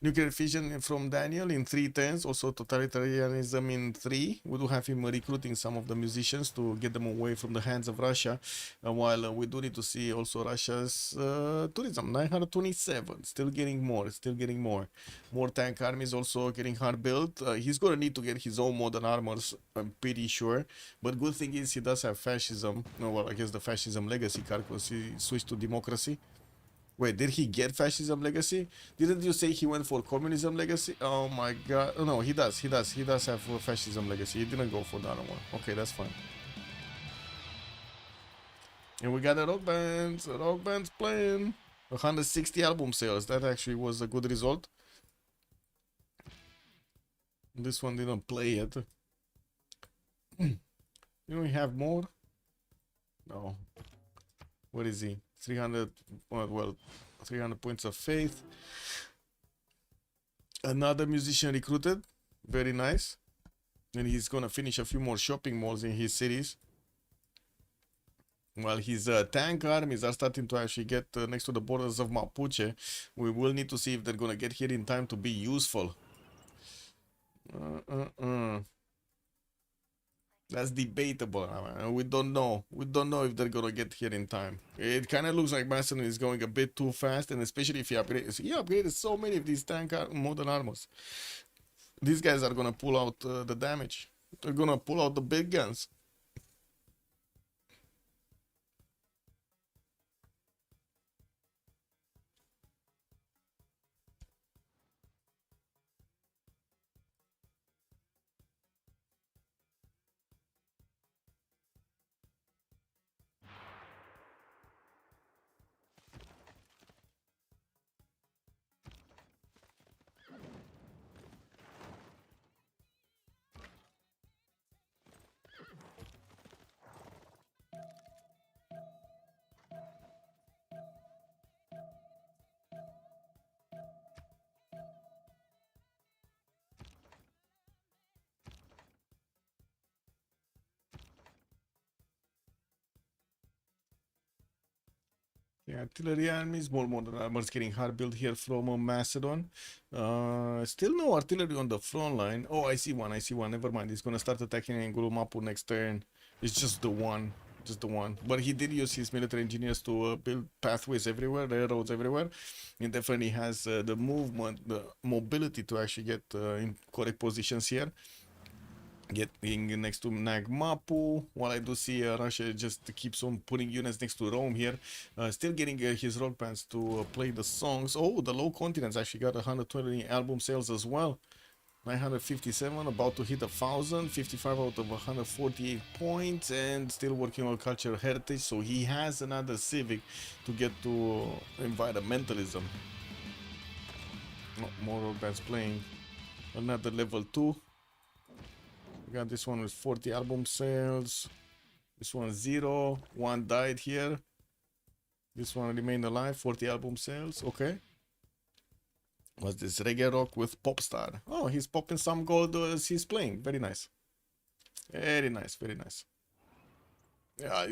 Speaker 12: Nuclear fission from Daniel in 3 turns, also totalitarianism in 3. We do have him recruiting some of the musicians to get them away from the hands of Russia. While we do need to see also Russia's tourism, 927, still getting more, still getting more. More tank armies also getting hard built. He's going to need to get his own modern armors, I'm pretty sure. But good thing is he does have fascism. No, well, I guess the fascism legacy card because he switched to democracy. Wait, did he get fascism legacy? Didn't you say he went for communism legacy? Oh my god. Oh, no, he does have fascism legacy. He didn't go for the other one. Okay, that's fine. And we got the rock bands playing. 160 album sales. That actually was a good result. This one didn't play yet. You we have more? No. What is he? 300, well, 300 points of faith. Another musician recruited. Very nice. And he's gonna finish a few more shopping malls in his cities. While his tank armies are starting to actually get next to the borders of Mapuche, we will need to see if they're gonna get here in time to be useful. That's debatable. We don't know. We don't know if they're gonna get here in time. It kind of looks like Macedon is going a bit too fast, and especially if he upgraded so many of these tank modern armors. These guys are gonna pull out the damage. They're gonna pull out the big guns. Yeah, artillery armies, more modern armors getting hard built here from Macedon. Still no artillery on the front line. Oh, I see one, I see one. Never mind. He's gonna start attacking Ngulumapu next turn. It's just the one. just the one. But he did use his military engineers to build pathways everywhere, railroads everywhere. And definitely has the movement, the mobility to actually get in correct positions here. Getting next to Nagmapu, while I do see Russia just keeps on putting units next to Rome here. Still getting his rock bands to play the songs. Oh, the low continents actually got 120 album sales as well. 957, about to hit 1,000, 55 out of 148 points, and still working on cultural heritage. So he has another civic to get to environmentalism. More rock bands playing. Another level 2. We got this one with 40 album sales. This one 0. One died here. This one remained alive. 40 album sales. Okay. What's this? Reggae rock with Popstar. Oh, he's popping some gold as he's playing. Very nice. Very nice. Very nice. Yeah,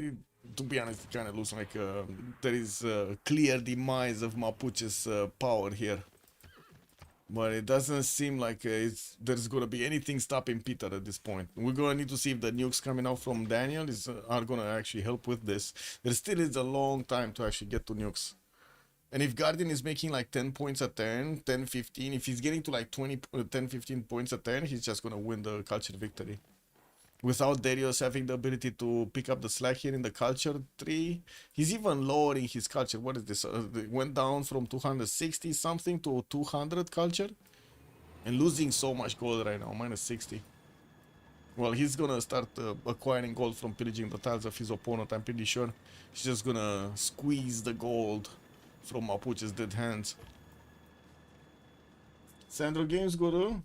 Speaker 12: to be honest, it kind of looks like there is a clear demise of Mapuche's power here. But it doesn't seem like there's going to be anything stopping Peter at this point. We're going to need to see if the nukes coming out from Daniel are going to actually help with this. There still is a long time to actually get to nukes. And if Guardian is making like 10 points a turn, 10, 15, if he's getting to like 20, 10, 15 points a turn, he's just going to win the culture victory. Without Darius having the ability to pick up the slack here in the culture tree, he's even lowering his culture. What is this? It went down from 260 something to 200 culture, and losing so much gold right now, minus 60. Well, he's gonna start acquiring gold from pillaging the tiles of his opponent. I'm pretty sure he's just gonna squeeze the gold from Mapuche's dead hands. Sandro Games, good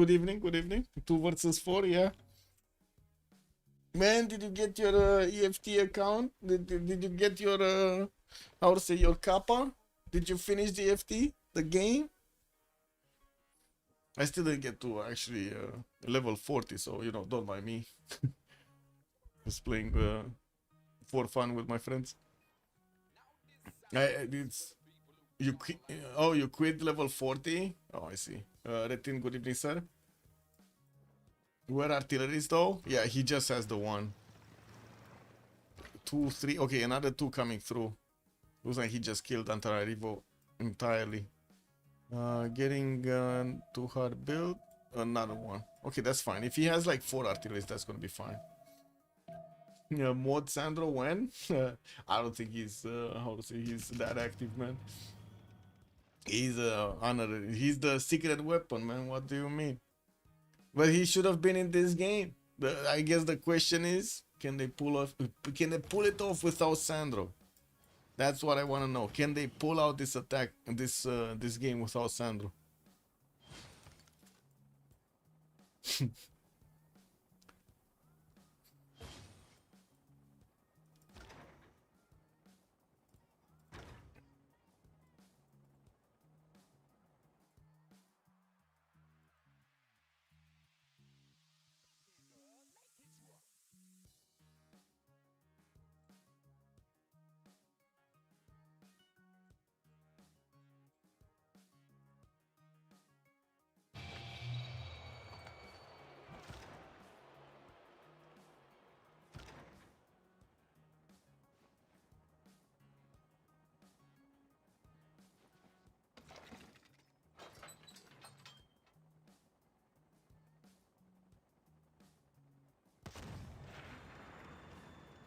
Speaker 12: evening, good evening. 2 versus 4, yeah. Man, did you get your EFT account? Did you get your, how to say, your kappa? Did you finish the EFT, the game? I still didn't get to actually level 40, so, you know, don't mind me. Just playing for fun with my friends. You quit level 40? Oh, I see. Retin, good evening, sir. Where artilleries though? Yeah, he just has the one. 2, 3. Okay, another 2 coming through. Looks like he just killed Antananarivo entirely. Getting 2 hard build. Another one. Okay, that's fine. If he has like 4 artilleries, that's gonna be fine. Yeah, Mod Sandro when? I don't think he's how to say, he's that active, man. He's he's the secret weapon, man. What do you mean? But he should have been in this game. I guess the question is, can they pull it off without Sandro? That's what I want to know. Can they pull out this attack, this game without Sandro?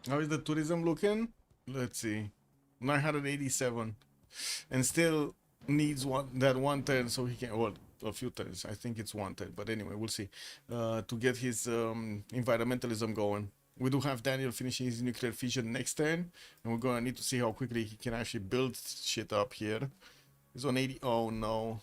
Speaker 12: How is the tourism looking? Let's see. 987. And still needs that one turn so he can, well, a few turns. I think it's one turn, but anyway, we'll see. To get his environmentalism going. We do have Daniel finishing his nuclear fission next turn, and we're gonna need to see how quickly he can actually build shit up here. He's on 80. Oh no.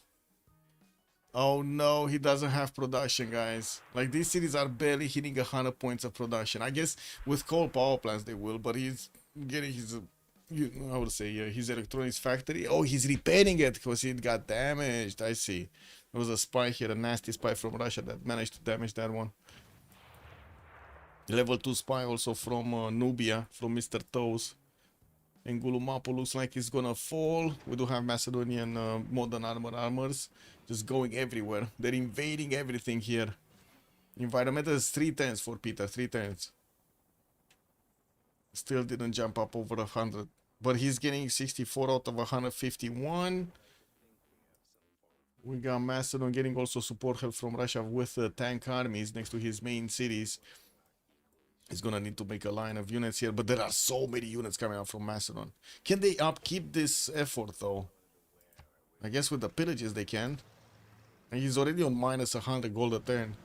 Speaker 12: Oh no, he doesn't have production, guys. Like, these cities are barely hitting 100 points of production. I guess with coal power plants they will, but he's getting his, I would say, his electronics factory. Oh, he's repairing it because it got damaged. I see. There was a spy here, a nasty spy from Russia that managed to damage that one. Level 2 spy also from Nubia, from Mr. Toes. And Gulumapo looks like it's gonna fall. We do have Macedonian modern armors just going everywhere. They're invading everything here. Environmental is 3 turns for Peter, 3 turns. Still didn't jump up over 100. But he's getting 64 out of 151. We got Macedon getting also support help from Russia with tank armies next to his main cities. He's gonna need to make a line of units here, but there are so many units coming out from Macedon. Can they upkeep this effort though? I guess with the pillages they can. And he's already on minus 100 gold a turn.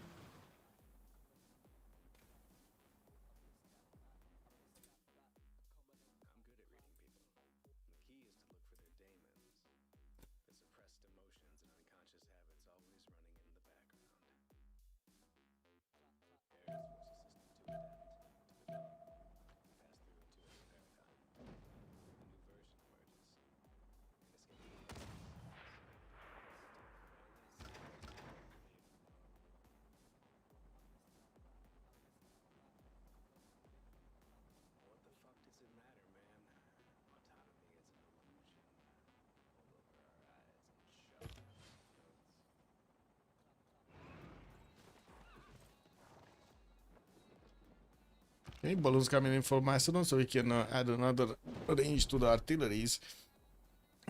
Speaker 12: Okay, balloons coming in for Macedon, so we can add another range to the artilleries.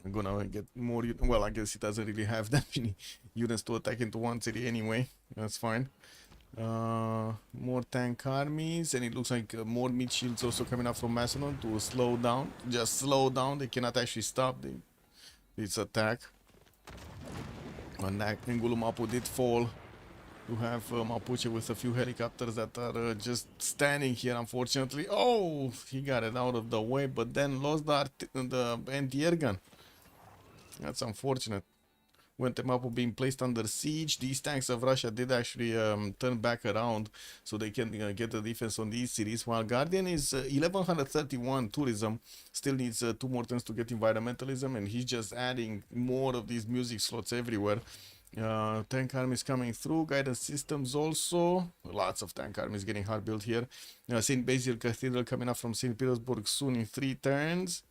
Speaker 12: I'm gonna get more. Well, I guess it doesn't really have that many units to attack into one city anyway. That's fine. More tank armies, and it looks like more mid shields also coming up from Macedon to slow down. Just slow down. They cannot actually stop this attack. And Ngulumapu did fall. You have Mapuche with a few helicopters that are just standing here, unfortunately. Oh, he got it out of the way, but then lost the anti-air gun. That's unfortunate. When Temapu being placed under siege, these tanks of Russia did actually turn back around so they can get the defense on these cities. While Guardian is 1131 tourism, still needs 2 more turns to get environmentalism, and he's just adding more of these music slots everywhere. Tank armies coming through, guidance systems also. Lots of tank armies getting hard built here. St. Basil Cathedral coming up from St. Petersburg soon in 3 turns.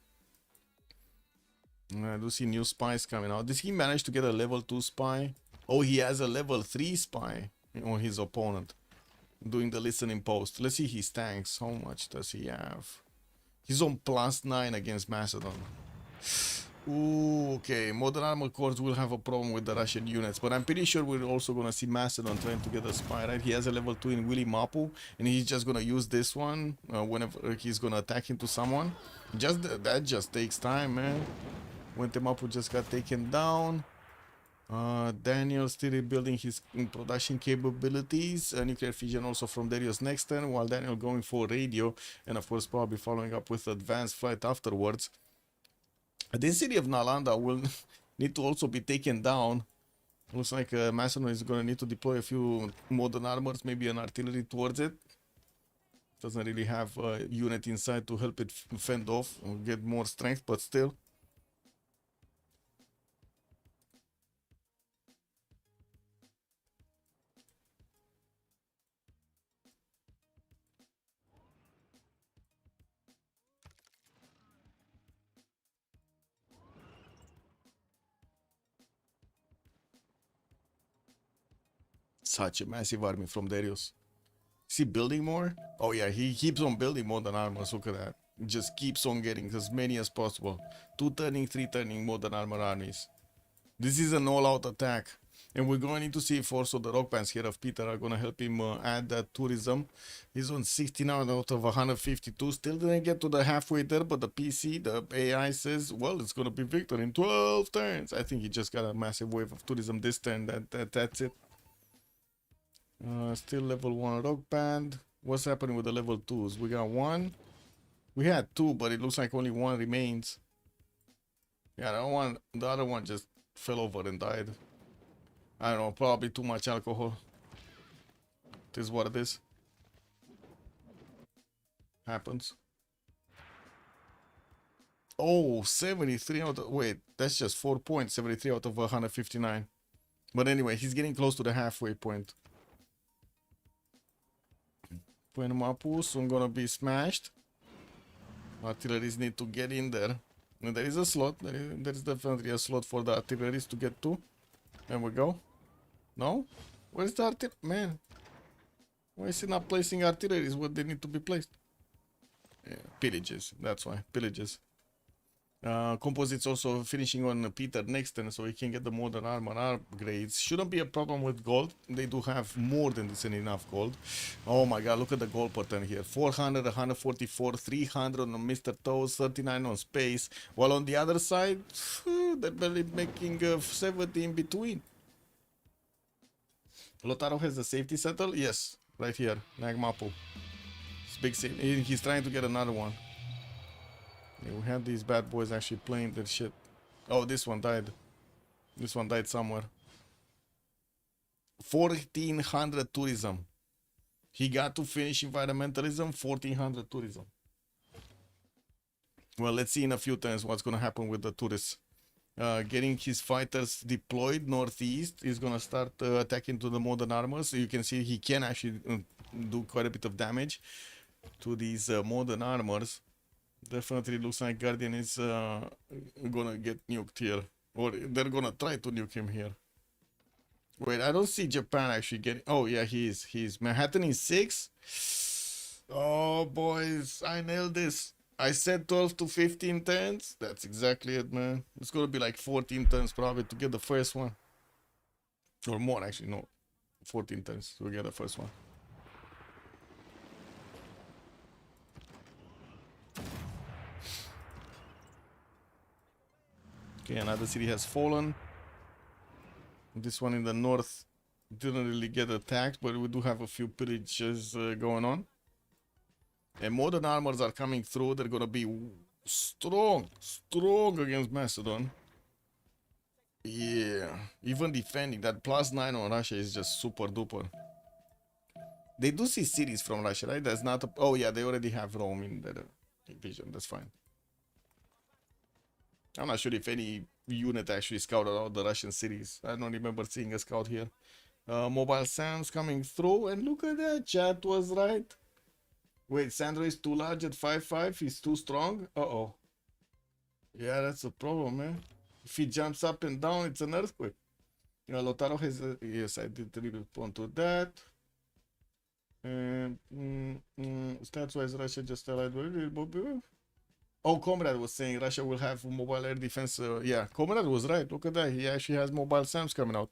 Speaker 12: I do see new spies coming out. Did he manage to get a level 2 spy? Oh, he has a level 3 spy on his opponent doing the listening post. Let's see his tanks. How much does he have? He's on +9 against Macedon. Ooh, okay, modern armor corps will have a problem with the Russian units, but I'm pretty sure we're also gonna see Macedon trying to get a spy, right? He has a level 2 in Willy Mapu, and he's just gonna use this one whenever he's gonna attack into someone. That just takes time, man. When Temapu just got taken down. Daniel still rebuilding his production capabilities. Nuclear fusion also from Darius next turn, while Daniel going for radio, and of course probably following up with advanced flight afterwards. The city of Nalanda will need to also be taken down. Looks like Macedon is going to need to deploy a few modern armors, maybe an artillery towards it. Doesn't really have a unit inside to help it fend off or get more strength, but still. Such a massive army from Darius. Is he building more? Oh yeah, he keeps on building modern armors. Look at that. He just keeps on getting as many as possible. 2 turning, 3 turning modern armor armies. This is an all-out attack. And we're going to need to see if also the rock bands here of Peter are going to help him add that tourism. He's on 69 out of 152. Still didn't get to the halfway there, but the PC, the AI says, well, it's going to be victor in 12 turns. I think he just got a massive wave of tourism this turn. That's it. Still level 1 rock band. What's happening with the level 2s? We got 1. We had 2, but it looks like only 1 remains. Yeah, the other one just fell over and died. I don't know, probably too much alcohol. It is what it is. Happens. Oh, 73 out of... Wait, that's just 4 points. 73 out of 159. But anyway, he's getting close to the halfway point. Mapu soon gonna be smashed. Artilleries need to get in there. And there is a slot. There is definitely a slot for the artilleries to get to. There we go. No? Where's the artillery? Man. Why is he not placing artilleries where they need to be placed? pillages. That's why pillages. Composites also finishing on Peter next turn, so he can get the modern armor upgrades. Shouldn't be a problem with gold. They do have more than this and enough gold. Oh my god, look at the gold pattern here. 400, 144, 300 on Mr. Toes, 39 on Space. While on the other side, they're barely making 70 in between. Lotaro has the safety settle? Yes, right here. Nagmapu. It's big safety. He's trying to get another one. Yeah, we had these bad boys actually playing that shit. Oh, this one died. This one died somewhere. 1400 tourism. He got to finish environmentalism, 1400 tourism. Well, let's see in a few turns what's gonna happen with the tourists. Getting his fighters deployed northeast. He's gonna start attacking to the modern armor. So you can see he can actually do quite a bit of damage to these modern armors. Definitely looks like Guardian is gonna get nuked here. Or they're gonna try to nuke him here. Wait, I don't see Japan actually getting... Oh, yeah, he is. He's Manhattan in 6. Oh, boys, I nailed this. I said 12 to 15 turns. That's exactly it, man. It's gonna be like 14 turns probably to get the first one. Or more, actually, no. 14 turns to get the first one. Okay, another city has fallen. This one in the north didn't really get attacked, but we do have a few pillages going on. And modern armors are coming through. They're gonna be strong against Macedon. Yeah, even defending that +9 on Russia is just super duper. They do see cities from Russia, right? That's not a... Oh yeah, they already have Rome in their division. That's fine. I'm not sure if any unit actually scouted out the Russian cities. I don't remember seeing a scout here. Mobile Sam's coming through, and look at that, chat was right. Wait, Sandro is too large at 5'5", he's too strong? Uh-oh. Yeah, that's a problem, man. If he jumps up and down, it's an earthquake. Lotaro has a... Yes, I did respond to that. Stats-wise, Russia just allied with... Oh, Comrade was saying Russia will have mobile air defense. Yeah, Comrade was right. Look at that. He actually has mobile SAMs coming out.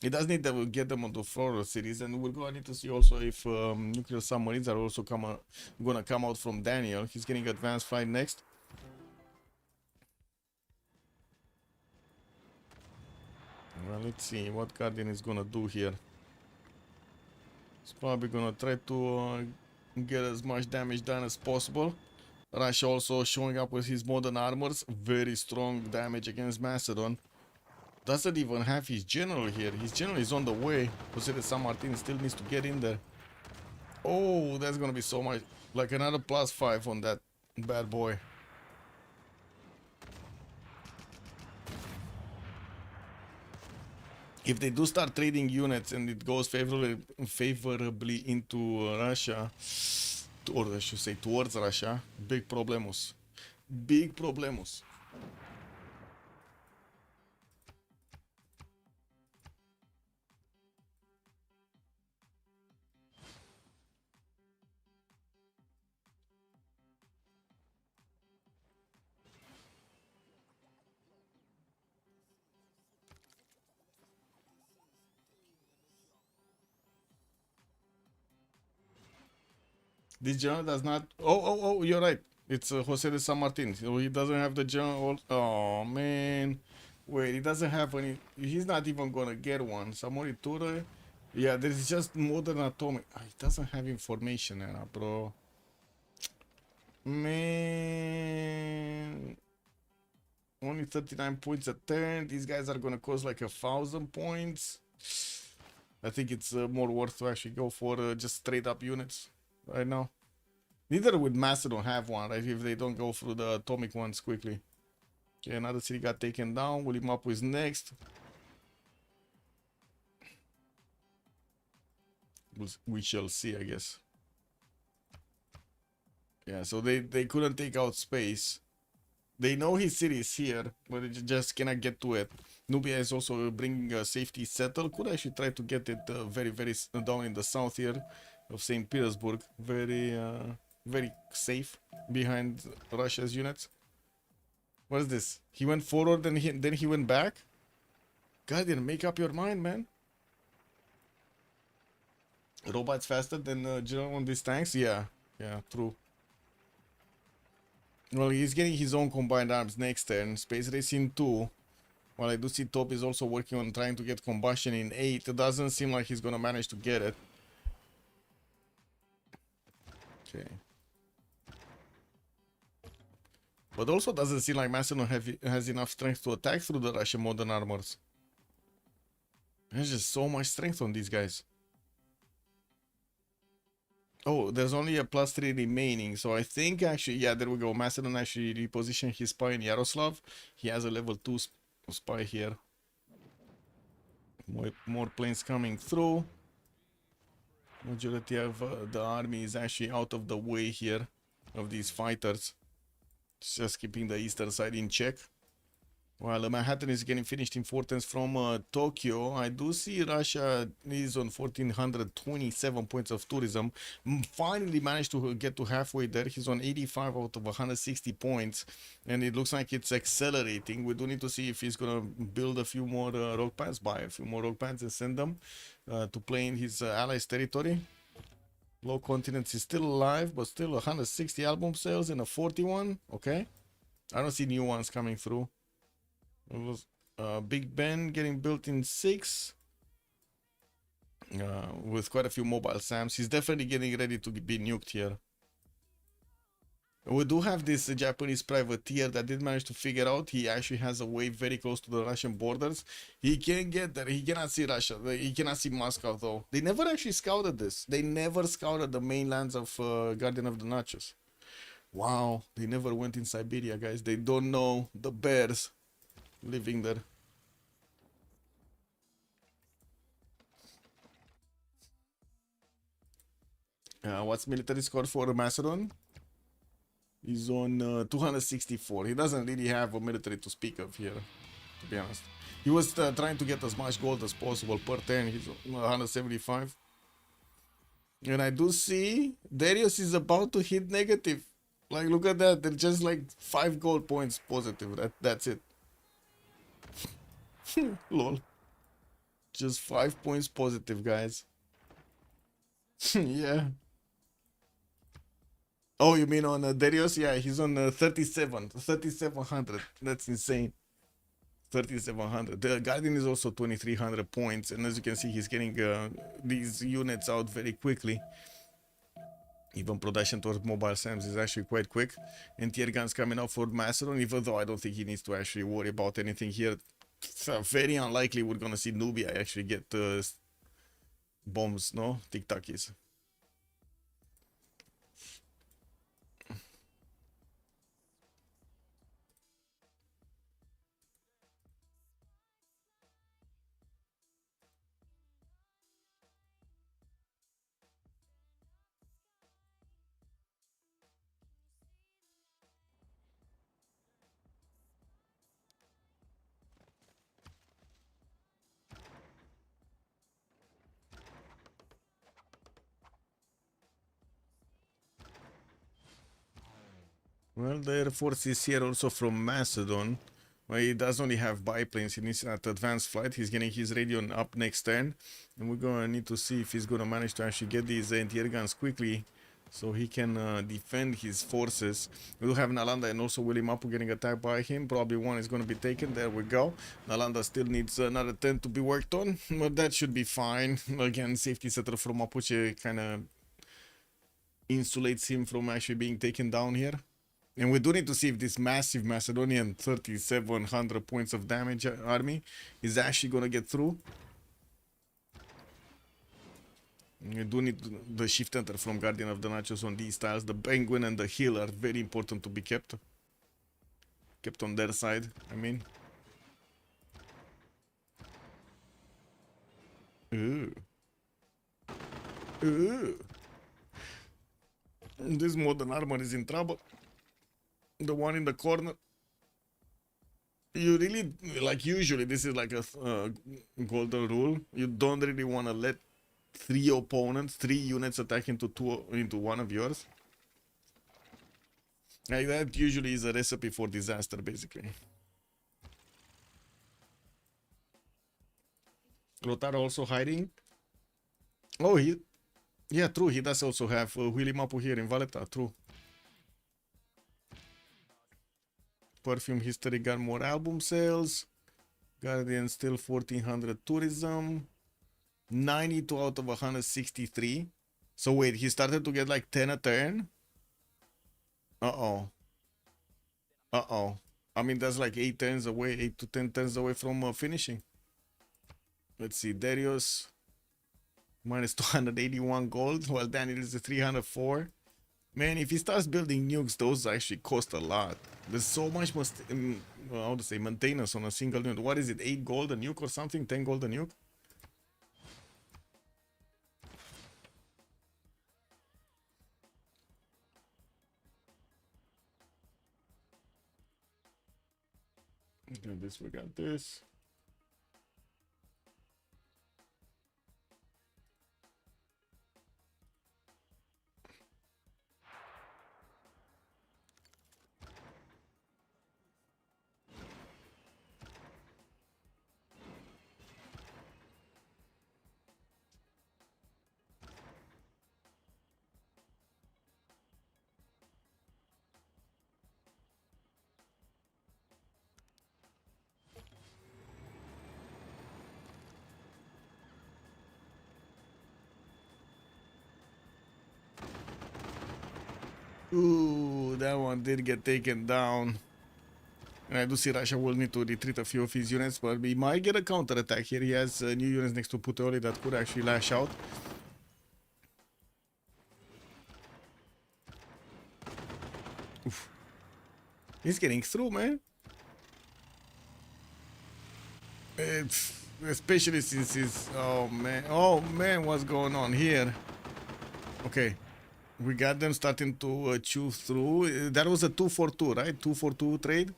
Speaker 12: It does need to get them onto floral cities, and we're going to need to see also if nuclear submarines are also gonna come out from Daniel. He's getting advanced flight next. Well, let's see what Guardian is gonna do here. He's probably gonna try to get as much damage done as possible. Russia also showing up with his modern armors. Very strong damage against Macedon. Doesn't even have his general here. His general is on the way. Jose de San Martin still needs to get in there. Oh, that's gonna be so much. Like another +5 on that bad boy. If they do start trading units and it goes favorably into Russia, or I should say towards Russia, big problemos. Big problemos. This general does not... Oh, you're right. It's Jose de San Martin. So he doesn't have the general... Oh, man. Wait, he doesn't have any... He's not even gonna get one. Samori Ture... Yeah, there's just modern atomic... He doesn't have information, bro. Man... Only 39 points a turn. These guys are gonna cost like 1,000 points. I think it's more worth to actually go for just straight up units right now. Neither would Macedon have one, right? If they don't go through the atomic ones quickly. Okay, another city got taken down. William Up is next. We shall see, I guess. Yeah, so they couldn't take out space. They know his city is here, but they just cannot get to it. Nubia is also bringing a safety settle. Could actually try to get it very, very down in the south here. of St. Petersburg. Very safe behind Russia's units. What is this? He went forward, then he went back. Guardian, make up your mind, man. Robots faster than General on these tanks? Yeah, true. Well, he's getting his own combined arms next turn. Space Racing 2. Well, I do see Top is also working on trying to get combustion in 8. It doesn't seem like he's gonna manage to get it. Okay. But also doesn't seem like Macedon has enough strength to attack through the Russian modern armors. There's just so much strength on these guys. Oh, there's only a +3 remaining, so I think actually, yeah, there we go. Macedon actually repositioned his spy in Yaroslav. He has a level 2 spy here. More planes coming through. Majority of the army is actually out of the way here of these fighters. It's just keeping the eastern side in check. While Manhattan is getting finished importance from Tokyo, I do see Russia is on 1427 points of tourism. Finally managed to get to halfway there. He's on 85 out of 160 points, and it looks like it's accelerating. We do need to see if he's gonna build a few more rock pads, buy a few more rock pads and send them to play in his allies' territory. Low Continents is still alive, but still 160 album sales and a 41. Okay, I don't see new ones coming through. It was Big Ben getting built in 6 with quite a few mobile SAMs. He's definitely getting ready to be nuked here. We do have this Japanese privateer that did manage to figure out he actually has a wave very close to the Russian borders. He can't get there. He cannot see Russia. He cannot see Moscow though. They never actually scouted this. They never scouted the mainlands of Guardian of the Nachos. Wow, they never went in Siberia, guys. They don't know the bears living there. What's military score for Macedon? He's on 264. He doesn't really have a military to speak of here, to be honest. He was trying to get as much gold as possible per turn. He's on 175. And I do see Darius is about to hit negative. Like, look at that. They're just like 5 gold points positive. That's it. Lol. Just 5 points positive, guys. Yeah. Oh, you mean on Darius? Yeah, he's on 3700. That's insane. 3700. The Guardian is also 2300 points, and as you can see, he's getting these units out very quickly. Even production towards mobile SAMs is actually quite quick. And tier guns coming up for Macedon, even though I don't think he needs to actually worry about anything here. Very unlikely we're gonna see Nubia actually get bombs, no? Tic-tacis. Well, the Air Force is here also from Macedon. Well, he does only have biplanes. He needs that advanced flight. He's getting his radio up next turn. And we're going to need to see if he's going to manage to actually get these anti-air guns quickly so he can defend his forces. We do have Nalanda and also William Apu getting attacked by him. Probably one is going to be taken. There we go. Nalanda still needs another 10 to be worked on, but that should be fine. Again, safety setter from Mapuche kind of insulates him from actually being taken down here. And we do need to see if this massive Macedonian 3700 points of damage army is actually going to get through. We do need the shift enter from Guardian of the Nachos on these tiles. The Penguin and the Hill are very important to be kept on their side, I mean. Ooh. Ooh. This modern armor is in trouble. The one in the corner. You really, like, usually this is like a golden rule. You don't really want to let 3 opponents, 3 units attack into one of yours. Like that usually is a recipe for disaster, basically. Lothar also hiding. Oh, yeah, true. He does also have Willy Mapu here in Valletta. True. Perfume History got more album sales. Guardian still 1400 tourism. 92 out of 163. So wait, he started to get like 10 a turn? Uh-oh. Uh-oh. I mean, that's like 8 turns away, 8 to 10 turns away from finishing. Let's see, Darius minus 281 gold, while Daniel is 304. Man, if he starts building nukes, those actually cost a lot. There's so much how to say, maintenance on a single unit. What is it, 8 gold a nuke or something? 10 gold a nuke? Okay, this, we got this. Ooh, that one did get taken down. And I do see Russia will need to retreat a few of his units, but he might get a counter attack here. He has new units next to Puteoli that could actually lash out. Oof. He's getting through, man. Especially since he's... Oh, man, what's going on here? Okay. We got them starting to chew through. That was a 2-for-2, right? 2-for-2 trade.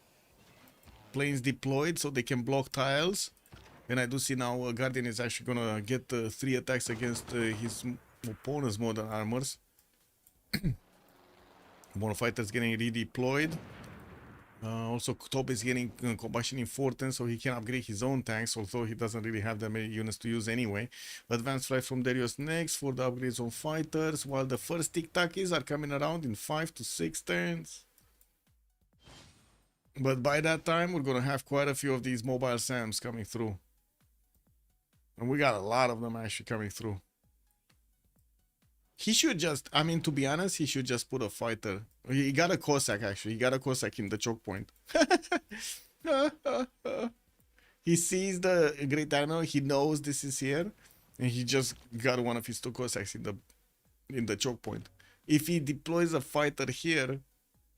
Speaker 12: Planes deployed so they can block tiles. And I do see now Guardian is actually gonna get 3 attacks against his opponent's modern armors. More fighters getting redeployed. Also, Top is getting combustion in 410, so he can upgrade his own tanks, although he doesn't really have that many units to use anyway. Advanced flight from Darius next for the upgrades on fighters, while the first tic-tacs are coming around in 5 to 6 turns. But by that time, we're gonna have quite a few of these mobile SAMs coming through. And we got a lot of them actually coming through. He should just, I mean, to be honest, he should just put a fighter. He got a Cossack, actually. He got a Cossack in the choke point. He sees the Great Admiral. He knows this is here. And he just got one of his 2 Cossacks in the choke point. If he deploys a fighter here,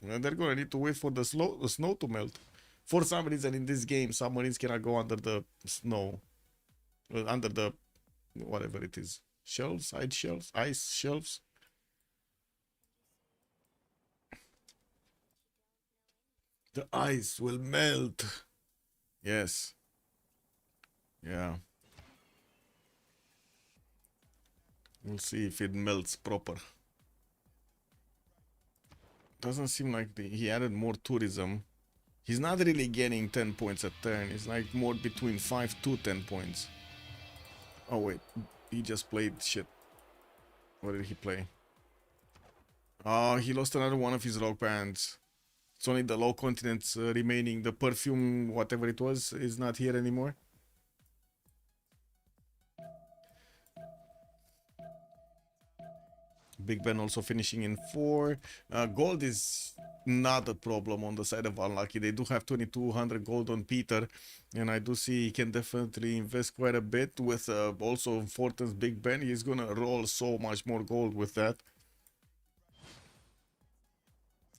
Speaker 12: well, they're going to need to wait for the snow to melt. For some reason in this game, submarines cannot go under the snow. Under the, whatever it is. Shelves, ice shelves. The ice will melt. Yes. Yeah. We'll see if it melts proper. Doesn't seem like he added more tourism. He's not really getting 10 points a turn. It's like more between 5 to 10 points. Oh wait. He just played shit. What did he play? Oh, he lost another one of his rock bands. It's only the low continents remaining. The perfume, whatever it was, is not here anymore. Big Ben also finishing in 4. Gold is not a problem on the side of Unlucky. They do have 2200 gold on Peter, and I do see he can definitely invest quite a bit with also Fortin's Big Ben. He's gonna roll so much more gold with that.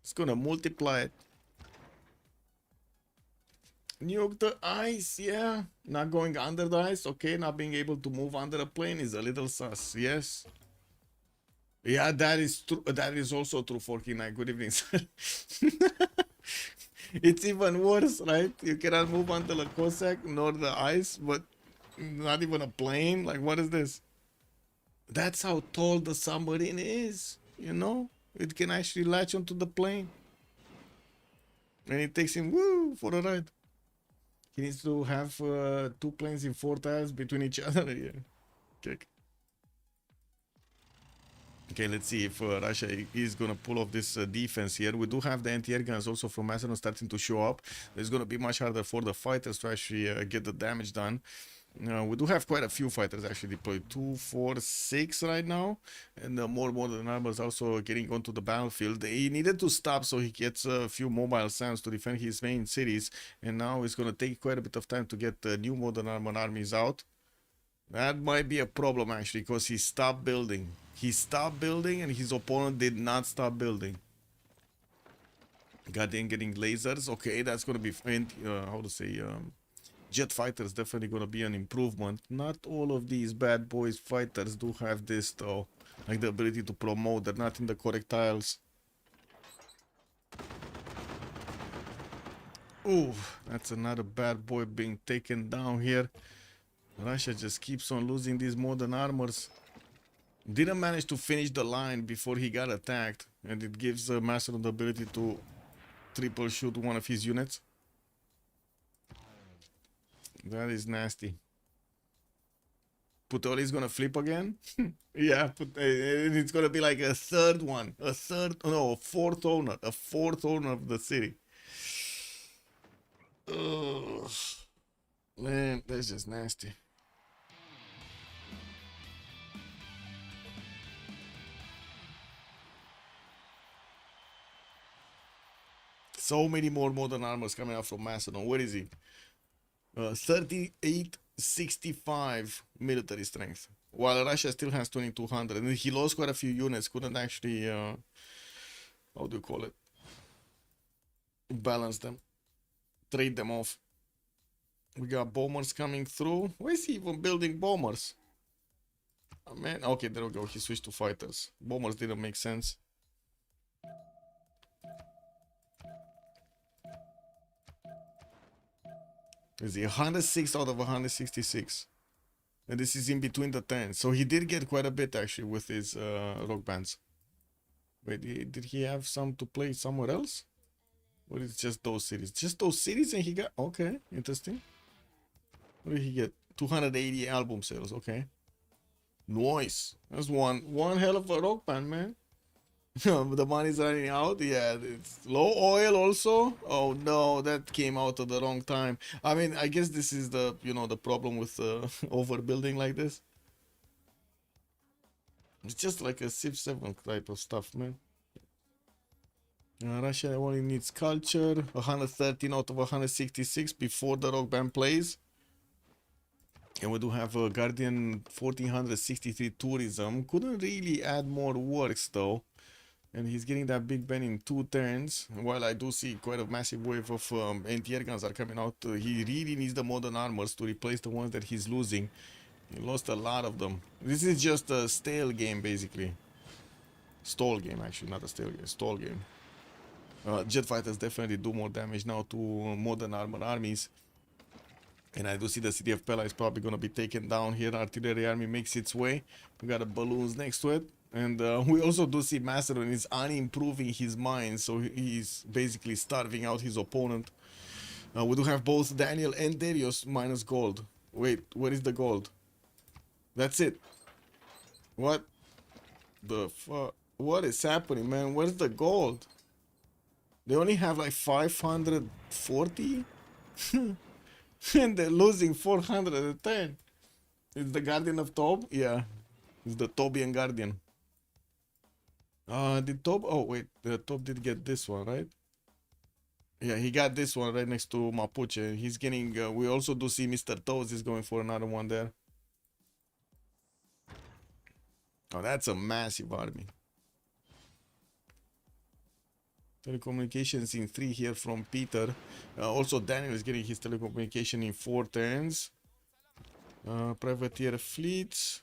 Speaker 12: It's gonna multiply it. Nuke the ice, yeah. Not going under the ice, okay. Not being able to move under a plane is a little sus, yes. Yeah, that is true. That is also true, Forky9. Good evening, sir. It's even worse, right? You cannot move under the Cossack nor the ice, but not even a plane. Like, what is this? That's how tall the submarine is, you know? It can actually latch onto the plane. And it takes him, woo, for a ride. He needs to have 2 planes in 4 tiles between each other. Yeah. Okay. Okay, let's see if Russia is gonna pull off this defense here. We do have the anti-air guns also from Macedon starting to show up. It's gonna be much harder for the fighters to actually get the damage done. We do have quite a few fighters actually deployed, 2, 4, 6 right now, and more modern armors also getting onto the battlefield. He needed to stop so he gets a few mobile SAMs to defend his main cities, and now it's gonna take quite a bit of time to get the new modern armor armies out. That might be a problem actually, because he stopped building. He stopped building and his opponent did not stop building. Guardian getting lasers. Okay, that's gonna be how to say, jet fighters definitely gonna be an improvement. Not all of these bad boys fighters do have this though, like the ability to promote. They're not in the correct tiles. Ooh, that's another bad boy being taken down here. Russia just keeps on losing these modern armors. Didn't manage to finish the line before he got attacked, and it gives Macedon the ability to triple shoot one of his units. That is nasty. Putoli is gonna flip again. Yeah, it's gonna be like a third one, a fourth owner of the city. Ugh. Man, that's just nasty. So many more modern armors coming out from Macedon. Where is he? 3865 military strength, while Russia still has 2200, and he lost quite a few units. Couldn't actually, how do you call it? Balance them, trade them off. We got bombers coming through. Why is he even building bombers? Oh, man, okay, there we go. He switched to fighters. Bombers didn't make sense. Is he 106 out of 166? And this is in between the 10. So he did get quite a bit actually with his rock bands. Wait, did he have some to play somewhere else? Or is it just those cities? Just those cities and he got... Okay, interesting. What did he get? 280 album sales, okay. Nice. That's one hell of a rock band, man. The money's running out. Yeah, it's low oil also. Oh no, that came out at the wrong time. I mean, I guess this is the, you know, the problem with overbuilding like this. It's just like a Civ7 type of stuff, man. Russia only needs culture. 113 out of 166 before the rock band plays. And we do have a Guardian 1463 tourism. Couldn't really add more works though. And he's getting that big Ben in 2 turns. While I do see quite a massive wave of anti-air guns are coming out, he really needs the modern armors to replace the ones that he's losing. He lost a lot of them. This is just a stale game, basically. Stall game, actually, not a stale game. Stall game. Jet fighters definitely do more damage now to modern armor armies. And I do see the city of Pella is probably going to be taken down here. Artillery army makes its way. We got the balloons next to it. And we also do see Macedon is unimproving his mines, so he's basically starving out his opponent. We do have both Daniel and Darius minus gold. Wait, where is the gold? That's it. What the fuck? What is happening, man? Where's the gold? They only have like 540? And they're losing 410. It's the Guardian of Tob? Yeah. It's the Tobian Guardian. Did Tob? Oh, wait. The Tob did get this one, right? Yeah, he got this one right next to Mapuche. He's getting... we also do see Mr. Toes is going for another one there. Oh, that's a massive army. Telecommunications in 3 here from Peter. Also, Daniel is getting his telecommunication in 4 turns. Privateer fleets.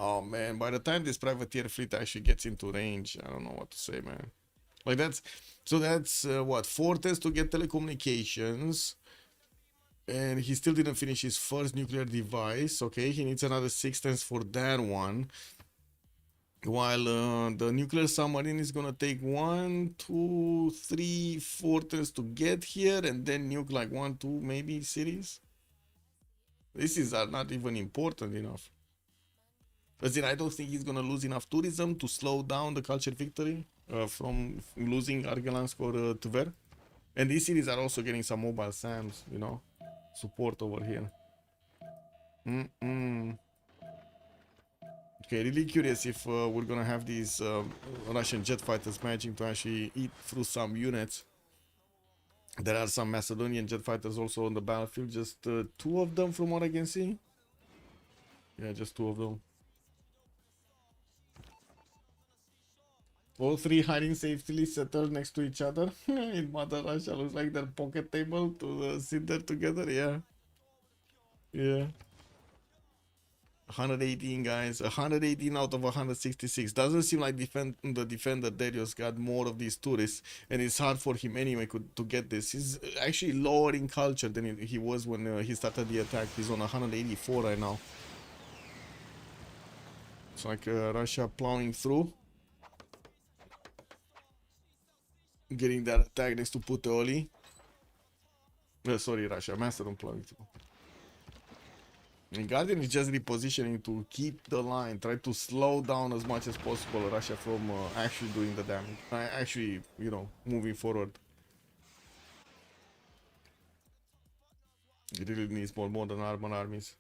Speaker 12: Oh man, by the time this privateer fleet actually gets into range, I don't know what to say, man. Like that's... So that's what? 4 turns to get telecommunications. And he still didn't finish his first nuclear device. Okay, he needs another 6 turns for that one. While the nuclear submarine is gonna take 1, 2, 3, 4 turns to get here, and then nuke like 1, 2 maybe cities. This is not even important enough. As in, I don't think he's gonna lose enough tourism to slow down the culture victory from losing Argelansk or Tver. And these cities are also getting some mobile SAMs, you know, support over here. Okay, really curious if we're gonna have these Russian jet fighters managing to actually eat through some units. There are some Macedonian jet fighters also on the battlefield, just 2 of them from what I can see. Yeah, just 2 of them. All 3 hiding safely settled next to each other in Mother Russia. Looks like their pocket table to sit there together. Yeah. Yeah. 118 guys, 118 out of 166. Doesn't seem like the defender Darius got more of these tourists, and it's hard for him anyway to get this. He's actually lower in culture than he was when he started the attack. He's on 184 right now. It's like Russia plowing through, getting that attack next to Puteoli. Sorry, Russia, Macedon plowing through. And Guardian is just repositioning to keep the line, try to slow down as much as possible Russia from actually doing the damage. Actually, you know, moving forward. It really needs more modern armor armies.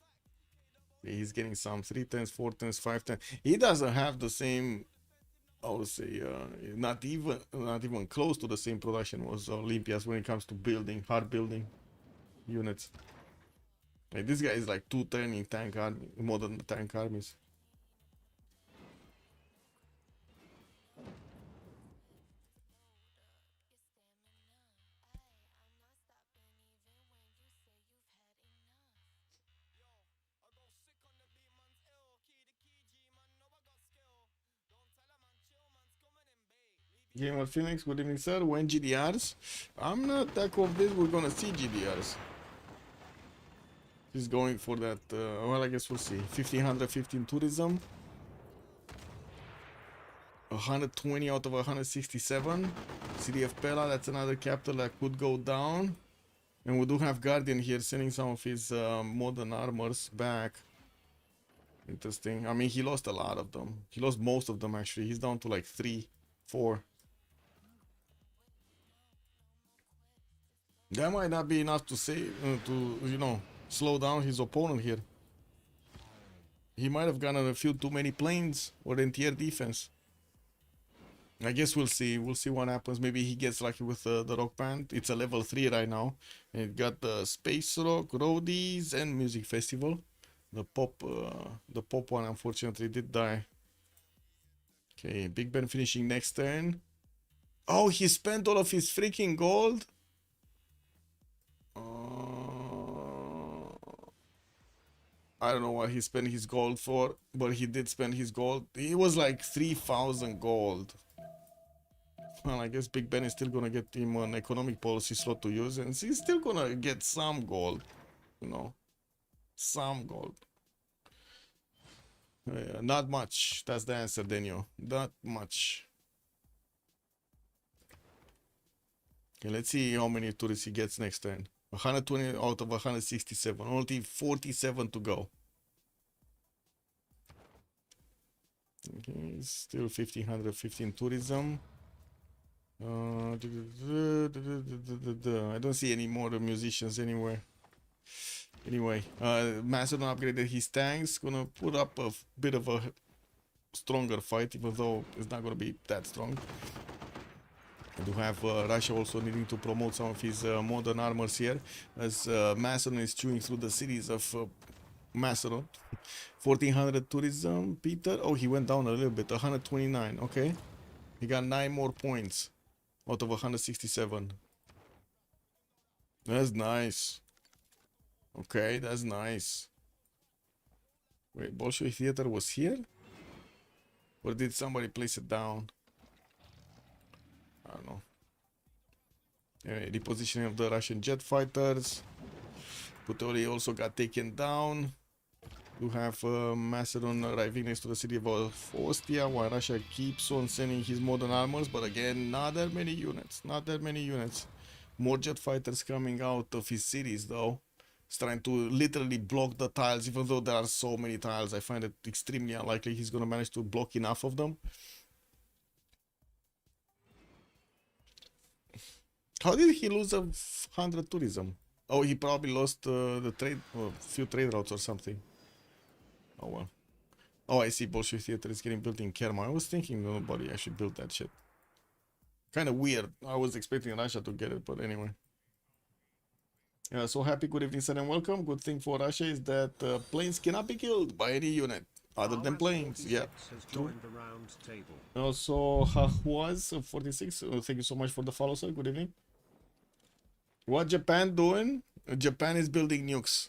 Speaker 12: He's getting some 3 turns, 4 turns, 5 turns. He doesn't have the same, I would say, not even close to the same production was Olympias when it comes to building, hard building units. Like this guy is like 2 turning tank army, modern tank armies. Gamer Phoenix, good evening, sir. When GDRs? I'm not that convinced we're gonna see GDRs. He's going for that. Well, I guess we'll see. 1515 tourism. 120 out of 167. City of Pella, that's another capital that could go down. And we do have Guardian here sending some of his modern armors back. Interesting. I mean, he lost a lot of them. He lost most of them, actually. He's down to like 3, 4. That might not be enough to save, you know, slow down his opponent here. He might have gotten a few too many planes or entire defense. I guess we'll see. We'll see what happens. Maybe he gets lucky with the rock band. It's a level 3 right now. And it got the Space Rock, Roadies, and Music Festival. The pop one unfortunately did die. Okay, Big Ben finishing next turn. Oh, he spent all of his freaking gold. I don't know what he spent his gold for, but he did spend his gold. It was like 3,000 gold. Well, I guess Big Ben is still gonna get him an economic policy slot to use, and he's still gonna get some gold, you know, some gold. Not much. That's the answer, Daniel. Not much. Okay, let's see how many tourists he gets next turn. 120 out of 167. Only 47 to go. Okay, still 1515 tourism. I don't see any more musicians anywhere. Anyway, Macedon upgraded his tanks. Gonna put up a bit of a stronger fight, even though it's not gonna be that strong. And to have Russia also needing to promote some of his modern armors here, as Macedon is chewing through the cities of Macedon. 1400 tourism, Peter. Oh, he went down a little bit. 129. Okay, he got 9 more points out of 167. That's nice. Okay, that's nice. Wait, Bolshoi Theater was here? Or did somebody place it down? I don't know. Anyway, repositioning of the Russian jet fighters. Puteoli also got taken down. You have Macedon arriving next to the city of Ostia, while Russia keeps on sending his modern armors, but again, not that many units, not that many units. More jet fighters coming out of his cities, though. He's trying to literally block the tiles, even though there are so many tiles. I find it extremely unlikely he's going to manage to block enough of them. How did he lose 100 tourism? Oh, he probably lost the trade, a few trade routes or something. Oh well. Oh, I see. Bolshevik theater is getting built in Kerma. I was thinking nobody actually built that shit. Kind of weird. I was expecting Russia to get it, but anyway. Yeah, so happy, good evening, sir, and welcome. Good thing for Russia is that planes cannot be killed by any unit other than planes. Yeah. Also, was 46. Thank you so much for the follow, sir. Good evening. What Japan doing? Japan is building nukes.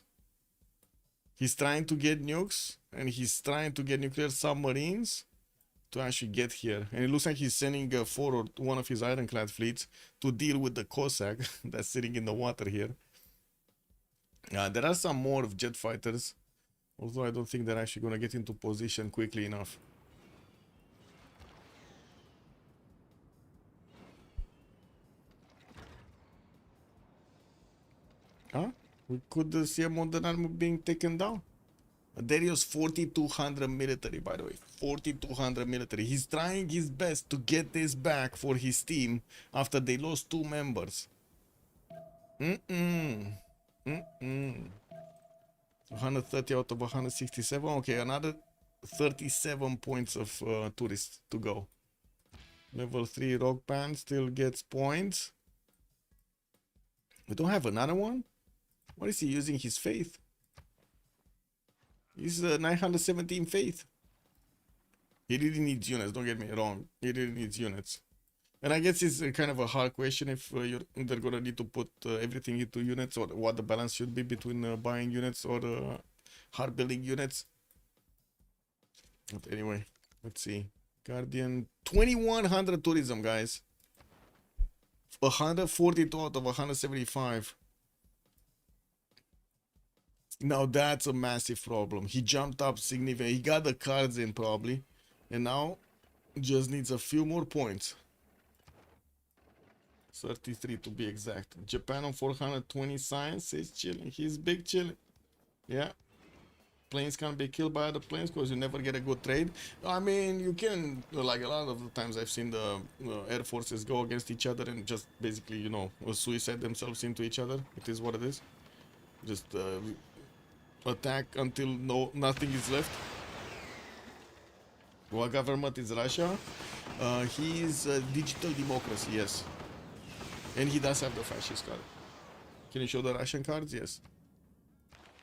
Speaker 12: He's trying to get nukes, and he's trying to get nuclear submarines to actually get here. And it looks like he's sending forward one of his ironclad fleets to deal with the Cossack that's sitting in the water here. There are some more of jet fighters, although I don't think they're actually going to get into position quickly enough. Huh? We could see a modern army being taken down. There is 4,200 military, by the way. 4,200 military. He's trying his best to get this back for his team after they lost 2 members. 130 out of 167. Okay, another 37 points of tourists to go. Level 3 rock band still gets points. We don't have another one? What is he using his faith? He's 917 faith. He really needs units, don't get me wrong. He really needs units. And I guess it's kind of a hard question if they're gonna need to put everything into units, or what the balance should be between buying units or hard building units. But anyway, let's see. Guardian, 2100 tourism, guys. 142 out of 175. Now that's a massive problem. He jumped up significantly. He got the cards in probably, and now just needs a few more points. 33 to be exact. Japan on 420 science is chilling. He's big chilling. Yeah. Planes can't be killed by other planes because you never get a good trade. I mean, you can, like a lot of the times I've seen the air forces go against each other and just basically, you know, suicide themselves into each other. It is what it is. Just attack until nothing is left. What government is Russia? He is a digital democracy, yes. And he does have the fascist card. Can you show the Russian cards? Yes.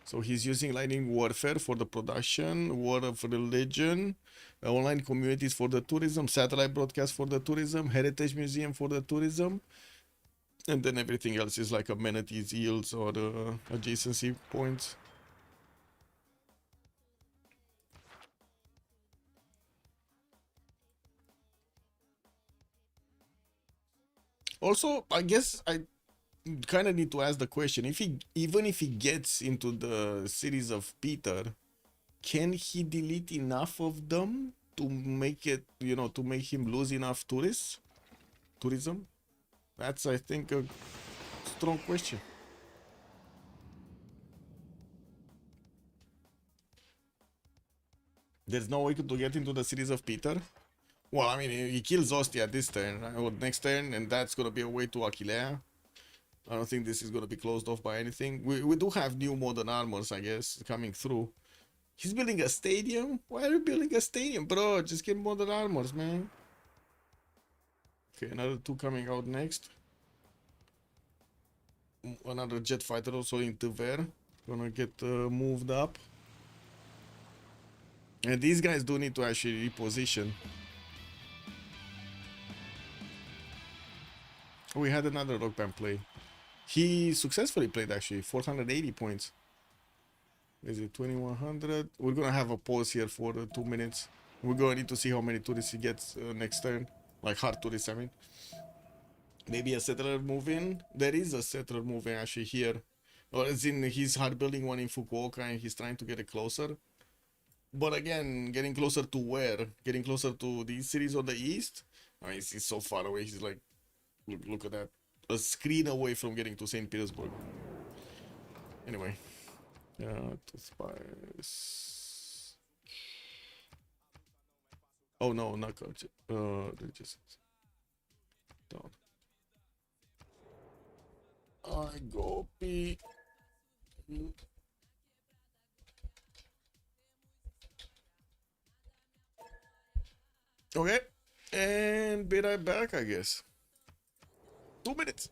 Speaker 12: So he's using lightning warfare for the production, war of religion, online communities for the tourism, satellite broadcast for the tourism, heritage museum for the tourism, and then everything else is like amenities, yields, or adjacency points. Also, I guess I kind of need to ask the question, if he, even if he gets into the series of Peter, can he delete enough of them to make it, you know, to make him lose enough tourism? That's, I think, a strong question. There's no way to get into the series of Peter. Well, I mean, he kills Ostia this turn, or next turn, and that's gonna be a way to Aquilea. I don't think this is gonna be closed off by anything. We do have new modern armors, I guess, coming through. He's building a stadium? Why are you building a stadium, bro? Just get modern armors, man. Okay, another 2 coming out next. Another jet fighter also in Tver. Gonna get moved up. And these guys do need to actually reposition. We had another rock band play. He successfully played actually, 480 points. Is it 2100? We're gonna have a pause here for 2 minutes. We're gonna need to see how many tourists he gets next turn. Like hard tourists, I mean. Maybe a settler move in. There is a settler moving actually here. Or as in he's hard building one in Fukuoka and he's trying to get it closer. But again, getting closer to where? Getting closer to these cities on the east? I mean, he's so far away. He's like, look at that. A screen away from getting to St. Petersburg. Anyway. Yeah, to spice. Oh no, not culture. Just down. I go P. Okay, and be right back, I guess. 2 minutes.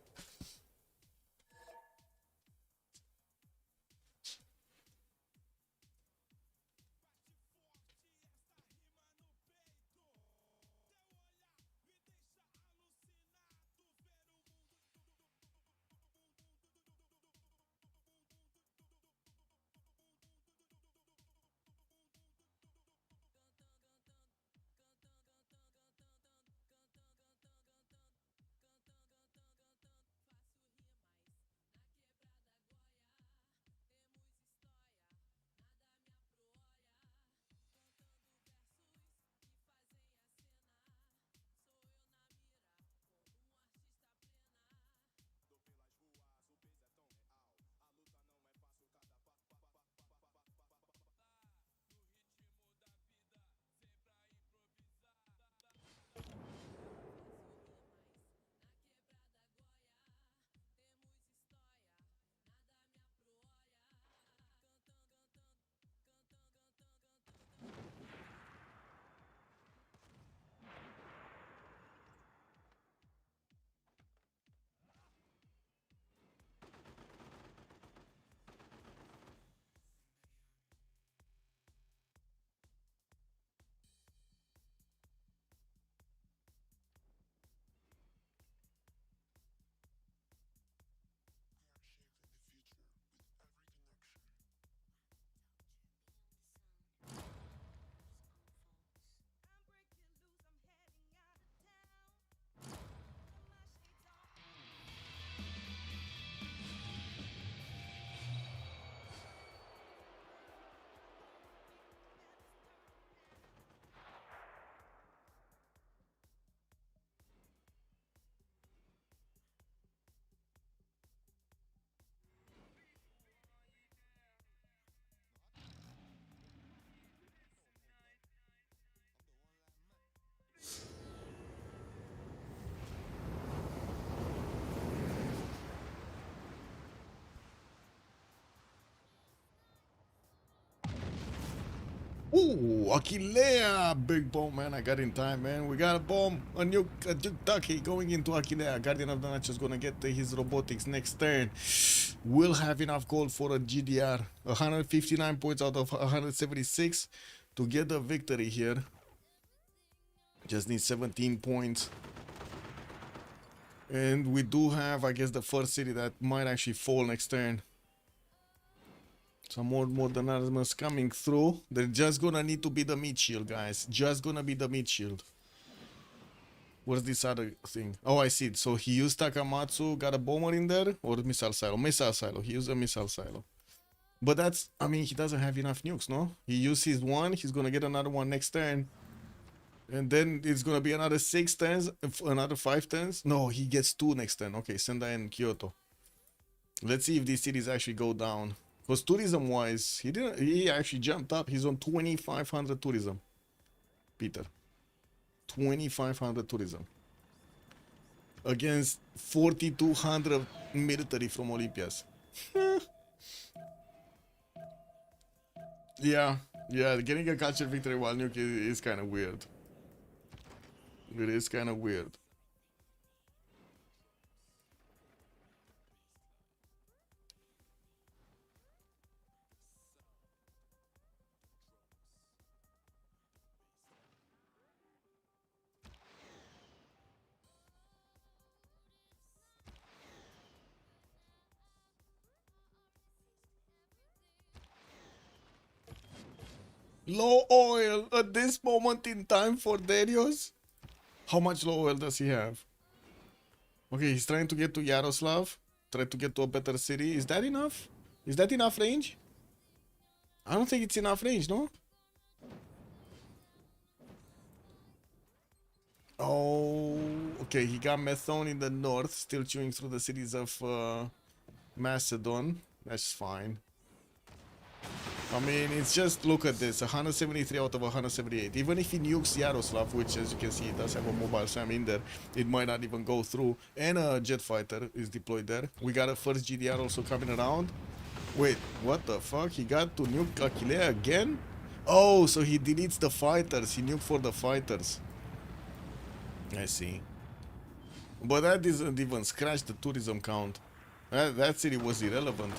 Speaker 12: Ooh, Aquilea! Big bomb, man. I got in time, man. We got a bomb. A nuke ducky going into Aquilea. Guardian of the Night is gonna get his robotics next turn. We'll have enough gold for a GDR. 159 points out of 176 to get the victory here. Just need 17 points. And we do have, I guess, the first city that might actually fall next turn. Some more modern armors coming through. They're just gonna need to be the meat shield, guys. Just gonna be the meat shield. What's this other thing? Oh, I see it. So he used Takamatsu, got a bomber in there, or missile silo? Missile silo. He used a missile silo. But that's, I mean, he doesn't have enough nukes, no? He used his one. He's gonna get another one next turn. And then it's gonna be another 6 turns, another 5 turns. No, he gets 2 next turn. Okay, Sendai and Kyoto. Let's see if these cities actually go down. Because tourism wise, he actually jumped up. He's on 2500 tourism. Peter. 2500 tourism. Against 4200 military from Olympias. Yeah, getting a culture victory while nuke is kind of weird. It is kind of weird. Low oil at this moment in time for Darius? How much low oil does he have? Okay, he's trying to get to Yaroslav. try to get to a better city. Is that enough? Is that enough range? I don't think it's enough range, no? Oh, okay. He got Methone in the north, still chewing through the cities of Macedon. That's fine. I mean, it's just, look at this, 173 out of 178. Even if he nukes Yaroslav, which as you can see, it does have a mobile SAM in there, it might not even go through. And a jet fighter is deployed there. We got a first GDR also coming around. Wait, what the fuck? He got to nuke Aquilea again? Oh, so he deletes the fighters. He nuked for the fighters. I see. But that doesn't even scratch the tourism count. That city was irrelevant.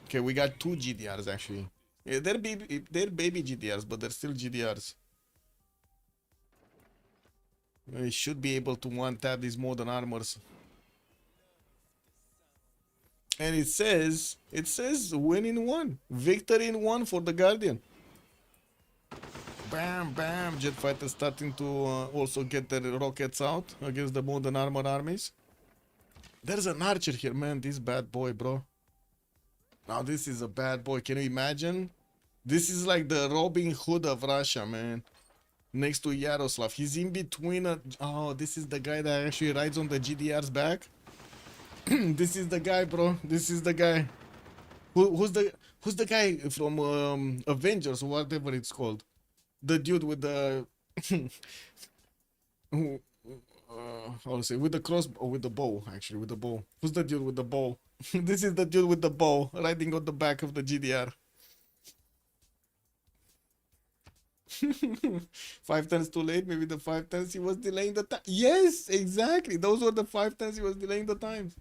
Speaker 12: Okay, we got 2 GDRs actually. Yeah, they're baby GDRs, but they're still GDRs. We should be able to one-tap these modern armors. And it says win in 1. Victory in 1 for the Guardian. Bam, bam. Jet fighters starting to also get their rockets out against the modern armor armies. There's an archer here, man. This bad boy, bro. Now this is a bad boy. Can you imagine? This is like the Robin Hood of Russia, man. Next to Yaroslav. He's in between oh, this is the guy that actually rides on the GDR's back. This is the guy, bro. This is the guy. Who's the guy from Avengers or whatever it's called? The dude with the how to say, with the cross or with the bow, actually, with the bow. Who's the dude with the bow? This is the dude with the bow riding on the back of the GDR. 5 times too late. Maybe the 5 times he was delaying the time. Yes, exactly. Those were the 5 times he was delaying the times.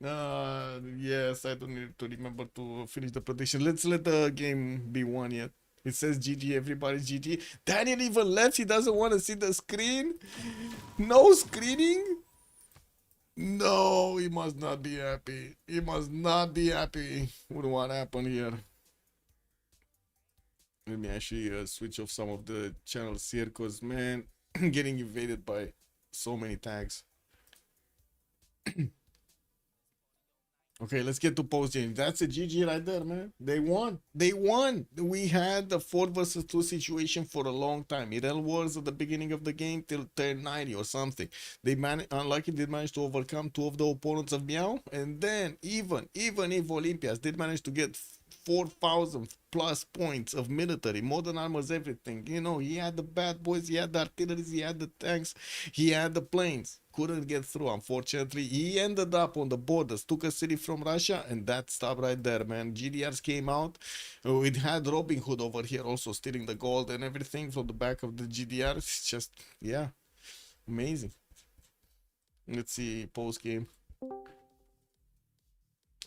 Speaker 12: Yes, I don't need to remember to finish the prediction. Let's let the game be won yet. It says GG, everybody's GG. Daniel even left. He doesn't want to see the screen. No screening. No, he must not be happy. He must not be happy with what happened here. Let me actually switch off some of the channels here, because, man, getting invaded by so many tags. Okay, let's get to post game. That's a GG right there, man. They won. They won. We had the 4 versus 2 situation for a long time. Irel Wars at the beginning of the game till turn 90 or something. They unlucky did manage to overcome 2 of the opponents of Meow. And then even if Olympias did manage to get 4,000 plus points of military, modern armors, everything. You know, he had the bad boys, he had the artillery, he had the tanks, he had the planes. Couldn't get through, unfortunately. He ended up on the borders, took a city from Russia, and that stopped right there, man. GDRs came out. It had Robin Hood over here also stealing the gold and everything from the back of the GDRs. It's just, yeah, amazing. Let's see, post game.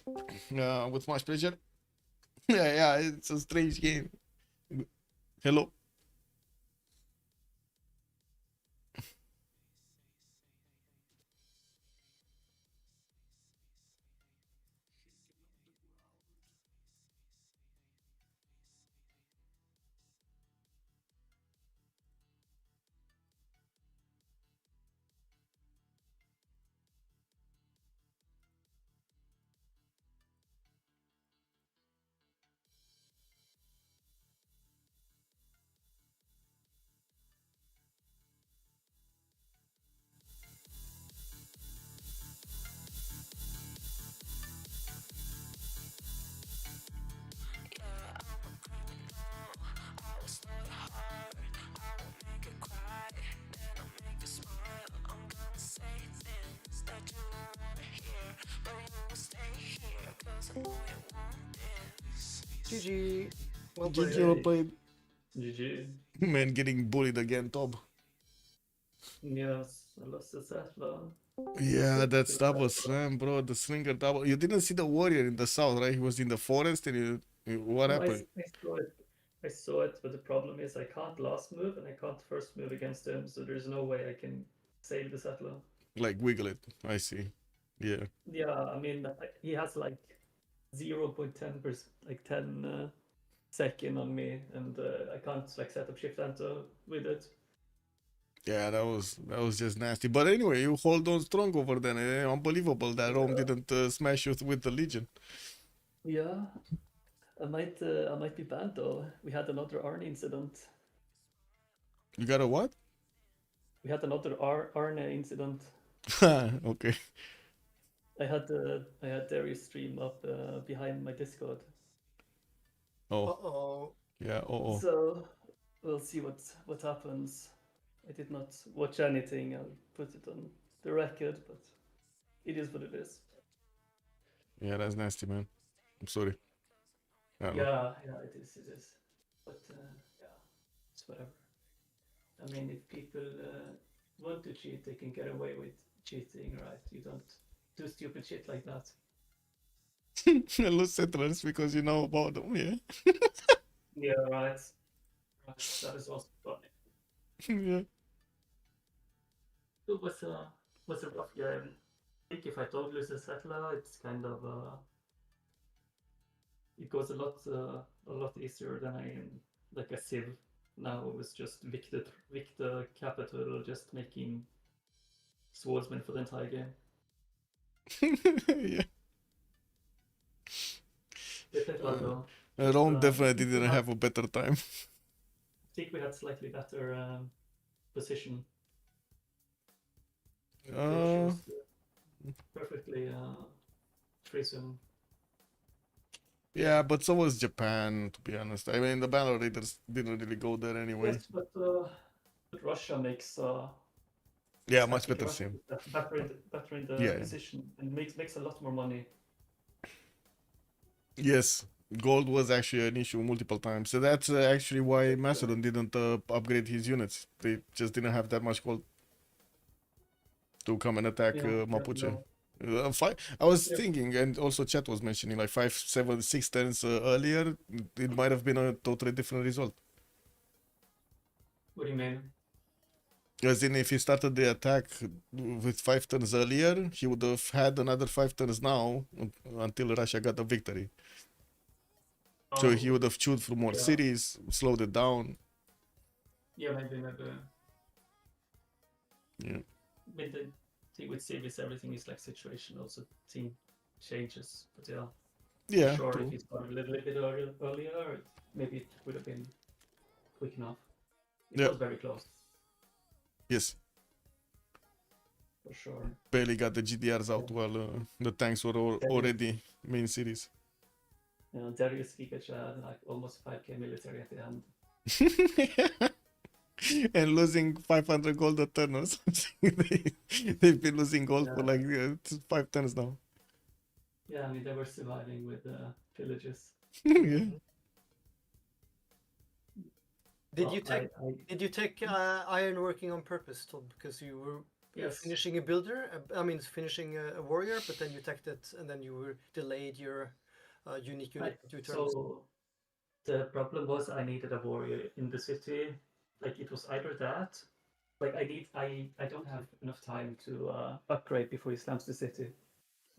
Speaker 12: With much pleasure. Yeah, it's a strange game. Hello.
Speaker 13: GG. Well
Speaker 12: GG,
Speaker 13: played.
Speaker 12: well played.
Speaker 14: GG.
Speaker 12: Man, getting bullied again, Tob.
Speaker 14: Yes, I lost the settler.
Speaker 12: Yeah, that's double slam, bro. The slinger double. You didn't see the warrior in the south, right? He was in the forest, and what
Speaker 14: No,
Speaker 12: happened?
Speaker 14: I saw it. I saw it, but the problem is I can't last move and I can't first move against him, so there's no way I can save the settler.
Speaker 12: Like wiggle it. I see. Yeah.
Speaker 14: Yeah, I mean, he has like 0.10%, like 10 second on me, and I can't like set up shift enter with it.
Speaker 12: Yeah, that was just nasty. But anyway, you hold on strong over there. Unbelievable that Rome didn't smash you with the Legion.
Speaker 14: Yeah, I might be banned though. We had another Arne incident.
Speaker 12: You got a what?
Speaker 14: We had another Arne incident.
Speaker 12: Okay.
Speaker 14: I had Darius stream up behind my Discord.
Speaker 12: Oh.
Speaker 13: Uh-oh.
Speaker 12: Yeah. Oh.
Speaker 14: So we'll see what happens. I did not watch anything. I'll put it on the record, but it is what it is.
Speaker 12: Yeah, that's nasty, man. I'm sorry. I don't know.
Speaker 14: Yeah, it is. But yeah, it's whatever. I mean, if people want to cheat, they can get away with cheating, right? You don't do stupid shit like that.
Speaker 12: Lose settlers because you know about them, yeah.
Speaker 14: Yeah, right. That is also funny.
Speaker 12: Yeah.
Speaker 14: It was a rough game. I think if I don't lose a settler, it's kind of it goes a lot easier than like a Civ. Now it was just Victor Capital just making swordsmen for the entire game.
Speaker 12: Yeah.
Speaker 14: Rome
Speaker 12: definitely didn't have a better time.
Speaker 14: I think we had slightly better position. Perfectly prison.
Speaker 12: Yeah, but so was Japan, to be honest. I mean, the Battle Raiders didn't really go there anyway.
Speaker 14: Yes, but Russia makes
Speaker 12: yeah, much better sim.
Speaker 14: Better in the position and makes a lot more money.
Speaker 12: Yes, gold was actually an issue multiple times. So that's actually why Macedon didn't upgrade his units. They just didn't have that much gold to come and attack Mapuche. I was thinking, and also chat was mentioning, like 5, 7, 6 turns earlier, it might have been a totally different result.
Speaker 14: What do you mean?
Speaker 12: As in, if he started the attack with 5 turns earlier, he would have had another 5 turns now until Russia got a victory. So he would have chewed through more cities, slowed it down.
Speaker 14: Yeah, maybe.
Speaker 12: Yeah.
Speaker 14: With the thing with Civ6, everything is like situational, so team changes. But
Speaker 12: yeah,
Speaker 14: sure,
Speaker 12: true.
Speaker 14: if it's gone a little bit earlier, maybe it would have been quick enough. It was very close.
Speaker 12: Yes.
Speaker 14: For sure.
Speaker 12: Barely got the GDRs out while the tanks were already main cities.
Speaker 14: Darius Gigacha had like almost 5k military at the end.
Speaker 12: And losing 500 gold a turn or something. They've been losing gold for like 5 turns now.
Speaker 14: Yeah, I mean, they were surviving with villages.
Speaker 12: Yeah.
Speaker 13: Did you take iron working on purpose, Todd? Because you were finishing a builder, finishing a warrior, but then you attacked it and then you were delayed your unique unit 2 turns.
Speaker 14: So the problem was I needed a warrior in the city. Like it was either that, like I don't have enough time to upgrade before he slams the city.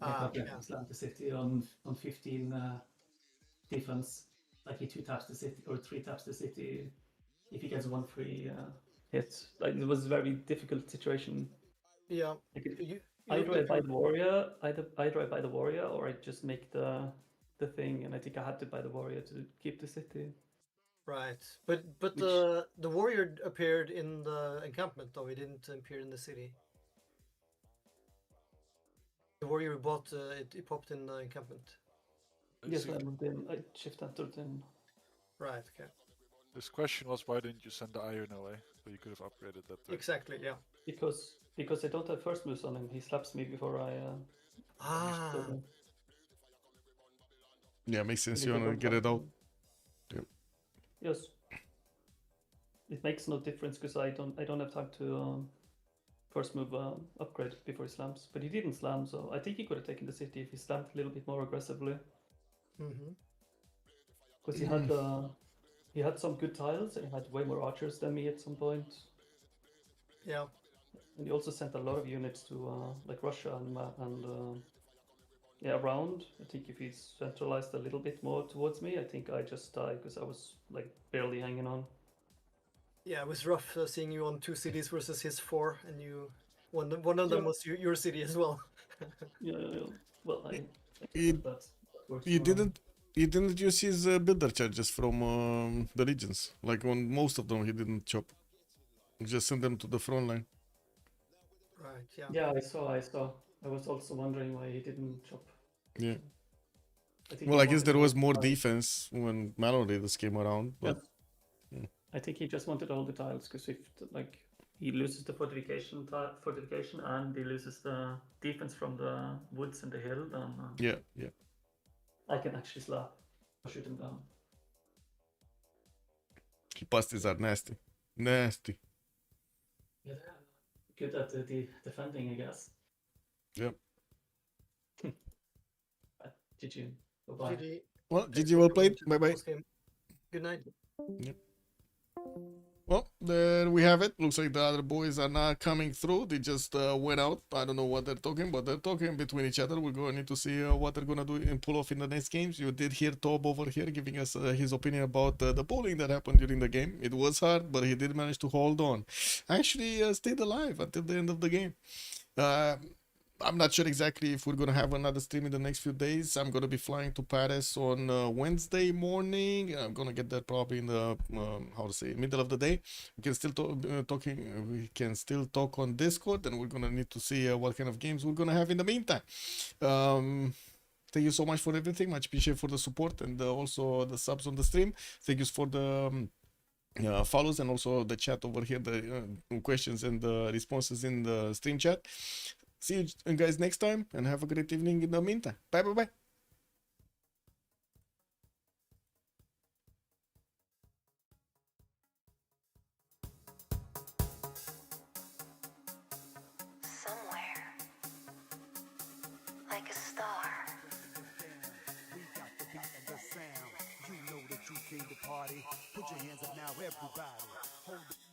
Speaker 14: I can't let him slam the city on 15 defense. Like he 2 taps the city or 3 taps the city if he gets 1 free hit. Like it was a very difficult situation.
Speaker 13: Yeah.
Speaker 14: Like, either I buy the warrior or I just make the thing, and I think I had to buy the warrior to keep the city.
Speaker 13: Right, but the warrior appeared in the encampment, though he didn't appear in the city. The warrior bought it popped in the encampment.
Speaker 14: Yes, I shift entered in.
Speaker 13: Right, okay.
Speaker 15: This question was, why didn't you send the iron away? So you could have upgraded that.
Speaker 13: Exactly, yeah.
Speaker 14: Because I don't have first moves on him. He slaps me before I.
Speaker 12: Yeah, makes sense. You wanna get it out. Yep.
Speaker 14: Yes. It makes no difference because I don't have time to first move upgrade before he slams. But he didn't slam, so I think he could have taken the city if he slammed a little bit more aggressively. Because he had some good tiles and he had way more archers than me at some point.
Speaker 13: Yeah.
Speaker 14: And he also sent a lot of units to like Russia and around. I think if he's centralized a little bit more towards me, I think I just died because I was like barely hanging on.
Speaker 13: Yeah, it was rough seeing you on 2 cities versus his 4, and you one of them
Speaker 14: Yeah.
Speaker 13: was your city as well.
Speaker 14: Yeah. Well, I
Speaker 12: You,
Speaker 14: but that works
Speaker 12: you
Speaker 14: for
Speaker 12: didn't you didn't use his builder charges from the regions. Like on most of them, he didn't chop. He just sent them to the front line.
Speaker 13: Right. Yeah.
Speaker 14: Yeah, I saw. I was also wondering why he didn't chop.
Speaker 12: Yeah.
Speaker 14: I think
Speaker 12: Well,
Speaker 14: he
Speaker 12: I guess
Speaker 14: wanted
Speaker 12: there
Speaker 14: all
Speaker 12: was
Speaker 14: the
Speaker 12: more
Speaker 14: tiles.
Speaker 12: defense when Mallow Raiders came around,
Speaker 14: Yeah.
Speaker 12: but
Speaker 14: I think he just wanted all the tiles because if like he loses the fortification and he loses the defense from the woods and the hill, then
Speaker 12: yeah.
Speaker 14: I can actually slap or shoot him down.
Speaker 12: Pasties are nasty. Nasty.
Speaker 14: Yeah, they're good at the defending, I guess.
Speaker 12: Yep.
Speaker 14: GG. Bye-bye.
Speaker 13: GG.
Speaker 12: Well,
Speaker 13: Thanks
Speaker 12: GG,
Speaker 13: for
Speaker 12: well
Speaker 13: coming
Speaker 12: played.
Speaker 13: to
Speaker 12: Bye bye.
Speaker 13: post game. Good night.
Speaker 12: Yep. Well, there we have it. Looks like the other boys are not coming through. They just went out. I don't know what they're talking, but they're talking between each other. We're going to need to see what they're going to do and pull off in the next games. You did hear Tob over here giving us his opinion about the bowling that happened during the game. It was hard, but he did manage to hold on. Actually stayed alive until the end of the game. I'm not sure exactly if we're gonna have another stream in the next few days. I'm gonna be flying to Paris on Wednesday morning. I'm gonna get there probably in the middle of the day. We can still We can still talk on Discord, and we're gonna need to see what kind of games we're gonna have in the meantime. Thank you so much for everything. Much appreciated for the support and also the subs on the stream. Thank you for the follows and also the chat over here, the questions and the responses in the stream chat. See you guys next time and have a great evening in the meantime. Bye bye bye.
Speaker 2: Somewhere, like a star.
Speaker 6: We got the beat and the sound. You know that you came to party. Put your hands up now, everybody. Hold it.